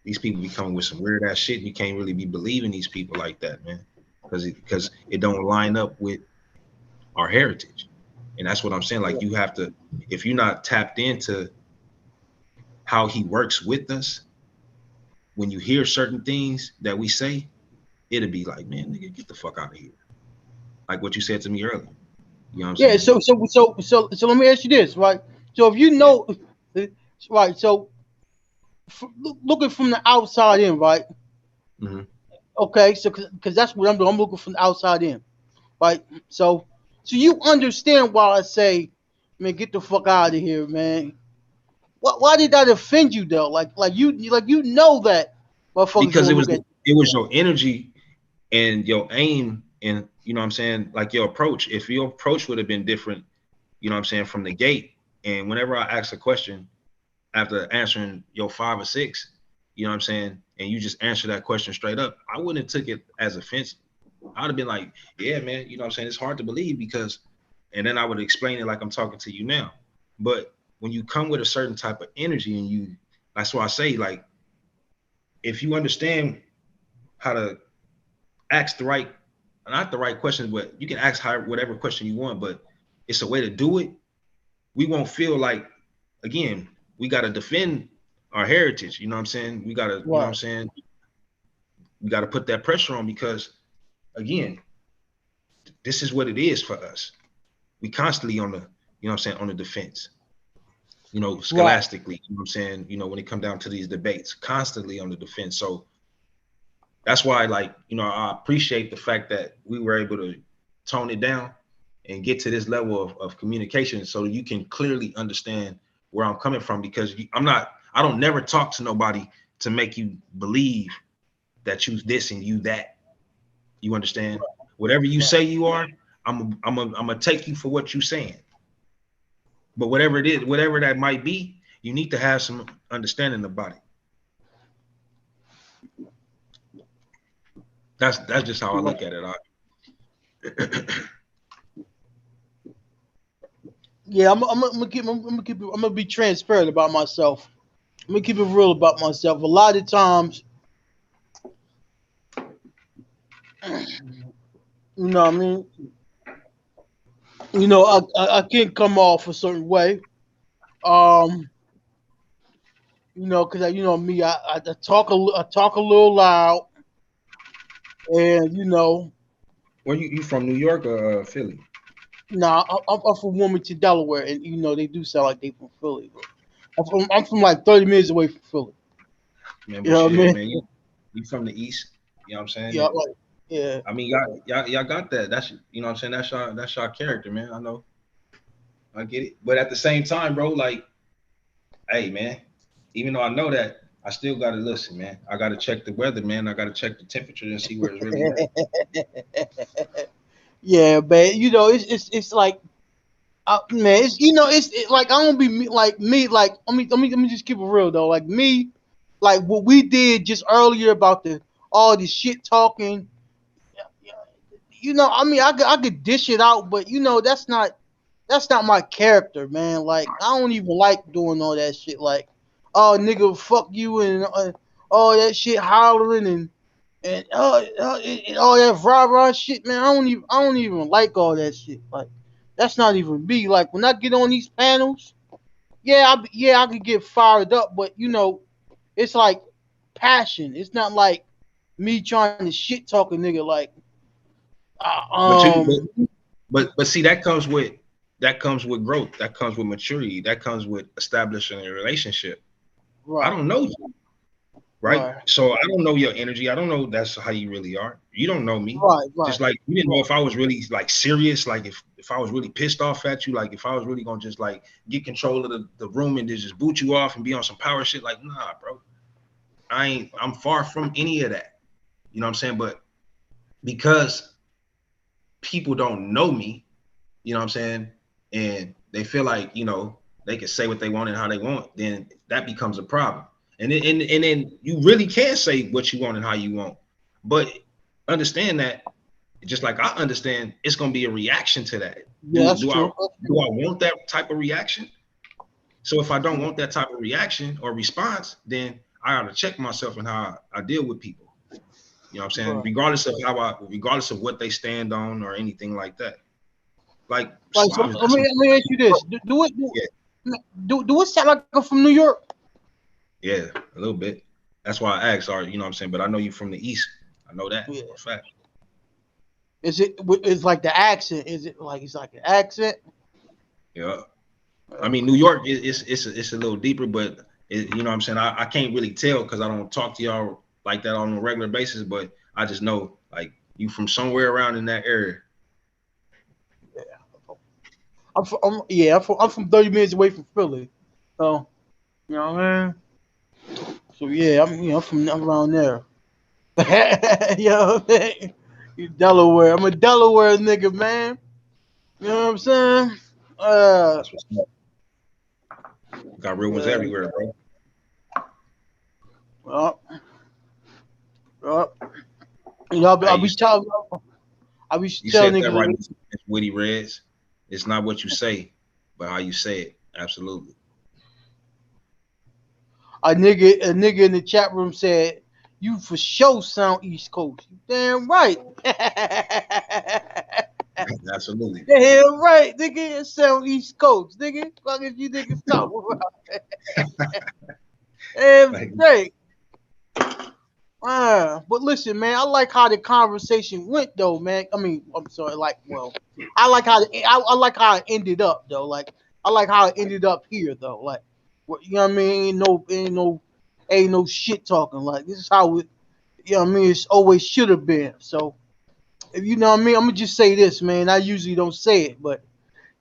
these people be coming with some weird ass shit. You can't really be believing these people like that, man, because it don't line up with our heritage. And that's what I'm saying. Like you have to, if you're not tapped into how He works with us, when you hear certain things that we say, it'll be like, man, nigga, get the fuck out of here. Like what you said to me earlier. You know what I'm saying? So let me ask you this, right? So if you know, right? So looking from the outside in, right? Mm-hmm. Okay, so because that's what I'm doing. I'm looking from the outside in, right? So you understand why I say, man, get the fuck out of here, man. Why did that offend you though? Like you know that motherfuckers because gonna look at it was your energy and your aim, and you know what I'm saying, like your approach. If your approach would have been different, you know what I'm saying, from the gate, and whenever I ask a question after answering your 5 or 6, you know what I'm saying, and you just answer that question straight up, I wouldn't have took it as offensive. I'd have been like, yeah, man, you know what I'm saying, it's hard to believe because, and then I would explain it like I'm talking to you now. But when you come with a certain type of energy and that's why I say, like, if you understand how to ask not the right questions, but you can ask whatever question you want, but it's a way to do it. We won't feel like, again, we got to defend our heritage. You know what I'm saying? We got to, you know what I'm saying? We got to put that pressure on because, again, this is what it is for us. We constantly on the, you know what I'm saying, on the defense, you know, scholastically, you know what I'm saying? You know, when it come down to these debates, constantly on the defense. So that's why, like, you know, I appreciate the fact that we were able to tone it down and get to this level of communication so that you can clearly understand where I'm coming from, because I don't never talk to nobody to make you believe that you this and you that. You understand? Whatever you say you are, I'm gonna take you for what you're saying. But whatever it is, whatever that might be, you need to have some understanding about it. That's just how I look at it. Yeah, I'm gonna be transparent about myself. I'm gonna keep it real about myself. A lot of times, you know what I mean? You know, I can't come off a certain way. You know, because you know me, I talk a little loud, and you know. Where you from, New York or Philly? Nah, I'm from Wilmington, Delaware, and you know they do sound like they from Philly. I'm from like 30 minutes away from Philly. Man, you know what I mean? Man, you from the East, you know what I'm saying? Yeah, like, yeah. I mean, y'all got that. That's, you know what I'm saying, that's y'all character, man. I know. I get it. But at the same time, bro, like, hey, man, even though I know that, I still gotta listen, man. I gotta check the weather, man. I gotta check the temperature and see where it's really at. Yeah, but you know, it's like, man, it's, you know, it's like I don't be like me. Like, let me just keep it real though. Like me, like what we did just earlier about all this shit talking. you know, I mean, I could dish it out, but you know, that's not my character, man. Like, I don't even like doing all that shit. Like, oh, nigga, fuck you, and all that shit hollering and all that rah shit, man. I don't even like all that shit. Like, that's not even me. Like, when I get on these panels, I could get fired up, but you know, it's like passion. It's not like me trying to shit talk a nigga. Like, but see, that comes with growth. That comes with maturity. That comes with establishing a relationship. Right. I don't know you, right? So I don't know your energy. I don't know that's how you really are. You don't know me. Right. Just like you didn't know if I was really like serious, like if I was really pissed off at you, like if I was really gonna just like get control of the room and just boot you off and be on some power shit. Like, nah, bro. I'm far from any of that. You know what I'm saying? But because people don't know me, you know what I'm saying, and they feel like, you know, they can say what they want and how they want, then that becomes a problem. And then you really can say what you want and how you want. But understand that, just like I understand, it's gonna be a reaction to that. Yeah, Do I want that type of reaction? So if I don't want that type of reaction or response, then I gotta check myself and how I deal with people. You know what I'm saying? Regardless of what they stand on or anything like that. Like so let me ask you this: Do it sound like I'm from New York? Yeah, a little bit. That's why I asked. You know what I'm saying? But I know you from the East. I know that for a fact. It's like the accent? Is it like it's like an accent? Yeah. I mean, New York it's a little deeper, but you know what I'm saying? I can't really tell because I don't talk to y'all like that on a regular basis, but I just know like you from somewhere around in that area. Yeah. I'm from 30 minutes away from Philly. So, you know what I mean? So yeah, I'm around there. Yo, you Delaware. I'm a Delaware nigga, man. You know what I'm saying? That's what's up. Got real ones everywhere, bro. I'll be telling that right, it's Witty Reds. It's not what you say, but how you say it. Absolutely. A nigga in the chat room said, "You for sure sound East Coast." You damn right. Absolutely. Damn right, nigga. It sound East Coast, nigga. Fuck if you niggas talk about. Damn right. But listen, man, I like how the conversation went, though, man. I mean, I'm sorry, I like how I like how it ended up, though. Like, I like how it ended up here, though. Like, you know what I mean? Ain't no shit talking. Like, this is how it, you know what I mean? It's always should have been. So, if you know what I mean, I'm gonna just say this, man. I usually don't say it, but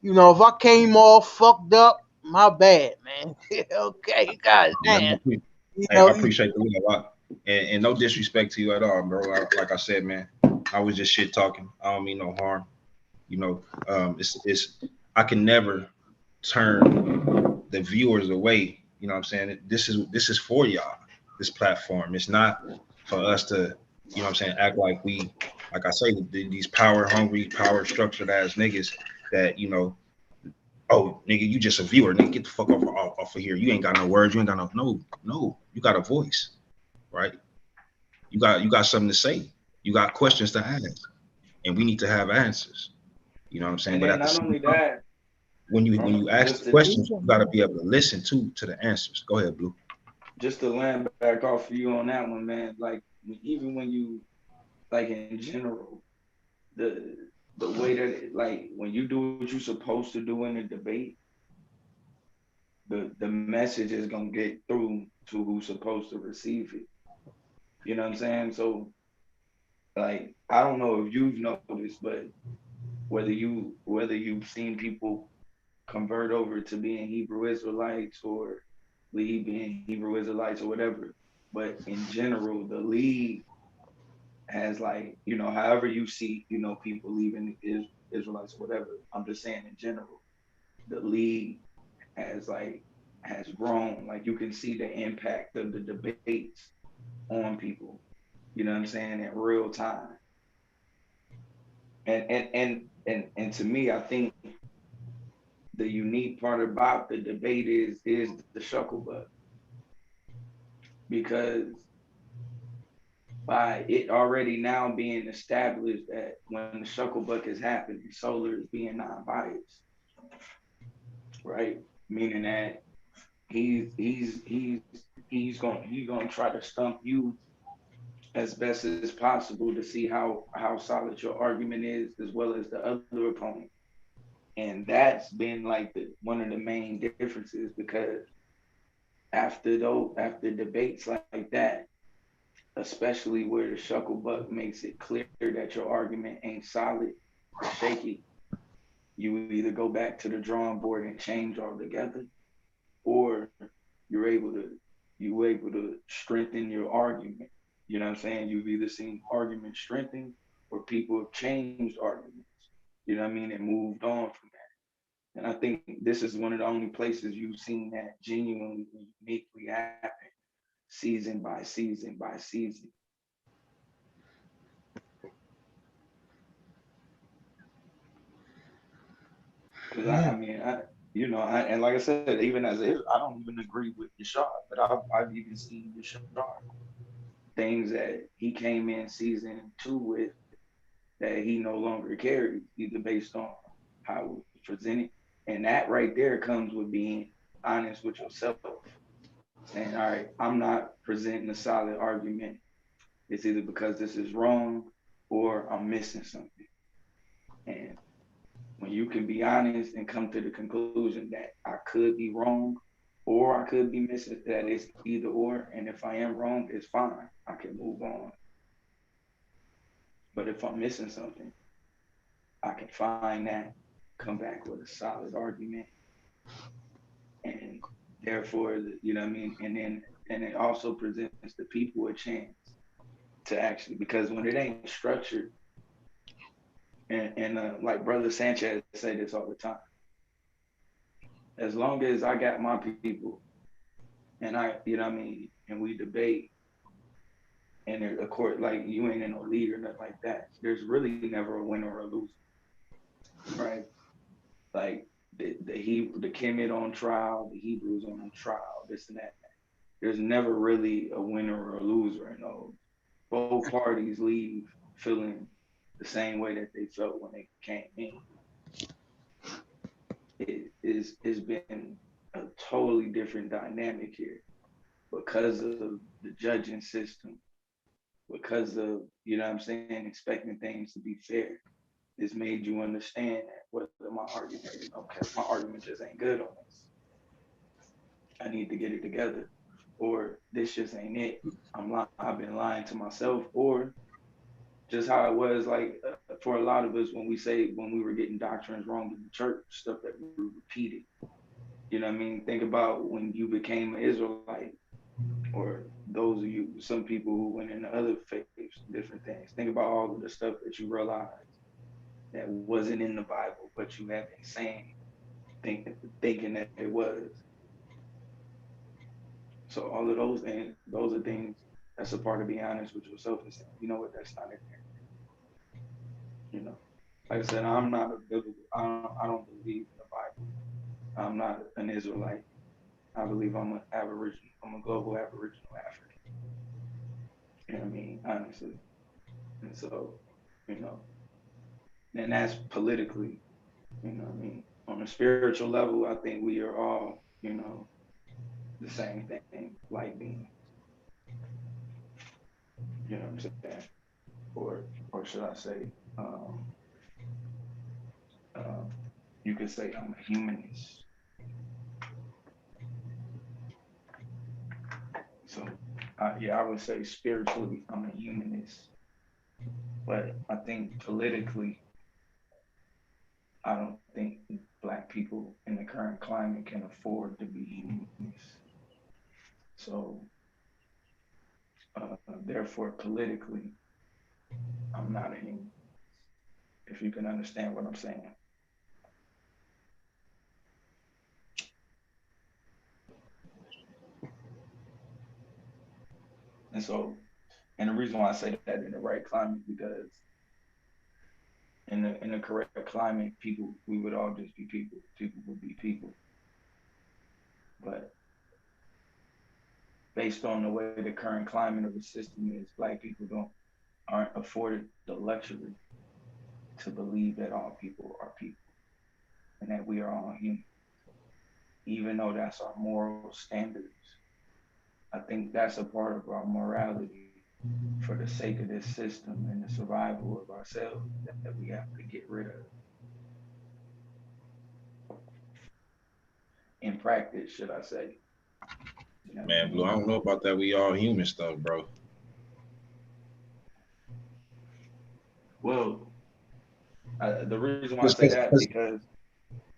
you know, if I came all fucked up, my bad, man. Okay, God damn. I appreciate the love a lot. And no disrespect to you at all, bro. Like I said, man, I was just shit talking. I don't mean no harm. You know, it's I can never turn the viewers away. You know what I'm saying? This is for y'all. This platform. It's not for us to, you know what I'm saying, act like we, like I say, these power hungry, power structured ass niggas that, you know, oh nigga, you just a viewer, nigga, get the fuck off of here. You ain't got no words, you ain't got no, you got a voice, right? You got something to say. You got questions to ask, and we need to have answers. You know what I'm saying? And but not only that, when you ask the questions, you got to be able to listen to the answers. Go ahead, Blue. Just to land back off of you on that one, man. Like even when you, like in general, the way that like when you do what you're supposed to do in a debate, the message is gonna get through to who's supposed to receive it. You know what I'm saying? So like I don't know if you've noticed, but whether you've seen people convert over to being Hebrew Israelites or leave being Hebrew Israelites or whatever, but in general, the league has like, you know, however you see, you know, people leaving Israelites or whatever. I'm just saying in general, the league has grown. Like you can see the impact of the debates on people. You know what I'm saying, in real time. And to me, I think the unique part about the debate is the shucklebutt, because by it already now being established that when the shucklebutt is happening, Solar is being non-biased, right? Meaning that he's gonna try to stump you as best as possible to see how solid your argument is, as well as the other opponent. And that's been like one of the main differences, because after debates like that, especially where the shucklebutt makes it clear that your argument ain't solid, it's shaky, you either go back to the drawing board and change altogether, or you're able to strengthen your argument. You know what I'm saying? You've either seen arguments strengthened or people have changed arguments. You know what I mean? And moved on from that. And I think this is one of the only places you've seen that genuinely uniquely happen, season by season by season. Because and like I said, even as is, I don't even agree with Yashar, but I've even seen Yashar things that he came in season 2 with that he no longer carries, either based on how it was presented. And that right there comes with being honest with yourself. Saying, all right, I'm not presenting a solid argument. It's either because this is wrong or I'm missing something. And when you can be honest and come to the conclusion that I could be wrong or I could be missing, that it's either or, and if I am wrong, it's fine. I can move on. But if I'm missing something, I can find that, come back with a solid argument, and therefore, you know what I mean? And it also presents the people a chance to actually, because when it ain't structured, and like Brother Sanchez say this all the time, as long as I got my people and you know what I mean, and we debate, and of course, like you ain't in no league or nothing like that, there's really never a winner or a loser, right? Like the Kemet on trial, the Hebrews on trial, this and that. There's never really a winner or a loser in those. Both parties leave feeling the same way that they felt when they came in. It's been a totally different dynamic here because of the judging system, because of, you know what I'm saying, expecting things to be fair. It's made you understand that whether my argument just ain't good on this. I need to get it together, or this just ain't it. I've been lying to myself, or just how it was like for a lot of us when we were getting doctrines wrong in the church, stuff that we repeated. You know what I mean? Think about when you became an Israelite, or those of you, some people who went into other faiths, different things. Think about all of the stuff that you realized that wasn't in the Bible, but you have been saying, thinking that it was. So all of those things, those are things that's a part of being honest with yourself and saying, you know what, that's not in there. You know, like I said, I'm not a biblical, I don't believe in the Bible. I'm not an Israelite. I believe I'm a global Aboriginal African. You know what I mean? Honestly. And so, you know, and that's politically, you know what I mean? On a spiritual level, I think we are all, you know, the same thing, light beings. You know what I'm saying? Or should I say, you could say I'm a humanist. So, I would say spiritually, I'm a humanist. But I think politically, I don't think Black people in the current climate can afford to be humanists. So, therefore, politically, I'm not a humanist. If you can understand what I'm saying. And so, and the reason why I say that in the right climate, because in the correct climate, we would all just be people. People would be people. But based on the way the current climate of the system is, Black people aren't afforded the luxury to believe that all people are people and that we are all human. Even though that's our moral standards, I think that's a part of our morality for the sake of this system and the survival of ourselves that we have to get rid of. In practice, should I say. You know? Man, Blue, I don't know about that we all human stuff, bro. Well, the reason why I say that because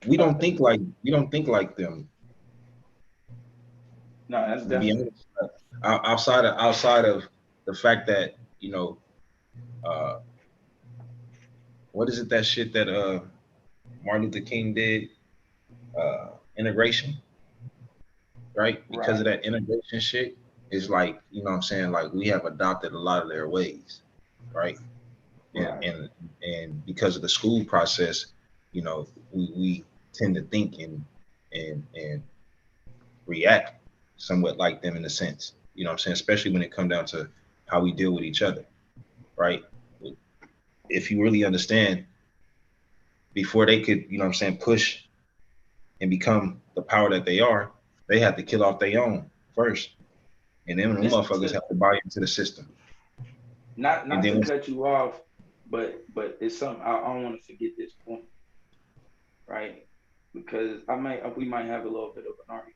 we don't think like them. No, that's definitely outside of the fact that, you know, what is it, that shit that Martin Luther King did, integration, right? Because of that integration shit, it's like, you know what I'm saying, like we have adopted a lot of their ways, right? And because of the school process, you know, we tend to think and react somewhat like them in a sense, you know what I'm saying, especially when it comes down to how we deal with each other, right? If you really understand, before they could, you know what I'm saying, push and become the power that they are, they had to kill off their own first. And then the motherfuckers have to buy into the system. Not to cut you off, but it's something I don't want to forget this point, right? Because we might have a little bit of an argument.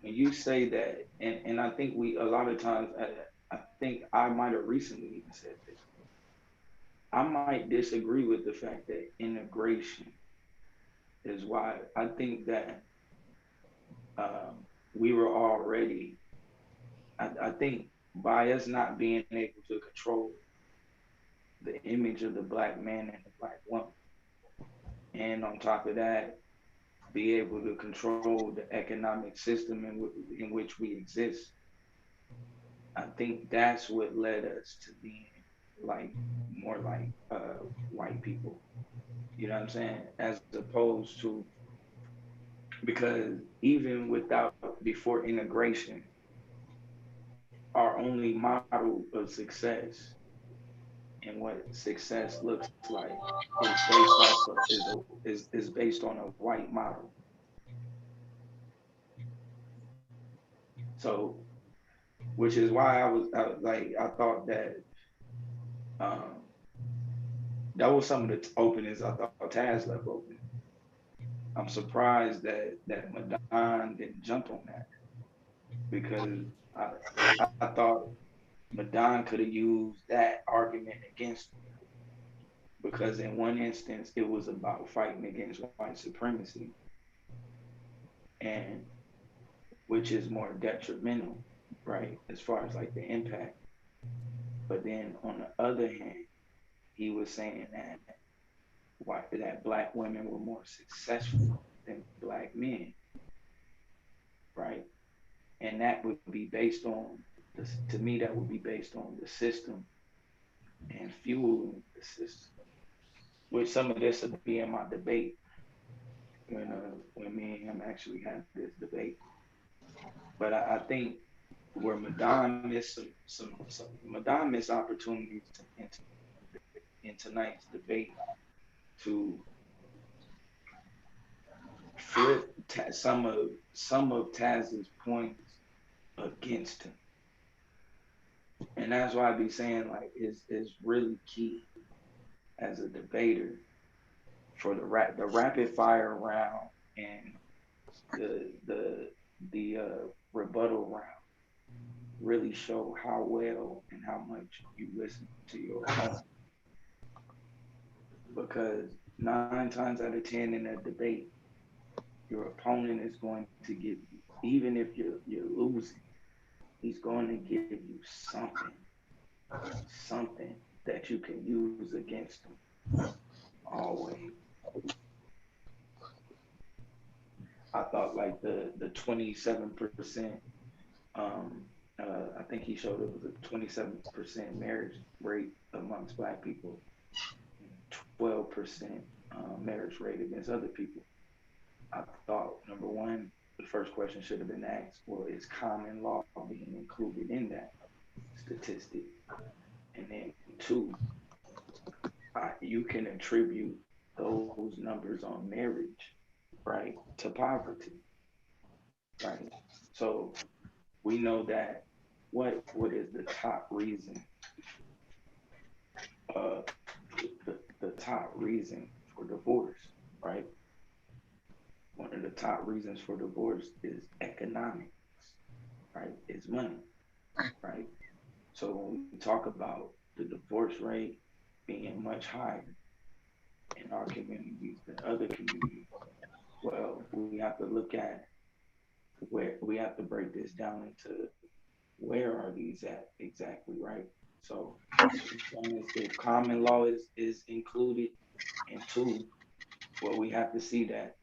When you say that, and I think a lot of times, I think I might have recently even said this. I might disagree with the fact that integration is why I think that we were already, I think by us not being able to control the image of the Black man and the Black woman, and on top of that, be able to control the economic system in which we exist, I think that's what led us to being like more like white people. You know what I'm saying? As opposed to, because even before integration, our only model of success and what success looks like is based on a white model. So, which is why I thought that that was some of the openings I thought Taz left open. I'm surprised that Madon didn't jump on that, because I thought Madon could have used that argument against him, because in one instance it was about fighting against white supremacy, and which is more detrimental, right, as far as like the impact. But then on the other hand, he was saying that Black women were more successful than Black men, right? And that would be based on to me, that would be based on the system and fueling the system. Which some of this will be in my debate when me and him actually have this debate. But I think where Madon missed Madon missed opportunities in tonight's debate to flip some of Taz's points against him. And that's why I be saying, like, it's really key as a debater for the rapid fire round and the rebuttal round really show how well and how much you listen to your opponent. Because 9 times out of 10 in a debate, your opponent is going to give you, even if you're losing, he's going to give you something that you can use against him. Always. I thought like the 27%, I think he showed it was a 27% marriage rate amongst Black people, 12% marriage rate against other people. I thought, number one, the first question should have been asked, well, is common law being included in that statistic? And then two, you can attribute those numbers on marriage, right, to poverty, right? So we know that what is the top reason, the top reason for divorce, right? One of the top reasons for divorce is economics, right? It's money, right? So when we talk about the divorce rate being much higher in our communities than other communities, well, we have to look at where we have to break this down into where are these at exactly, right? So one is if common law is included, and two, well, we have to see that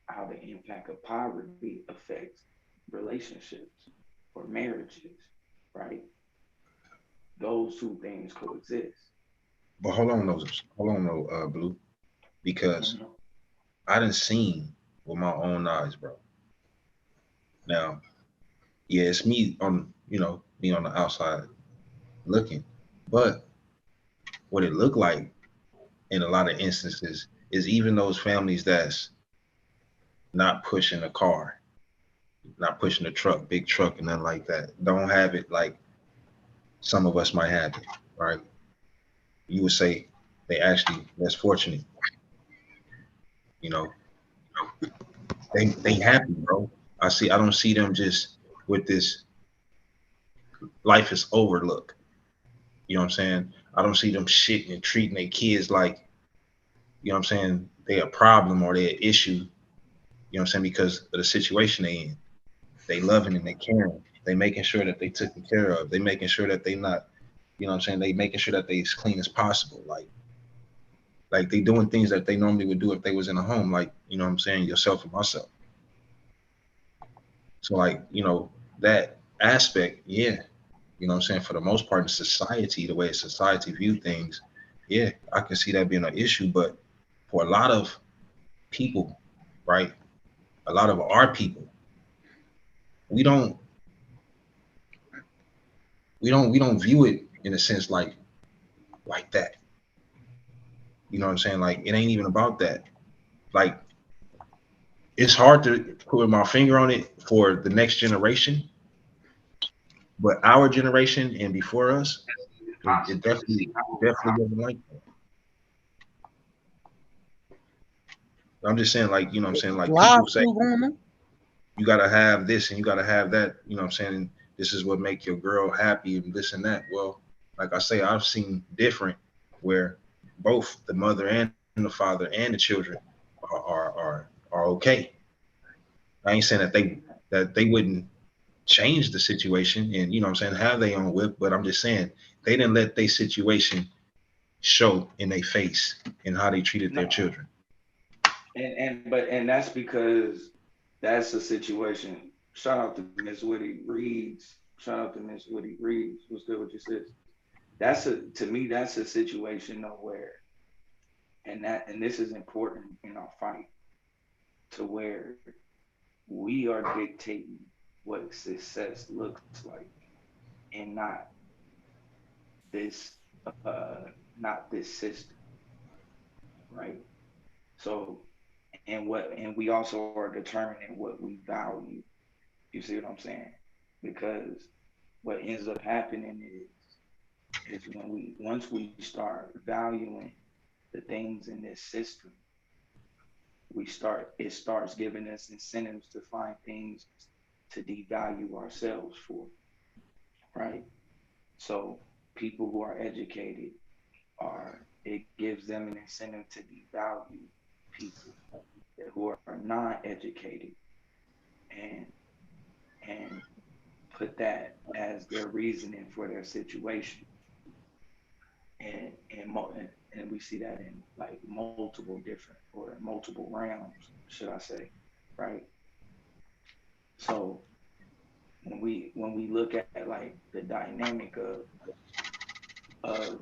how the impact of poverty affects relationships or marriages, right? Those two things coexist. But hold on, Blue, because I done seen with my own eyes, bro. Now, yeah, it's me on the outside looking, but what it looked like in a lot of instances is even those families that's not pushing a car, not pushing a truck, big truck, and nothing like that, don't have it like some of us might have it, right? You would say they actually less fortunate, you know. They happy, bro. I don't see them just with this life is over look. You know what I'm saying? I don't see them shitting and treating their kids like, you know what I'm saying, they a problem or they an issue, you know what I'm saying, because of the situation they in. They loving and they caring. They making sure that they taken care of. They making sure that they not, you know what I'm saying, they making sure that they as clean as possible. Like they doing things that they normally would do if they was in a home, like, you know what I'm saying, yourself and myself. So like, that aspect, yeah, you know what I'm saying, for the most part in society, the way society view things, yeah, I can see that being an issue. But for a lot of people, right, a lot of our people, we don't view it in a sense like that. You know what I'm saying? Like it ain't even about that. Like it's hard to put my finger on it for the next generation, but our generation and before us, it definitely wasn't like that. I'm just saying, like, you know what I'm saying? Like people say you gotta have this and you gotta have that, you know what I'm saying? And this is what make your girl happy and this and that. Well, like I say, I've seen different where both the mother and the father and the children are okay. I ain't saying that they wouldn't change the situation and, you know what I'm saying, have their own whip, but I'm just saying they didn't let their situation show in their face and how they treated their children. And that's because that's a situation. Shout out to Miss Woody Reeves. Shout out to Miss Woody Reeves. What's good with your sis? To me, that's a situation where, and this is important in our fight, to where we are dictating what success looks like, and not this system, right? So, and we also are determining what we value. You see what I'm saying? Because what ends up happening is once we start valuing the things in this system, it starts giving us incentives to find things to devalue ourselves for, right? So people who are educated it gives them an incentive to devalue people who are non-educated and put that as their reasoning for their situation. And we see that in like multiple realms, should I say, right? So when we look at like the dynamic of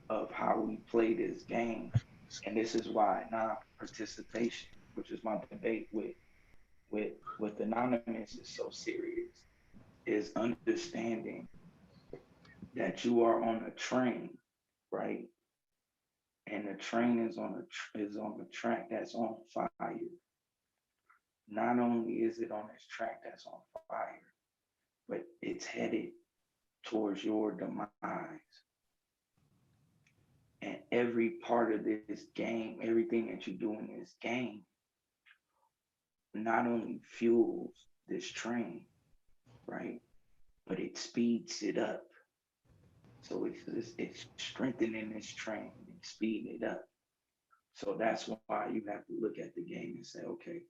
of how we play this game. And this is why non-participation, which is my debate with Anonymous, is so serious, is understanding that you are on a train, right? And the train is on a track that's on fire. Not only is it on this track that's on fire, but it's headed towards your demise. And every part of this game, everything that you do in this game, not only fuels this train, right, but it speeds it up. So it's strengthening this train and speeding it up. So that's why you have to look at the game and say, okay,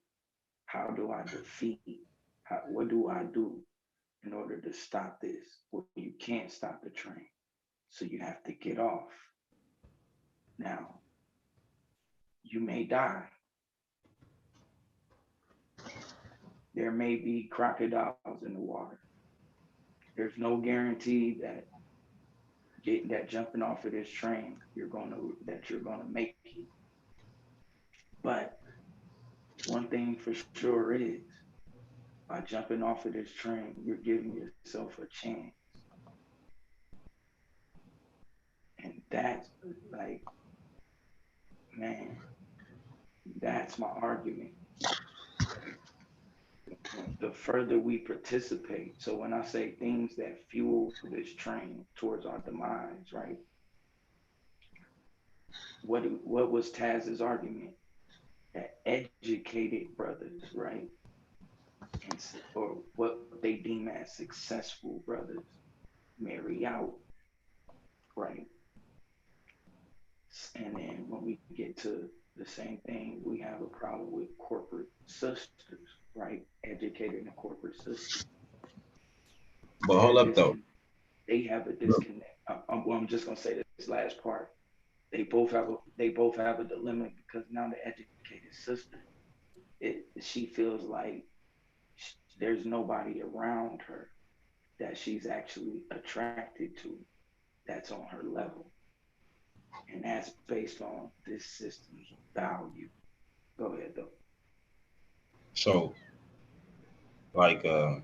how do I defeat? What do I do in order to stop this? Well, you can't stop the train. So you have to get off. Now, you may die. There may be crocodiles in the water. There's no guarantee that jumping off of this train, you're gonna make it. But one thing for sure is, by jumping off of this train, you're giving yourself a chance. And that's like, man, that's my argument. The further we participate, so when I say things that fuel this train towards our demise, right? What was Taz's argument? That educated brothers, right? Or what they deem as successful brothers marry out, right? And then when we get to the same thing, we have a problem with corporate sisters, right? Educated and corporate sisters. But hold up though. They have a disconnect. I'm just gonna say this last part. They both have a dilemma, because now the educated sister, she feels like there's nobody around her that she's actually attracted to that's on her level. And that's based on this system's value. Go ahead, though. So, like, the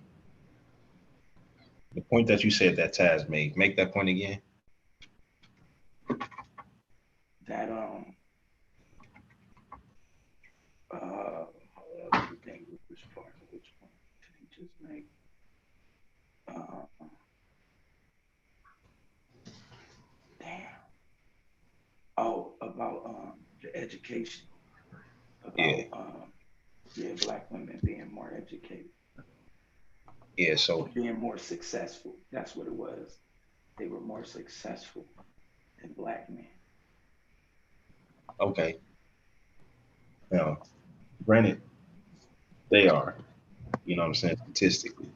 point that you said that Taz made, make that point again. That, which point did he just make? Damn. Oh, about the education. About Black women being more educated. Yeah, so being more successful. That's what it was. They were more successful than Black men. Okay. Now, granted, they are, you know what I'm saying, statistically.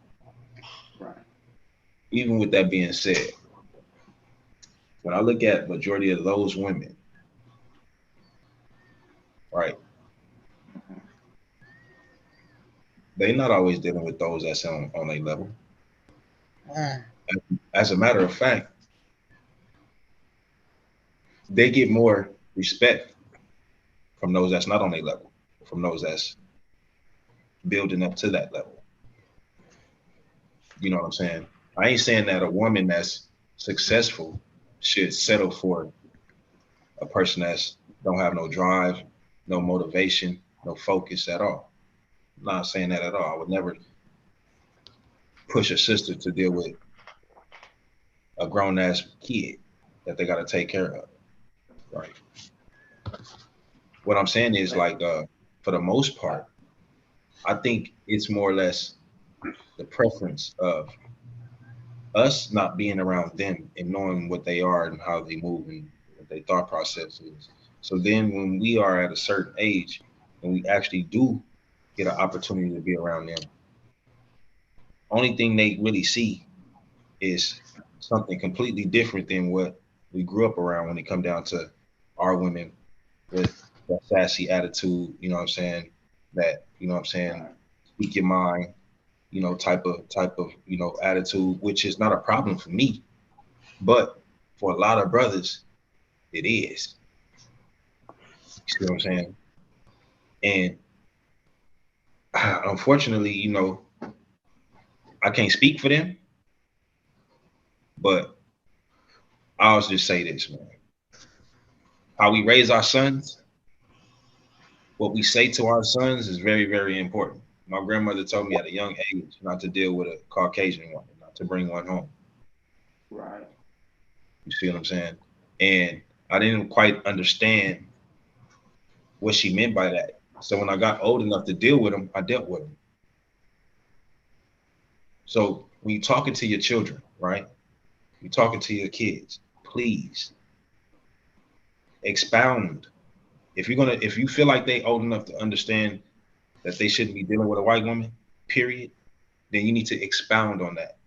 Right. Even with that being said, when I look at majority of those women, right, they're not always dealing with those that's on a level. As a matter of fact, they get more respect from those that's not on a level, from those that's building up to that level. You know what I'm saying? I ain't saying that a woman that's successful should settle for a person that's don't have no drive, no motivation, no focus at all. I'm not saying that at all. I would never push a sister to deal with a grown ass kid that they got to take care of. Right. What I'm saying is, like, for the most part, I think it's more or less the preference of us not being around them and knowing what they are and how they move and what their thought process is. So then when we are at a certain age and we actually do get an opportunity to be around them, only thing they really see is something completely different than what we grew up around when it come down to our women with that sassy attitude, you know what I'm saying? That, you know what I'm saying, speak your mind, you know, type of, you know, attitude, which is not a problem for me. But for a lot of brothers, It is. You see what I'm saying? And unfortunately, you know, I can't speak for them, but I'll just say this, man. How we raise our sons, what we say to our sons is very, very important. My grandmother told me at a young age not to deal with a Caucasian woman, not to bring one home. Right. You see what I'm saying? And I didn't quite understand what she meant by that. So when I got old enough to deal with them, I dealt with them. So when you're talking to your children, right? You're talking to your kids, please expound. If you feel like they old enough to understand that they shouldn't be dealing with a white woman, period, then you need to expound on that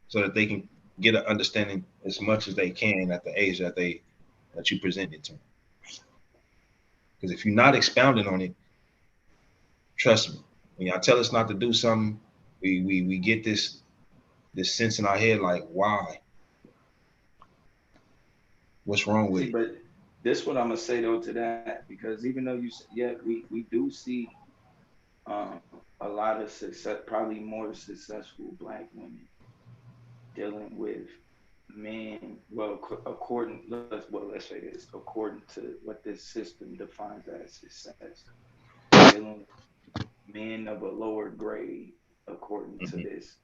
so that they can get an understanding as much as they can at the age that you present it to them. Because if you're not expounding on it, trust me, when y'all tell us not to do something, we get this sense in our head like, why? What's wrong with it? But this what I'm gonna say though to that, because even though we do see a lot of success, probably more successful Black women dealing with men. Well, let's say this, according to what this system defines as success, dealing with men of a lower grade, according to this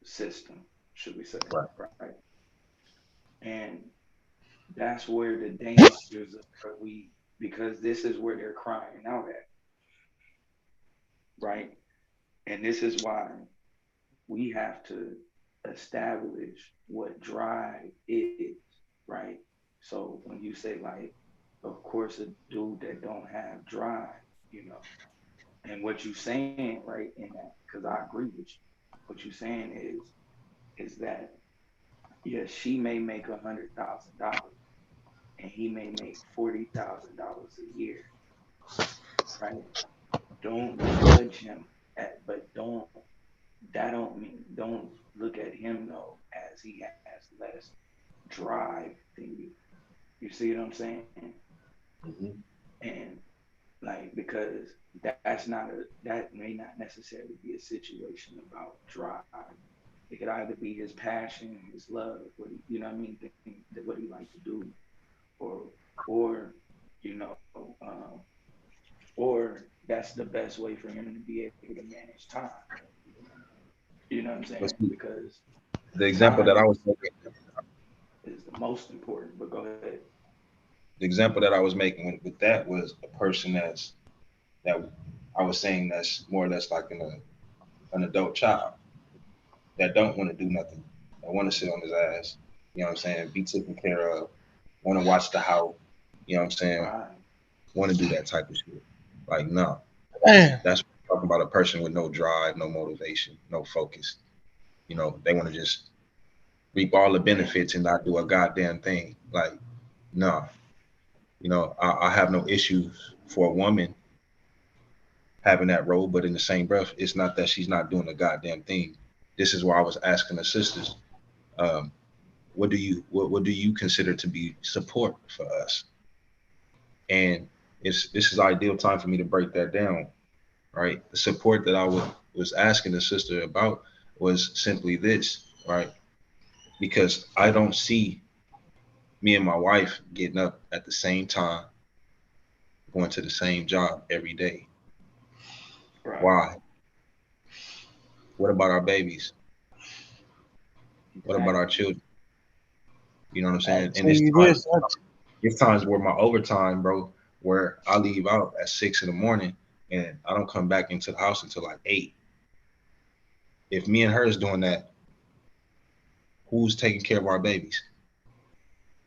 system, should we say, right? And that's where the dangers are, because this is where they're crying out at, right? And this is why we have to establish what drive is, right? So when you say, like, of course, a dude that don't have drive, you know, and what you saying, right, in that, because I agree with you, what you saying is that, yes, she may make $100,000 and he may make $40,000 a year, right? Don't judge him but don't look at him though as he has less drive than you. You see what I'm saying? And like, because that may not necessarily be a situation about drive. It could either be his passion, his love, what he like to do, or you know, or that's the best way for him to be able to manage time. You know what I'm saying? Because the example that I was making is the most important. But go ahead. The example that I was making with that was a person that I was saying that's more or less like an adult child that don't want to do nothing, that want to sit on his ass, you know what I'm saying, be taken care of, want to watch the house, you know what I'm saying, want to do that type of shit. Like, no. That's talking about a person with no drive, no motivation, no focus. You know, they want to just reap all the benefits and not do a goddamn thing. Like, no. You know, I have no issues for a woman having that role, but in the same breath, it's not that she's not doing a goddamn thing. This is why I was asking the sisters, what do you consider to be support for us? And this is ideal time for me to break that down, right? The support that I was asking the sister about was simply this, right? Because I don't see me and my wife getting up at the same time, going to the same job every day. Right. Why? What about our babies? What about our children? You know what I'm saying? And it's times where my overtime, bro, where I leave out at 6 a.m. and I don't come back into the house until like 8. If me and her is doing that, who's taking care of our babies?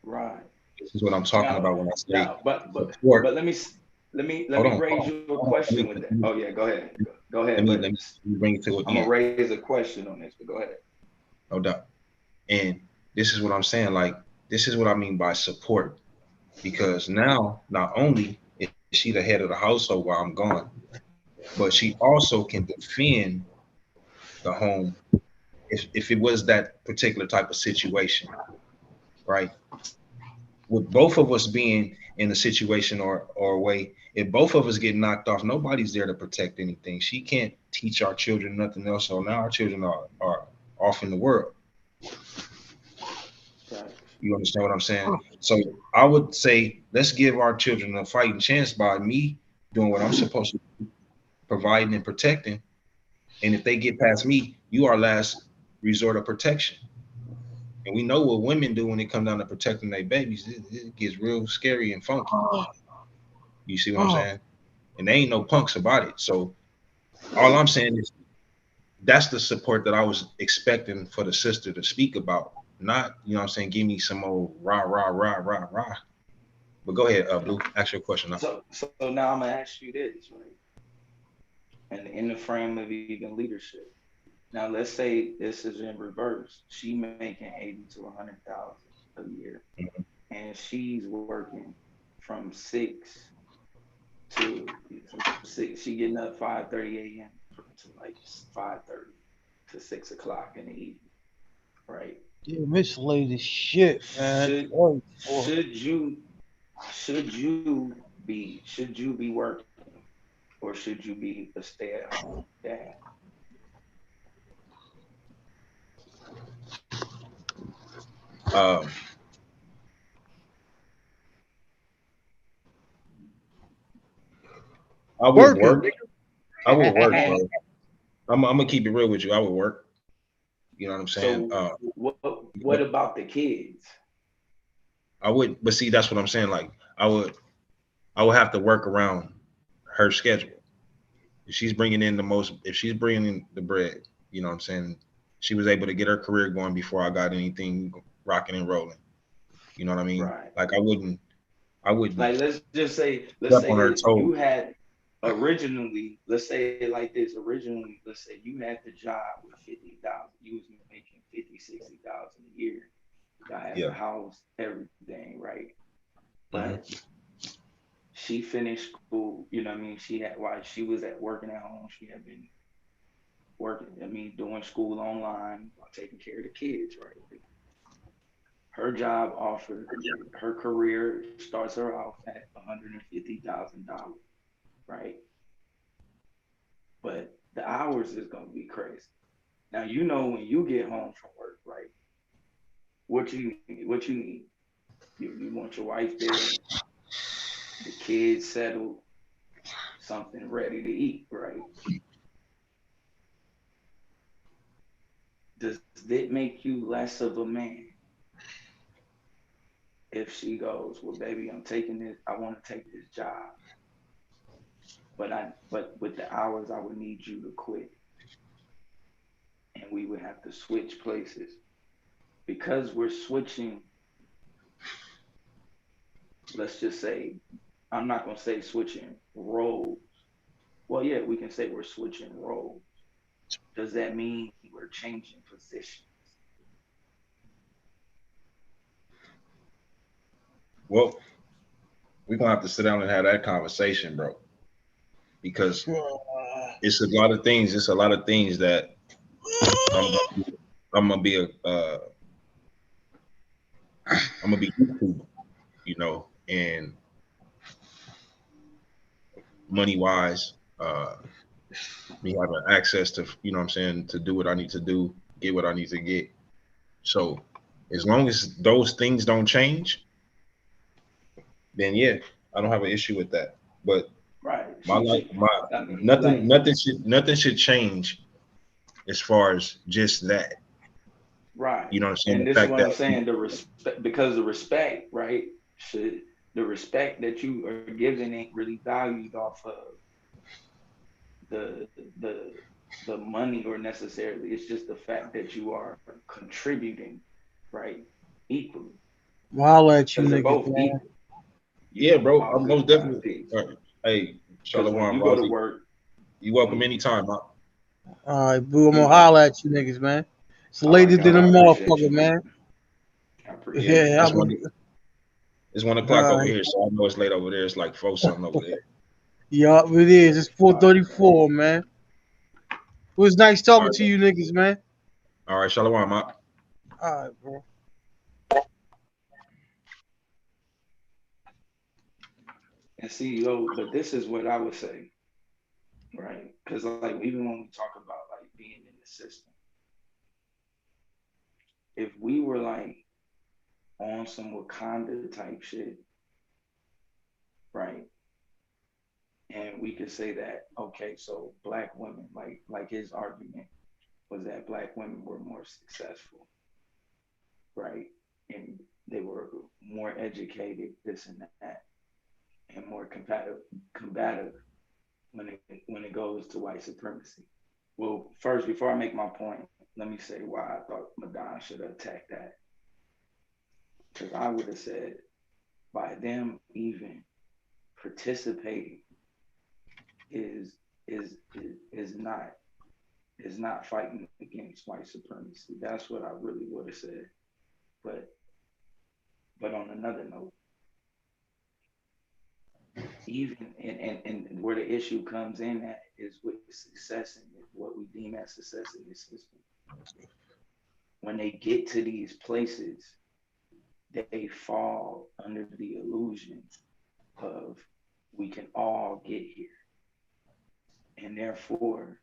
Right. This is what I'm talking about when I say but let me raise you a question with that. Oh yeah, go ahead. Go ahead. Let me bring it to it. I'm gonna raise a question on this, but go ahead. No doubt. And this is what I'm saying, like, this is what I mean by support. Because now, not only is she the head of the household while I'm gone, but she also can defend the home if it was that particular type of situation, right? with both of us being in a situation or a way, if both of us get knocked off, nobody's there to protect anything. She can't teach our children nothing else. So now our children are off in the world. You understand what I'm saying? So I would say, let's give our children a fighting chance by me doing what I'm supposed to do, providing and protecting. And if they get past me, you are last resort of protection. And we know what women do when it comes down to protecting their babies. It gets real scary and funky. You see what I'm saying? And there ain't no punks about it. So all I'm saying is that's the support that I was expecting for the sister to speak about. Not, you know what I'm saying, give me some old rah, rah, rah, rah, rah. But go ahead, Blue, ask your question now. So now I'm gonna ask you this, right? And in the frame of even leadership. Now let's say this is in reverse. She making 80 to 100,000 a year, and she's working from 6 to 6. She getting up 5:30 a.m. to like 5:30 to 6 o'clock in the evening, right? Yeah, Miss Lady shit, man. Should you be working, or should you be a stay-at-home dad? I would work. I would work, bro. I'm gonna keep it real with you. I would work. You know what I'm saying? So what about the kids? I would, but see, that's what I'm saying. Like, I would have to work around her schedule. If she's bringing in if she's bringing in the bread, you know what I'm saying? She was able to get her career going before I got anything rocking and rolling. You know what I mean? Right. Like I wouldn't. Like let's say on her that you had originally, let's say it like this. Originally, let's say you had the job with 50,000. You was making 50,000-60,000 a year. Y'all had a house, everything, right? But she finished school, you know what I mean? While she was working at home, she had been working, doing school online, taking care of the kids, right? Her job offered, her career starts her off at $150,000, right? But the hours is gonna be crazy. Now when you get home from work, right? What you need? You want your wife there, the kids settled, something ready to eat, right? Does it make you less of a man if she goes, well, baby, I want to take this job, but with the hours, I would need you to quit, and we would have to switch places because we're switching. Let's just say, I'm not gonna say switching roles. Well, yeah, we can say we're switching roles. Does that mean we're changing positions? Well, we're gonna have to sit down and have that conversation, bro. Because it's a lot of things. It's a lot of things that I'm gonna be YouTube, and money wise, me having access to, you know what I'm saying, to do what I need to do, get what I need to get. So as long as those things don't change, then yeah, I don't have an issue with that. But nothing should change as far as just that. Right. You know what I'm saying? And this is what I'm saying, the respect, because the respect, right? The respect that you are giving ain't really valued off of the money or necessarily. It's just the fact that you are contributing, right? Equally. Well, I'll let you niggas, man. Equal. Yeah, bro. I'm most definitely. Hey, Shalom, you go to work. You welcome anytime, huh? All right, boo. I'm gonna holler at you niggas, man. It's later than a motherfucker, man. Yeah, it's 1 o'clock over here, so I know it's late over there. It's like 4 something over there. Yup, it is. It's 4:34, man. It was nice talking to you niggas, man. All right, Shalom, huh? All right, bro. And see, yo, but this is what I would say, right? Because like even when we talk about like being in the system, if we were like on some Wakanda type shit, right? And we could say that, okay, so black women, like his argument was that black women were more successful, right? And they were more educated, this and that, and more combative when it goes to white supremacy. Well, first, before I make my point, let me say why I thought Madon should have attacked that. Because I would have said, by them even participating is not fighting against white supremacy. That's what I really would have said. But on another note, even and where the issue comes in at is with success and what we deem as success in this system. When they get to these places, they fall under the illusion of we can all get here, and therefore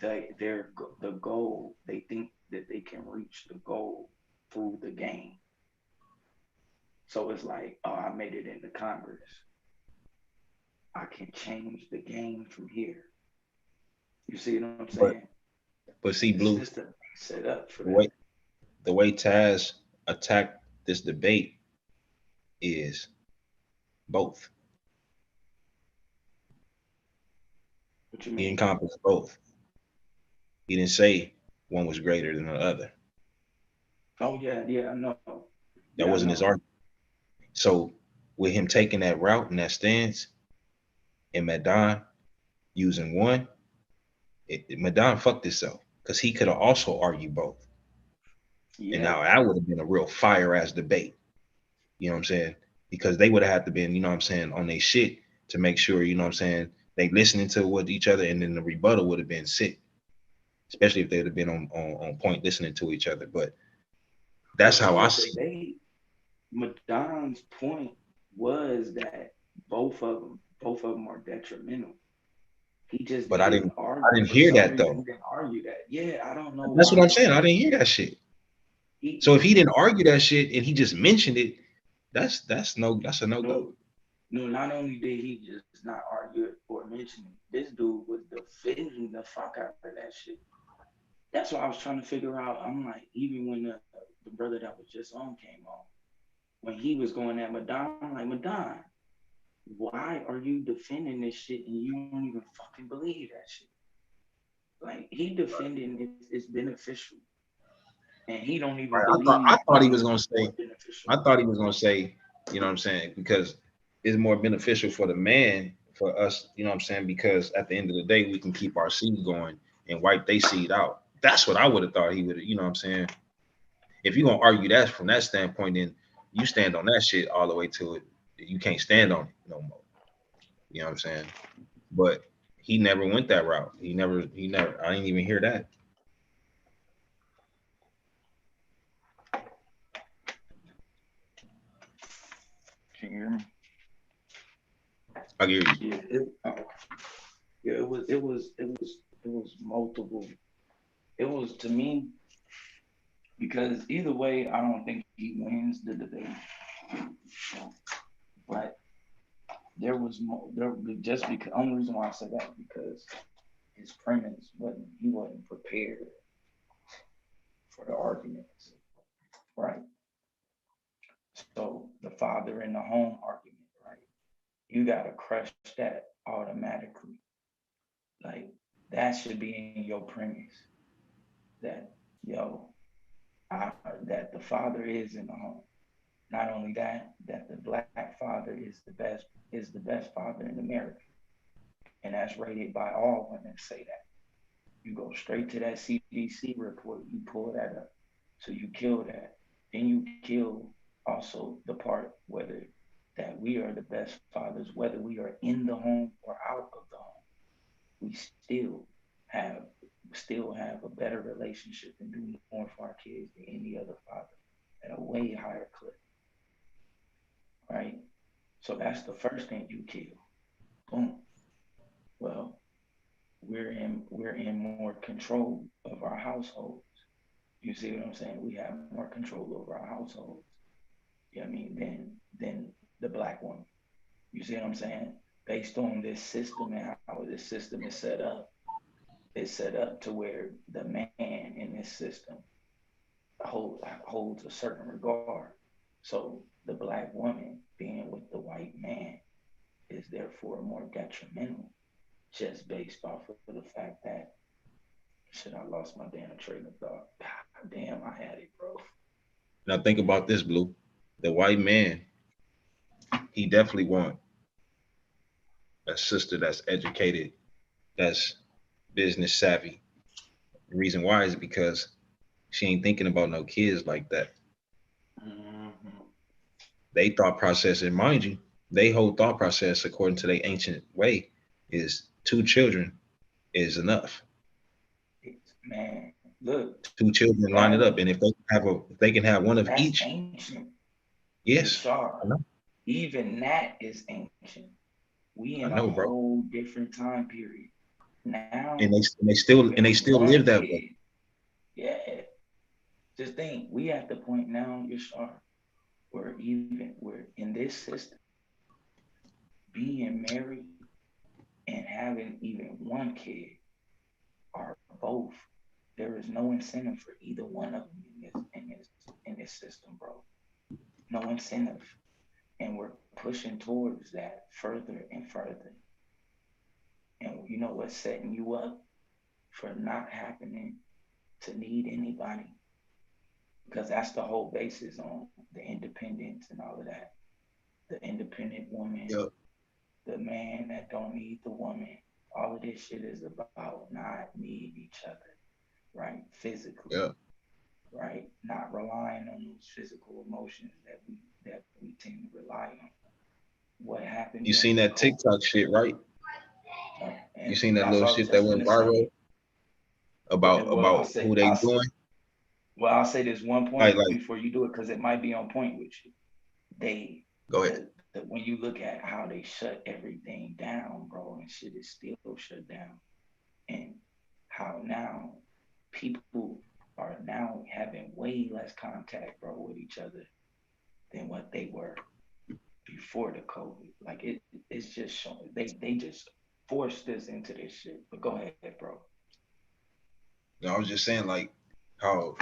the goal, they think that they can reach the goal through the game. So it's like, oh, I made it into Congress, I can change the game from here. You see what I'm saying? But see, Blue, set up for the way Taz attacked this debate is both. What you mean? He encompassed both. He didn't say one was greater than the other. Oh yeah, no. That wasn't his argument. So with him taking that route and that stance, and Madon using one, Madon fucked himself because he could have also argued both. Yeah. And now that would have been a real fire ass debate. You know what I'm saying? Because they would have had to been, you know what I'm saying, on their shit to make sure, you know what I'm saying, they listening to what each other, and then the rebuttal would have been sick. Especially if they'd have been on point listening to each other. But that's how I see it. Madon's point was that both of them are detrimental. He just I didn't hear that though. He didn't argue that. Yeah, I don't know. That's what I'm saying. I didn't hear that shit. So if he didn't argue that shit and he just mentioned it, that's a no-go. No, not only did he just not argue it or mention it, this dude was defending the fuck out of that shit. That's what I was trying to figure out. I'm like, even when the brother that was just on came on, when he was going at Madon, I'm like, Madon, why are you defending this shit and you don't even fucking believe that shit? Like, he defending it's beneficial. And he don't even believe. I thought he was gonna say, you know what I'm saying, because it's more beneficial for the man, for us, you know what I'm saying, because at the end of the day, we can keep our seed going and wipe they seed out. That's what I would have thought he would have, you know what I'm saying? If you're gonna argue that from that standpoint, then you stand on that shit all the way to it. You can't stand on it no more. You know what I'm saying? But he never went that route. He never, I didn't even hear that. Can you hear me? I hear you. Yeah, it was multiple. It was, to me, because either way, I don't think he wins the debate. But there was more. Just because, only reason why I said that because his premise he wasn't prepared for the arguments, right? So the father in the home argument, right? You gotta crush that automatically. Like, that should be in your premise. That that the father is in the home. Not only that the black father is the best father in America. And that's rated by all women say that. You go straight to that CDC report, you pull that up. So you kill that. Then you kill also the part whether that we are the best fathers, whether we are in the home or out of the home. We still have a better relationship and do more for our kids than any other father at a way higher clip. Right? So that's the first thing you kill. Boom. Well, we're in more control of our households. You see what I'm saying? We have more control over our households. You know what I mean? Than the black woman. You see what I'm saying? Based on this system and how this system is set up, it's set up to where the man in this system holds a certain regard. So the black woman being with the white man is therefore more detrimental, just based off of the fact that shit, I lost my damn train of thought. God damn, I had it, bro. Now think about this, Blue. The white man, he definitely want a sister that's educated, that's business savvy. The reason why is because she ain't thinking about no kids like that. They thought process, and mind you, they whole thought process according to their ancient way is 2 children is enough. Man, look, 2 children line it up, and if they can have one of each. Ancient. Yes, I know. Even that is ancient. We in I know, a bro. whole different time period now. And they still live that way. Yeah. Just think, we at the point now, Yashar, where we're in this system, being married and having even one kid are both. There is no incentive for either one of them in this system, bro. No incentive. And we're pushing towards that further and further. And you know what's setting you up for not happening to need anybody? Because that's the whole basis on the independence and all of that. The independent woman, yep. The man that don't need the woman. All of this shit is about not needing each other, right? Physically, yep. Right? Not relying on those physical emotions that we tend to rely on. What happened? You seen that TikTok shit, right? You seen that little shit that went viral about who they doing? Well, I'll say this one point before you do it, because it might be on point with you. They go ahead. When you look at how they shut everything down, bro, and shit is still shut down, and how now people are now having way less contact, bro, with each other than what they were before the COVID. Like it's just showing they just forced us into this shit. But go ahead, bro. No, I was just saying like how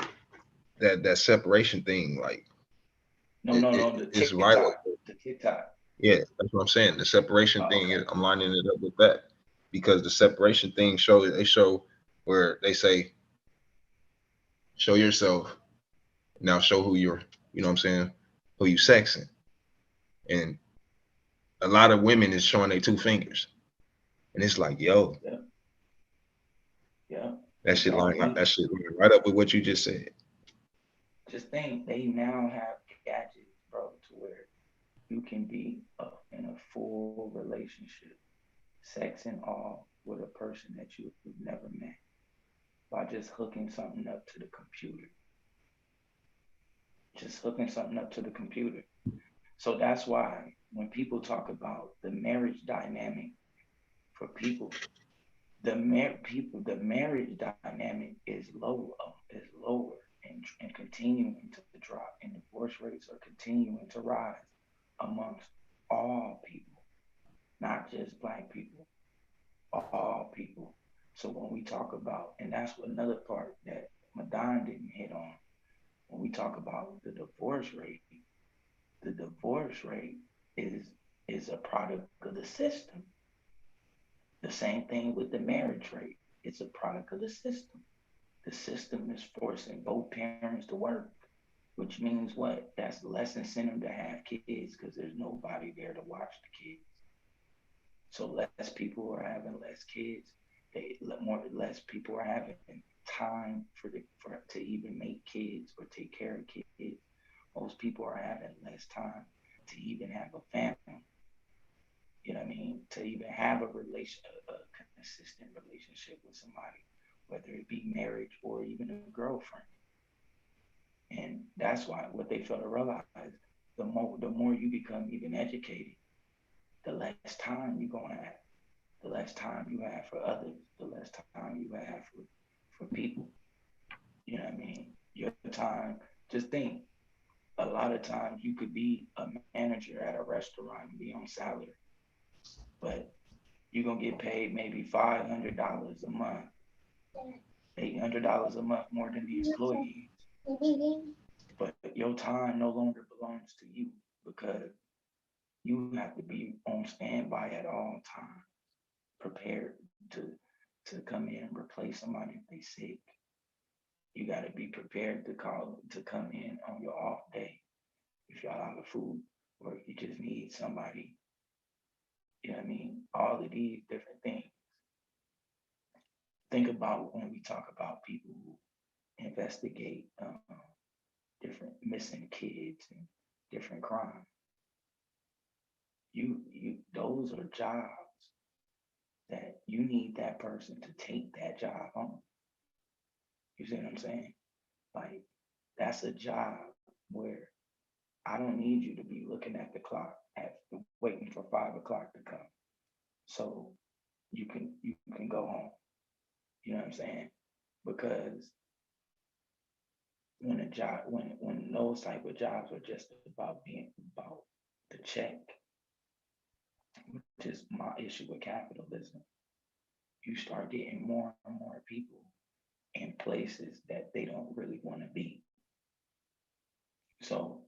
that separation thing, like the TikTok. Yeah, that's what I'm saying. The separation thing, okay. I'm lining it up with that because the separation thing they show where they say, show yourself, now show who you're, you know what I'm saying, who you sexing. And a lot of women is showing their 2 fingers. And it's like, yo. Yeah. That shit line right up with what you just said. Just think, they now have gadgets, bro, to where you can be in a full relationship, sex and all, with a person that you've never met by just hooking something up to the computer. So that's why when people talk about the marriage dynamic for people, the marriage dynamic is lower and continuing to drop, and divorce rates are continuing to rise amongst all people, not just Black people, all people. So when we talk about, and that's another part that Madon didn't hit on, when we talk about the divorce rate is a product of the system. The same thing with the marriage rate. It's a product of the system. The system is forcing both parents to work, which means what? That's less incentive to have kids because there's nobody there to watch the kids. So less people are having less kids. Less people are having time to even make kids or take care of kids. Most people are having less time to even have a family. You know what I mean? To even have a consistent relationship with somebody, whether it be marriage or even a girlfriend. And that's why what they fail to realize, the more you become even educated, the less time you're gonna have. The less time you have for others, the less time you have for people. You know what I mean? Your time, just think, a lot of times you could be a manager at a restaurant and be on salary, but you're gonna get paid maybe $500 a month, $800 a month more than the employees. But your time no longer belongs to you because you have to be on standby at all times, prepared to come in and replace somebody if they sick. You got to be prepared to come in on your off day if y'all out of food, or if you just need somebody. You know what I mean? All of these different things. Think about when we talk about people who investigate different missing kids and different crimes. You those are jobs that you need that person to take that job on. You see what I'm saying? Like, that's a job where I don't need you to be looking at the clock waiting for 5 o'clock to come. So you can go home. You know what I'm saying? Because when those type of jobs are just about being about the check, which is my issue with capitalism, you start getting more and more people in places that they don't really want to be. So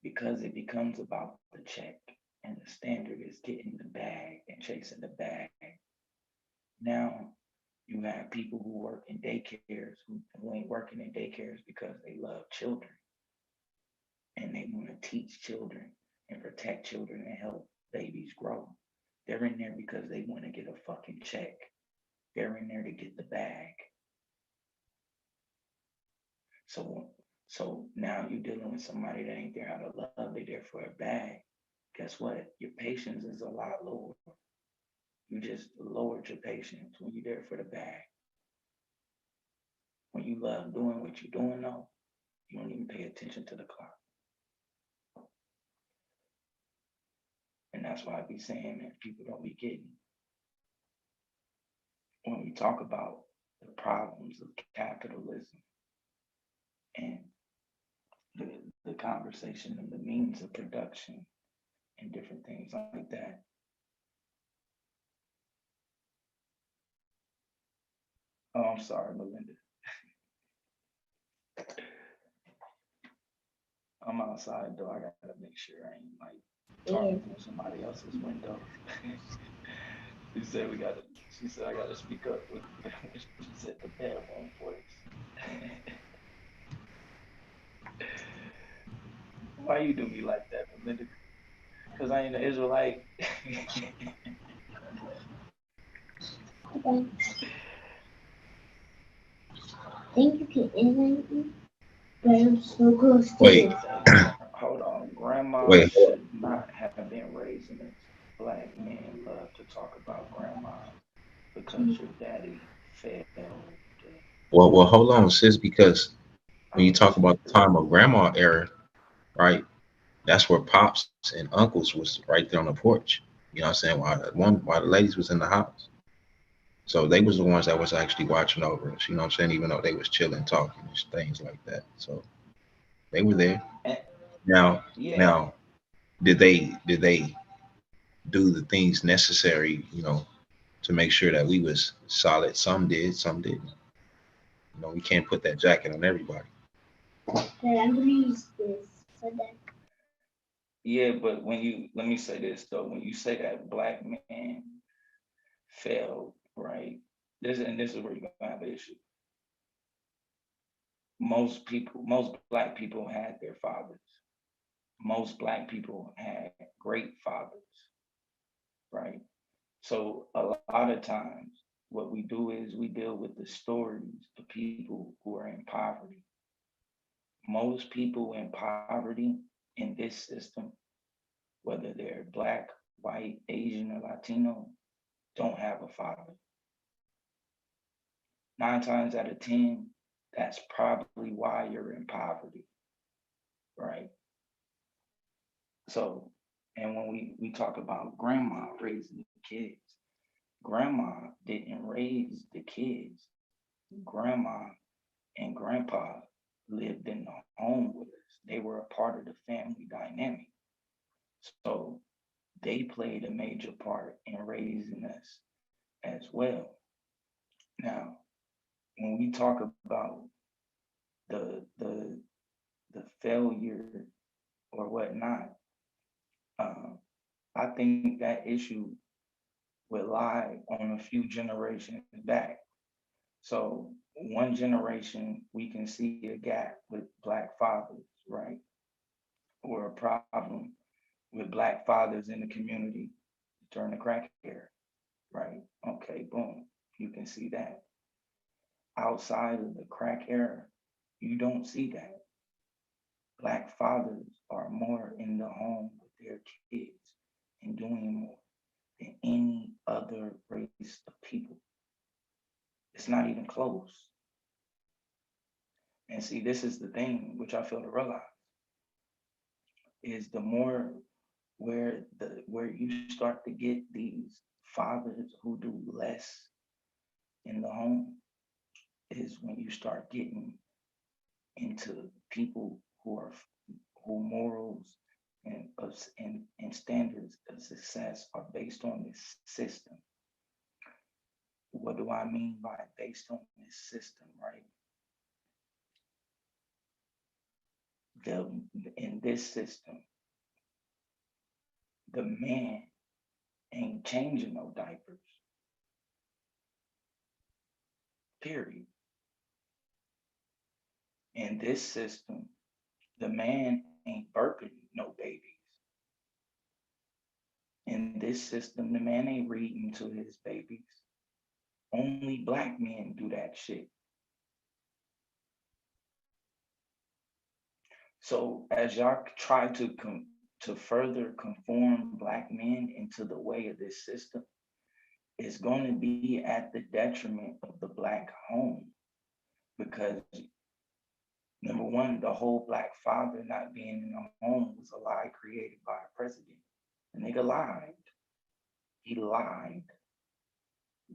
because it becomes about the check and the standard is getting the bag and chasing the bag, now you have people who work in daycares who ain't working in daycares because they love children and they want to teach children and protect children and help babies grow. They're in there because they want to get a fucking check. They're in there to get the bag. So now you're dealing with somebody that ain't there out of love, they're there for a bag. Guess what? Your patience is a lot lower. You just lowered your patience when you're there for the bag. When you love doing what you're doing, though, you don't even pay attention to the clock. And that's why I be saying that people don't be getting when we talk about the problems of capitalism and the conversation and the means of production and different things like that. Oh, I'm sorry, Melinda. I'm outside though. I gotta make sure I ain't like talking through somebody else's window. She said I gotta speak up with she said the bedroom voice. Why you do me like that, Melinda? Because I ain't an Israelite. Think you can invite me, but I'm so close to Wait. Hold on. Grandma Wait. should not have been raising us. Black men love to talk about grandma because your daddy failed. Well, hold on, sis, because when you talk about the time of grandma era, right? That's where pops and uncles was right there on the porch. You know what I'm saying? While the ladies was in the house. So they was the ones that was actually watching over us, you know what I'm saying? Even though they was chilling, talking, and things like that. So they were there. Now, did they do the things necessary, you know, to make sure that we was solid? Some did, some didn't. You know, we can't put that jacket on everybody. Yeah, but let me say this though, when you say that black man failed, right? This is where you're gonna have an issue. Most black people had their fathers. Most black people had great fathers, right? So a lot of times what we do is we deal with the stories of people who are in poverty. Most people in poverty in this system, whether they're black, white, Asian, or Latino, don't have a father. 9 times out of 10, that's probably why you're in poverty, right? So And when we talk about grandma raising the kids, grandma didn't raise the kids. Grandma and grandpa lived in the home with us. They were a part of the family dynamic. So they played a major part in raising us as well. Now, when we talk about the the the failure or whatnot, I think that issue would lie on a few generations back. So one generation, we can see a gap with Black fathers, right? Or a problem with Black fathers in the community during the crack era, right? Okay, boom, you can see that. Outside of the crack era, you don't see that. Black fathers are more in the home with their kids and doing more than any other race of people. It's not even close. And see, this is the thing which I fail to realize is the more where you start to get these fathers who do less in the home is when you start getting into people who morals and standards of success are based on this system. What do I mean by based on this system, right? In this system, the man ain't changing no diapers. Period. In this system, the man ain't burping no babies. In this system, the man ain't reading to his babies. Only Black men do that shit. So as y'all try to further conform Black men into the way of this system, it's going to be at the detriment of the Black home, because number one, the whole Black father not being in the home was a lie created by a president. The nigga lied. He lied.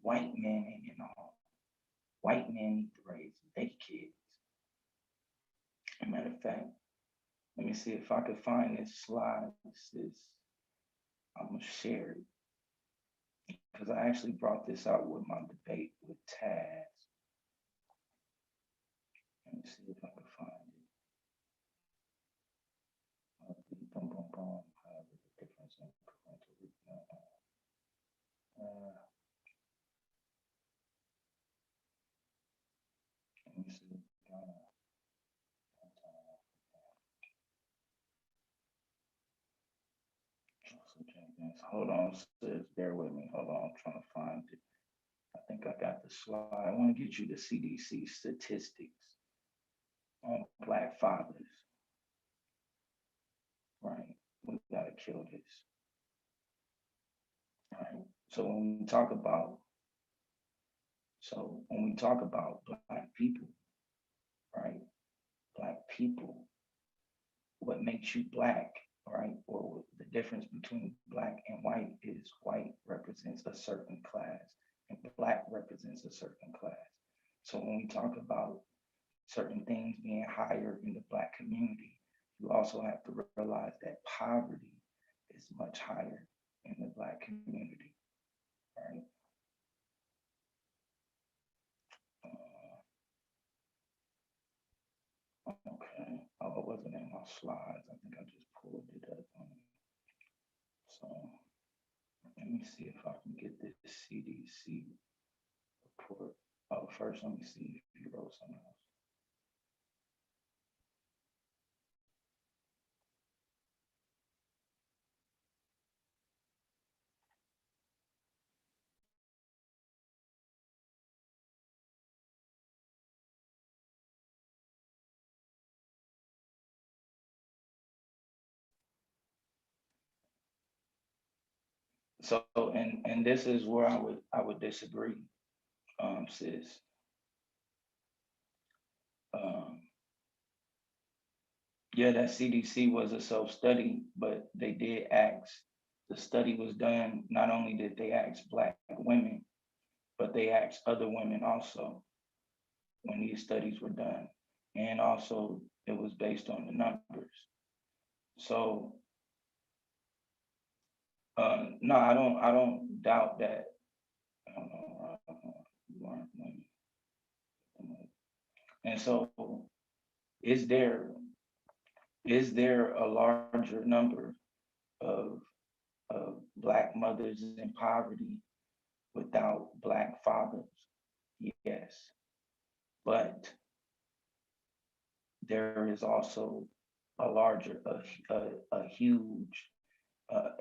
White men ain't in the home. White men need to raise their kids. As a matter of fact, let me see if I can find this slide. I'm gonna share it because I actually brought this out with my debate with Taz. Let me see if I can find it. Boom, boom, boom. The difference in parental. Let me see. Hold on, sis, bear with me. Hold on, I'm trying to find it. I think I got the slide. I want to get you the CDC statistics on Black fathers. Right, we gotta kill this. Right. So when we talk about Black people, right? Black people, what makes you Black, right? Or the difference between Black and white is white represents a certain class and Black represents a certain class. So when we talk about certain things being higher in the Black community, you also have to realize that poverty is much higher in the Black community, right? Okay. Oh, it wasn't in my slides. I think I just pulled it up. So let me see if I can get this CDC report. Oh, first let me see if you wrote something else. So and this is where I would disagree, sis. Um, Yeah, that CDC was a self-study, but they did ask. The study was done, not only did they ask Black women, but they asked other women also when these studies were done. And also it was based on the numbers. So no, I don't doubt that. I don't know, and so is there a larger number of Black mothers in poverty without Black fathers? Yes, but there is also a larger, a huge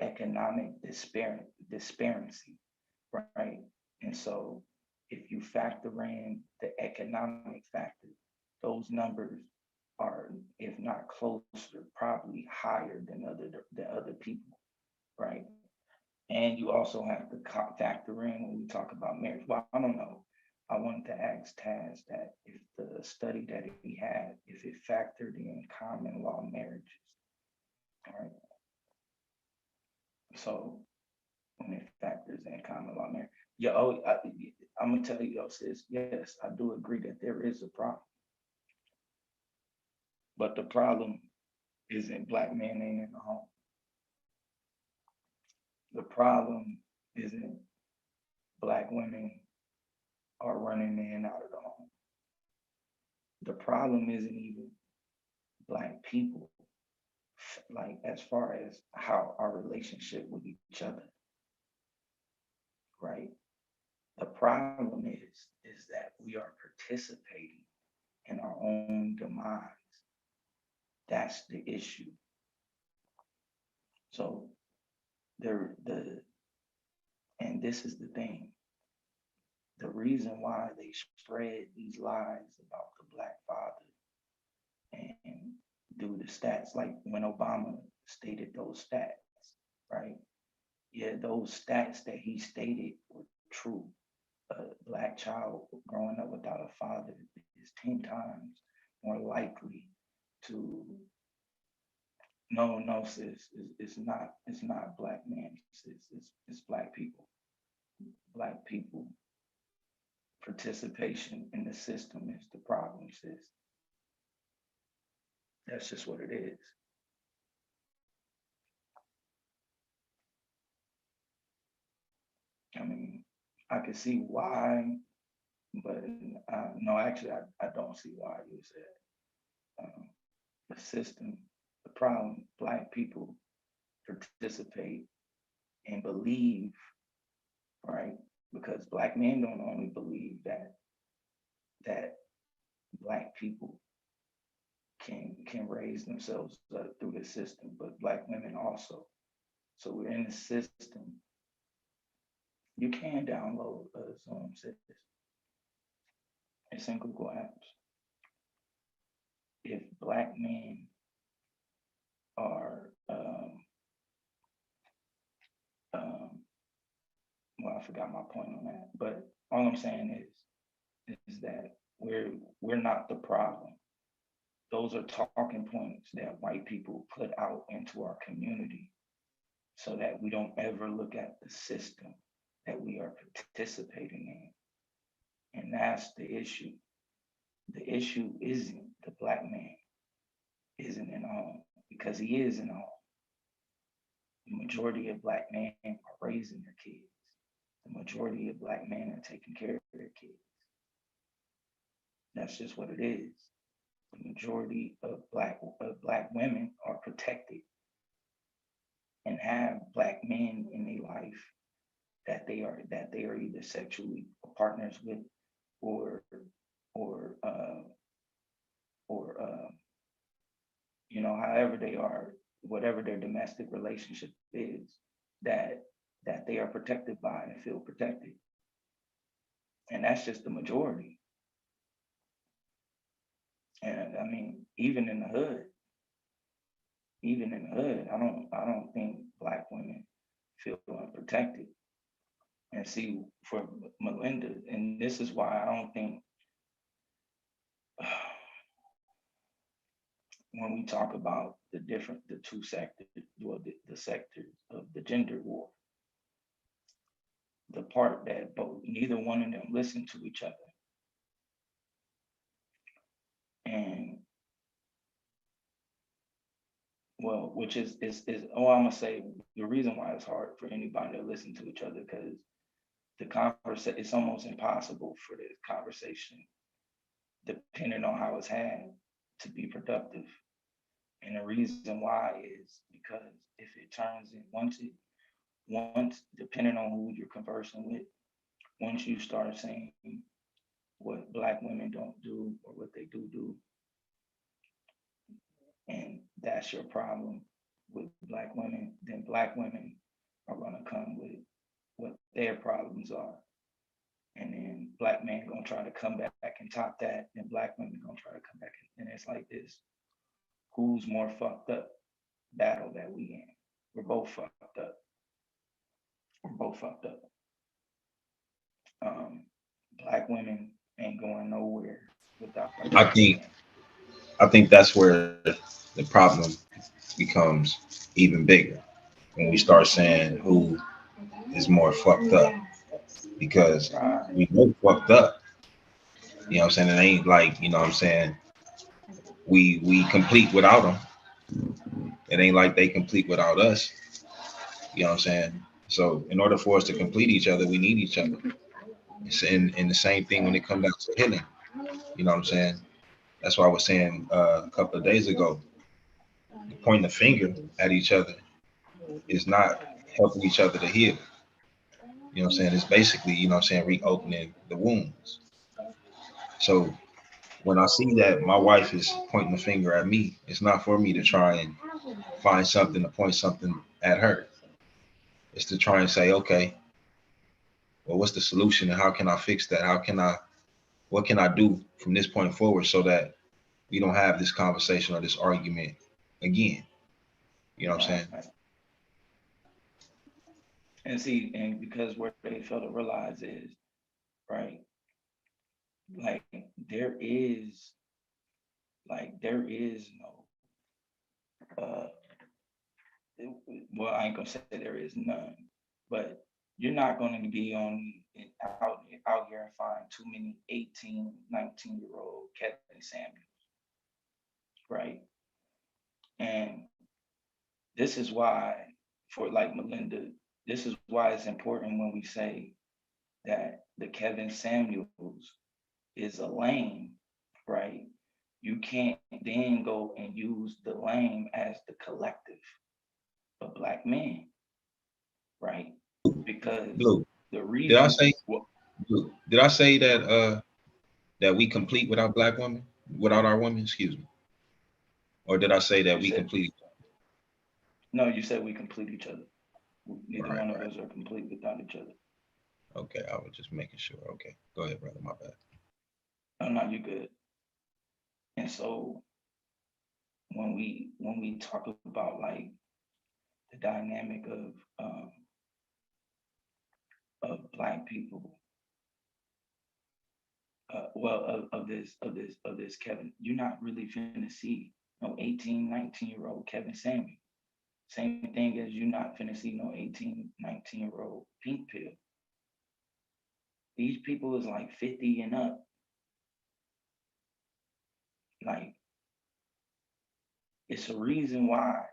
economic disparity, right? And so if you factor in the economic factor, those numbers are, if not closer, probably higher than other people, right? And you also have to factor in when we talk about marriage. Well, I don't know. I wanted to ask Taz that if the study that he had, if it factored in common law marriages, all right? So when it factors in common law marriage, yeah, I'm gonna tell you, sis, yes, I do agree that there is a problem. But the problem isn't Black men ain't in the home. The problem isn't Black women are running in and out of the home. The problem isn't even Black people, like as far as how our relationship with each other, right? The problem is that we are participating in our own demise. That's the issue. So and this is the thing. The reason why they spread these lies about the Black father and do the stats, like when Obama stated those stats, right? Yeah, those stats that he stated were true. A Black child growing up without a father is 10 times more likely to, no, sis, it's not Black men, sis, it's Black people. Black people participation in the system is the problem, sis. That's just what it is. I mean, I can see why, but no, actually, I don't see why you said the system, the problem, Black people participate and believe, right? Because Black men don't only believe that Black people can raise themselves up through the system, but Black women also. So we're in the system. You can download Zoom, sis. It's in Google Apps. If Black men are, well, I forgot my point on that, but all I'm saying is that we're not the problem. Those are talking points that white people put out into our community so that we don't ever look at the system that we are participating in. And that's the issue. The issue isn't the Black man isn't in the home, because he is in the home. The majority of Black men are raising their kids. The majority of Black men are taking care of their kids. That's just what it is. The majority of Black women are protected and have Black men in their life that they are either sexually partners with or you know, however they are, whatever their domestic relationship is, that they are protected by and feel protected. And that's just the majority. And I mean, even in the hood, I don't think Black women feel unprotected. And see, for Melinda, and this is why I don't think when we talk about the two sectors, well, the sectors of the gender war, the part that neither one of them listen to each other. And well, which is I'm gonna say the reason why it's hard for anybody to listen to each other, because the conversation, it's almost impossible for the conversation, depending on how it's had, to be productive. And the reason why is because if it turns in, once depending on who you're conversing with, once you start saying what Black women don't do or what they do, and that's your problem with Black women, then Black women are gonna come with what their problems are. And then Black men gonna try to come back and top that, and Black women gonna try to come back. And it's like this, who's more fucked up battle that we in. We're both fucked up. We're both fucked up. Black women ain't going nowhere without. I think that's where the problem becomes even bigger, when we start saying who is more fucked up, because we both fucked up. You know what I'm saying? It ain't like, you know what I'm saying, we complete without them. It ain't like they complete without us. You know what I'm saying? So in order for us to complete each other, we need each other. It's in the same thing when it comes down to healing. You know what I'm saying? That's why I was saying a couple of days ago, pointing the finger at each other is not helping each other to heal. You know what I'm saying? It's basically, you know what I'm saying, reopening the wounds. So when I see that my wife is pointing the finger at me, it's not for me to try and find something to point something at her. It's to try and say, okay, well, what's the solution and how can I fix that? What can I do from this point forward so that we don't have this conversation or this argument again? You know what I'm saying? And see, and because what they fail to realize is, right, like there is no, well, I ain't gonna say there is none, but you're not going to be out here and find too many 18, 19-year-old Kevin Samuels, right? And this is why, for like Melinda, this is why it's important when we say that the Kevin Samuels is a lane, right? You can't then go and use the lane as the collective of Black men, right? Because Blue, the reason did I say that that we complete without Black women, without our women, excuse me? Or did I say that we complete? No, you said we complete each other. Neither one of us are complete without each other. Okay, I was just making sure. Okay, go ahead, brother. My bad. Oh, no, you good. And so when we talk about like the dynamic of Black people, of this Kevin, you're not really finna see no 18, 19-year-old Kevin Samuel. Same thing as you're not finna see no 18, 19-year-old Pink Pill. These people is like 50 and up. Like, it's a reason why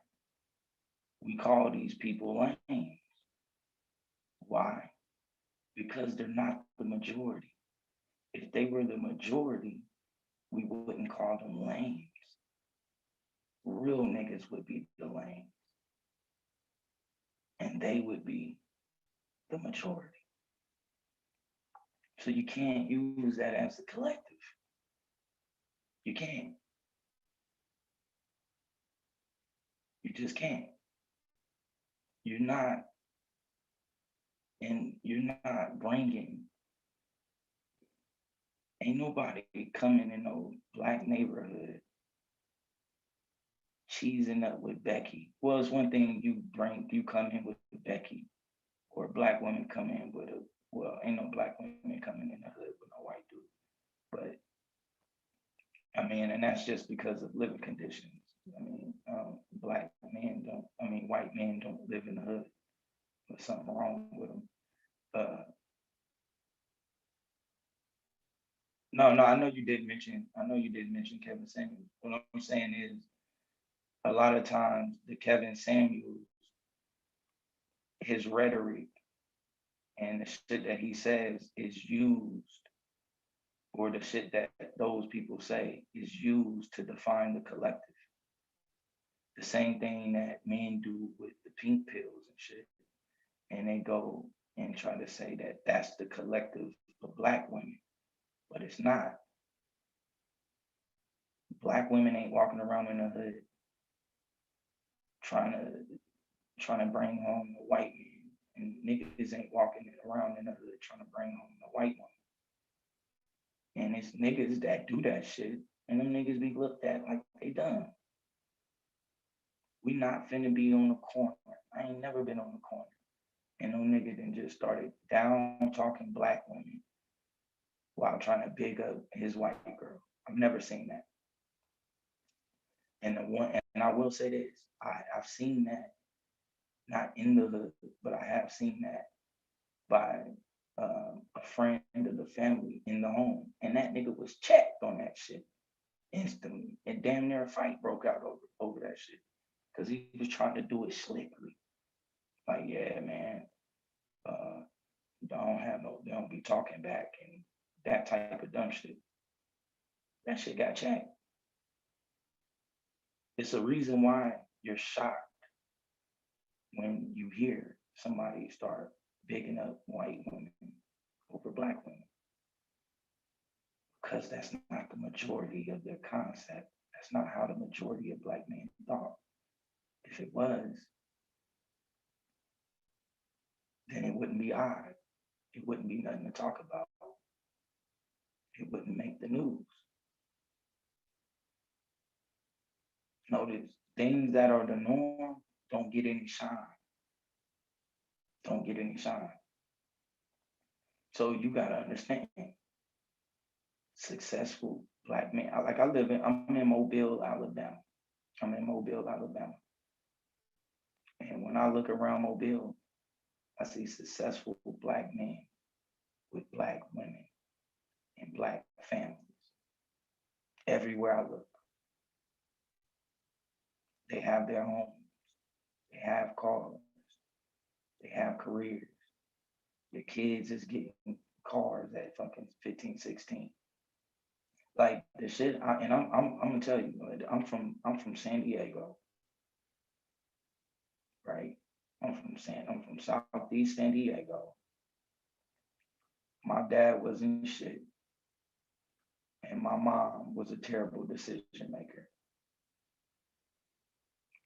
we call these people lames. Why? Because they're not the majority. If they were the majority, we wouldn't call them lames. Real niggas would be the lames. And they would be the majority. So you can't use that as a collective. You can't. You just can't. You're not bringing, ain't nobody coming in no Black neighborhood cheesing up with Becky. Well, it's one thing you come in with Becky, or Black women come in with ain't no Black women coming in the hood with no white dude. But I mean, and that's just because of living conditions. white men don't live in the hood. There's something wrong with them. No, I know you did mention Kevin Samuels. What I'm saying is, a lot of times the Kevin Samuels, his rhetoric and the shit that he says is used, or the shit that those people say is used to define the collective. The same thing that men do with the pink pills and shit. And they go and try to say that that's the collective of Black women, but it's not. Black women ain't walking around in the hood trying to bring home the white man, and niggas ain't walking around in the hood trying to bring home the white woman. And it's niggas that do that shit, and them niggas be looked at like they dumb. We not finna be on the corner. I ain't never been on the corner. And no nigga then just started down talking Black women while trying to big up his white girl. I've never seen that. And I will say this, I've seen that, not in the hood, but I have seen that by a friend of the family in the home. And that nigga was checked on that shit instantly. And damn near a fight broke out over that shit. Cause he was trying to do it slickly. Like, yeah, man, don't be talking back and that type of dumb shit. That shit got checked. It's a reason why you're shocked when you hear somebody start bigging up white women over Black women. Because that's not the majority of their concept. That's not how the majority of Black men thought. If it was, then it wouldn't be odd. It wouldn't be nothing to talk about. It wouldn't make the news. Notice, things that are the norm don't get any shine. Don't get any shine. So you gotta understand, successful Black men. I'm in Mobile, Alabama. And when I look around Mobile, I see successful Black men with Black women and Black families. Everywhere I look, they have their homes, they have cars, they have careers. Their kids is getting cars at fucking 15, 16. Like the shit, I'm gonna tell you, I'm from San Diego, right? I'm from Southeast San Diego. My dad wasn't shit, and my mom was a terrible decision maker,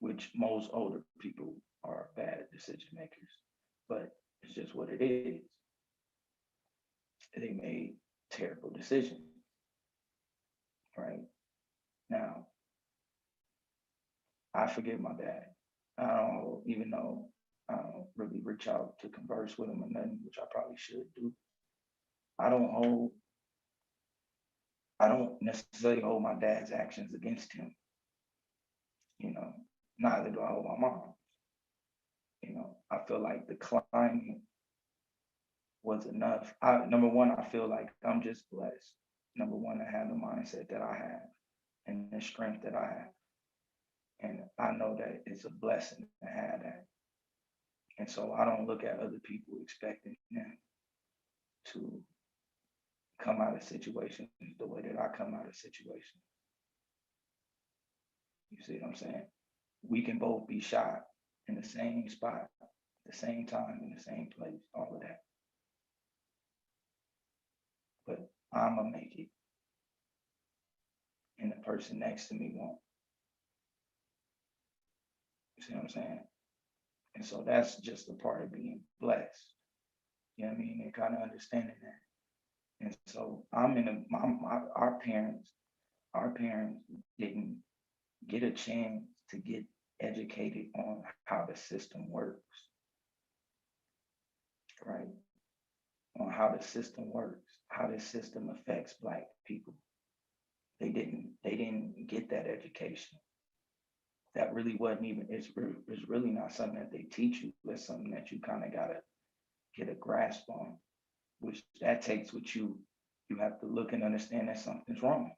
which most older people are bad decision makers, but it's just what it is. They made terrible decisions, right? Now, I forgive my dad. I don't even know, I don't really reach out to converse with him or nothing, which I probably should do. I don't necessarily hold my dad's actions against him. You know, neither do I hold my mom. You know, I feel like the climate was enough. Number one, I feel like I'm just blessed. Number one, I have the mindset that I have and the strength that I have. And I know that it's a blessing to have that. And so I don't look at other people expecting them to come out of situations the way that I come out of situations. You see what I'm saying? We can both be shot in the same spot, at the same time, in the same place, all of that. But I'ma make it. And the person next to me won't. You see what I'm saying? And so that's just a part of being blessed. You know what I mean? And kind of understanding that. And so our parents didn't get a chance to get educated on how the system works, right? On how the system works, how the system affects Black people. They didn't get that education. that really wasn't even, it's really not something that they teach you. It's something that you kind of gotta get a grasp on, which that takes what you have to look and understand that something's wrong,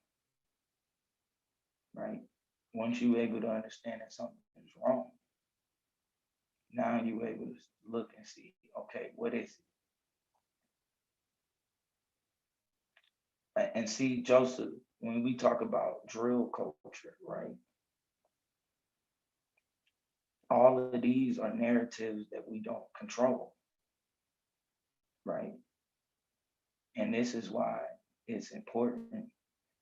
right? Once you're able to understand that something's wrong, now you're able to look and see, okay, what is it? And see, Joseph, when we talk about drill culture, right? All of these are narratives that we don't control, right? And this is why it's important.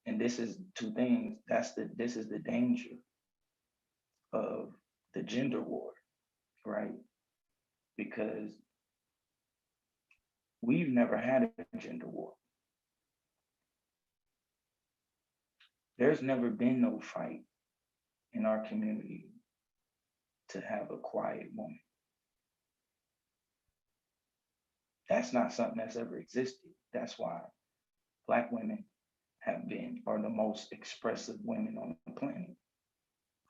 And this is two things. This is the danger of the gender war, right? Because we've never had a gender war. There's never been no fight in our community to have a quiet woman. That's not something that's ever existed. That's why Black women are the most expressive women on the planet,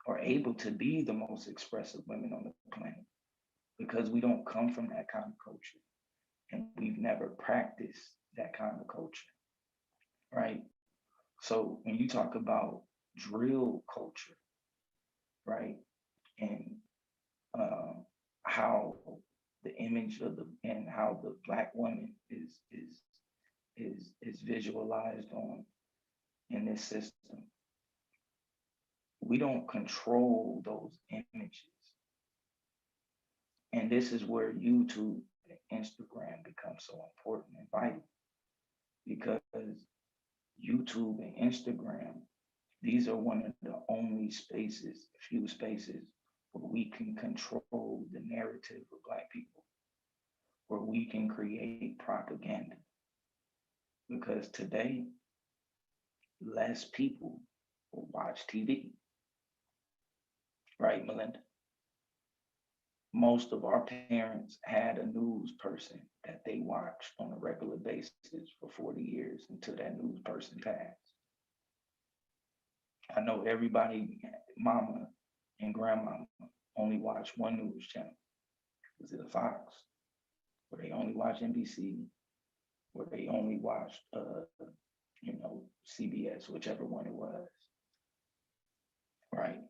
or able to be the most expressive women on the planet, because we don't come from that kind of culture and we've never practiced that kind of culture, right? So when you talk about drill culture, right, and how the image of and how the Black woman is visualized in this system, we don't control those images. And this is where YouTube and Instagram become so important and vital, because YouTube and Instagram, these are one of the only few spaces where we can control the narrative of Black people, where we can create propaganda. Because today, less people will watch TV. Right, Melinda? Most of our parents had a news person that they watched on a regular basis for 40 years until that news person passed. I know everybody, mama and grandmama, only watch one news channel. Was it a Fox? Or they only watch NBC? Or they only watched, CBS, whichever one it was, right?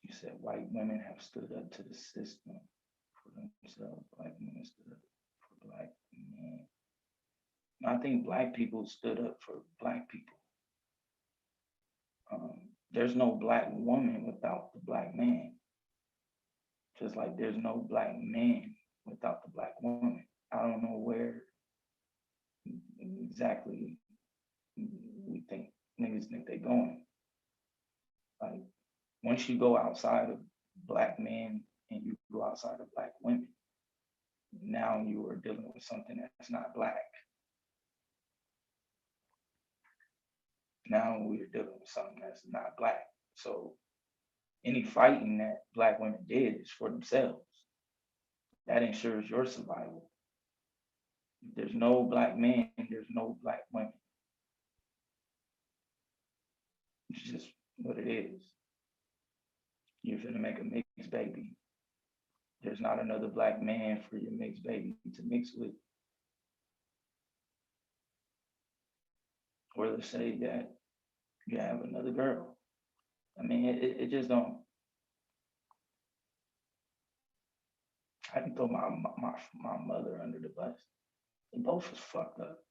You said white women have stood up to the system for themselves. Black women stood up for Black men. I think Black people stood up for Black people. There's no Black woman without the Black man. Just like there's no Black man without the Black woman. I don't know where exactly niggas think they're going. Like, once you go outside of Black men and you go outside of Black women, now you are dealing with something that's not Black. Now we're dealing with something that's not Black. So any fighting that Black women did is for themselves. That ensures your survival. If there's no Black men, there's no Black women. It's just what it is. You're gonna make a mixed baby. There's not another Black man for your mixed baby to mix with. Or let's say that you have another girl. I mean, it just don't. I can throw my mother under the bus. They both was fucked up.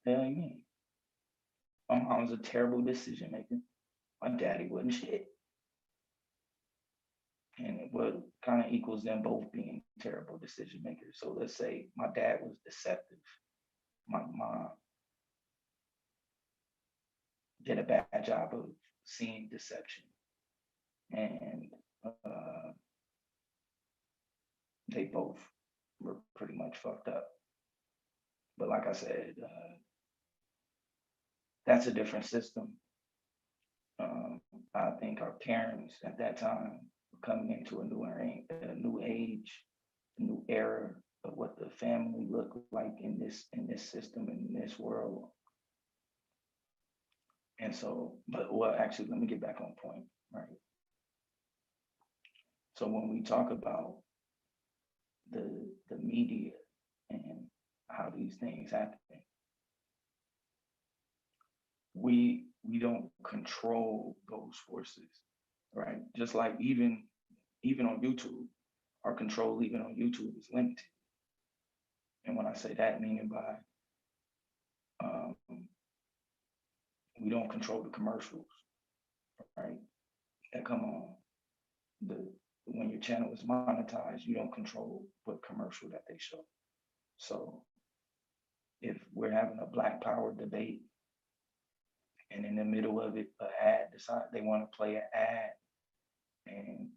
Hell, you mean? My mom was a terrible decision maker. My daddy wasn't shit. And what kind of equals them both being terrible decision makers. So let's say my dad was deceptive. My mom did a bad job of seeing deception. And they both were pretty much fucked up. But like I said, that's a different system. I think our parents at that time were coming into a new age, a new era of what the family looked like in this system, in this world. And so, well, actually, let me get back on point, right? So when we talk about the media and how these things happen, we don't control those forces, right? Just like even on YouTube, our control even on YouTube is limited. And when I say that, meaning by we don't control the commercials, right? That come on. When your channel is monetized, you don't control what commercial that they show. So if we're having a Black Power debate and in the middle of it, an ad decide they want to play an ad, and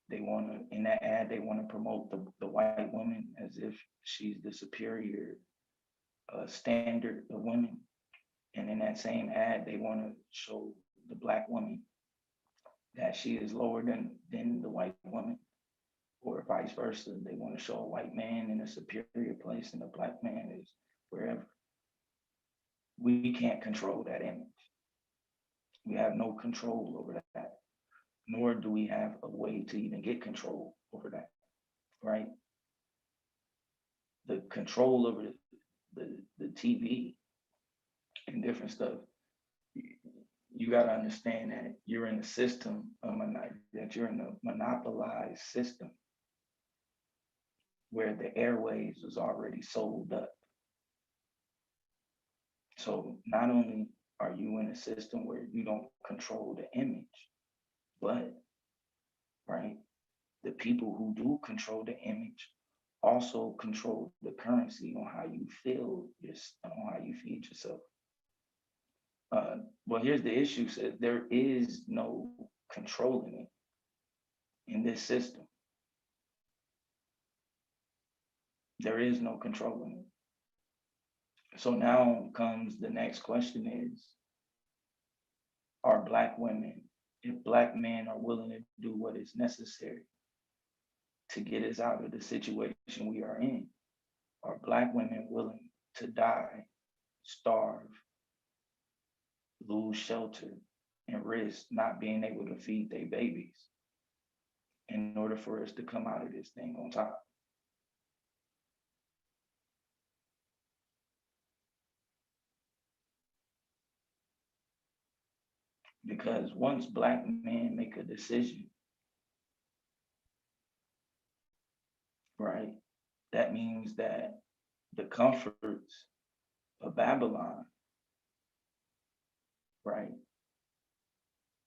they want to, in that ad, they want to promote the white woman as if she's the superior standard of women. And in that same ad, they want to show the Black woman that she is lower than the white woman, or vice versa. They want to show a white man in a superior place and a Black man is wherever. We can't control that image. We have no control over that, nor do we have a way to even get control over that, right? The control over the TV and different stuff, you got to understand that you're in a system, that you're in a monopolized system where the airwaves was already sold up. So not only are you in a system where you don't control the image, but, right, the people who do control the image also control the currency on how you feel, on how you feed yourself. Well, here's the issue, said there is no controlling it in this system. There is no controlling it. So now comes the next question is, are Black women, if Black men are willing to do what is necessary to get us out of the situation we are in, are Black women willing to die, starve, lose shelter, and risk not being able to feed their babies in order for us to come out of this thing on top? Because once Black men make a decision, right, that means that the comforts of Babylon, right,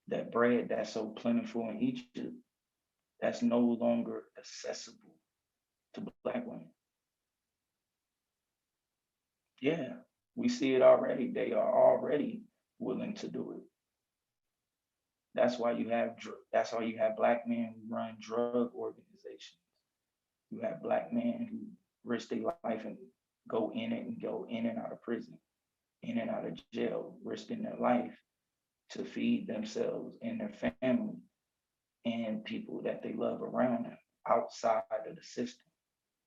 that bread that's so plentiful in Egypt, that's no longer accessible to Black women. Yeah, we see it already. They are already willing to do it. That's why you have Black men who run drug organizations. You have Black men who risk their life and go in it and go in and out of prison, in and out of jail, risking their life to feed themselves and their family and people that they love around them outside of the system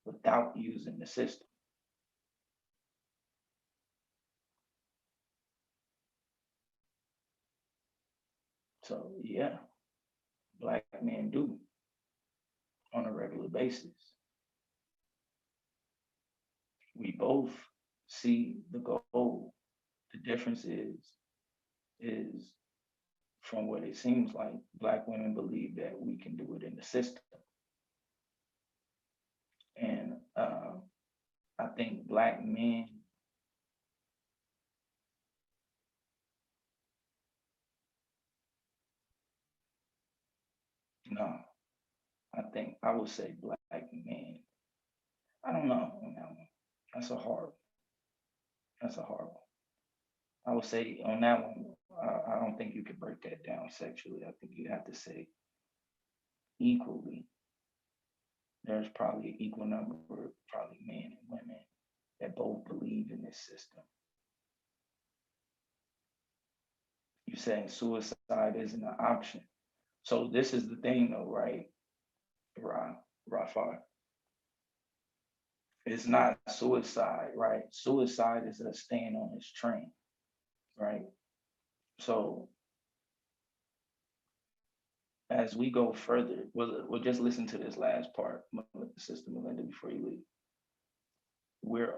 without using the system. So yeah, Black men do on a regular basis. We both see the goal. The difference is from what it seems like, Black women believe that we can do it in the system. And I think Black men, no, I would say Black men. I don't know on that one. That's a hard one. I would say on that one, I don't think you could break that down sexually. I think you have to say equally. There's probably an equal number of probably men and women that both believe in this system. You're saying suicide isn't an option. So this is the thing though, right, Rafar? It's not suicide, right? Suicide is us staying on this train, right? So as we go further, we'll just listen to this last part, Sister Melinda, before you leave. We're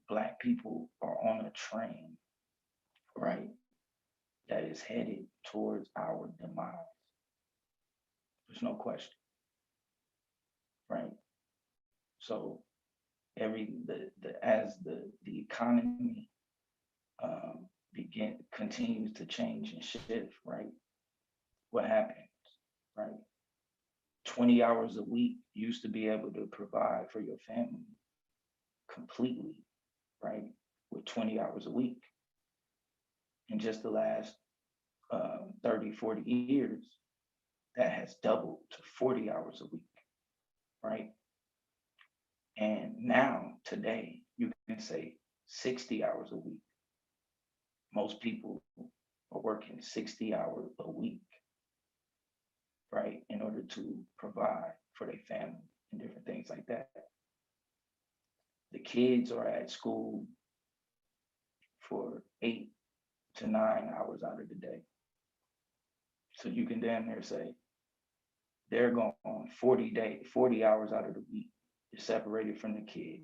Black people are on a train, right, that is headed towards our demise. There's no question, right? So as the economy continues to change and shift, right? What happens, right? 20 hours a week used to be able to provide for your family completely, right? With 20 hours a week. In just the last 30, 40 years, that has doubled to 40 hours a week, right? And now, today, you can say 60 hours a week. Most people are working 60 hours a week, right, in order to provide for their family and different things like that. The kids are at school for 8 to 9 hours out of the day. So you can damn near say they're going 40 hours out of the week. They're separated from the kids.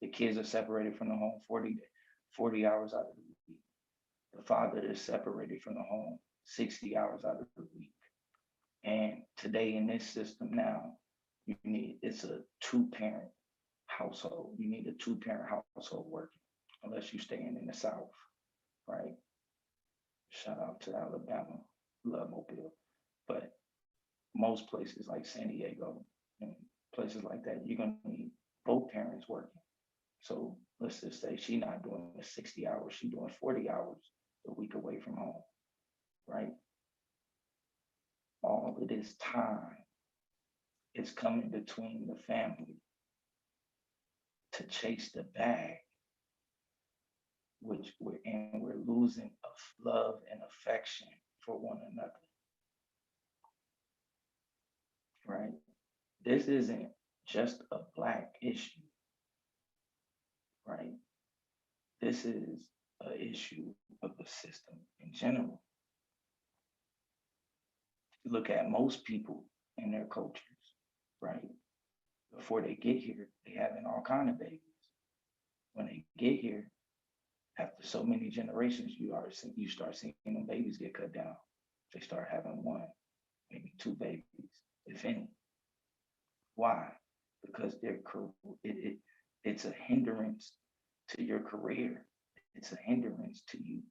The kids are separated from the home 40 hours out of the week. The father is separated from the home 60 hours out of the week. And today in this system now, it's a 2-parent household. You need a 2-parent household working, unless you're staying in the South, right? Shout out to Alabama, love Mobile. But most places like San Diego and places like that, you're gonna need both parents working. So let's just say she's not doing the 60 hours, she's doing 40 hours a week away from home, right? All of this time is coming between the family to chase the bag, which we're losing love and affection for one another, right? This isn't just a Black issue, right? This is an issue of the system in general. You look at most people in their cultures, right? Before they get here, they having all kind of babies. When they get here, after so many generations, you start seeing them babies get cut down. They start having 1, maybe 2 babies, if any. Why? Because it's a hindrance to your career. It's a hindrance to you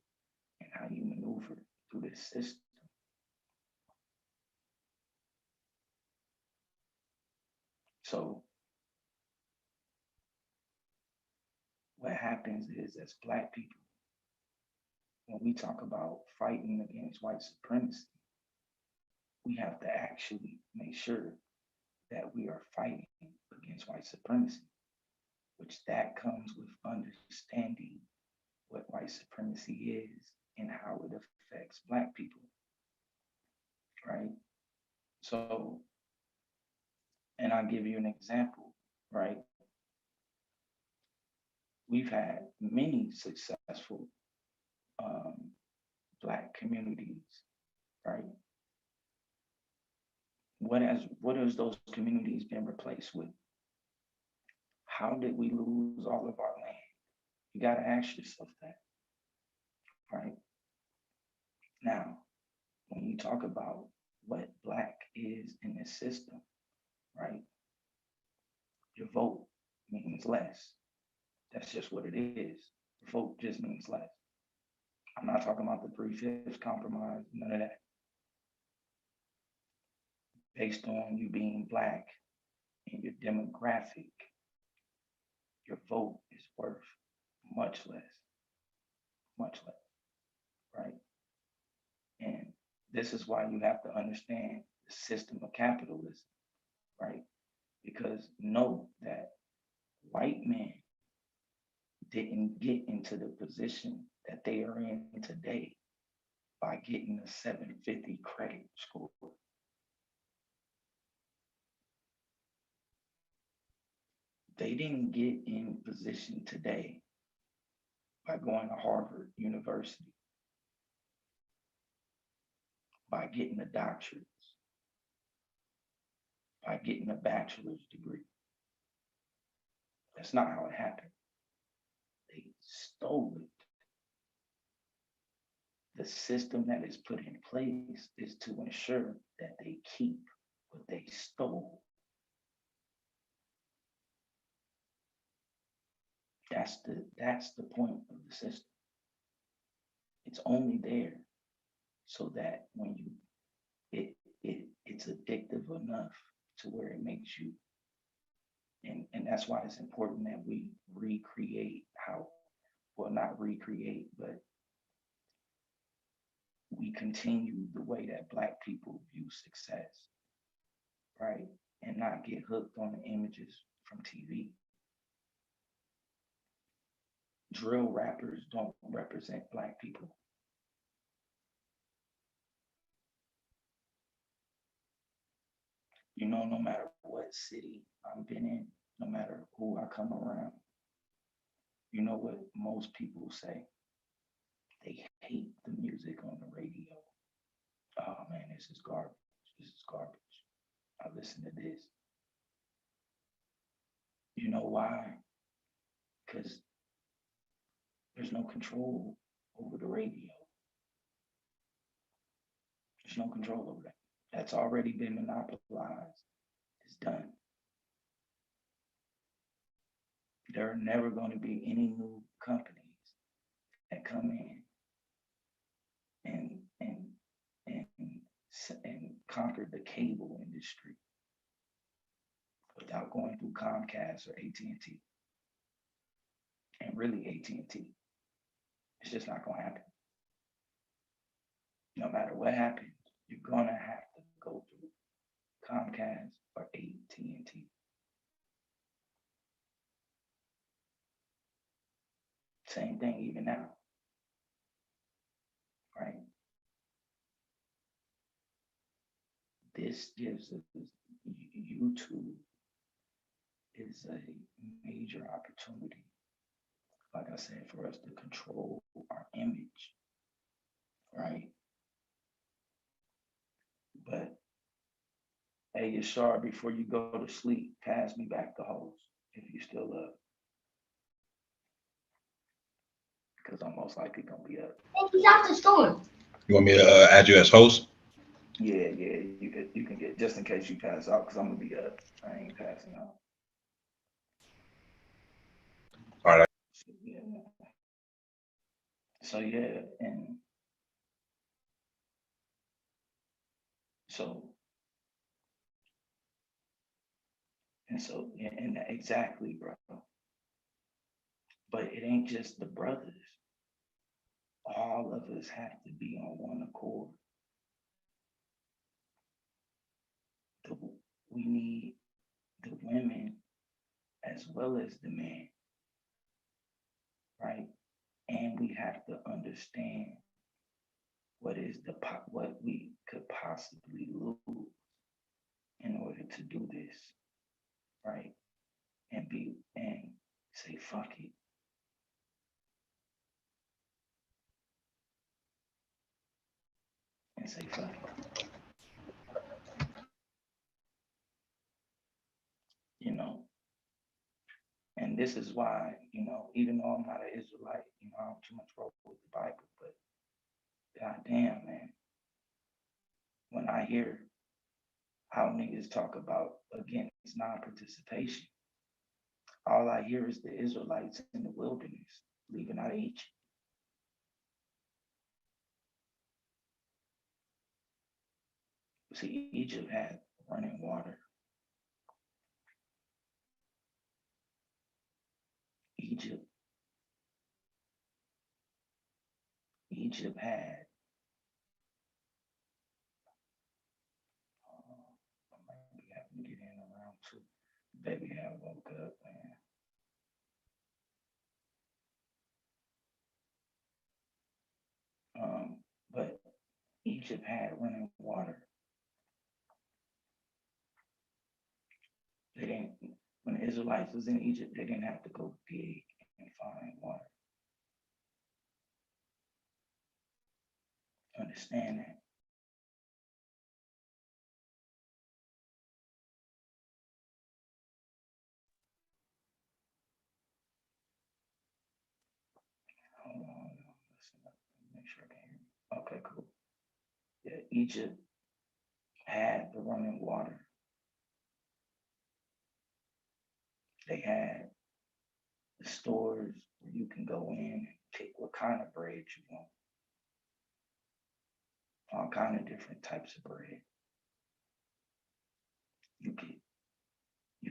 and how you maneuver through this system. So what happens is, as Black people, when we talk about fighting against white supremacy, we have to actually make sure that we are fighting against white supremacy, which that comes with understanding what white supremacy is and how it affects Black people, right? So, and I'll give you an example, right? We've had many successful Black communities, right? What has those communities been replaced with? How did we lose all of our land? You got to ask yourself that, right? Now, when you talk about what Black is in this system, right? Your vote means less. That's just what it is. Your vote just means less. I'm not talking about the 3/5 compromise, none of that. Based on you being Black and your demographic, your vote is worth much less, right? And this is why you have to understand the system of capitalism, right? Because know that white men didn't get into the position that they are in today by getting a 750 credit score. They didn't get in position today by going to Harvard University. by getting a doctorate, by getting a bachelor's degree. That's not how it happened. They stole it. The system that is put in place is to ensure that they keep what they stole. That's the point of the system. It's only there so that when it's addictive enough to where it makes you, and that's why it's important that we recreate not recreate, but we continue the way that Black people view success, right? And not get hooked on the images from TV. Drill rappers don't represent Black people. You know, no matter what city I've been in, no matter who I come around, you know what most people say? They hate the music on the radio. Oh man, this is garbage. This is garbage. I listen to this. You know why? Because there's no control over the radio. There's no control over that. That's already been monopolized. It's done. There are never going to be any new companies that come in and conquer the cable industry without going through Comcast or AT&T. And really AT&T. It's just not going to happen. No matter what happens, you're going to have to go through Comcast or AT&T. Same thing even now, right? This gives us, YouTube is a major opportunity, like I said, for us to control our image, right? But hey, Yashar, before you go to sleep, pass me back the hose if you still up. Because I'm most likely gonna be up. He's out the storm. You want me to add you as host? Yeah, you can get, just in case you pass out, because I'm gonna be up. I ain't passing out. All right. So yeah, and exactly, bro. But it ain't just the brothers. All of us have to be on one accord. We need the women as well as the men, right? And we have to understand what we could possibly lose in order to do this, right? And say fuck it. And say fuck it. You know, and this is why, you know, even though I'm not an Israelite, you know, I don't too much roll with the Bible, but goddamn, man, when I hear how niggas talk about against non-participation, all I hear is the Israelites in the wilderness leaving out of Egypt. See, Egypt had running water. Egypt had, I might be having to get in around 2. Baby, I woke up, man. But Egypt had running water. They didn't, when the Israelites was in Egypt, they didn't have to go dig and find water. Understand that. Egypt had the running water. They had the stores where you can go in and pick what kind of bread you want. All kind of different types of bread. You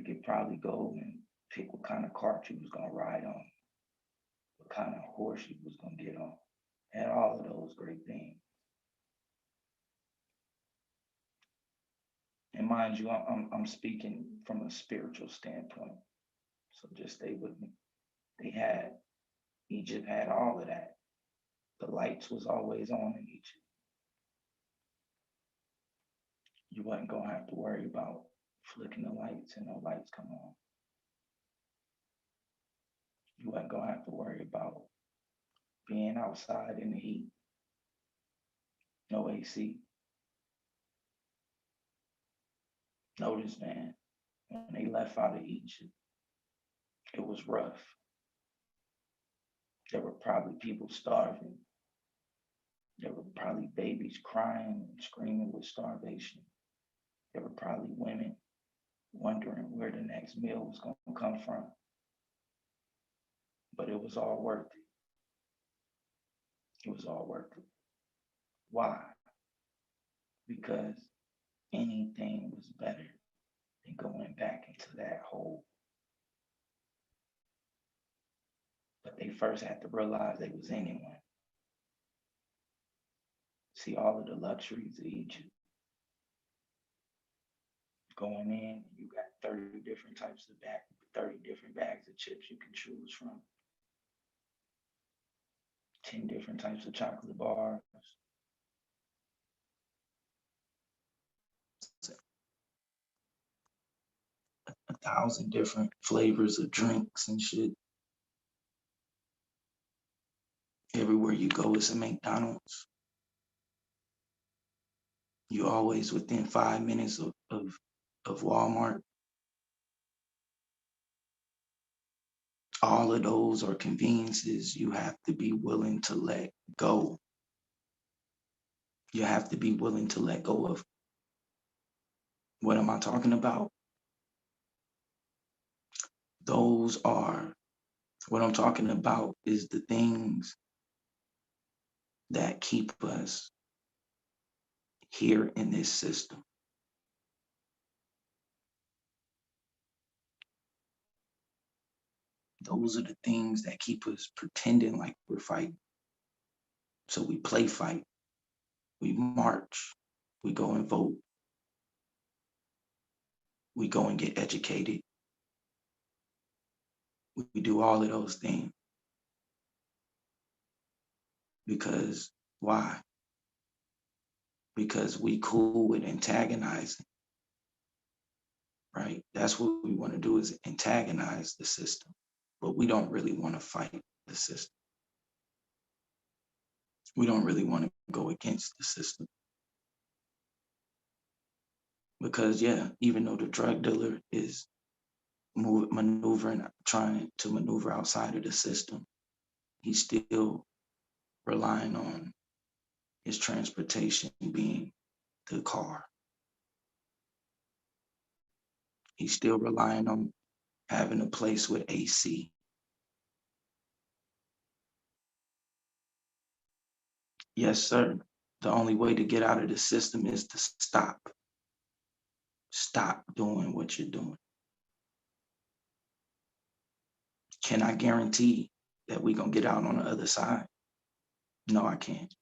could probably go and pick what kind of cart you was gonna ride on, what kind of horse you was gonna get on, and all of those great things. And mind you, I'm speaking from a spiritual standpoint, so just stay with me. Egypt had all of that. The lights was always on in Egypt. You wasn't gonna have to worry about flicking the lights and no lights come on. You wasn't gonna have to worry about being outside in the heat. No AC. Notice, man, when they left out of Egypt, it was rough. There were probably people starving. There were probably babies crying and screaming with starvation. There were probably women wondering where the next meal was going to come from. But it was all worth it. It was all worth it. Why? Because anything was better than going back into that hole. But they first had to realize they was anyone. See all of the luxuries of Egypt. Going in, you got 30 different types of 30 different bags of chips you can choose from. 10 different types of chocolate bars. A 1,000 different flavors of drinks and shit. Everywhere you go is a McDonald's. You're always within 5 minutes of Walmart. All of those are conveniences you have to be willing to let go. You have to be willing to let go of. What am I talking about? What I'm talking about is the things that keep us here in this system. Those are the things that keep us pretending like we're fighting. So we play fight, we march, we go and vote, we go and get educated. We do all of those things. Because why? Because we cool with antagonizing, right? That's what we want to do, is antagonize the system, but we don't really want to fight the system. We don't really want to go against the system. Because yeah, even though the drug dealer is trying to maneuver outside of the system, he's still relying on his transportation being the car. He's still relying on having a place with AC. Yes, sir. The only way to get out of the system is to stop. Stop doing what you're doing. Can I guarantee that we're going to get out on the other side? No, I can't.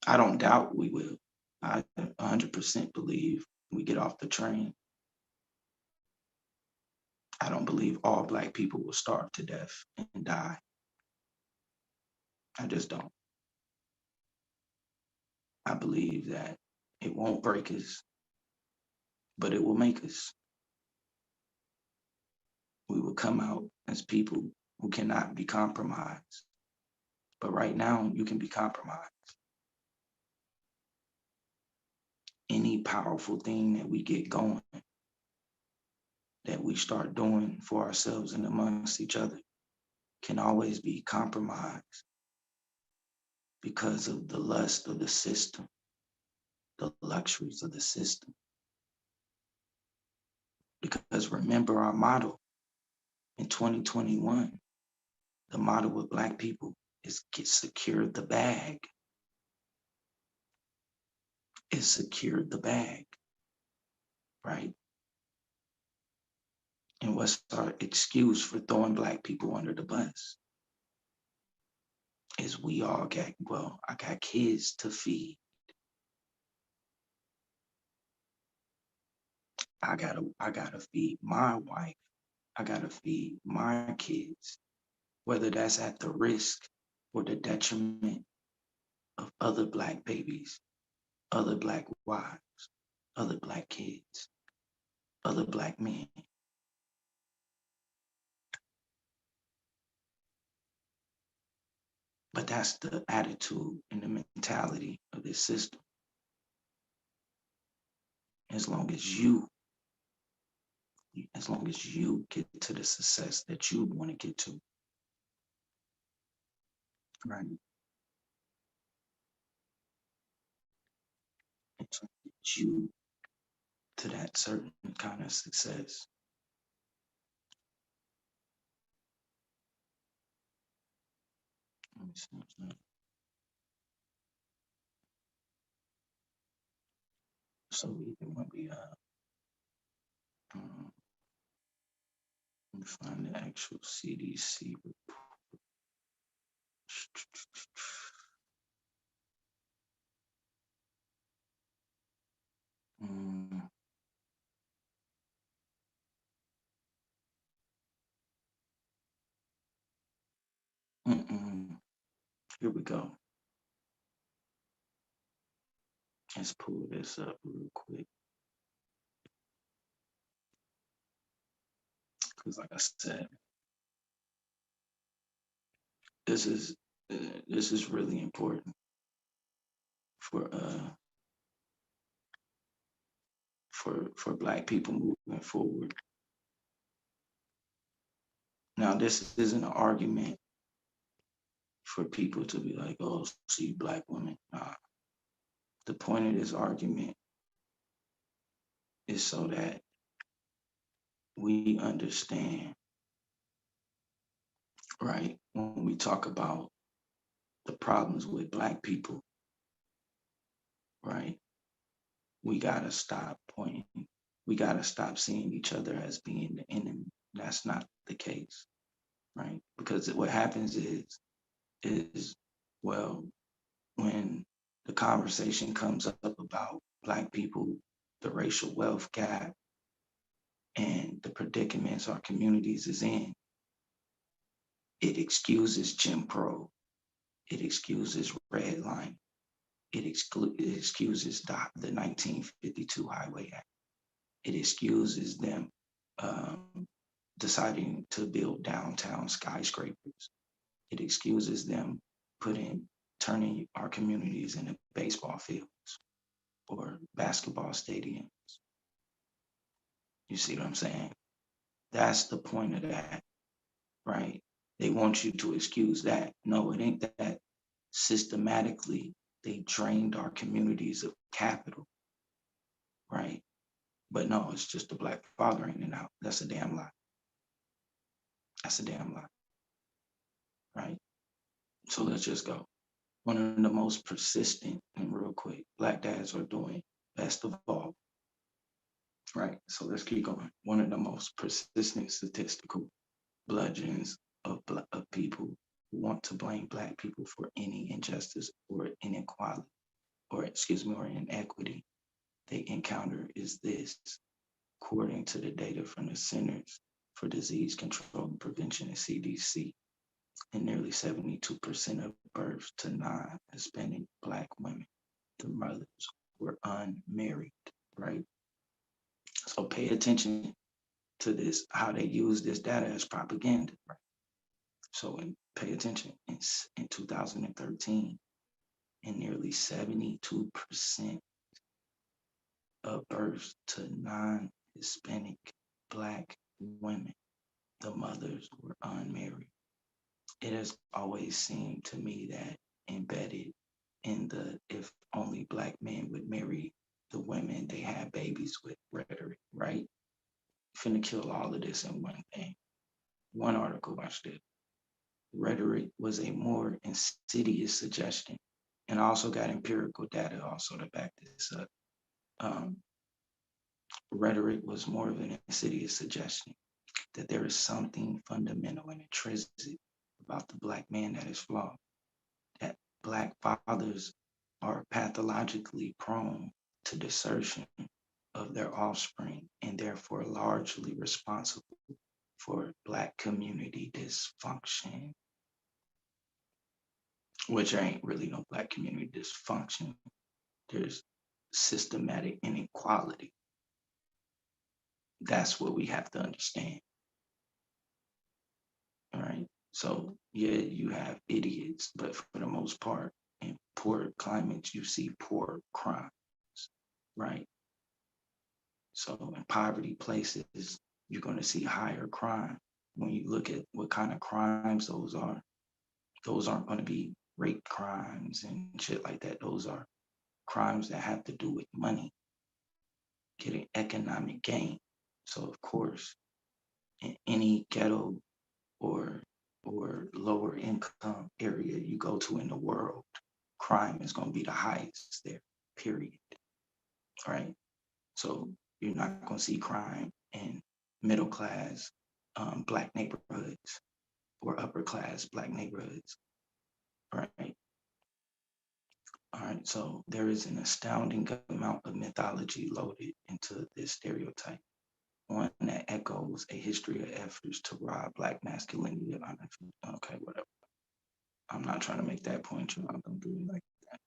I don't doubt we will. I 100% believe we get off the train. I don't believe all Black people will starve to death and die. I just don't. I believe that it won't break us, but it will make us. We will come out as people who cannot be compromised. But right now, you can be compromised. Any powerful thing that we get going, that we start doing for ourselves and amongst each other, can always be compromised because of the lust of the system, the luxuries of the system. Because remember our motto in 2021, the motto with Black people is get secure the bag. Is secure the bag, right? And what's our excuse for throwing Black people under the bus? Is we all got, well, I got kids to feed. I gotta feed my wife. I gotta feed my kids, whether that's at the risk or the detriment of other Black babies, other Black wives, other Black kids, other Black men. But that's the attitude and the mentality of this system. As long as you get to the success that you want to get to, right? To get you to that certain kind of success. So even when we let me find the actual CDC report. Here we go. Let's pull this up real quick. Because like I said, this is really important for Black people moving forward. Now, this isn't an argument for people to be like, oh, see, Black women. Nah. The point of this argument is so that we understand, right, when we talk about the problems with Black people, right, we gotta stop pointing. We gotta stop seeing each other as being the enemy. That's not the case, right? Because what happens is, well, when the conversation comes up about Black people, the racial wealth gap, and the predicaments our communities is in, it excuses Jim Crow, it excuses redlining, it excuses the 1952 Highway Act, it excuses them deciding to build downtown skyscrapers, it excuses them turning our communities into baseball fields or basketball stadiums. You see what I'm saying? That's the point of that, right? They want you to excuse that. No, it ain't that. Systematically, they drained our communities of capital, right? But no, it's just the Black father in and out. That's a damn lie. That's a damn lie, right? So let's just go. One of the most persistent, and real quick, Black dads are doing best of all, right? So let's keep going. One of the most persistent statistical bludgeons of people who want to blame Black people for any injustice or inequality, or inequity they encounter is this. According to the data from the Centers for Disease Control and Prevention at CDC, and nearly 72% of births to non-Hispanic Black women, the mothers were unmarried, right? So pay attention to this, how they use this data as propaganda, right? So pay attention, in 2013, and nearly 72% of births to non-Hispanic Black women, the mothers were unmarried. It has always seemed to me that embedded in the if only Black men would marry the women they had babies with rhetoric, right? Finna kill all of this in one thing. One article, watch this. Rhetoric was a more insidious suggestion. And I also got empirical data also to back this up. Rhetoric was more of an insidious suggestion that there is something fundamental and intrinsic about the Black man that is flawed, that Black fathers are pathologically prone to desertion of their offspring and therefore largely responsible for Black community dysfunction, which ain't really no Black community dysfunction. There's systematic inequality. That's what we have to understand. All right. So yeah, you have idiots, but for the most part, in poor climates, you see poor crimes, right? So in poverty places, you're going to see higher crime. When you look at what kind of crimes those aren't going to be rape crimes and shit like that. Those are crimes that have to do with money, getting economic gain. So of course, in any ghetto or lower income area you go to in the world, crime is going to be the highest there, period. All right. So you're not going to see crime in middle class Black neighborhoods or upper class Black neighborhoods. All right. All right. So there is an astounding amount of mythology loaded into this stereotype, one that echoes a history of efforts to rob Black masculinity of honor. Okay, whatever. I'm not trying to make that point. I'm not going to do it like that.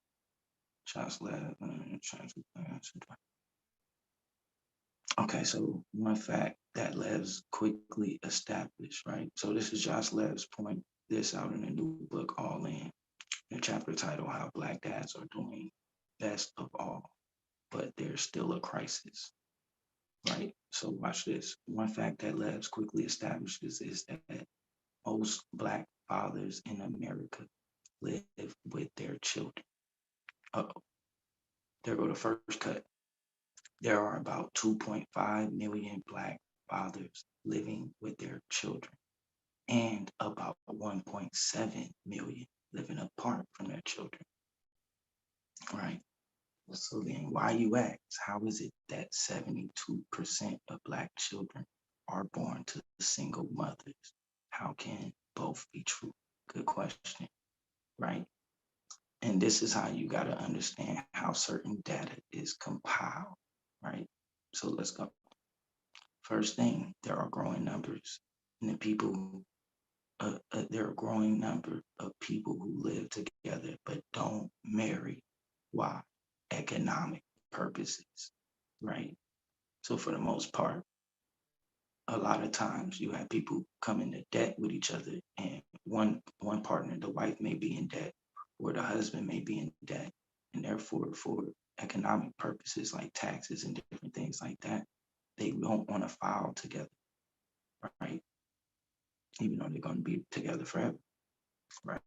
Okay, so one fact that Lev's quickly established, right? So this is Josh Lev's point, this out in the new book, All In, the chapter title, How Black Dads Are Doing Best of All, but there's still a crisis, right? So watch this. One fact that Lev's quickly establishes is that most Black fathers in America live with their children. Uh-oh. There go the first cut. There are about 2.5 million Black fathers living with their children and about 1.7 million living apart from their children. All right. So then why you ask, how is it that 72% of Black children are born to single mothers? How can both be true? Good question, right? And this is how you got to understand how certain data is compiled, right? So let's go. First thing, there are growing numbers, and there are a growing number of people who live together but don't marry. Why? Economic purposes, right? So for the most part, a lot of times you have people come into debt with each other, and one partner, the wife may be in debt, or the husband may be in debt, and therefore for economic purposes like taxes and different things like that, they don't want to file together, right? Even though they're going to be together forever, right?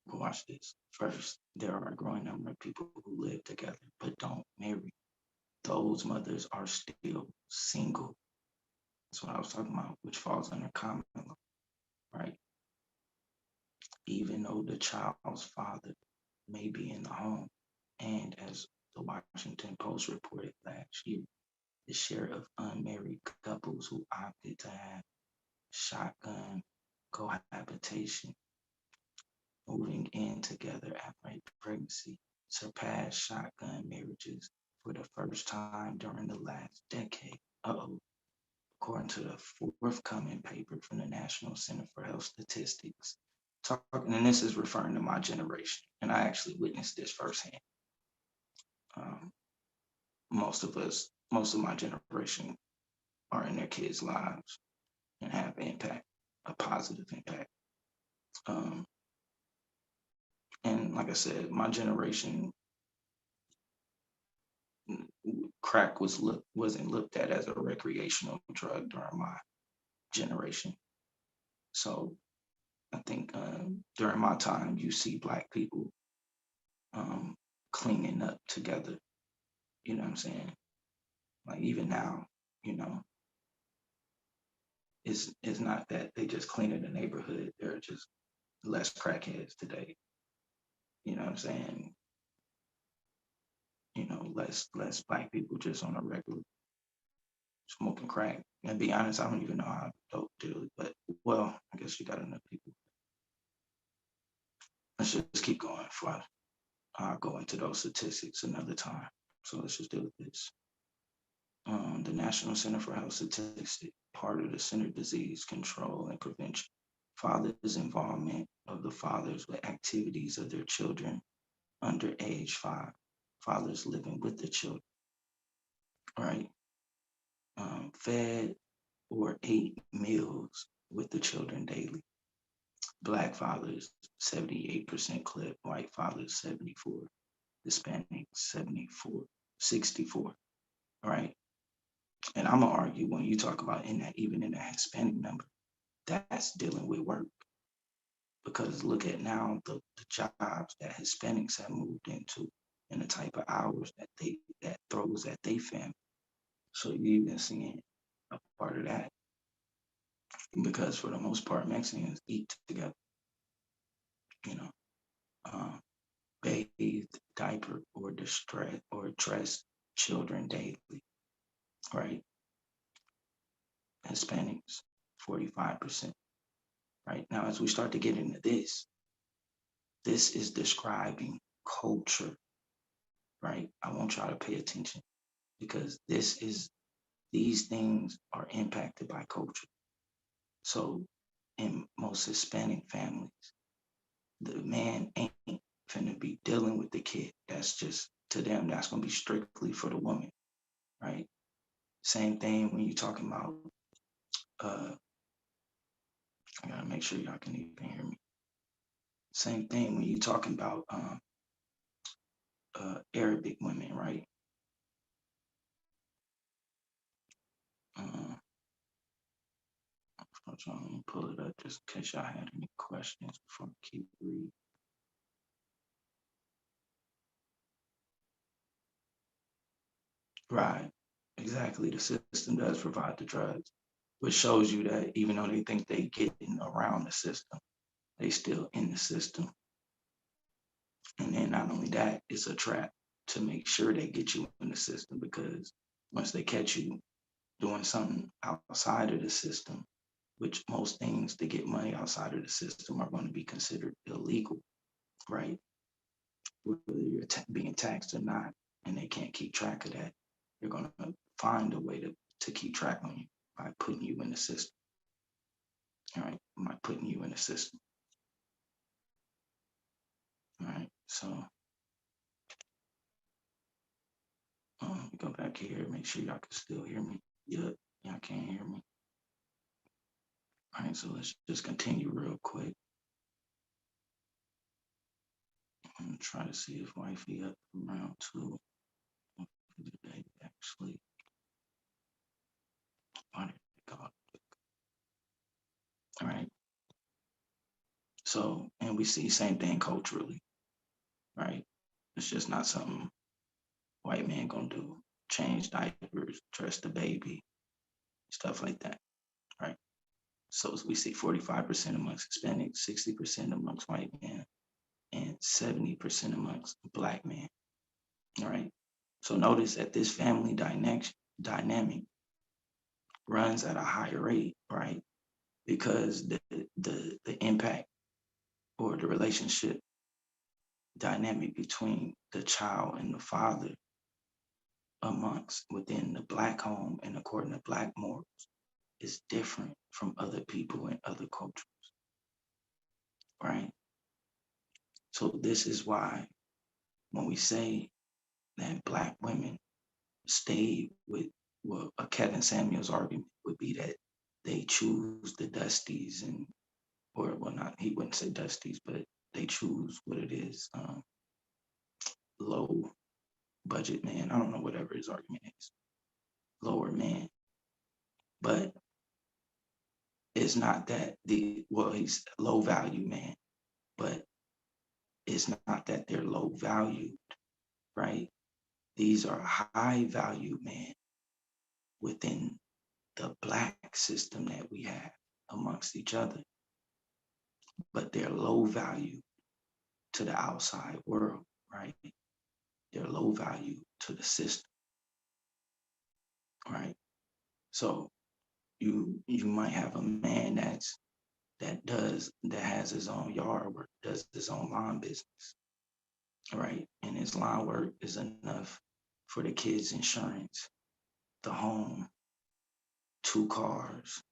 But watch this. First, there are a growing number of people who live together but don't marry. Those mothers are still single. That's what I was talking about, which falls under common law, right? Even though the child's father may be in the home. And as the Washington Post reported last year, the share of unmarried couples who opted to have shotgun cohabitation, moving in together after a pregnancy, surpassed shotgun marriages for the first time during the last decade. According to the forthcoming paper from the National Center for Health Statistics. And this is referring to my generation, and I actually witnessed this firsthand. Most of my generation are in their kids' lives and have impact, a positive impact. And like I said, my generation, crack wasn't looked at as a recreational drug during my generation. So I think during my time, you see Black people cleaning up together. You know what I'm saying? Like even now, you know, it's not that they just cleaning the neighborhood. There are just less crackheads today. You know what I'm saying? You know, less Black people just on a regular smoking crack. And to be honest, I don't even know how dope deal, but well, I guess you got enough people. Let's just keep going before I'll go into those statistics another time. So let's just deal with this. The National Center for Health Statistics, part of the Center Disease Control and Prevention. Fathers' involvement of the fathers with activities of their children under age 5. Fathers living with the children, right? Fed or ate meals with the children daily. Black fathers, 78% clip, white fathers, 74, Hispanic, 74, 64, right? And I'm gonna argue when you talk about even in that Hispanic number, that's dealing with work. Because look at now the jobs that Hispanics have moved into and the type of hours that throws at they family. So you even seeing a part of that. Because for the most part, Mexicans eat together, you know, bathed, diaper, or dress children daily, right? Hispanics, 45%. Right now, as we start to get into this is describing culture, right? I want y'all to pay attention because these things are impacted by culture. So in most Hispanic families, the man ain't finna be dealing with the kid. That's just, to them, that's gonna be strictly for the woman, right? Same thing when you're talking about, I gotta make sure y'all can even hear me. Same thing when you're talking about Arabic women, right? I'm trying to pull it up just in case y'all had any questions before I keep reading. Right, exactly. The system does provide the drugs, which shows you that even though they think they getting around the system, they still in the system. And then not only that, it's a trap to make sure they get you in the system because once they catch you doing something outside of the system, which most things to get money outside of the system are going to be considered illegal, right? Whether you're being taxed or not, and they can't keep track of that, they're going to find a way to keep track on you by putting you in the system. All right, by putting you in the system. All right, so go back here, make sure y'all can still hear me. Yep, y'all can't hear me. All right, so let's just continue real quick. I'm gonna try to see if wifey up around 2. Today actually. Why did it go up? All right. So, and we see same thing culturally, right? It's just not something white man gonna do. Change diapers, dress the baby, stuff like that, right? So we see 45% amongst Hispanics, 60% amongst white men, and 70% amongst Black men, all right? So notice that this family dynamic runs at a higher rate, right? Because the impact or the relationship dynamic between the child and the father amongst within the Black home and according to Black morals is different from other people in other cultures, right? So this is why when we say that Black women stay with, well, a Kevin Samuels argument would be that they choose the dusties and, or well, not, he wouldn't say dusties, but they choose what it is, low budget man. I don't know, whatever his argument is, lower man. But it's not that he's low value man, but it's not that they're low valued, right? These are high value men within the Black system that we have amongst each other, but they're low value to the outside world, right? They're low value to the system, right? So you might have a man that has his own yard work, does his own lawn business, right? And his lawn work is enough for the kids' insurance, the home, 2 cars,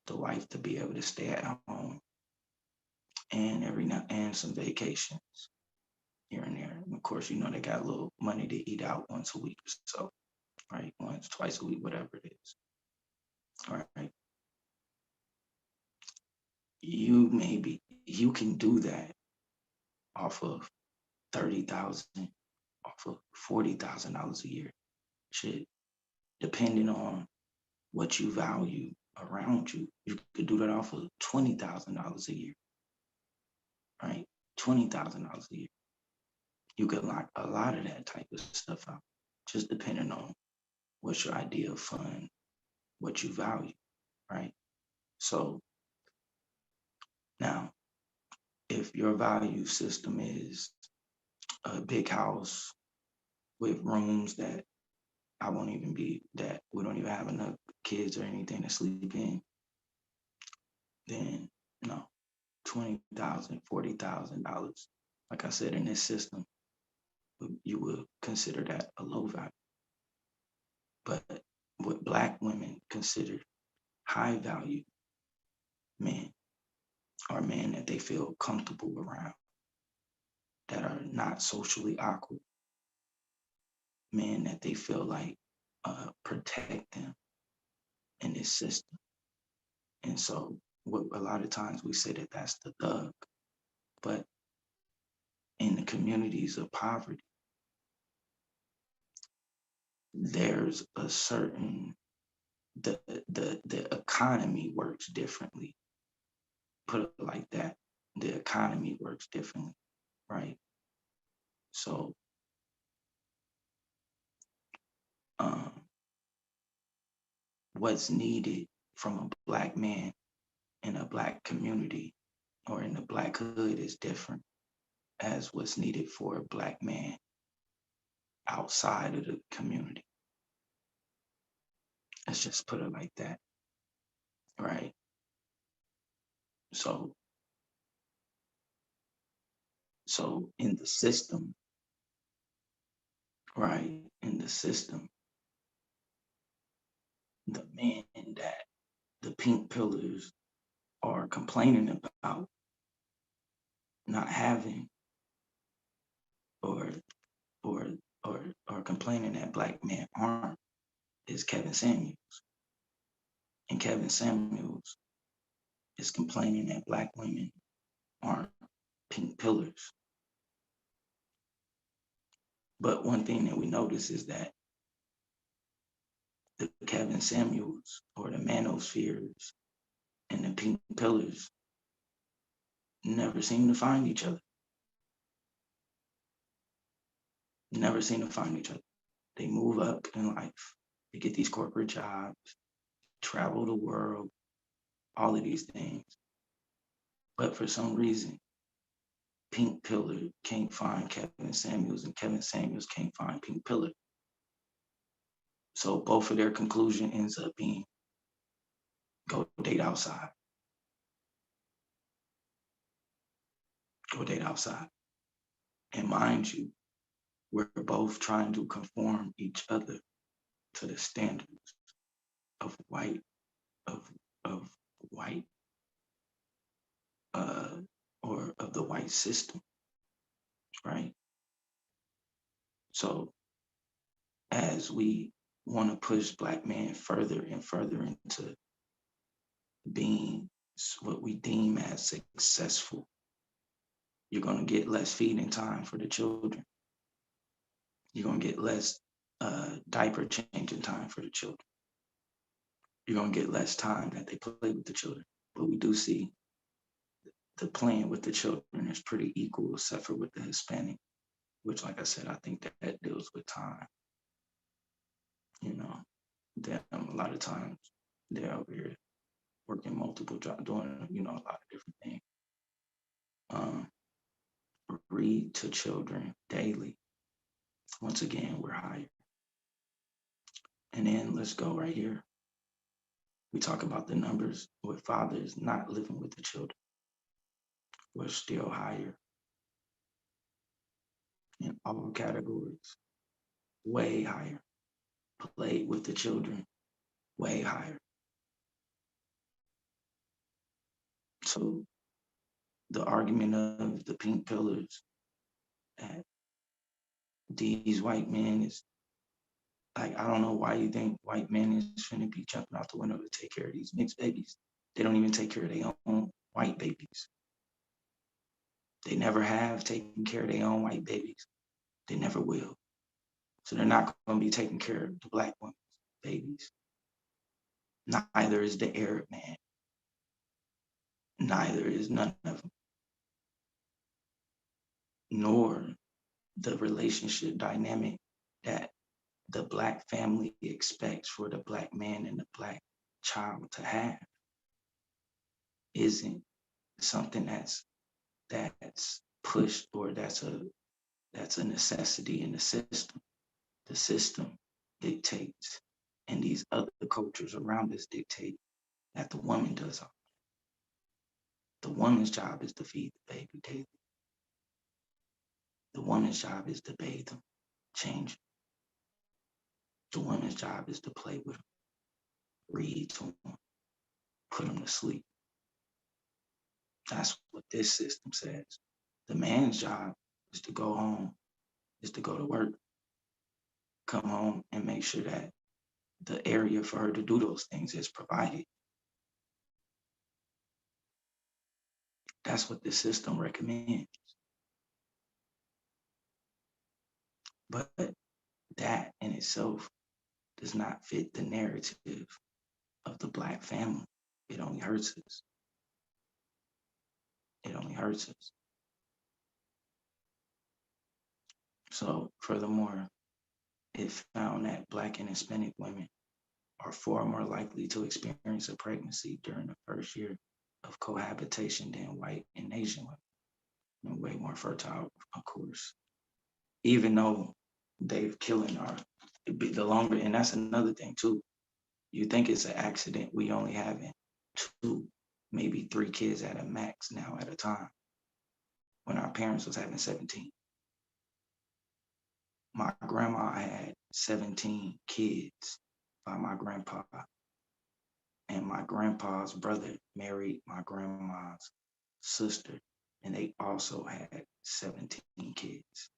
the wife to be able to stay at home, and and some vacations here and there. And of course, they got a little money to eat out once a week or so, right? Once, twice a week, whatever it is. All right. You can do that off of $30,000, off of $40,000 a year. Shit, depending on what you value around you, you could do that off of $20,000 a year, right? $20,000 a year. You could lock a lot of that type of stuff out, just depending on what's your idea of fun, what you value, right? So now, if your value system is a big house with rooms that we don't even have enough kids or anything to sleep in, then no, $20,000, $40,000. Like I said, in this system, you would consider that a low value. But what Black women consider high value men are men that they feel comfortable around, that are not socially awkward, men that they feel like protect them in this system. And so a lot of times we say that that's the thug, but in the communities of poverty, there's a certain, the economy works differently. Put it like that. The economy works differently, right? So what's needed from a Black man in a Black community or in the Black hood is different as what's needed for a Black man outside of the community. Let's just put it like that, right? So in the system, right, in the system, the men that the pink pillars are complaining about not having, or complaining that Black men aren't, is Kevin Samuels. And Kevin Samuels is complaining that Black women aren't pink pillars. But one thing that we notice is that the Kevin Samuels or the manospheres and the pink pillars never seem to find each other. Never seem to find each other. They move up in life. They get these corporate jobs, travel the world, all of these things. But for some reason, Pink Pillar can't find Kevin Samuels and Kevin Samuels can't find Pink Pillar. So both of their conclusion ends up being, go date outside. Go date outside. And mind you, we're both trying to conform each other to the standards of white, or of the white system, right? So as we want to push Black men further and further into being what we deem as successful, you're going to get less feeding time for the children. You're going to get less diaper changing time for the children. You're going to get less time that they play with the children. But we do see the playing with the children is pretty equal, except for with the Hispanic, which, like I said, I think that deals with time. You know, that a lot of times they're over here working multiple jobs, doing, you know, a lot of different things. Read to children daily. Once again, we're higher. And then let's go right here. We talk about the numbers with fathers not living with the children. We're still higher in all categories, way higher. Played with the children, way higher. So the argument of the pink pillars that these white men is like, I don't know why you think white men is finna be jumping out the window to take care of these mixed babies. They don't even take care of their own white babies. They never have taken care of their own white babies. They never will. So they're not going to be taking care of the black women's babies. Neither is the Arab man. Neither is none of them. Nor the relationship dynamic that the black family expects for the black man and the black child to have isn't something that's pushed, or that's a necessity in the system. The system dictates, and these other cultures around us dictate that the woman does all. The woman's job is to feed the baby daily. The woman's job is to bathe them, change them. The woman's job is to play with them, read to them, put them to sleep. That's what this system says. The man's job is to go home, is to go to work, come home and make sure that the area for her to do those things is provided. That's what the system recommends. But that in itself does not fit the narrative of the black family. It only hurts us. It only hurts us. So furthermore, it found that black and Hispanic women are far more likely to experience a pregnancy during the first year of cohabitation than white and Asian women. And way more fertile, of course. Even though they've killing the longer, and that's another thing too. You think it's an accident, we only having 2, maybe 3 kids at a max now at a time, when our parents was having 17. My grandma had 17 kids by my grandpa, and my grandpa's brother married my grandma's sister, and they also had 17 kids.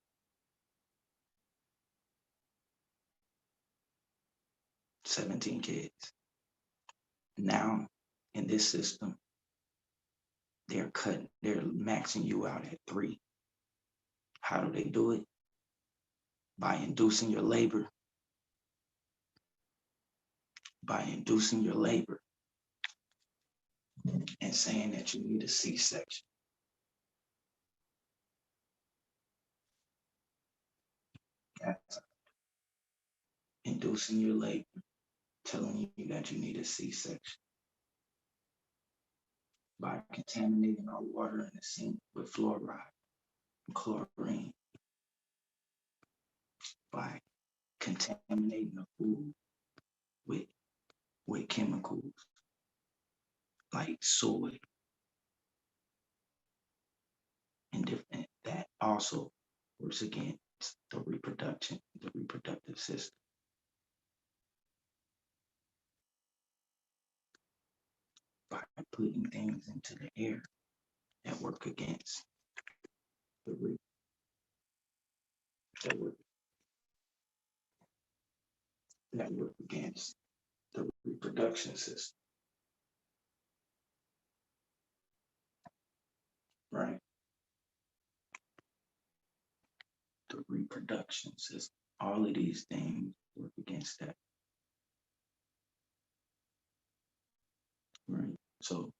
Now, in this system, they're maxing you out at 3. How do they do it? By inducing your labor. And saying that you need a C-section. That's inducing your labor, telling you that you need a C-section. By contaminating our water in the sink with fluoride and chlorine. By contaminating the food with chemicals like soy and different, that also works against the reproductive system. By putting things into the air that work against that work against the reproduction system. Right? The reproduction system. All of these things work against that. Right? So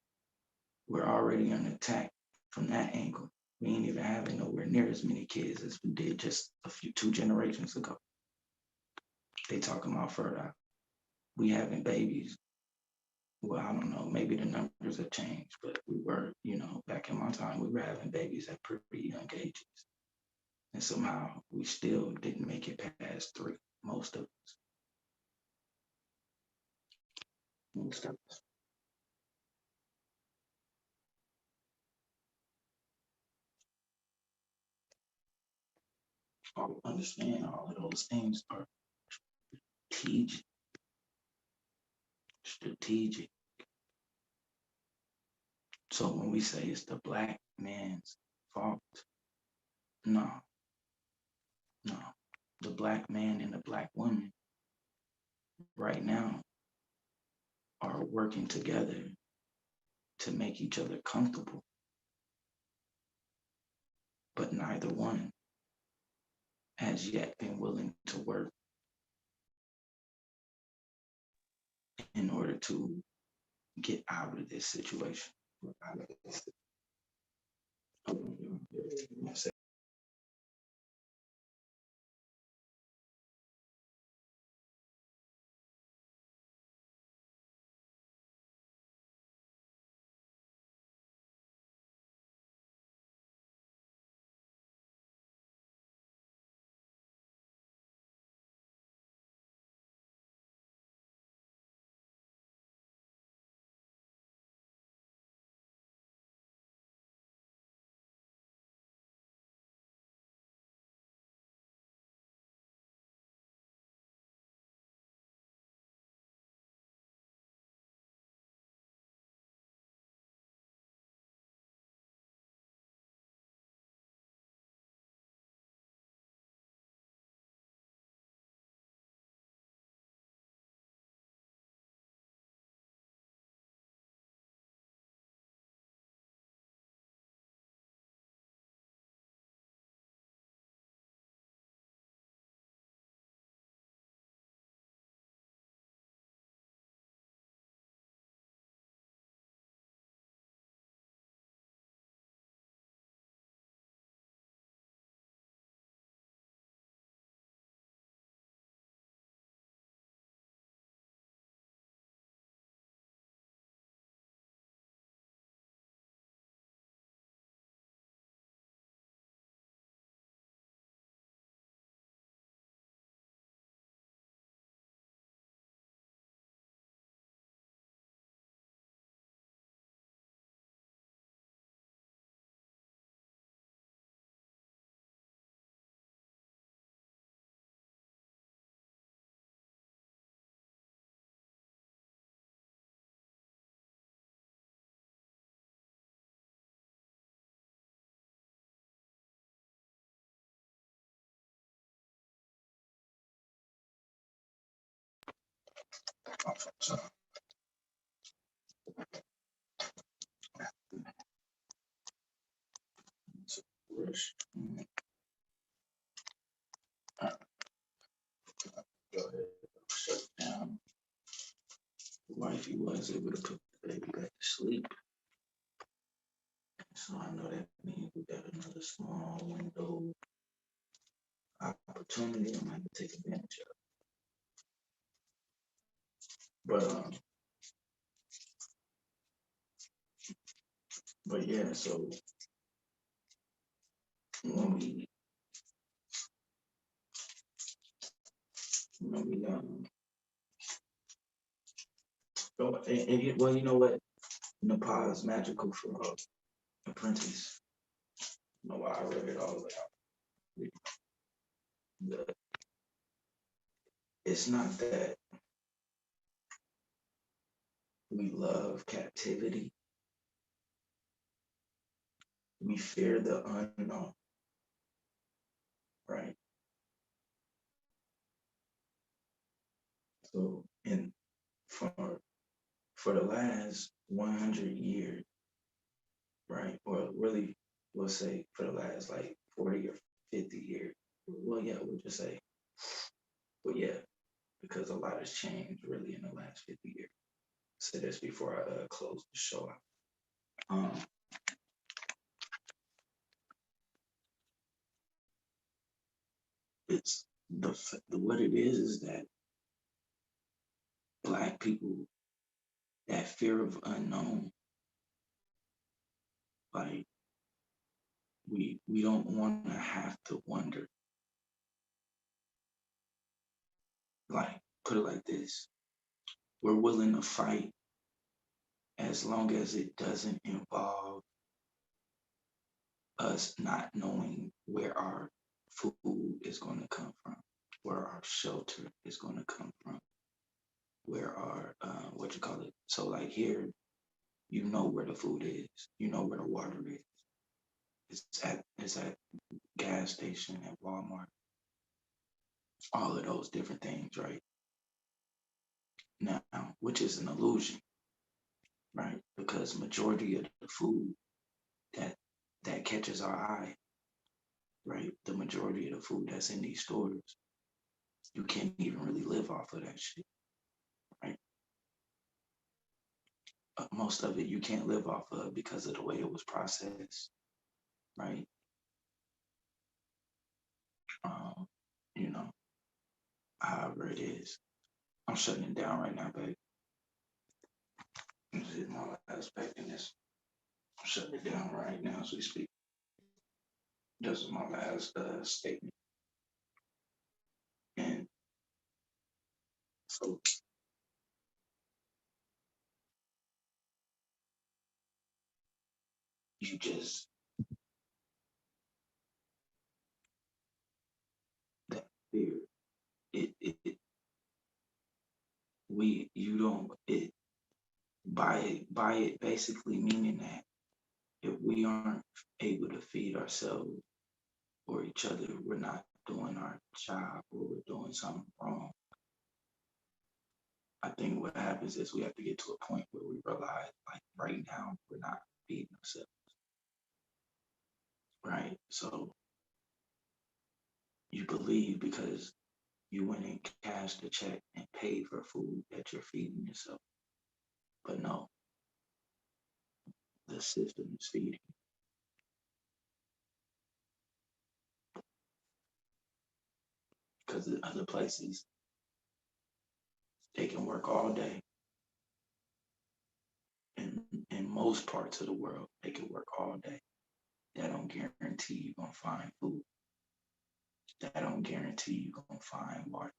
we're already under attack from that angle. We ain't even having nowhere near as many kids as we did just 2 generations ago. They talking about fertile. We having babies. Well, I don't know, maybe the numbers have changed, but we were, back in my time, we were having babies at pretty young ages. And somehow we still didn't make it past 3, most of us. Most of us. I understand all of those things are strategic. Strategic. So when we say it's the black man's fault, no. The black man and the black woman right now are working together to make each other comfortable. But neither one has yet been willing to work in order to get out of this situation. Go ahead, shut down. Wifey was able to put the baby back to sleep. So I know that means we got another small window opportunity I might take advantage of. But yeah, so when we well, you know what? Nepal is magical for apprentice. You know why I read it all out. It's not that we love captivity. We fear the unknown, right? So, and for the last 100 years, right? Or really, we'll say for the last like 40 or 50 years. Well, yeah, we'll just say, well, yeah, because a lot has changed really in the last 50 years. I said this before I closed the show out. It's what it is that Black people, that fear of unknown, like we don't want to have to wonder. Like, put it like this: we're willing to fight as long as it doesn't involve us not knowing where our food is going to come from, where our shelter is going to come from, where our so like here, you know where the food is, you know where the water is. It's at gas station, at Walmart, all of those different things, right? Now, which is an illusion, right? Because majority of the food that catches our eye, right? The majority of the food that's in these stores, you can't even really live off of that shit, right? Most of it you can't live off of because of the way it was processed, right? You know, however it is. I'm shutting it down right now, babe. This is my last back in this. I'm shutting it down right now as we speak. This is my last statement. And so you just, that fear, by it basically meaning that if we aren't able to feed ourselves or each other, we're not doing our job or we're doing something wrong. I think what happens is we have to get to a point where we realize, like right now, we're not feeding ourselves, right? So you believe because you went and cashed the check and paid for food that you're feeding yourself. But no, the system is feeding. Because in other places, they can work all day. In most parts of the world, they can work all day. That don't guarantee you're going to find food. That don't guarantee you're going to find water.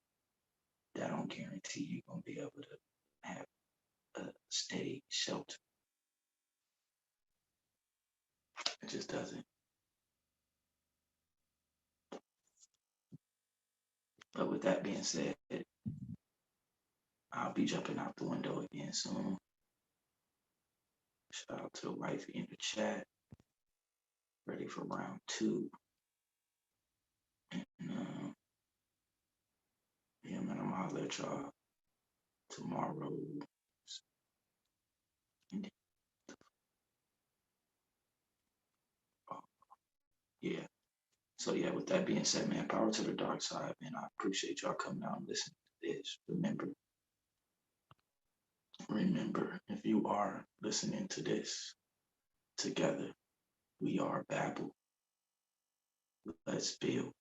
That don't guarantee you're going to be able to have a steady shelter. It just doesn't. But with that being said, I'll be jumping out the window again soon. Shout out to the wifey in the chat. Ready for round 2. And yeah, man, I'm gonna let y'all tomorrow. Yeah. So yeah, with that being said, man, power to the dark side, man. I appreciate y'all coming out and listening to this. Remember, if you are listening to this together, we are Babel. Let's build.